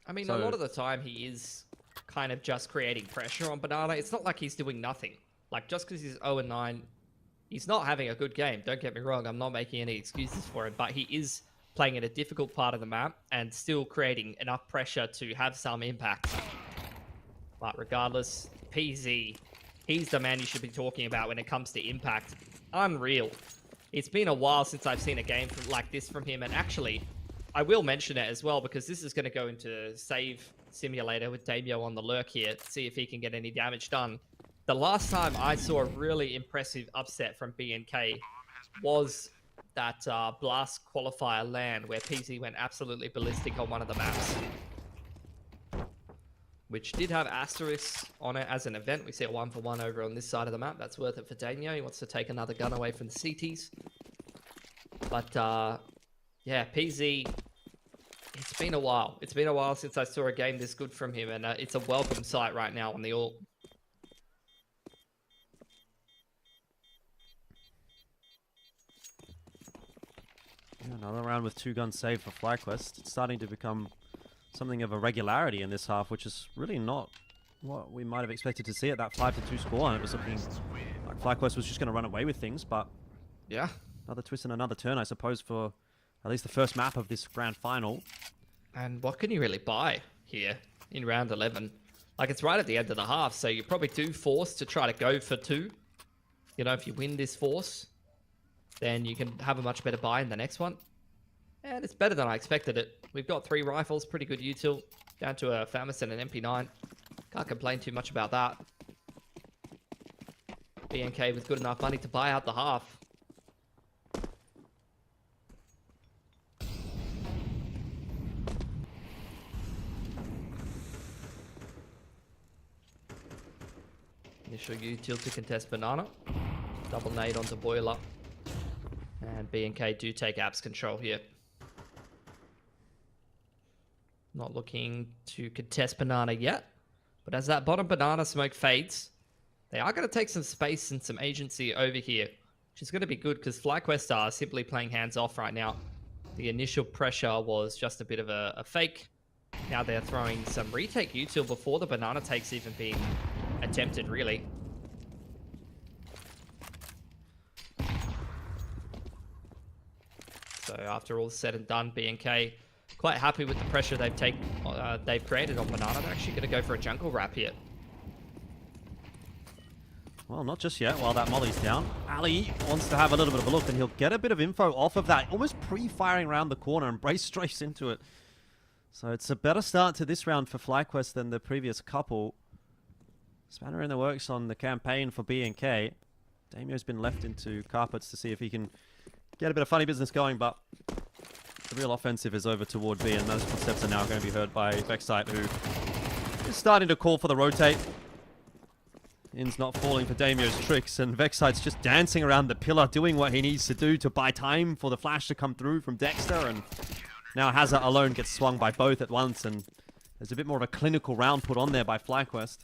I mean, a lot of the time he is kind of just creating pressure on Banana. It's not like he's doing nothing. Like, just because he's 0-9, he's not having a good game. Don't get me wrong. I'm not making any excuses for him, but he is playing in a difficult part of the map and still creating enough pressure to have some impact. But regardless, PZ, he's the man you should be talking about when it comes to impact. Unreal. It's been a while since I've seen a game like this from him, and actually, I will mention it as well because this is going to go into save simulator with Damio on the lurk here to see if he can get any damage done. The last time I saw a really impressive upset from B&K was that Blast qualifier LAN where PZ went absolutely ballistic on one of the maps, which did have asterisks on it as an event. We see a 1-for-1 over on this side of the map. That's worth it for Damio. He wants to take another gun away from the CTs. But, yeah, PZ, it's been a while. It's been a while since I saw a game this good from him, and it's a welcome sight right now on the Alt. Yeah, another round with 2 guns saved for FlyQuest. It's starting to become something of a regularity in this half, which is really not what we might have expected to see at that 5-2 score. And it was looking like FlyQuest was just going to run away with things, but yeah, another twist and another turn, I suppose, for at least the first map of this grand final. And what can you really buy here in round 11? Like, it's right at the end of the half, so you're probably too forced to try to go for 2. You know, if you win this force, then you can have a much better buy in the next one. And it's better than I expected it. We've got 3 rifles, pretty good util, down to a FAMAS and an MP9. Can't complain too much about that. B&K with good enough money to buy out the half. Initial util to contest Banana. Double nade onto Boiler. And B&K do take Apps control here. Not looking to contest Banana yet. But as that bottom Banana smoke fades, they are going to take some space and some agency over here, which is going to be good because FlyQuest are simply playing hands off right now. The initial pressure was just a bit of a fake. Now they're throwing some retake util before the Banana take's even being attempted, really. So after all said and done, B&K quite happy with the pressure they've created on Banana. They're actually going to go for a jungle wrap here. Well, not just yet. While that molly's down, Ali wants to have a little bit of a look, and he'll get a bit of info off of that, almost pre-firing around the corner and brace straight into it. So it's a better start to this round for FlyQuest than the previous couple. Spanner in the works on the campaign for B&K. Damio's been left into carpets to see if he can get a bit of funny business going, but the real offensive is over toward B, and those footsteps are now going to be heard by Vexite, who is starting to call for the rotate. In's not falling for Damio's tricks, and Vexite's just dancing around the pillar, doing what he needs to do to buy time for the flash to come through from Dexter, and now Hazard alone gets swung by both at once, and there's a bit more of a clinical round put on there by FlyQuest.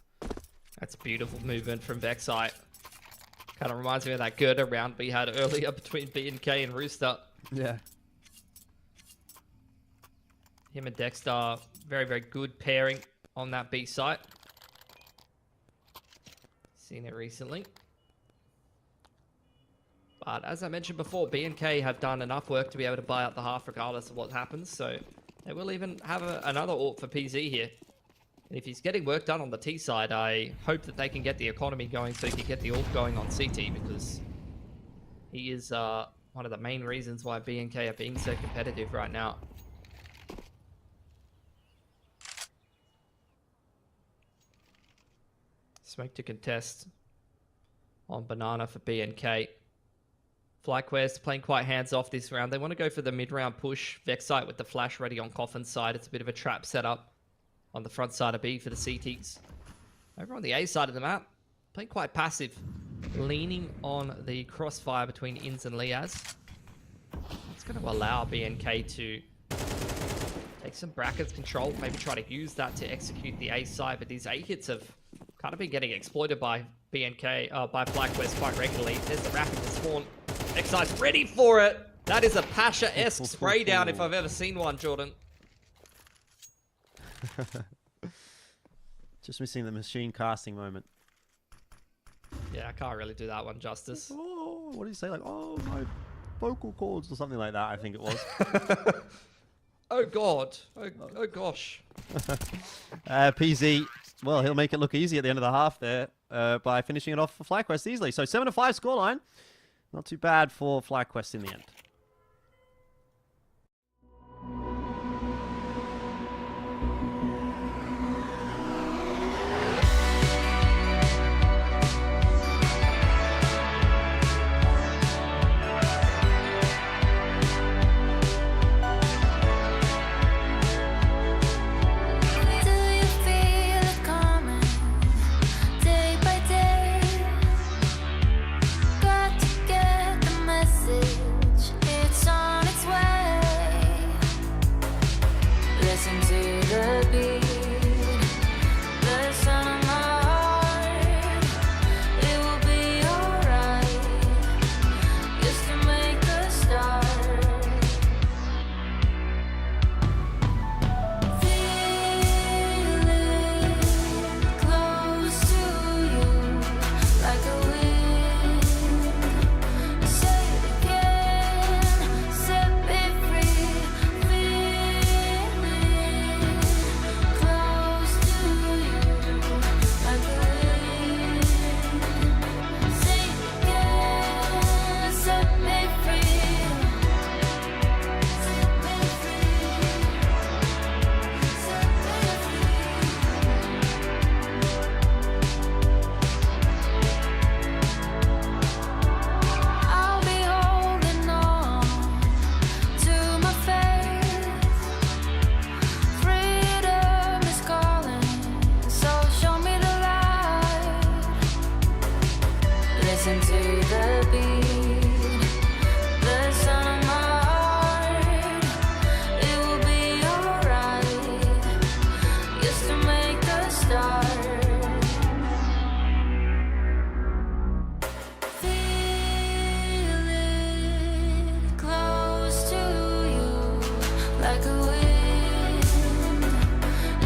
That's beautiful movement from Vexite. Kind of reminds me of that Gerda round we had earlier between B&K and Rooster. Yeah. Him and Dexter, very, very good pairing on that B site. Seen it recently. But as I mentioned before, B&K have done enough work to be able to buy out the half regardless of what happens. So they will even have another ult for PZ here. And if he's getting work done on the T side, I hope that they can get the economy going so he can get the AWP going on CT, because he is one of the main reasons why BNK are being so competitive right now. Smoke to contest on Banana for BNK. FlyQuest playing quite hands-off this round. They want to go for the mid-round push. Vexite with the flash ready on Coffin's side. It's a bit of a trap setup on the front side of B for the CTs. Over on the A side of the map, playing quite passive. Leaning on the crossfire between Inns and Liaz. It's going to allow BNK to take some brackets control. Maybe try to use that to execute the A side. But these A hits have kind of been getting exploited by BNK, by FlyQuest quite regularly. There's the rapid to spawn. Vexite's ready for it. That is a Pasha-esque spray down if I've ever seen one, Jordan. Just missing the machine casting moment. Yeah, I can't really do that one justice. Oh, what did he say? Like, oh, my vocal cords or something like that, I think it was. Oh, God. Oh gosh. PZ, well, he'll make it look easy at the end of the half there by finishing it off for FlyQuest easily. So 7-5 scoreline. Not too bad for FlyQuest in the end. Do you feel it coming day by day? Got to get the message, it's on its way. Listen to the beat, the sound of my heart. It will be alright, just to make a start. Feel it close to you like a wind. Say it again, set me free. Feel it close to you like a wind. Say it again, set me free. Set me free. I'll be holding on to my faith. Freedom is calling, so show me the light. Listen to the beat, the sound of my heart. It will be alright, just to make a start. Feel it close to you like a wind.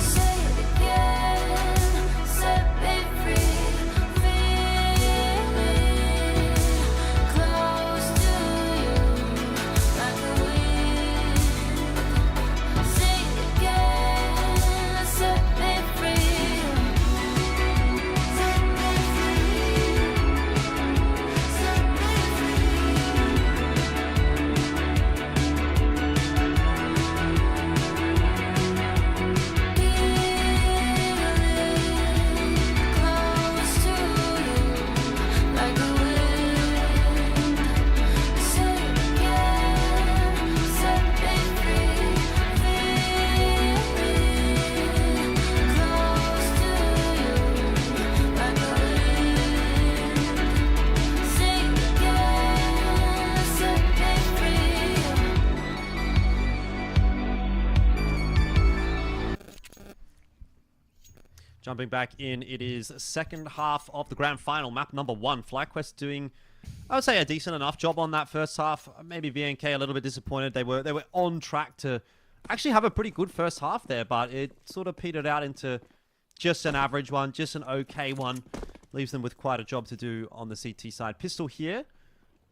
Say it again, set me free. Feel it close to you like a wind. Say it again, set me free. Set me close to you like a wind. Say it again, set me free. Feel it close to you like a wind. Say it again, set me free. Jumping back in, it is second half of the grand final, map number 1. FlyQuest doing, I would say, a decent enough job on that first half. Maybe VNK a little bit disappointed. They were on track to actually have a pretty good first half there, but it sort of petered out into just an average one, just an okay one. Leaves them with quite a job to do on the CT side. Pistol here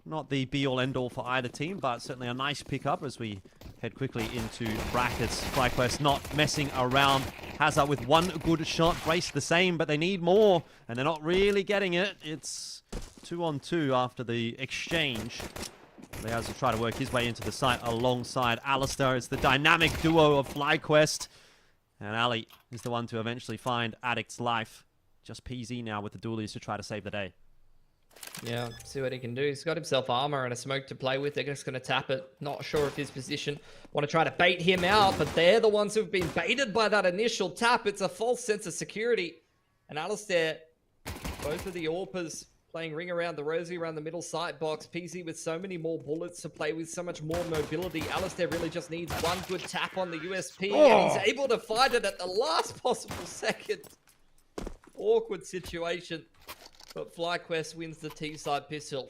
Not the be-all, end-all for either team, but certainly a nice pickup as we head quickly into brackets. FlyQuest not messing around. Hazard with one good shot. Brace the same, but they need more, and they're not really getting it. It's 2-on-2 after the exchange. Leaz will try to work his way into the site alongside Alistair. It's the dynamic duo of FlyQuest. And Ali is the one to eventually find Addict's life. Just PZ now with the dualies to try to save the day. Yeah, see what he can do. He's got himself armor and a smoke to play with. They're just going to tap it. Not sure of his position. Want to try to bait him out, but they're the ones who've been baited by that initial tap. It's a false sense of security. And Alistair, both of the AWPers playing ring around the rosy around the middle sight box. PZ with so many more bullets to play with, so much more mobility. Alistair really just needs one good tap on the USP, and he's able to find it at the last possible second. Awkward situation. But FlyQuest wins the T-side pistol.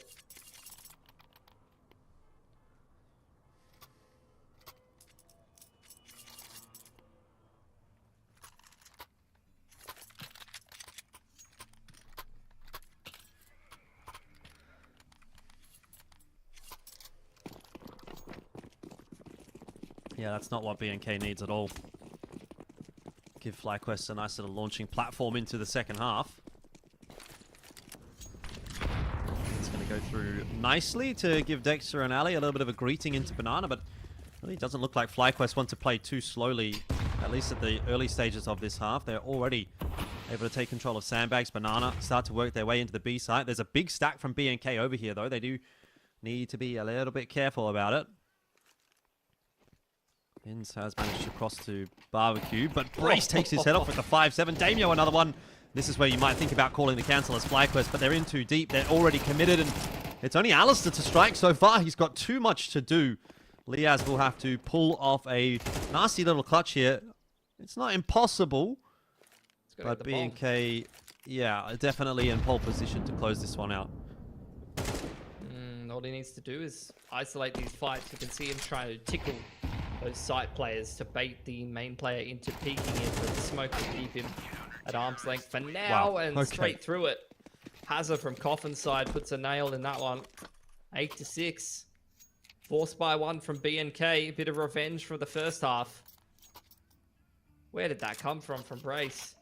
Yeah, that's not what BNK needs at all. Give FlyQuest a nice little launching platform into the second half. Go through nicely to give Dexter and Ali a little bit of a greeting into Banana, but really doesn't look like FlyQuest want to play too slowly, at least at the early stages of this half. They're already able to take control of sandbags. Banana start to work their way into the B site. There's a big stack from BNK over here, though. They do need to be a little bit careful about it. Inns has managed to cross to Barbecue, but Brace takes his head off with the 5-7. Damio, another one. This is where you might think about calling the cancel as FlyQuest, but they're in too deep. They're already committed, and it's only Alistair to strike so far. He's got too much to do. Leaz will have to pull off a nasty little clutch here. It's not impossible, but BNK, yeah, definitely in pole position to close this one out. All he needs to do is isolate these fights. You can see him trying to tickle those site players to bait the main player into peeking in, but the smoke will keep him at arm's length for now. Wow. And straight through it. Hazard from Coffin's side puts a nail in that one. 8-6. Forced by one from BNK. A bit of revenge for the first half. Where did that come from Brace?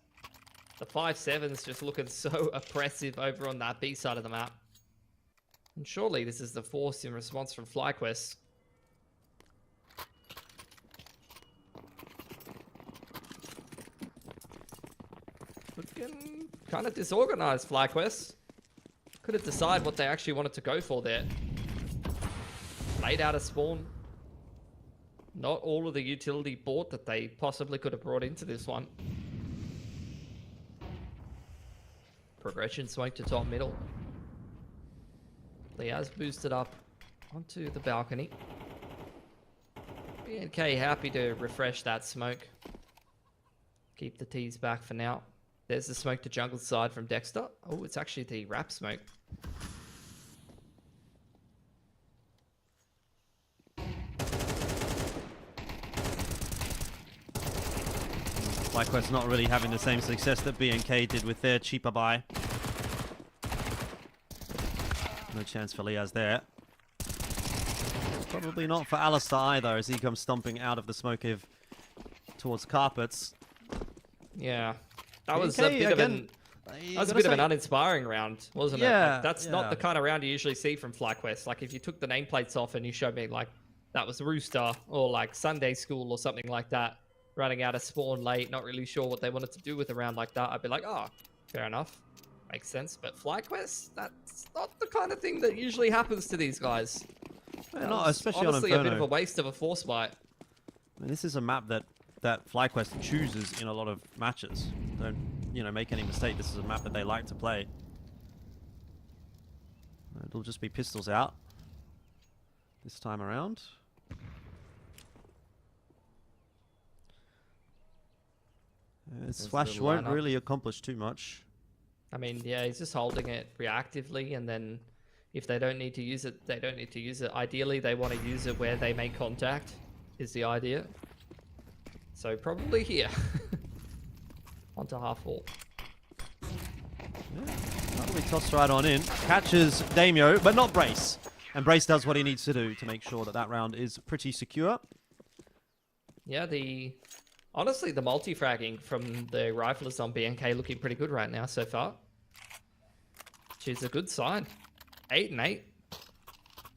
The 5-7's just looking so oppressive over on that B side of the map. And surely this is the force in response from FlyQuest. Looking kind of disorganized, FlyQuest. Couldn't decide what they actually wanted to go for there. Laid out a spawn. Not all of the utility bought that they possibly could have brought into this one. Progression swing to top middle. Leaz boosted up onto the balcony. BNK happy to refresh that smoke. Keep the T's back for now. There's the smoke to jungle side from Dexter. Oh, it's actually the wrap smoke. FlyQuest not really having the same success that BNK did with their cheaper buy. No chance for Leaz there. Probably not for Alistair either as he comes stomping out of the smoke towards carpets. Yeah. That was a bit of an uninspiring round, wasn't it? Like, that's not the kind of round you usually see from FlyQuest. Like if you took the nameplates off and you showed me like that was Rooster or like Sunday School or something like that, running out of spawn late, not really sure what they wanted to do with a round like that, I'd be like, oh, fair enough. Makes sense. But FlyQuest, that's not the kind of thing that usually happens to these guys. Not especially honestly on Inferno. A bit of a waste of a force fight. I mean, this is a map that FlyQuest chooses in a lot of matches. Don't, make any mistake. This is a map that they like to play. It'll just be pistols out this time around. Swash won't really accomplish too much. I mean, yeah, he's just holding it reactively, and then if they don't need to use it, they don't need to use it. Ideally, they want to use it where they make contact, is the idea. So probably here. Onto half wall. Yeah, that'll be tossed right on in. Catches Damio, but not Brace. And Brace does what he needs to do to make sure that that round is pretty secure. Yeah, honestly, the multi-fragging from the riflers on BNK looking pretty good right now so far. Which is a good sign. 8-8.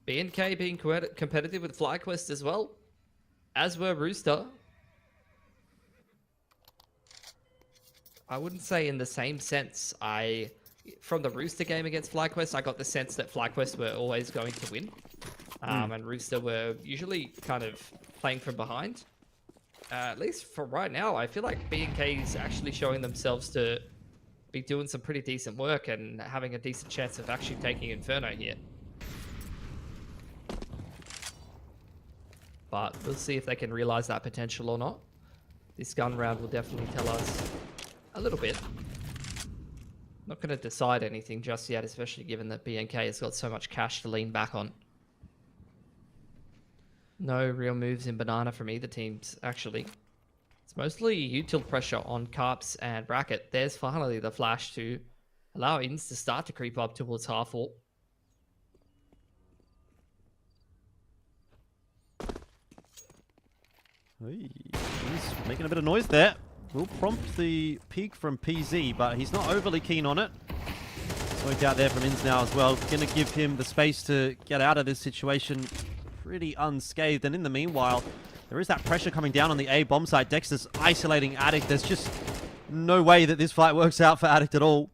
BNK being competitive with FlyQuest as well. As were Rooster. I wouldn't say in the same sense. From the Rooster game against FlyQuest, I got the sense that FlyQuest were always going to win. And Rooster were usually kind of playing from behind. At least for right now, I feel like BNK is actually showing themselves to be doing some pretty decent work and having a decent chance of actually taking Inferno here. But we'll see if they can realize that potential or not. This gun round will definitely tell us a little bit. Not going to decide anything just yet, especially given that BNK has got so much cash to lean back on. No real moves in Banana from either teams, actually. It's mostly util pressure on Carps and Bracket. There's finally the flash to allow Ins to start to creep up towards half wall. He's making a bit of noise there. Will prompt the peek from PZ, but he's not overly keen on it. Smoke out there from Ins now as well. Gonna give him the space to get out of this situation pretty unscathed. And in the meanwhile, there is that pressure coming down on the A bomb site. Dexter's isolating Addict. There's just no way that this fight works out for Addict at all.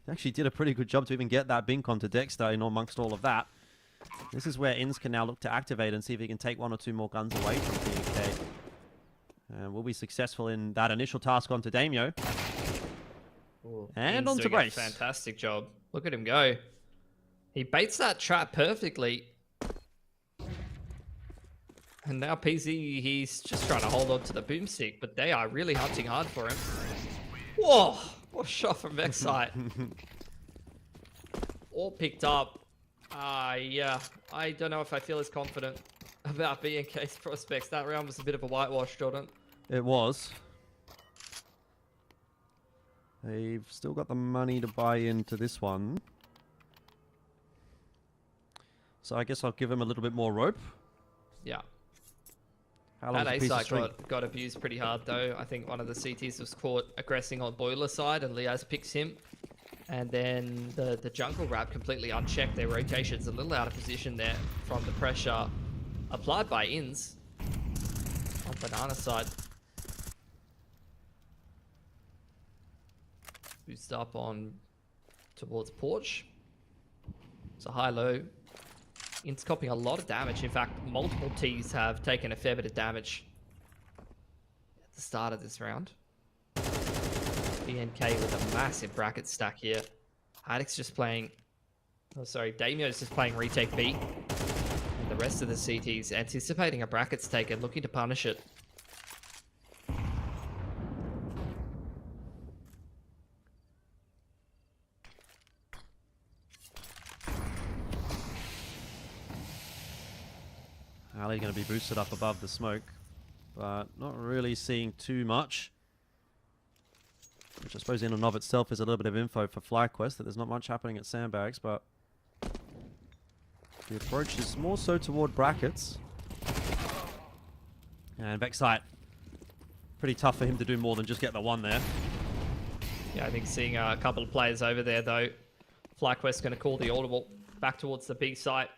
He actually did a pretty good job to even get that Bink onto Dexter in amongst all of that. This is where Ins can now look to activate and see if he can take one or two more guns away from PK. And will be successful in that initial task onto Damio. Ooh, and Ins onto doing a Brace. fantastic job. Look at him go. He baits that trap perfectly. And now PZ, he's just trying to hold on to the boomstick, but they are really hunting hard for him. Whoa! What a shot from Vexite. All picked up. Yeah, I don't know if I feel as confident about BNK's prospects. That round was a bit of a whitewash, Jordan. It was. They've still got the money to buy into this one. So I guess I'll give him a little bit more rope. Yeah. How That long's a piece of A string? site got abused pretty hard though. I think one of the CTs was caught aggressing on Boiler side and Liaz picks him. And then the jungle wrap completely unchecked. Their rotation's a little out of position there from the pressure applied by Ins on Banana side. Boost up on towards Porch. It's a high-low. Ins copying a lot of damage. In fact, multiple Ts have taken a fair bit of damage at the start of this round. BNK with a massive bracket stack here. Addict's just playing... Oh, sorry. Damio's just playing retake B. And the rest of the CTs anticipating a bracket's taken, looking to punish it. Ali going to be boosted up above the smoke, but not really seeing too much. Which I suppose in and of itself is a little bit of info for FlyQuest, that there's not much happening at Sandbags, but the approach is more so toward brackets. And Vexite, pretty tough for him to do more than just get the one there. Yeah, I think seeing a couple of players over there, though. FlyQuest going to call the audible back towards the B site.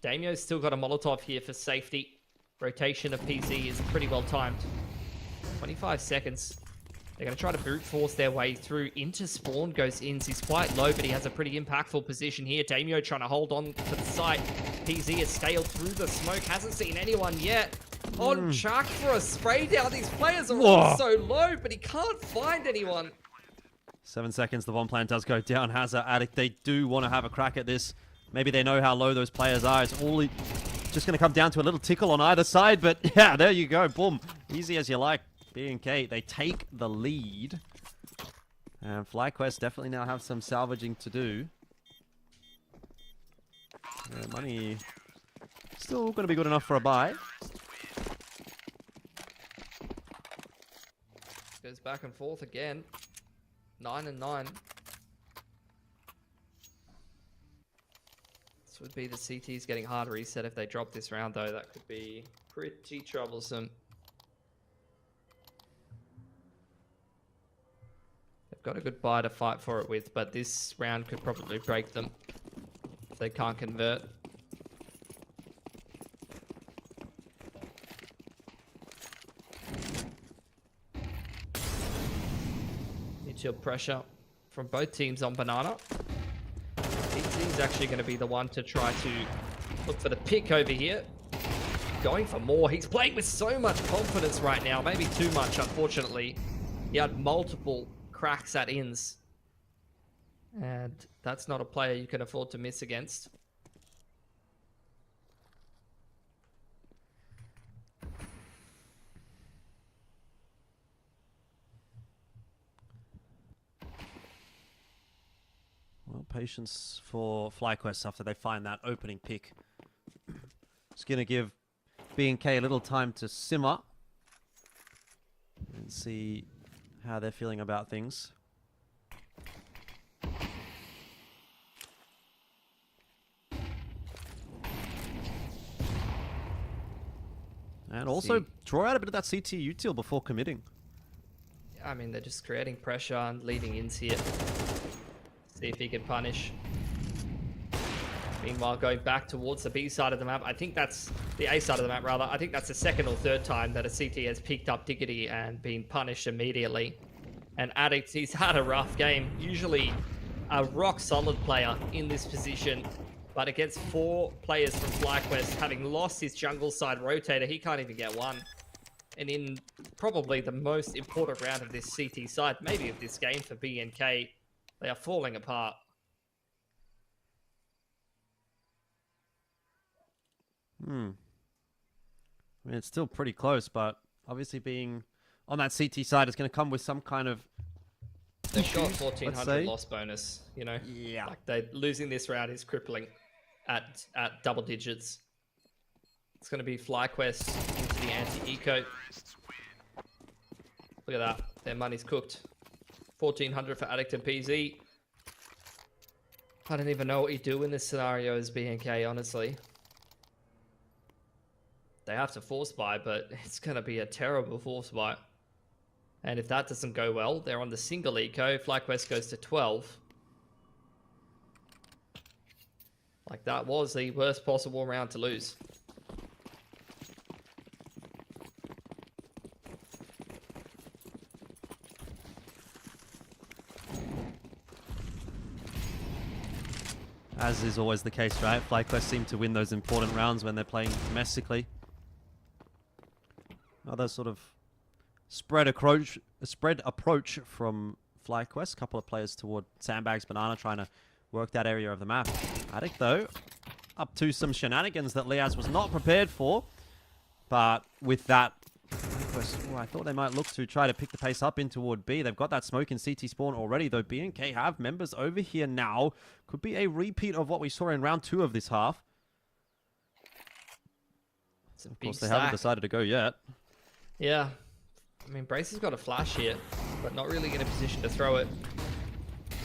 Damio's still got a Molotov here for safety. Rotation of PZ is pretty well timed. 25 seconds. They're going to try to brute force their way through. Into spawn goes Ins. He's quite low, but he has a pretty impactful position here. Damio trying to hold on to the site. PZ has scaled through the smoke. Hasn't seen anyone yet. On track for a spray down. These players are all so low, but he can't find anyone. 7 seconds, the bomb plan does go down. Hazard, Addict, they do want to have a crack at this. Maybe they know how low those players are. It's all just going to come down to a little tickle on either side, but yeah, there you go. Boom. Easy as you like. B&K, they take the lead. And FlyQuest definitely now have some salvaging to do. Money still going to be good enough for a buy. Goes back and forth again. 9 and 9. This would be the CTs getting hard reset if they drop this round, though. That could be pretty troublesome. They've got a good buy to fight for it with, but this round could probably break them if they can't convert. Mutual pressure from both teams on Banana. He's actually going to be the one to try to look for the pick over here. Going for more. He's playing with so much confidence right now. Maybe too much, unfortunately. He had multiple cracks at ins. And that's not a player you can afford to miss against. Well, patience for FlyQuest after they find that opening pick. It's going to give B&K a little time to simmer and see how they're feeling about things. And also draw out a bit of that CT util before committing. I mean, they're just creating pressure and leading ins here. See if he can punish. Meanwhile, going back towards the B side of the map. I think that's the A side of the map, rather. I think that's the second or third time that a CT has picked up Diggity and been punished immediately. And Addict, he's had a rough game. Usually a rock-solid player in this position. But against 4 players from FlyQuest, having lost his jungle side rotator, he can't even get one. And in probably the most important round of this CT side, maybe of this game for B&K, they are falling apart. I mean, it's still pretty close, but obviously being on that CT side is going to come with some kind of They've got 1,400 loss bonus, you know? Yeah. Like they losing this round is crippling at double digits. It's going to be FlyQuest into the anti-eco. Look at that. Their money's cooked. 1,400 for Addict and PZ. I don't even know what you do in this scenario as B&K, honestly. They have to force buy, but it's going to be a terrible force buy. And if that doesn't go well, they're on the single eco. FlyQuest goes to 12. Like, that was the worst possible round to lose. As is always the case, right? FlyQuest seem to win those important rounds when they're playing domestically. Another sort of spread approach from FlyQuest. A couple of players toward Sandbags, Banana, trying to work that area of the map. Addict, though, up to some shenanigans that Liaz was not prepared for. But with that, I thought they might look to try to pick the pace up in toward B. They've got that smoke in CT spawn already, though B&K have members over here now. Could be a repeat of what we saw in round 2 of this half. Of course, they haven't decided to go yet. Yeah. I mean, Brace has got a flash here, but not really in a position to throw it.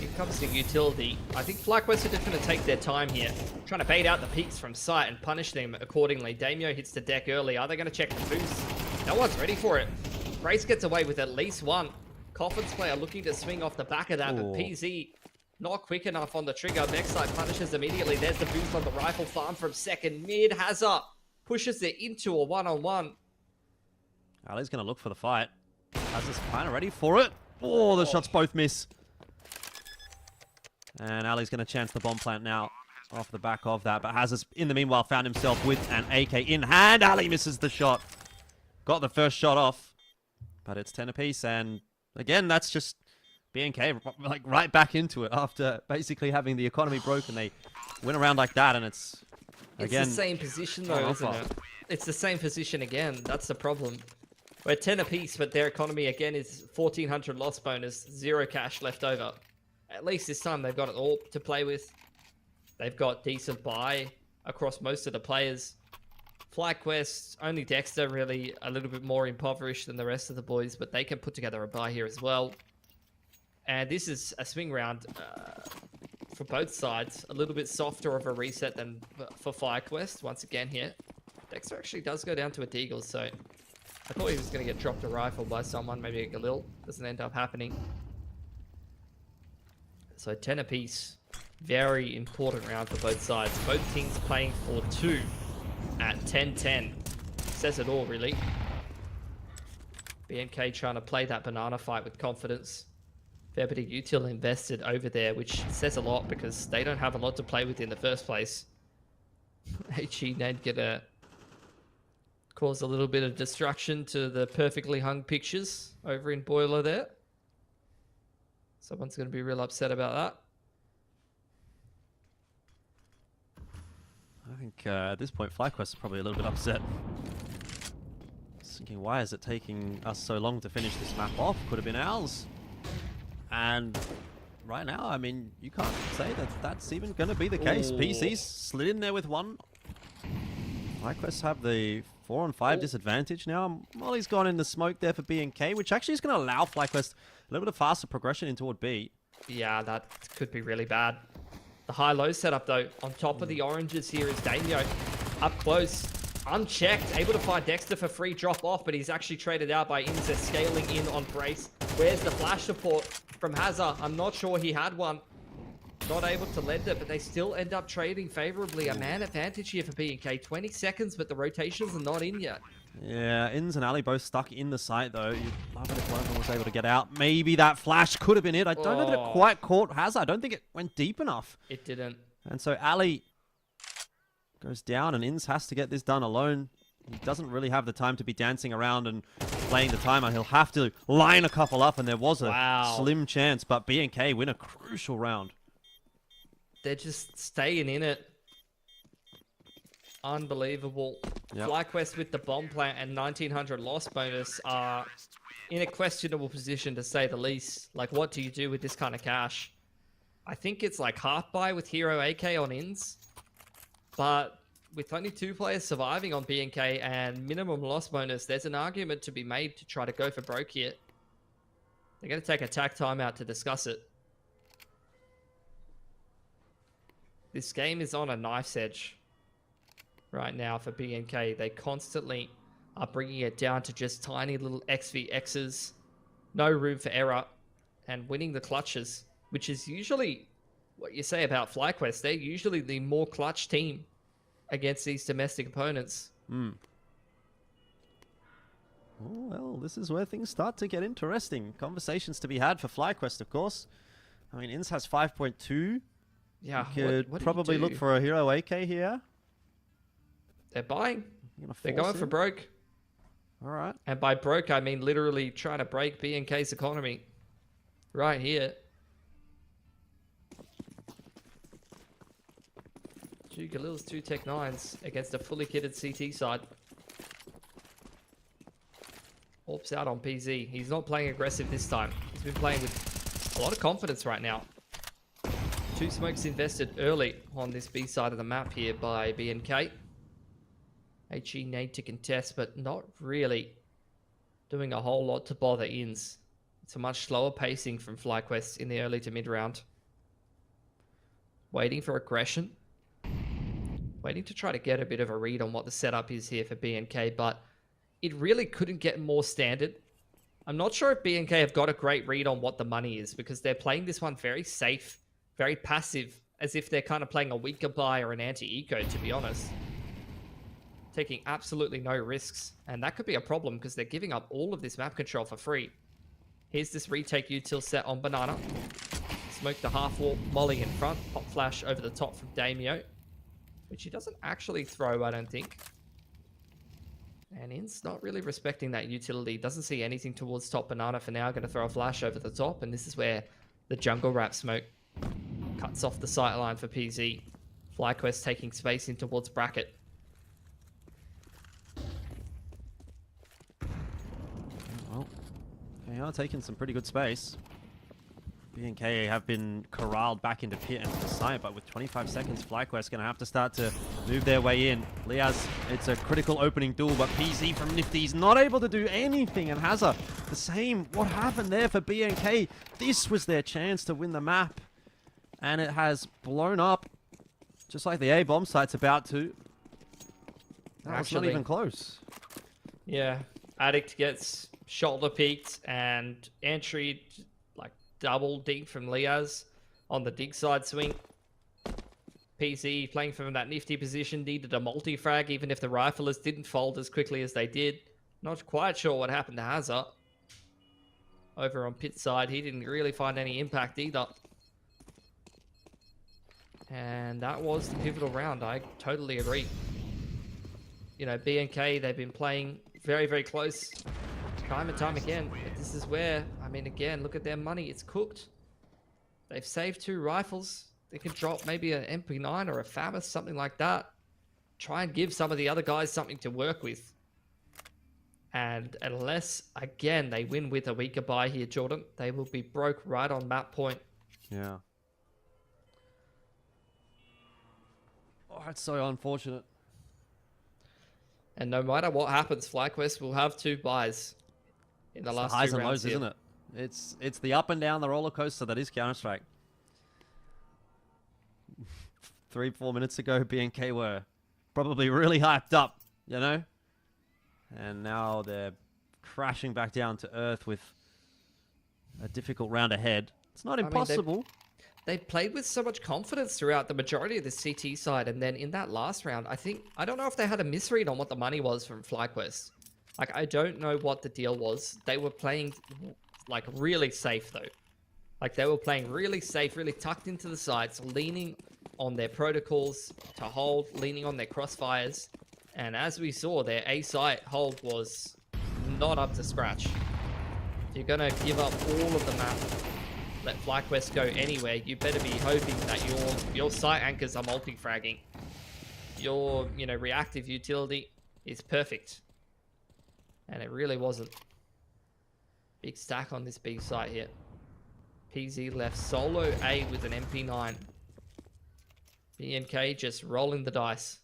Here comes the utility. I think FlyQuest are just going to take their time here, trying to bait out the peaks from sight and punish them accordingly. Damio hits the deck early. Are they going to check the boost? No one's ready for it. Brace gets away with at least one. Coffin's player looking to swing off the back of that, but PZ not quick enough on the trigger. Backside punishes immediately. There's the boost on the rifle farm from second mid. Hazard pushes it into a one-on-one. Ali's going to look for the fight. Hazard's kind of ready for it. Oh, the shots both miss. And Ali's going to chance the bomb plant now off the back of that. But Hazard's, in the meanwhile, found himself with an AK in hand. Ali misses the shot. Got the first shot off. But it's 10 apiece. And again, that's just B&K like right back into it after basically having the economy broken. They win around like that, and it's again the same position though, isn't it? It's the same position again. That's the problem. We're 10 apiece, but their economy again is 1,400 loss bonus, 0 cash left over. At least this time they've got it all to play with. They've got decent buy across most of the players. FlyQuest, only Dexter really a little bit more impoverished than the rest of the boys, but they can put together a buy here as well. And this is a swing round for both sides. A little bit softer of a reset than for FlyQuest once again here. Dexter actually does go down to a Deagle, so I thought he was going to get dropped a rifle by someone, maybe a Galil. Doesn't end up happening. So 10 apiece. Very important round for both sides. Both teams playing for 2 at 10-10. Says it all, really. BNK trying to play that banana fight with confidence. Fair bit of util invested over there, which says a lot because they don't have a lot to play with in the first place. HE Ned gonna cause a little bit of destruction to the perfectly hung pictures over in Boiler there. Someone's gonna be real upset about that. I think at this point, FlyQuest is probably a little bit upset. Just thinking, why is it taking us so long to finish this map off? Could have been ours. And right now, I mean, you can't say that that's even going to be the case. Ooh. PC's slid in there with one. FlyQuest have the 4-on-5 disadvantage now. Molly's gone in the smoke there for B and K, which actually is going to allow FlyQuest a little bit of faster progression in toward B. Yeah, that could be really bad. The high-low setup, though, on top of the oranges here is Damio. Up close, unchecked, able to find Dexter for free drop-off, but he's actually traded out by Inza, scaling in on Brace. Where's the flash support from Hazard? I'm not sure he had one. Not able to lend it, but they still end up trading favorably. A man advantage here for B&K. 20 seconds, but the rotations are not in yet. Yeah, Inns and Ali both stuck in the site, though. You'd love it if one of them was able to get out. Maybe that flash could have been it. I don't know that it quite caught Hazard. I don't think it went deep enough. It didn't. And so Ali goes down, and Inns has to get this done alone. He doesn't really have the time to be dancing around and playing the timer. He'll have to line a couple up, and there was a slim chance, but B&K win a crucial round. They're just staying in it. Unbelievable. Yep. FlyQuest with the bomb plant and 1900 loss bonus are in a questionable position, to say the least. Like, what do you do with this kind of cash? I think it's like half buy with Hero AK on Inns, but with only 2 players surviving on B&K and minimum loss bonus, there's an argument to be made to try to go for broke here. They're going to take a tack timeout to discuss it. This game is on a knife's edge right now for B&K. They constantly are bringing it down to just tiny little XVXs. No room for error. And winning the clutches, which is usually what you say about FlyQuest. They're usually the more clutch team against these domestic opponents. Oh, well, this is where things start to get interesting. Conversations to be had for FlyQuest, of course. I mean, Inns has 5.2. Yeah, you could probably look for a Hero AK here. They're buying. They're going for broke. All right. And by broke, I mean literally trying to break B&K's economy. Right here. 2 Galils, 2 Tech 9s against a fully kitted CT side. Orps out on PZ. He's not playing aggressive this time. He's been playing with a lot of confidence right now. 2 smokes invested early on this B side of the map here by B&K. HE need to contest, but not really doing a whole lot to bother Inns. It's a much slower pacing from FlyQuest in the early to mid round. Waiting for aggression. Waiting to try to get a bit of a read on what the setup is here for B&K, but it really couldn't get more standard. I'm not sure if B&K have got a great read on what the money is, because they're playing this one very safe, very passive, as if they're kind of playing a weaker buy or an anti-eco, to be honest. Taking absolutely no risks, and that could be a problem because they're giving up all of this map control for free. Here's this retake util set on Banana. Smoke the half wall, molly in front, pop flash over the top from Damio, which he doesn't actually throw, I don't think. And Inns not really respecting that utility. Doesn't see anything towards top Banana for now. Going to throw a flash over the top, and this is where the jungle wrap smoke cuts off the sightline for PZ. FlyQuest taking space in towards bracket. Well, they are taking some pretty good space. B&K have been corralled back into pit and to the side, but with 25 seconds, FlyQuest going to have to start to move their way in. Liaz, it's a critical opening duel, but PZ from Nifty's not able to do anything, and Hazard, the same. What happened there for B&K? This was their chance to win the map. And it has blown up, just like the A bomb site's about to. That was not even close. Yeah, Addict gets shoulder peeked and entry like double dig from Liaz on the dig side swing. PZ playing from that nifty position, needed a multi-frag even if the riflers didn't fold as quickly as they did. Not quite sure what happened to Hazard. Over on pit side, he didn't really find any impact either. And that was the pivotal round, I totally agree. You know, BNK, they've been playing very, very close time and time again. But this is where, I mean, again, look at their money. It's cooked. They've saved 2 rifles. They can drop maybe an MP9 or a FAMAS, something like that. Try and give some of the other guys something to work with. And unless, again, they win with a weaker buy here, Jordan, they will be broke right on map point. Yeah. Oh, it's so unfortunate. And no matter what happens, FlyQuest will have 2 buys in the last 2 rounds. Highs and lows, here. isn't it? It's the up and down the roller coaster that is Counter-Strike. 3-4 minutes ago, BNK were probably really hyped up, you know? And now they're crashing back down to earth with a difficult round ahead. It's not impossible. They played with so much confidence throughout the majority of the CT side, and then in that last round, I don't know if they had a misread on what the money was from FlyQuest. Like, I don't know what the deal was. They were playing, like, really safe, though. Like, they were playing really safe, really tucked into the sides, leaning on their protocols to hold, leaning on their crossfires. And as we saw, their A site hold was not up to scratch. If you're going to give up all of the map, let FlyQuest go anywhere, you better be hoping that your site anchors are multi-fragging. Your, reactive utility is perfect. And it really wasn't. Big stack on this B site here. PZ left solo A with an MP9. BNK just rolling the dice.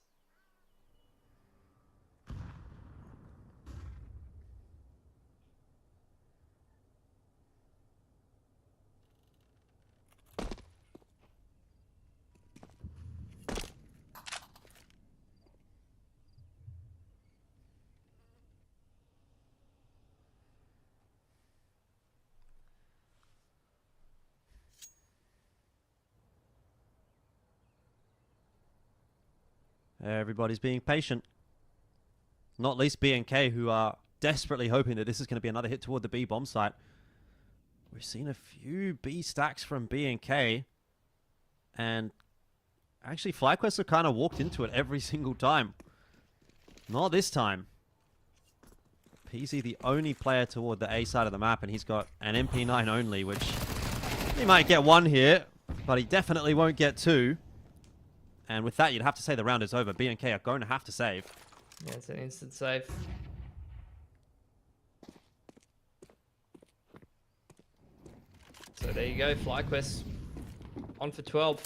Everybody's being patient. Not least BNK, who are desperately hoping that this is going to be another hit toward the B bomb site. We've seen a few B stacks from BNK. And actually, FlyQuest have kind of walked into it every single time. Not this time. PZ the only player toward the A side of the map, and he's got an MP9 only, which he might get 1 here, but he definitely won't get 2. And with that, you'd have to say the round is over. BNK are going to have to save. Yeah, it's an instant save. So there you go, FlyQuest on for 12.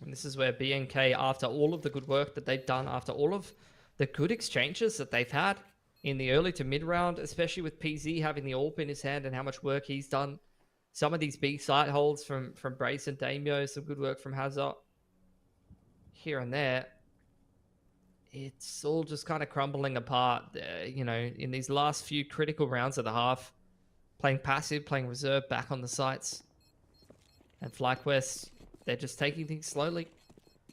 And this is where BNK, after all of the good work that they've done, after all of the good exchanges that they've had in the early to mid round, especially with PZ having the AWP in his hand and how much work he's done. Some of these B site holds from Brace and Damio, some good work from Hazard. Here and there, it's all just kind of crumbling apart, in these last few critical rounds of the half. Playing passive, playing reserve, back on the sites. And FlyQuest, they're just taking things slowly.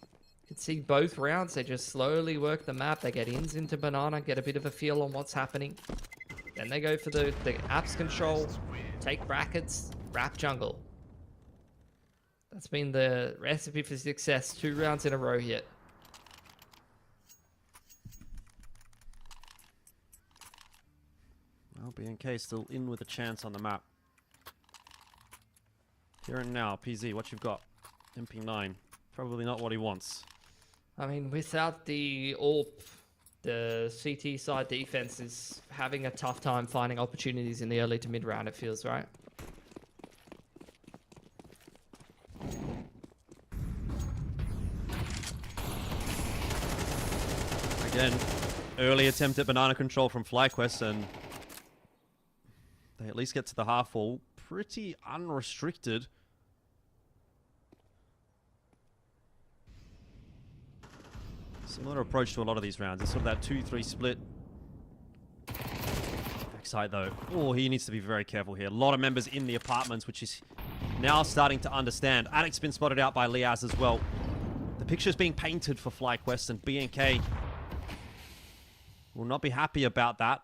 You can see both rounds, they just slowly work the map. They get ins into Banana, get a bit of a feel on what's happening. Then they go for the apps control, take brackets, wrap jungle. That's been the recipe for success 2 rounds in a row here. Well, BNK still in with a chance on the map. Here and now, PZ, what you've got? MP9. Probably not what he wants. I mean, without the AWP, the CT side defense is having a tough time finding opportunities in the early to mid round, it feels, right? Again, early attempt at banana control from FlyQuest, and They at least get to the half wall pretty unrestricted. Similar approach to a lot of these rounds. It's sort of that 2-3 split. Backside though. Oh, he needs to be very careful here. A lot of members in the apartments, which is now starting to understand. Addict's been spotted out by Liaz as well. The picture's being painted for FlyQuest, and BNK will not be happy about that.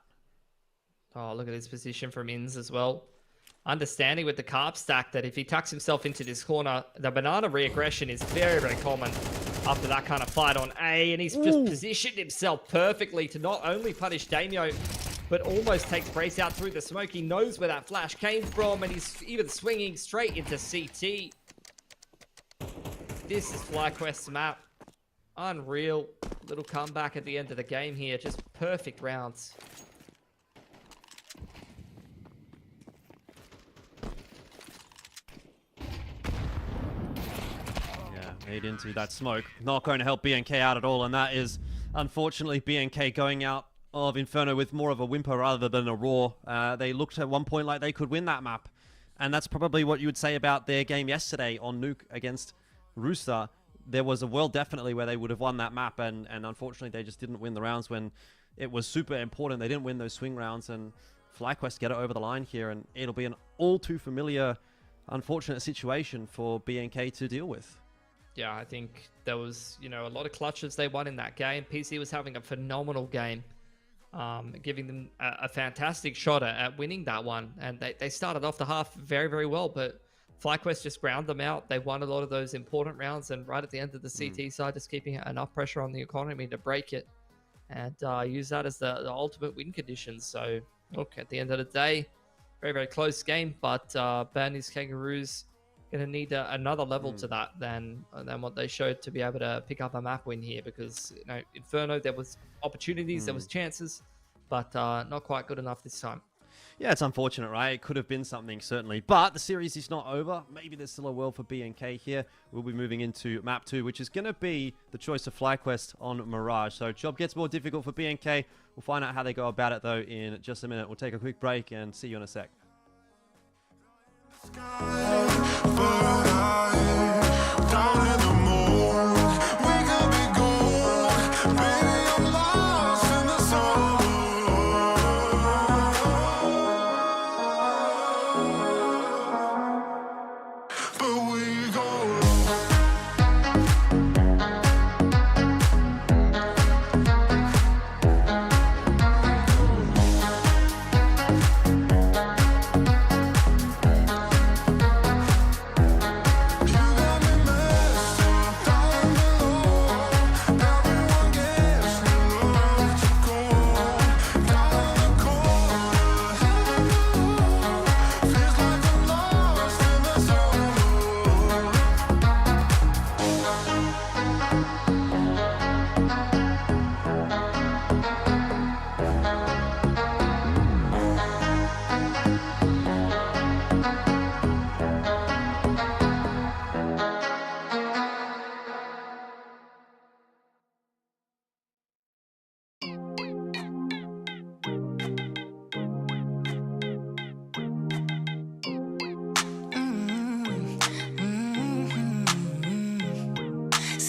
Oh, look at his position from Ins as well. Understanding with the carp stack that if he tucks himself into this corner, the banana re-aggression is very, very common after that kind of fight on A, and he's just positioned himself perfectly to not only punish Damio, but almost takes Brace out through the smoke. He knows where that flash came from, and he's even swinging straight into CT. This is FlyQuest's map. Unreal. Little comeback at the end of the game here. Just perfect rounds. Made into that smoke. Not going to help BNK out at all, and that is unfortunately BNK going out of Inferno with more of a whimper rather than a roar. They looked at one point like they could win that map, and that's probably what you would say about their game yesterday on Nuke against Rooster. There was a world definitely where they would have won that map, and unfortunately they just didn't win the rounds when it was super important. They didn't win those swing rounds, and FlyQuest get it over the line here, and it'll be an all too familiar, unfortunate situation for BNK to deal with. Yeah, I think there was, a lot of clutches they won in that game. PC was having a phenomenal game, giving them a fantastic shot at winning that one. And they started off the half very, very well, but FlyQuest just ground them out. They won a lot of those important rounds, and right at the end of the CT side, just keeping enough pressure on the economy to break it and use that as the ultimate win conditions. So, look, at the end of the day, very, very close game, but Burnley's Kangaroos going to need another level to that than what they showed to be able to pick up a map win here, because Inferno, there was opportunities, there was chances, but not quite good enough this time. Yeah, it's unfortunate, right? It could have been something, certainly, but the series is not over. Maybe there's still a world for BNK here. We'll be moving into map 2, which is going to be the choice of FlyQuest on Mirage. So job gets more difficult for BNK. We'll find out how they go about it though in just a minute. We'll take a quick break and see you in a sec.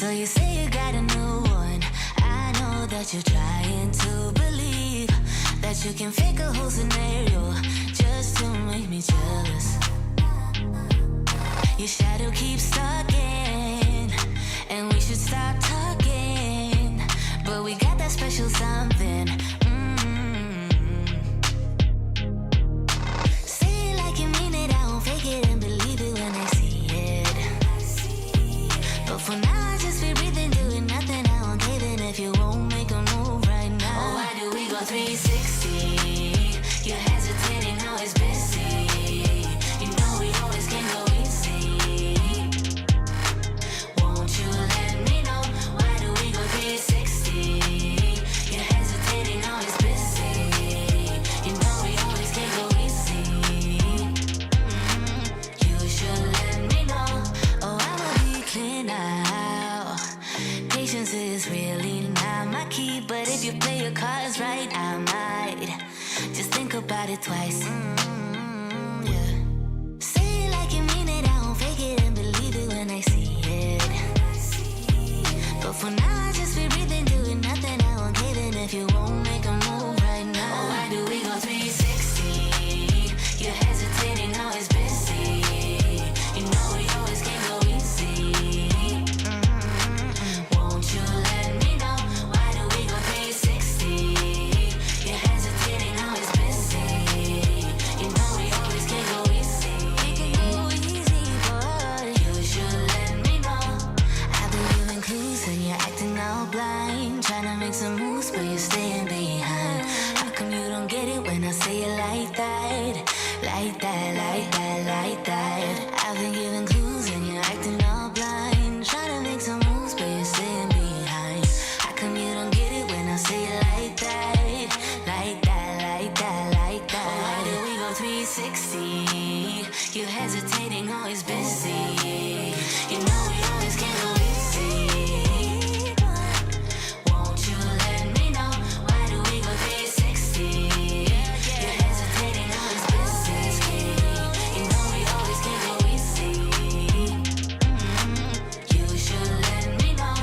So you say you got a new one. I know that you're trying to believe that you can fake a whole scenario just to make me jealous. Your shadow keeps stalking, and we should stop talking, but we got that special something. Say it like you mean it, I won't fake it and believe it when I see it. But for now, I just be breathing, doing nothing. I won't cave in if you won't make a move right now. Oh, why do we go 360? You're hesitating, how it's busy. You know we always can go easy. Won't you let me know? Why do we go 360? You're hesitating, how it's busy. You know we always can go easy. You should let me know. Oh, I'ma be clear now. Patience is really not my key, but if you play your cards right, I might just think about it twice. make some moves, but you're staying behind. How come you don't get it when I say it like that? Like that, like that, like that. I've been giving clues and you're acting all blind. Trying to make some moves, but you're staying behind. How come you don't get it when I say it like that? Like that, like that, like that. Oh, why do we go 360? You hesitating, always busy. You know we always can go easy. Won't you let me know? Why do we go 360? You're hesitating, always busy. You know we always can go easy. You should let me know.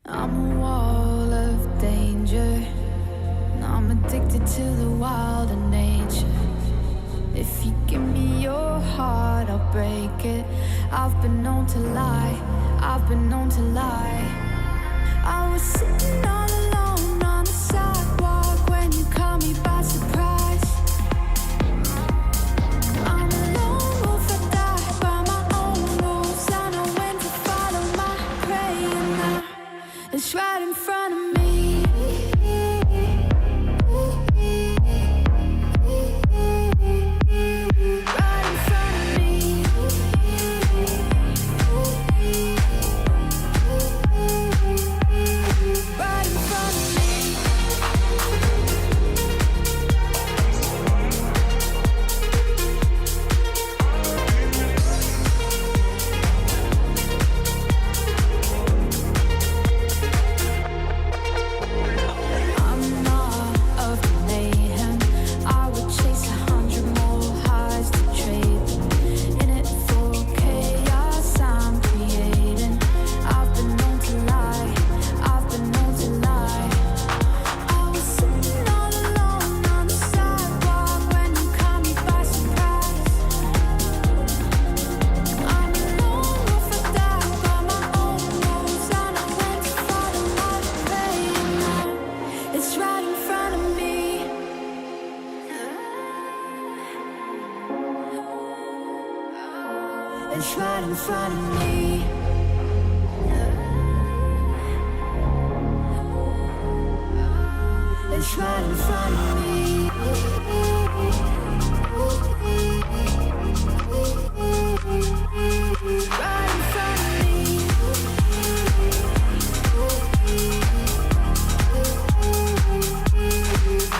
I'm a wall of danger, and I'm addicted to the wild and nature. If you give me your heart, I'll break it. I've been known to lie, I've been known to lie. I was sitting all alone on the sidewalk when you caught me by surprise. I'm a lone wolf, I die by my own rules. I know when to follow my prey, and now it's right in front of me. Right in front of me. Right in front of me. I'm not of the mayhem. I would chase 100 more highs to trade them. In it for chaos I'm creating. I've been known to lie, I've been known to lie. I was sitting all alone on the sidewalk when you caught me by surprise. I'm a lone wolf, I die by my own rules. I know when to follow my prey, and now it's right in front of me. It's right in front of me. It's right in front of me. Right in front of me.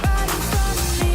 Right in front of me. Right in front of me.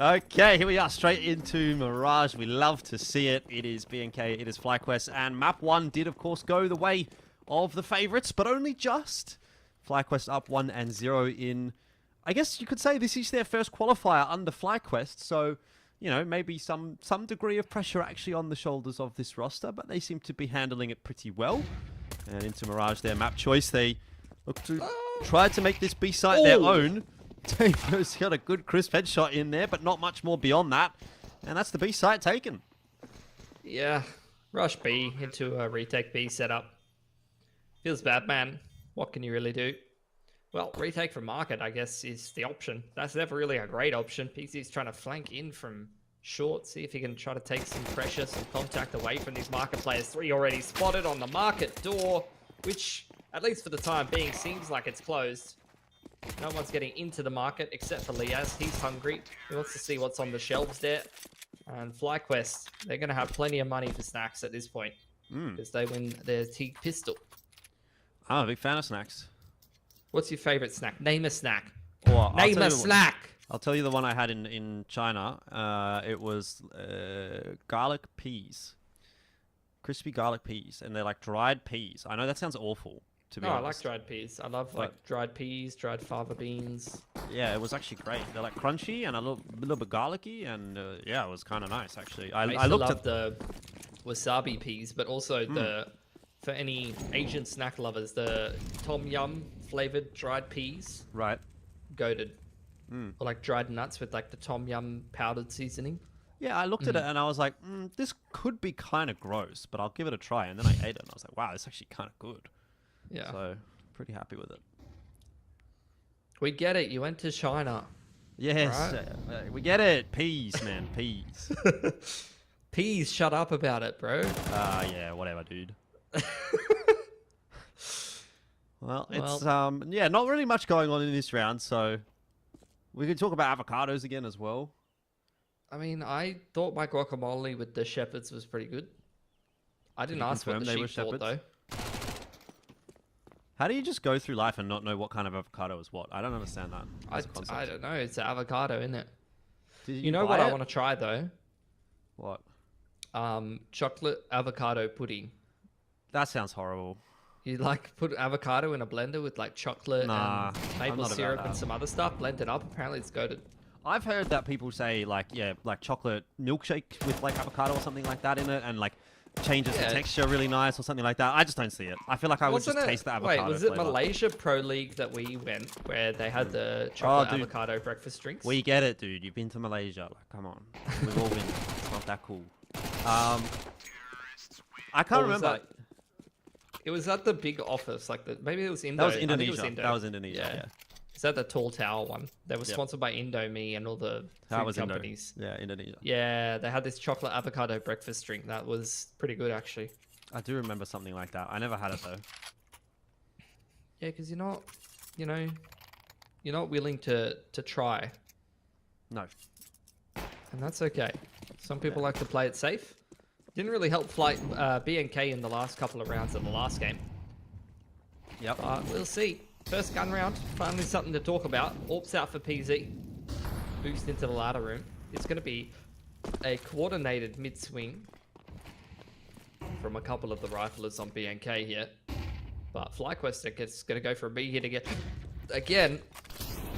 Okay, here we are, straight into Mirage. We love to see it. It is BNK, it is FlyQuest, and map 1 did, of course, go the way of the favorites, but only just. FlyQuest up 1-0 in, I guess you could say this is their first qualifier under FlyQuest, so, you know, maybe some degree of pressure actually on the shoulders of this roster, but they seem to be handling it pretty well. And into Mirage, their map choice, they look to try to make this B site their own. Dave's got a good crisp headshot in there, but not much more beyond that. And that's the B site taken. Yeah, rush B into a retake B setup. Feels bad, man. What can you really do? Well, retake from market, I guess, is the option. That's never really a great option. PZ's trying to flank in from short, see if he can try to take some pressure, some contact away from these market players. 3 already spotted on the market door, which, at least for the time being, seems like it's closed. No one's getting into the market except for Liaz. He's hungry. He wants to see what's on the shelves there. And FlyQuest, they're going to have plenty of money for snacks at this point because they win their Teague pistol. I'm a big fan of snacks. What's your favorite snack? Name a snack. Well, Name a snack. I'll tell you the one I had in China. It was garlic peas. Crispy garlic peas. And they're like dried peas. I know that sounds awful. To be honest. I like dried peas. I love like dried peas, dried fava beans. Yeah, it was actually great. They're like crunchy and a little bit garlicky, and yeah, it was kind of nice actually. I looked at the wasabi peas, but also for any Asian snack lovers, the tom yum flavored dried peas. Right. Goated. Or like dried nuts with like the tom yum powdered seasoning. Yeah, I looked at it and I was like, this could be kind of gross, but I'll give it a try. And then I ate it and I was like, wow, it's actually kind of good. Yeah. So, pretty happy with it. We get it. You went to China. Yes. Right. We get it. Peas, man. Peas. Peas, shut up about it, bro. Yeah, whatever, dude. Well, it's, yeah, not really much going on in this round, so we can talk about avocados again as well. I mean, I thought my guacamole with the shepherds was pretty good. I didn't ask what the sheep thought, though. How do you just go through life and not know what kind of avocado is what? I don't understand that. I don't know. It's an avocado, isn't it? You know what I want to try, though? What? Chocolate avocado pudding. That sounds horrible. You like put avocado in a blender with like chocolate and maple syrup and some other stuff, blend it up. Apparently it's goated. I've heard that people say like, yeah, like chocolate milkshake with like avocado or something like that in it, and like changes the texture really nice or something like that. I just don't see it. I feel like I would just taste the avocado. Wait, was it Malaysia Pro League that we went where they had the chocolate avocado breakfast drinks? We get it, dude. You've been to Malaysia. Like, come on. We've all been. It's not that cool. I can't remember. It was at the big office, like maybe it was Indo. That was Indonesia. That was Indonesia. Yeah. Is that the tall tower one? They were sponsored by Indomie and all the food companies. Yeah, Indonesia. Yeah, they had this chocolate avocado breakfast drink that was pretty good actually. I do remember something like that. I never had it though. Yeah, because you're not, you're not willing to try. No. And that's okay. Some people like to play it safe. Didn't really help BNK in the last couple of rounds of the last game. Yep. But we'll see. First gun round, finally something to talk about. Orps out for PZ. Boost into the ladder room. It's going to be a coordinated mid-swing from a couple of the riflers on BNK here. But FlyQuest is going to go for a B hit again.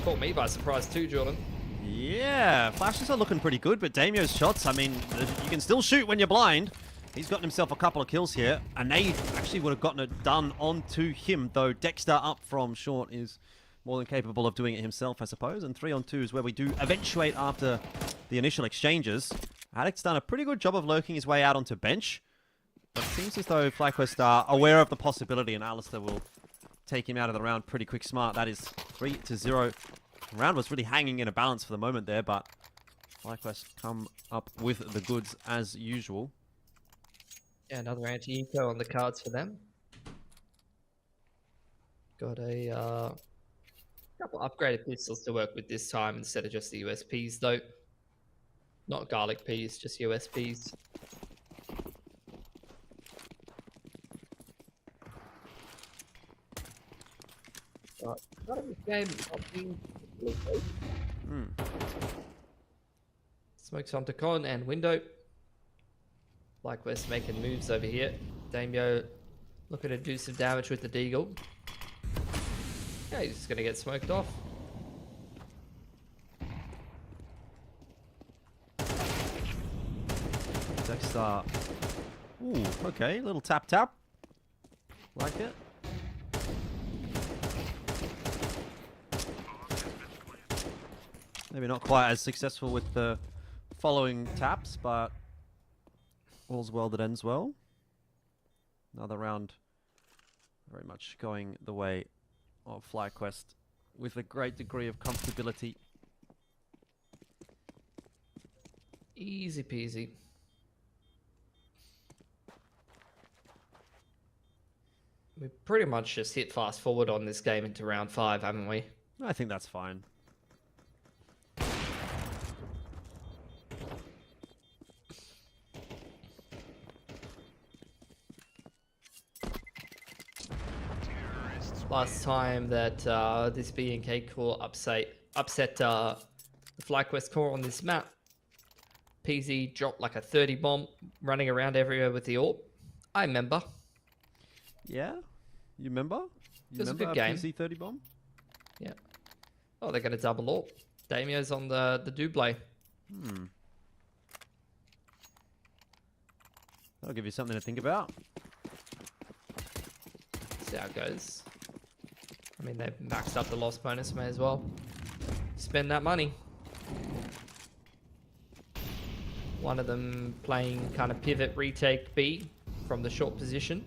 Caught me by surprise too, Jordan. Yeah, flashes are looking pretty good, but Damio's shots, I mean, you can still shoot when you're blind. He's gotten himself a couple of kills here. A nade actually would have gotten it done onto him, though Dexter up from short is more than capable of doing it himself, I suppose. And 3-on-2 is where we do eventuate after the initial exchanges. Addict's done a pretty good job of lurking his way out onto bench. But it seems as though FlyQuest are aware of the possibility, and Alistair will take him out of the round pretty quick smart. That is 3-0. The round was really hanging in a balance for the moment there, but FlyQuest come up with the goods as usual. Yeah, another anti-eco on the cards for them. Got a couple upgraded pistols to work with this time instead of just the USPs, though. Not garlic peas, just USPs. Not a good game. Smokes onto con and window. FlyQuest making moves over here. Damio looking to do some damage with the Deagle. Yeah, he's just going to get smoked off. Dexter. Ooh, okay. Little tap tap. Like it. Maybe not quite as successful with the following taps, but all's well that ends well. Another round very much going the way of FlyQuest with a great degree of comfortability. Easy peasy. We pretty much just hit fast forward on this game into round 5, haven't we? I think that's fine. Last time that this B&K core upset the FlyQuest core on this map, PZ dropped like a 30 bomb running around everywhere with the AWP. I remember. Yeah? You remember? You It was a remember good game. PZ 30 bomb? Yeah. Oh, they're going to double AWP. Damio's on the double. That'll give you something to think about. See how it goes. I mean, they've maxed up the loss bonus, may as well spend that money. One of them playing kind of pivot retake B from the short position.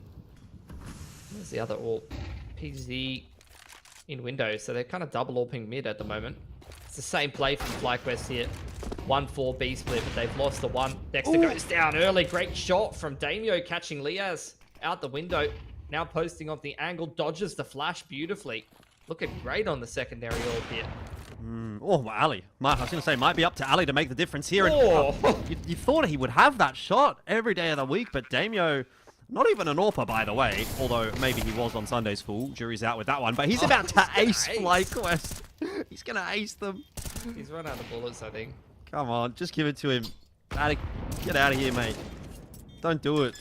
There's the other AWP. PZ in window, so they're kind of double AWPing mid at the moment. It's the same play from FlyQuest here. 1-4 B split, but they've lost the one. Dexter goes down early. Great shot from Damio catching Liaz out the window. Now posting off the angle, dodges the flash beautifully. Looking great on the secondary AWP here. Oh, Ali. I was going to say, might be up to Ali to make the difference here. Oh. And, you thought he would have that shot every day of the week, but Damio, not even an AWPer, by the way, although maybe he was on Sunday's Fool. Jury's out with that one, but he's about to ace FlyQuest. He's going to ace them. He's run out of bullets, I think. Come on, just give it to him. Ali, get out of here, mate. Don't do it.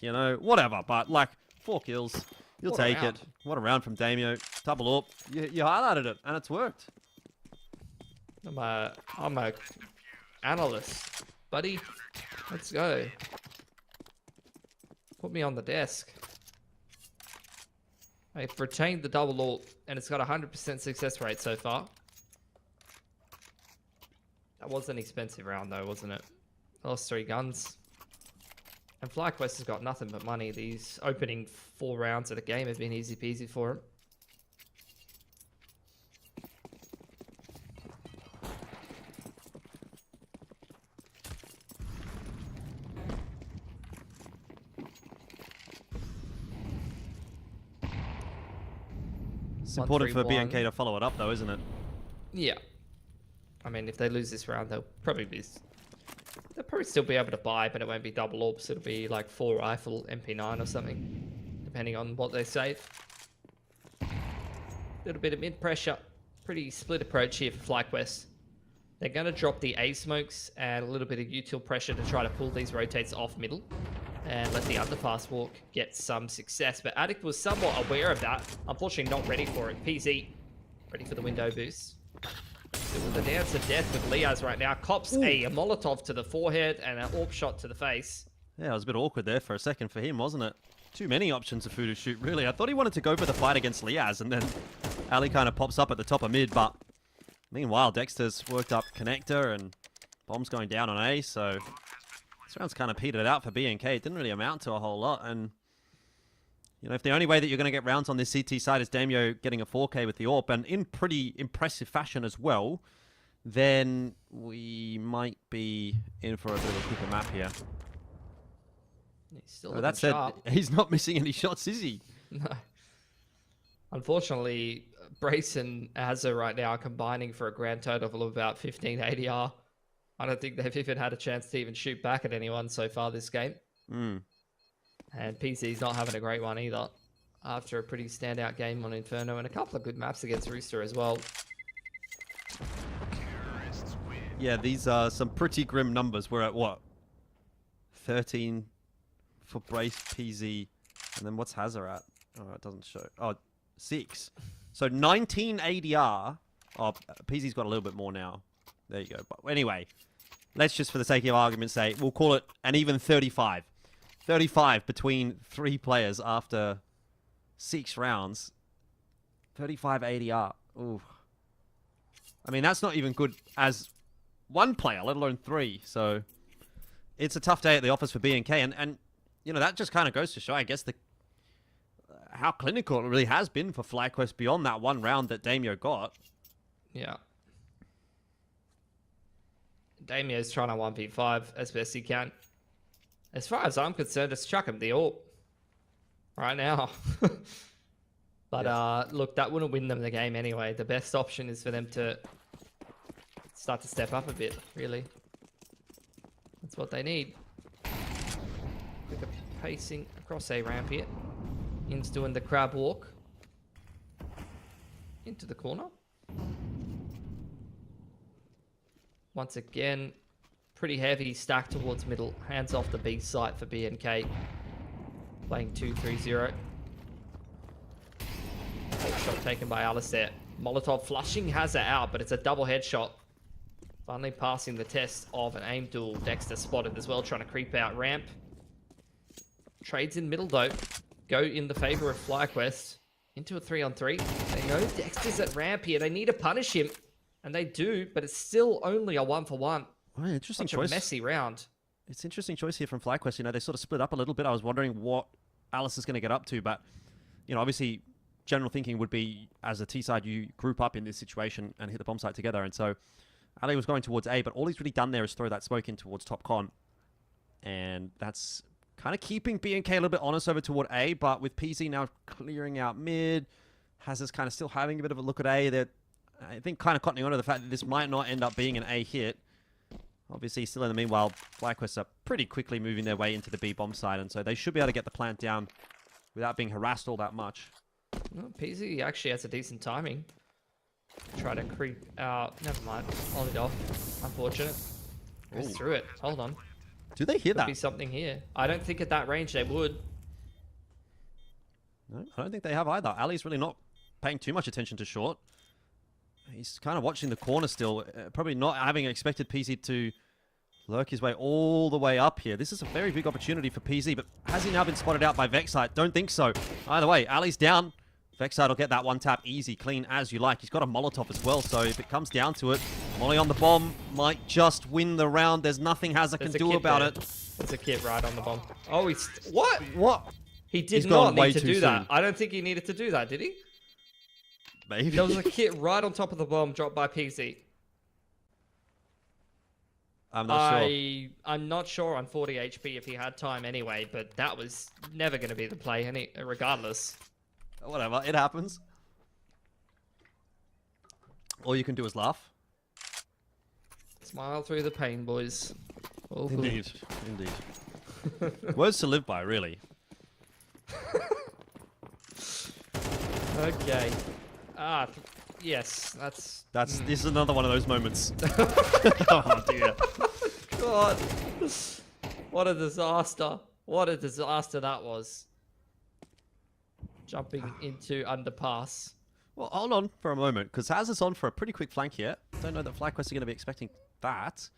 You know, whatever, but like, 4 kills. You'll What a take it. round. What a round from Damio. Double up. You highlighted it, and it's worked. I'm a analyst, buddy. Let's go. Put me on the desk. I've retained the double AWP, and it's got a 100% success rate so far. That was an expensive round, though, wasn't it? Lost 3 guns. And FlyQuest has got nothing but money. These opening 4 rounds of the game have been easy peasy for him. It's important for 1-3-1. BNK to follow it up, though, isn't it? Yeah. I mean, if they lose this round, they'll probably still be able to buy, but it won't be double AWPs. It'll be like 4 rifle MP9 or something, depending on what they save. Little bit of mid pressure. Pretty split approach here for FlyQuest. They're going to drop the A smokes and a little bit of util pressure to try to pull these rotates off middle and let the underpass walk get some success. But Addict was somewhat aware of that. Unfortunately, not ready for it. PZ ready for the window boost. Doing the dance of death with Liaz right now. Cops a Molotov to the forehead and an AWP shot to the face. Yeah, it was a bit awkward there for a second for him, wasn't it? Too many options of who to shoot, really. I thought he wanted to go for the fight against Liaz, and then Ali kind of pops up at the top of mid, but meanwhile, Dexter's worked up connector, and bomb's going down on A, so this round's kind of petered out for BNK. It didn't really amount to a whole lot, and you know, if the only way that you're going to get rounds on this CT side is Damio getting a 4K with the AWP, and in pretty impressive fashion as well, then we might be in for a bit of a quicker map here. He's still Oh, looking that said, sharp. he's not missing any shots, is he? No. Unfortunately, Brace and Azza right now are combining for a grand total of about 15 ADR. I don't think they've even had a chance to even shoot back at anyone so far this game. And PC's not having a great one either. After a pretty standout game on Inferno and a couple of good maps against Rooster as well. Yeah, these are some pretty grim numbers. We're at what? 13 for Brace, PZ, and then what's Hazard at? Oh, it doesn't show. Oh, 6. So 19 ADR. Oh, PZ's got a little bit more now. There you go. But anyway, let's just, for the sake of argument's sake, we'll call it an even 35. 35 between 3 players after 6 rounds. 35 ADR. Ooh. I mean, that's not even good as one player, let alone 3. So it's a tough day at the office for BNK. And you know, that just kind of goes to show, I guess, how clinical it really has been for FlyQuest beyond that one round that Damio got. Yeah. Damio's trying to 1v5 as best he can. As far as I'm concerned, just chuck him the AWP right now. But look, that wouldn't win them the game anyway. The best option is for them to start to step up a bit, really. That's what they need. Quicker pacing across A ramp here. In's doing the crab walk. Into the corner. Once again, pretty heavy stack towards middle. Hands off the B site for BNK. Playing 2-3-0. Shot taken by Alistair. Molotov flushing Hazard out, but it's a double headshot. Finally passing the test of an aim duel. Dexter spotted as well, trying to creep out ramp. Trades in middle though. Go in the favor of FlyQuest. Into a 3-on-3. They know Dexter's at ramp here. They need to punish him. And they do, but it's still only a 1-for-1. Oh, interesting Such choice. a messy round. It's an interesting choice here from FlyQuest. You know, they sort of split up a little bit. I was wondering what Alice is going to get up to, but, you know, obviously, general thinking would be, as a T side, you group up in this situation and hit the bomb site together. And so, Ali was going towards A, but all he's really done there is throw that smoke in towards top con. And that's kind of keeping BNK a little bit honest over toward A, but with PZ now clearing out mid, Hazard's kind of still having a bit of a look at A. They're, I think, kind of cottoning on to the fact that this might not end up being an A hit. Obviously, still in the meanwhile, FlyQuest are pretty quickly moving their way into the B bomb side, and so they should be able to get the plant down without being harassed all that much. Well, PZ actually has a decent timing. Try to creep out. Never mind. Hold it off. Unfortunate. Goes Ooh. through it. Hold on. Do they hear Could that? be something here. I don't think at that range they would. No, I don't think they have either. Ali's really not paying too much attention to short. He's kind of watching the corner still, probably not having expected PZ to lurk his way all the way up here. This is a very big opportunity for PZ, but has he now been spotted out by Vexite? Don't think so. Either way, Ali's down. Vexite will get that one tap easy, clean as you like. He's got a Molotov as well, so if it comes down to it, Molly on the bomb might just win the round. There's nothing Hazard can do about it. There's a kit right on the bomb. Oh, he's... What? What? He did He's not gone way need to too do that. soon. I don't think he needed to do that, did he? Maybe. There was a kit right on top of the bomb dropped by PZ. I'm not sure. I'm not sure on 40 HP if he had time anyway, but that was never going to be the play regardless. Whatever, it happens. All you can do is laugh. Smile through the pain, boys. All good. Indeed, indeed. Words to live by, really. Okay. Yes, that's... This is another one of those moments. Oh dear. God. What a disaster. What a disaster that was. Jumping into underpass. Well, hold on for a moment, because Haz is on for a pretty quick flank here. Don't know that FlyQuest are going to be expecting that.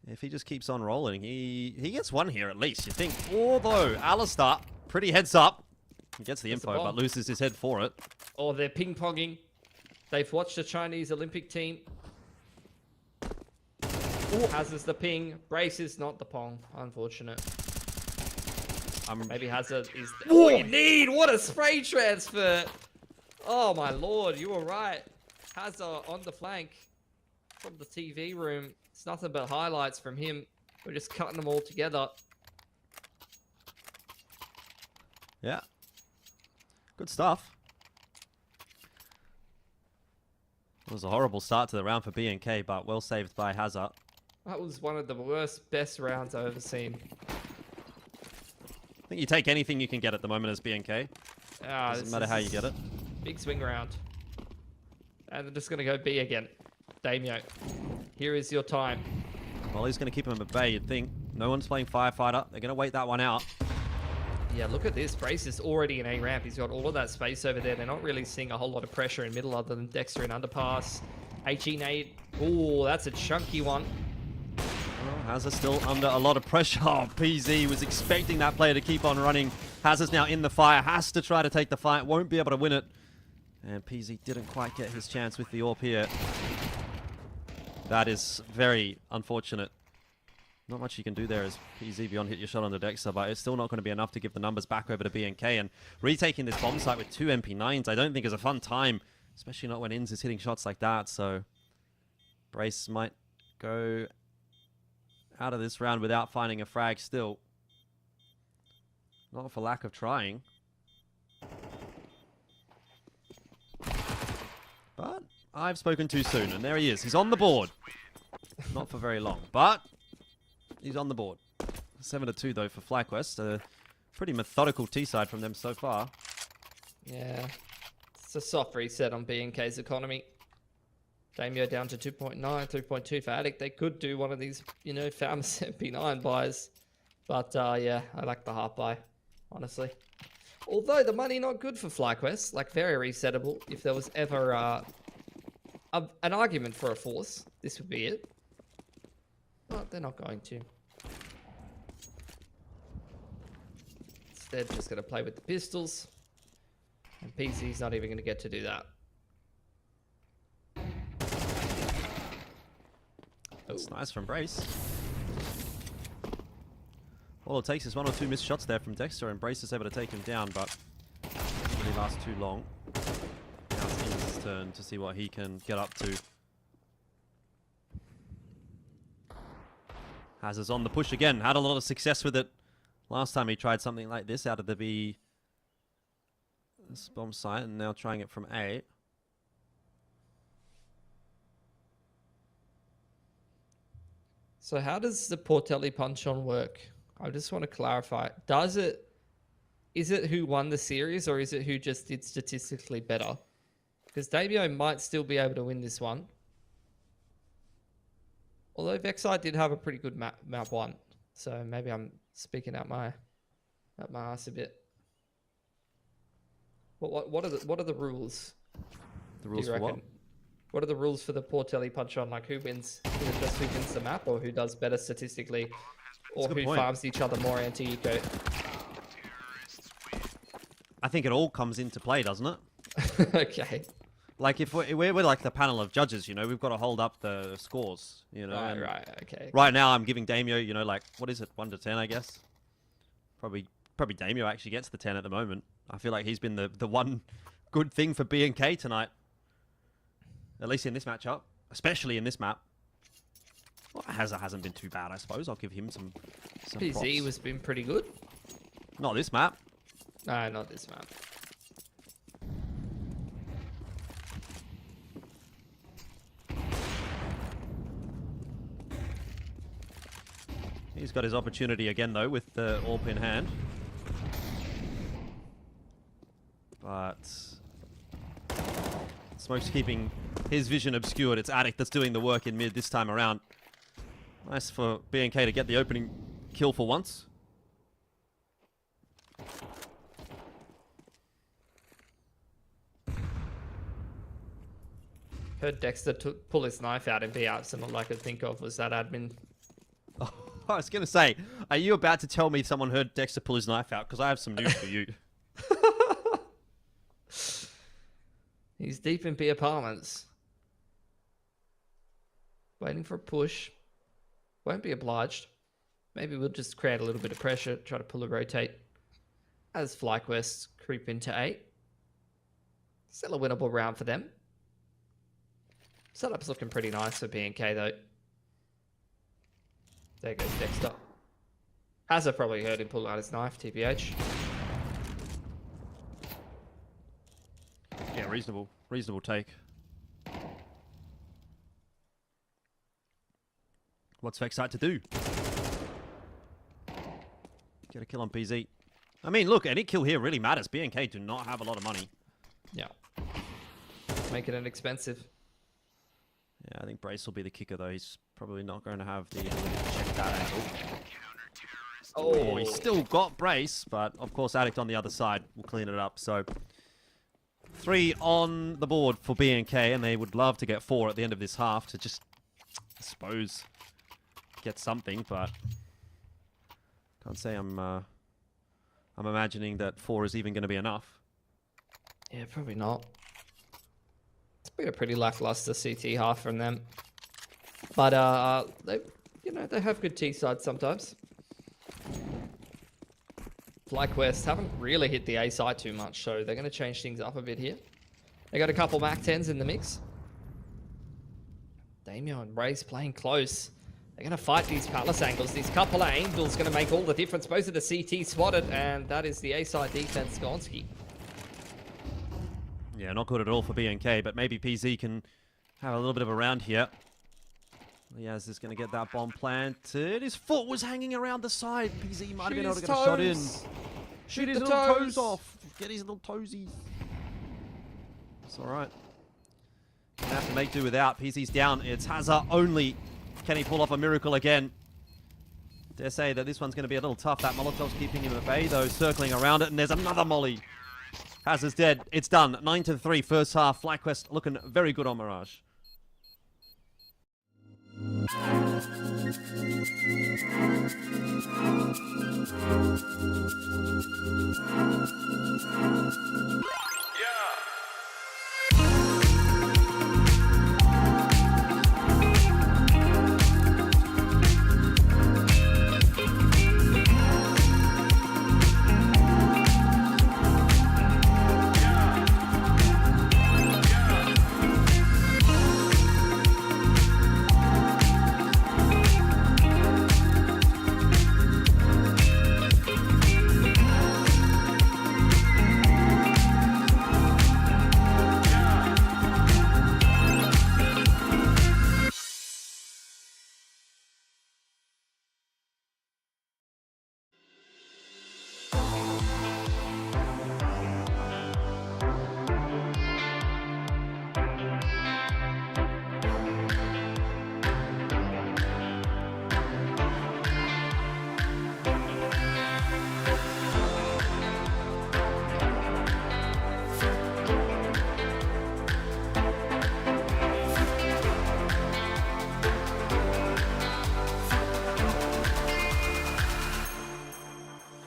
If he just keeps on rolling, he gets one here at least, you think. Although, Alistair, pretty heads up. He gets the info, but loses his head for it. Oh, they're ping-ponging. They've watched the Chinese Olympic team. Hazard's the ping. Brace is not the pong. Unfortunate. Maybe Hazard is... Oh, you need! What a spray transfer! Oh, my lord. You were right. Hazard on the flank from the TV room. It's nothing but highlights from him. We're just cutting them all together. Yeah. Good stuff. It was a horrible start to the round for BNK, but well saved by Hazard. That was one of the best rounds I've ever seen. I think you take anything you can get at the moment as BNK. Doesn't matter how you get it. Big swing round. And they're just going to go B again. Damio, here is your time. Well, he's going to keep him at bay, you'd think. No one's playing Firefighter. They're going to wait that one out. Yeah, look at this. Brace is already in A ramp. He's got all of that space over there. They're not really seeing a whole lot of pressure in middle other than Dexter in underpass. HE nade. Oh, that's a chunky one. Well, Hazard's still under a lot of pressure. Oh, PZ was expecting that player to keep on running. Hazard's now in the fire. Has to try to take the fight. Won't be able to win it. And PZ didn't quite get his chance with the AWP here. That is very unfortunate. Not much you can do there as PZ beyond hit your shot on the Dexter, but it's still not going to be enough to give the numbers back over to BNK. And retaking this bomb site with 2 MP9s, I don't think is a fun time, especially not when Inz is hitting shots like that. So Brace might go out of this round without finding a frag still. Not for lack of trying. But I've spoken too soon, and there he is. He's on the board. Not for very long, but he's on the board. 7-2 though for FlyQuest. A pretty methodical T-side from them so far. Yeah, it's a soft reset on BNK's economy. Damio down to 2.9, 3.2 for Addict. They could do one of these, you know, famous MP9 buys. But yeah, I like the half buy, honestly. Although the money not good for FlyQuest, like very resettable. If there was ever an argument for a force, this would be it. But they're not going to. Instead, just going to play with the pistols. And PC's not even going to get to do that. That's nice from Brace. All it takes is 1 or 2 missed shots there from Dexter, and Brace is able to take him down, but it doesn't really last too long. Now it's Inz's turn to see what he can get up to. Hazard's on the push again. Had a lot of success with it last time he tried something like this out of the B bomb site, and now trying it from A. So how does the Portelli punch-on work? I just want to clarify. Is it who won the series, or is it who just did statistically better? Because Damio might still be able to win this one. Although Vexite did have a pretty good map 1. So maybe I'm speaking out my ass a bit. What are the rules? The rules for what? What are the rules for the Portelli punch-on? Like who wins? Is it just who wins the map, or who does better statistically? Or who farms each other more anti-eco? I think it all comes into play, doesn't it? Okay. Like if we're like the panel of judges, you know, we've got to hold up the scores, you know. Right, okay. Right now I'm giving Damio, you know, like, what is it, 1 to 10, I guess? Probably Damio actually gets the 10 at the moment. I feel like he's been the one good thing for B&K tonight. At least in this matchup. Especially in this map. Well, Hazard hasn't been too bad, I suppose. I'll give him some PZ props. has been pretty good. Not this map. No, not this map. He's got his opportunity again, though, with the AWP in hand. But Smoke's keeping his vision obscured. It's Addict that's doing the work in mid this time around. Nice for BNK to get the opening kill for once. Heard Dexter pull his knife out in B apps, and all I could think of was that admin. Oh, I was going to say, are you about to tell me someone heard Dexter pull his knife out? Because I have some news for you. He's deep in B apartments. Waiting for a push. Won't be obliged. Maybe we'll just create a little bit of pressure, try to pull a rotate. As FlyQuest creep into 8. Still a winnable round for them. Setup's looking pretty nice for BNK though. There goes Dexter. Hazard probably heard him pull out his knife, TBH. Yeah, reasonable take. What's Vexite to do? Get a kill on PZ. I mean, look, any kill here really matters. BNK do not have a lot of money. Yeah. Make it inexpensive. Yeah, I think Brace will be the kicker, though. He's probably not going to have the ability to check that angle. Oh, he's still got Brace, but of course Addict on the other side will clean it up. So 3 on the board for BNK, and they would love to get 4 at the end of this half to just, I suppose, get something, but can't say I'm imagining that 4 is even going to be enough. Yeah, probably not. It's been a pretty lackluster CT half from them. But they, you know, they have good T sides sometimes. FlyQuest haven't really hit the A side too much, so they're going to change things up a bit here. They got a couple Mac 10s in the mix. Damien and Ray's playing close. They're going to fight these palace angles. These couple of angles going to make all the difference. Both of the CT spotted, and that is the A side defense, Gonski. Yeah, not good at all for BNK, but maybe PZ can have a little bit of a round here. Liaz is going to get that bomb planted. His foot was hanging around the side. PZ might have been able to get a shot in. Shoot his little toes off. Get his little toesies. It's all right. Gonna have to make do without. PZ's down. It's Hazard only. Can he pull off a miracle again? Dare say that this one's going to be a little tough. That Molotov's keeping him at bay, though, circling around it, and there's another molly. Hazard's dead. It's done. 9-3 first half. FlyQuest looking very good on Mirage.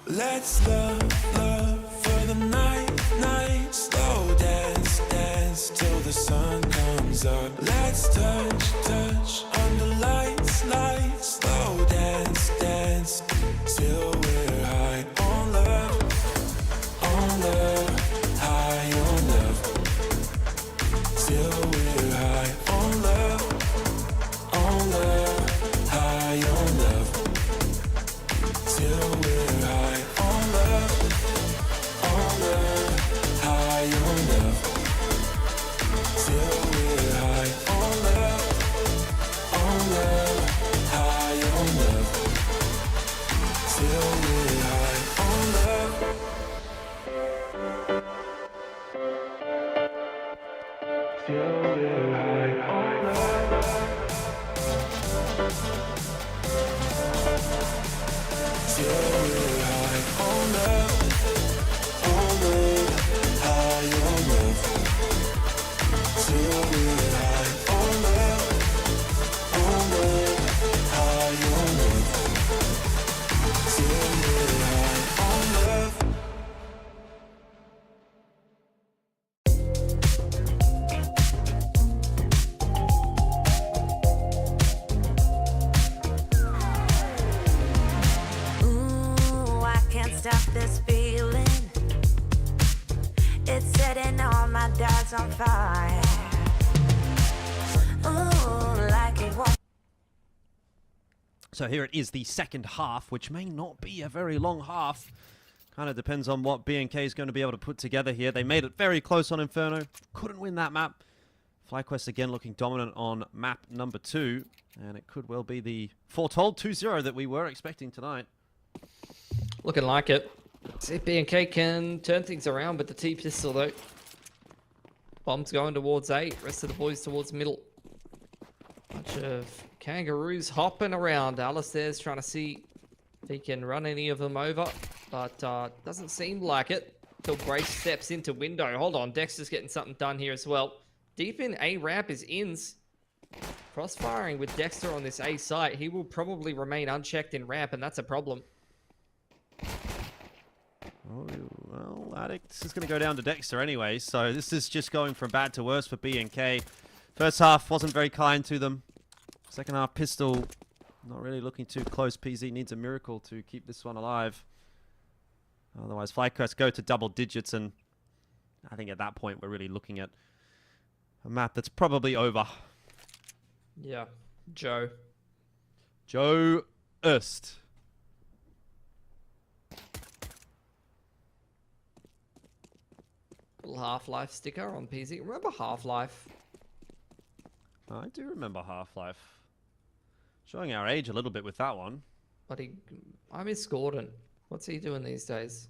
Let's love for the night. Slow dance till the sun comes up. Let's touch under lights. Slow dance till we're high on love, high on love. Till we're high on love, high on love. Till we're high on love, high on love. Till we're high on love, high on love. Till we're high on love. Till we're high on love. Till we're high on love, high on love. Till we're high on love, high on love. Till we're high on love. Ooh, I can't stop this feeling. It's setting all my doubts on fire. Ooh, like it won't. So here it is, the second half, which may not be a very long half. Kind of depends on what BNK is going to be able to put together here. They made it very close on Inferno. Couldn't win that map. FlyQuest again looking dominant on map number 2. And it could well be the foretold 2-0 that we were expecting tonight. Looking like it. See if BNK can turn things around with the T-pistol, though. Bomb's going towards A. Rest of the boys towards middle. Bunch of kangaroos hopping around. Alistair's trying to see if he can run any of them over, but doesn't seem like it. Till Grace steps into window. Hold on, Dexter's getting something done here as well. Deep in A ramp is Ins. Crossfiring with Dexter on this A site. He will probably remain unchecked in ramp, and that's a problem. Oh, well, Addict is going to go down to Dexter anyway, so this is just going from bad to worse for BNK. First half wasn't very kind to them. Second half, Pistol not really looking too close. PZ needs a miracle to keep this one alive. Otherwise, FlyQuest go to double digits, and I think at that point we're really looking at a map that's probably over. Yeah, Joe. Joe Erst. Little Half-Life sticker on PZ. Remember Half-Life? I do remember Half-Life. Showing our age a little bit with that one. But I miss Gordon. What's he doing these days?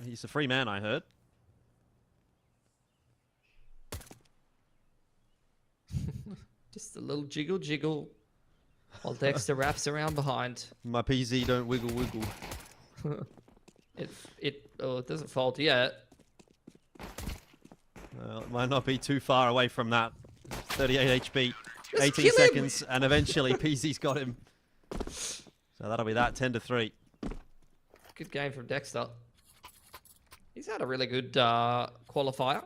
He's a free man, I heard. Just a little jiggle jiggle while Dexter wraps around behind. My PZ don't wiggle wiggle. It doesn't fold yet. Well, it might not be too far away from that. 38 HP, Just 18 kill him. seconds, and eventually PZ's got him. So that'll be that, 10-3. Good game from Dexter. He's had a really good qualifier.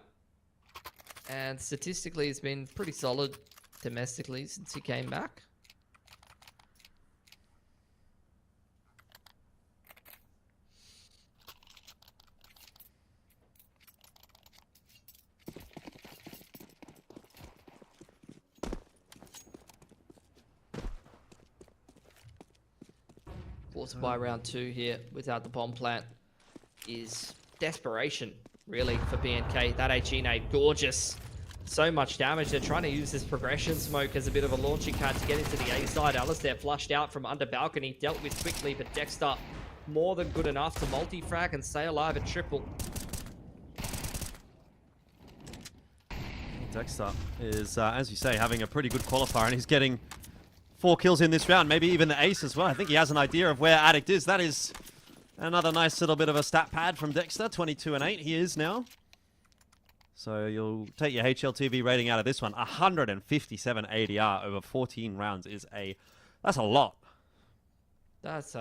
And statistically, he's been pretty solid domestically since he came back. Forced by round 2 here without the bomb plant is desperation, really, for BNK. That HE nade, gorgeous. So much damage. They're trying to use this progression smoke as a bit of a launching pad to get into the A side. Alistair flushed out from under balcony, dealt with quickly, but Dexter more than good enough to multi-frag and stay alive at triple. Dexter is, as you say, having a pretty good qualifier, and he's getting 4 kills in this round, maybe even the ace as well. I think he has an idea of where Addict is. That is another nice little bit of a stat pad from Dexter. 22 and 8 he is now. So you'll take your HLTV rating out of this one. 157 ADR over 14 rounds is that's a lot. That's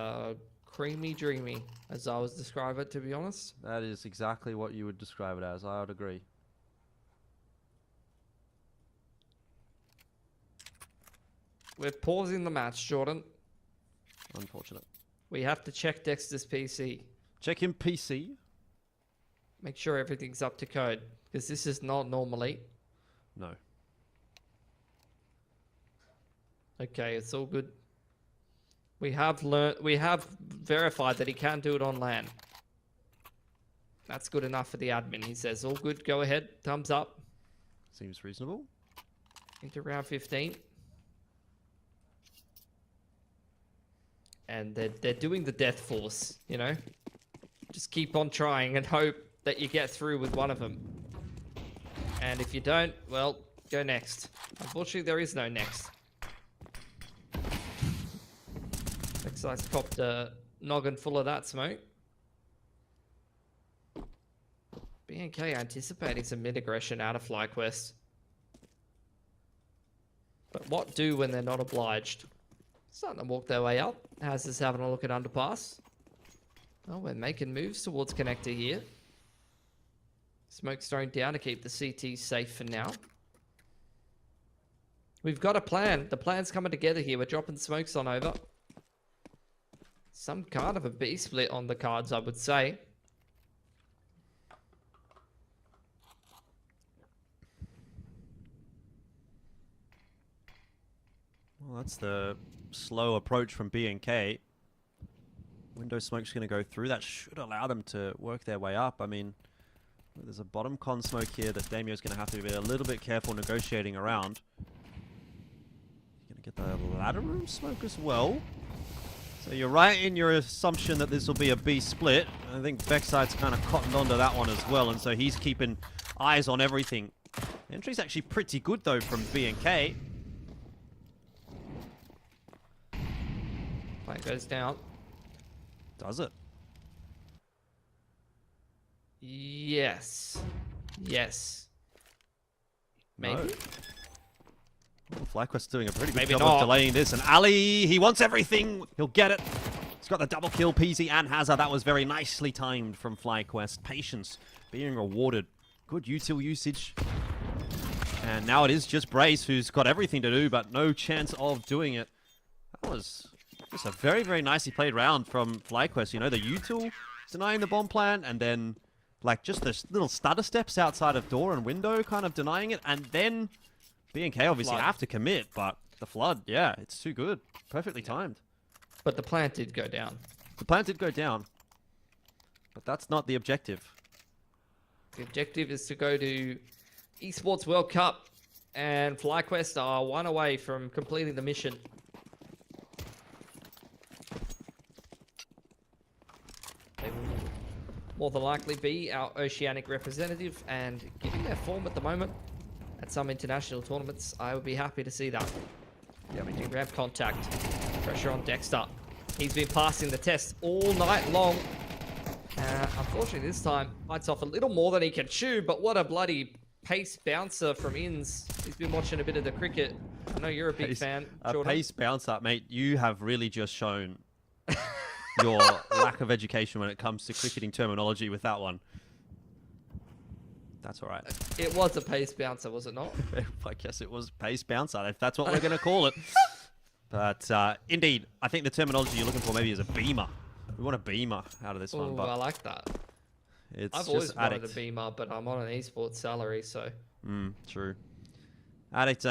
creamy dreamy, as I would describe it, to be honest. That is exactly what you would describe it as. I would agree. We're pausing the match, Jordan. Unfortunate. We have to check Dexter's PC. Check him PC. Make sure everything's up to code, because this is not normally. No. Okay, it's all good. We have verified that he can do it on LAN. That's good enough for the admin. He says, all good, go ahead, thumbs up. Seems reasonable. Into round 15. And they're doing the death force, you know? Just keep on trying and hope that you get through with one of them. And if you don't, well, go next. Unfortunately, there is no next. Exci's copped a noggin full of that smoke. BNK anticipating some mid-aggression out of FlyQuest. But what do when they're not obliged? Starting to walk their way up. How's this having a look at underpass? Oh, we're making moves towards connector here. Smoke's thrown down to keep the CT safe for now. We've got a plan. The plan's coming together here. We're dropping smokes on over. Some kind of a B split on the cards, I would say. Well, that's the slow approach from BNK. Window smoke's going to go through. That should allow them to work their way up. I mean, there's a bottom con smoke here that Damio's going to have to be a little bit careful negotiating around. You're going to get the ladder room smoke as well. So you're right in your assumption that this will be a B split. I think Beckside's kind of cottoned onto that one as well, and so he's keeping eyes on everything. The entry's actually pretty good though from BNK. Plant goes down. Does it? Yes. Yes. Maybe. No. Well, FlyQuest's doing a pretty good Maybe job not. of delaying this. And Ali, he wants everything. He'll get it. He's got the double kill, Peasy and Hazard. That was very nicely timed from FlyQuest. Patience being rewarded. Good util usage. And now it is just Brace who's got everything to do, but no chance of doing it. That was just a very, very nicely played round from FlyQuest. You know, the util denying the bomb plant, and then like just the little stutter steps outside of door and window kind of denying it, and then B&K obviously Flood. have to commit, but the flood, yeah, it's too good. Perfectly timed. But the plant did go down. The plant did go down, but that's not the objective. The objective is to go to Esports World Cup, and FlyQuest are one away from completing the mission. They will more than likely be our Oceanic representative, and given their form at the moment at some international tournaments, I would be happy to see that. Yeah, we do grab contact. Pressure on Dexter. He's been passing the test all night long. Unfortunately, this time, bites off a little more than he can chew, but what a bloody pace bouncer from Inns. He's been watching a bit of the cricket. I know you're a big fan, A Jordan. pace bouncer, mate. You have really just shown your lack of education when it comes to cricketing terminology with that one. That's all right. It was a pace bouncer, was it not? I guess it was pace bouncer, if that's what we're going to call it. But indeed, I think the terminology you're looking for maybe is a beamer. We want a beamer out of this one, Oh, but I like that. it's I've just always wanted Addict. a beamer, but I'm on an esports salary, so... True. Addict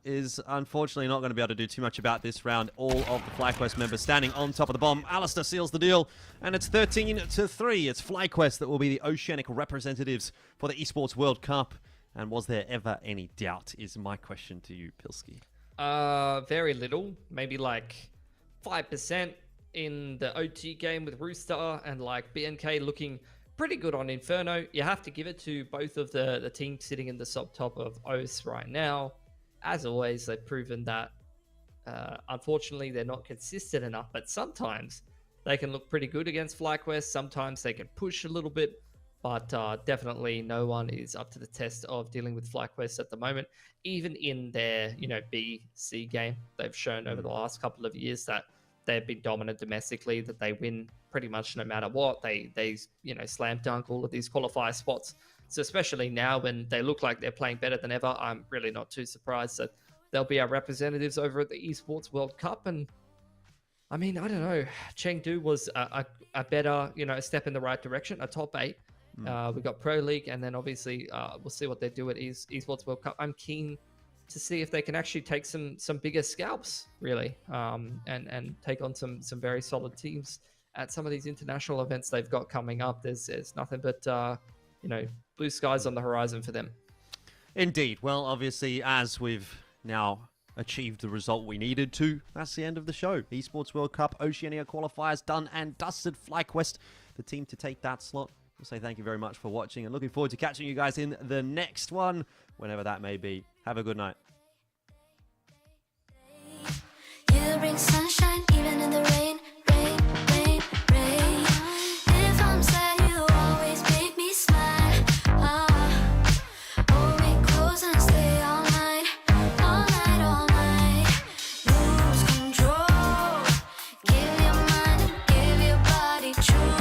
is unfortunately not going to be able to do too much about this round. All of the FlyQuest members standing on top of the bomb. Alistair seals the deal, and it's 13-3. It's FlyQuest that will be the Oceanic representatives for the Esports World Cup. And was there ever any doubt, is my question to you, Pilski. Very little. Maybe like 5% in the OT game with Rooster, and like B&K looking pretty good on Inferno. You have to give it to both of the teams sitting in the top of OS right now. As always, they've proven that unfortunately they're not consistent enough, but sometimes they can look pretty good against FlyQuest. Sometimes they can push a little bit, but definitely no one is up to the test of dealing with FlyQuest at the moment. Even in their, BC game, they've shown over the last couple of years that they've been dominant domestically, that they win pretty much no matter what. They slam dunk all of these qualifier spots. So especially now when they look like they're playing better than ever, I'm really not too surprised that they'll be our representatives over at the Esports World Cup. And I mean, I don't know, Chengdu was a better, a step in the right direction, a top 8. We got Pro League, and then obviously we'll see what they do at Esports World Cup. I'm keen to see if they can actually take some bigger scalps, really, and take on some very solid teams at some of these international events they've got coming up. There's nothing but blue skies on the horizon for them. Indeed. Well, obviously, as we've now achieved the result we needed to, that's the end of the show. Esports World Cup, Oceania qualifiers done and dusted. FlyQuest, the team to take that slot. We'll say thank you very much for watching, and looking forward to catching you guys in the next one, whenever that may be. Have a good night. You bring sunshine even in the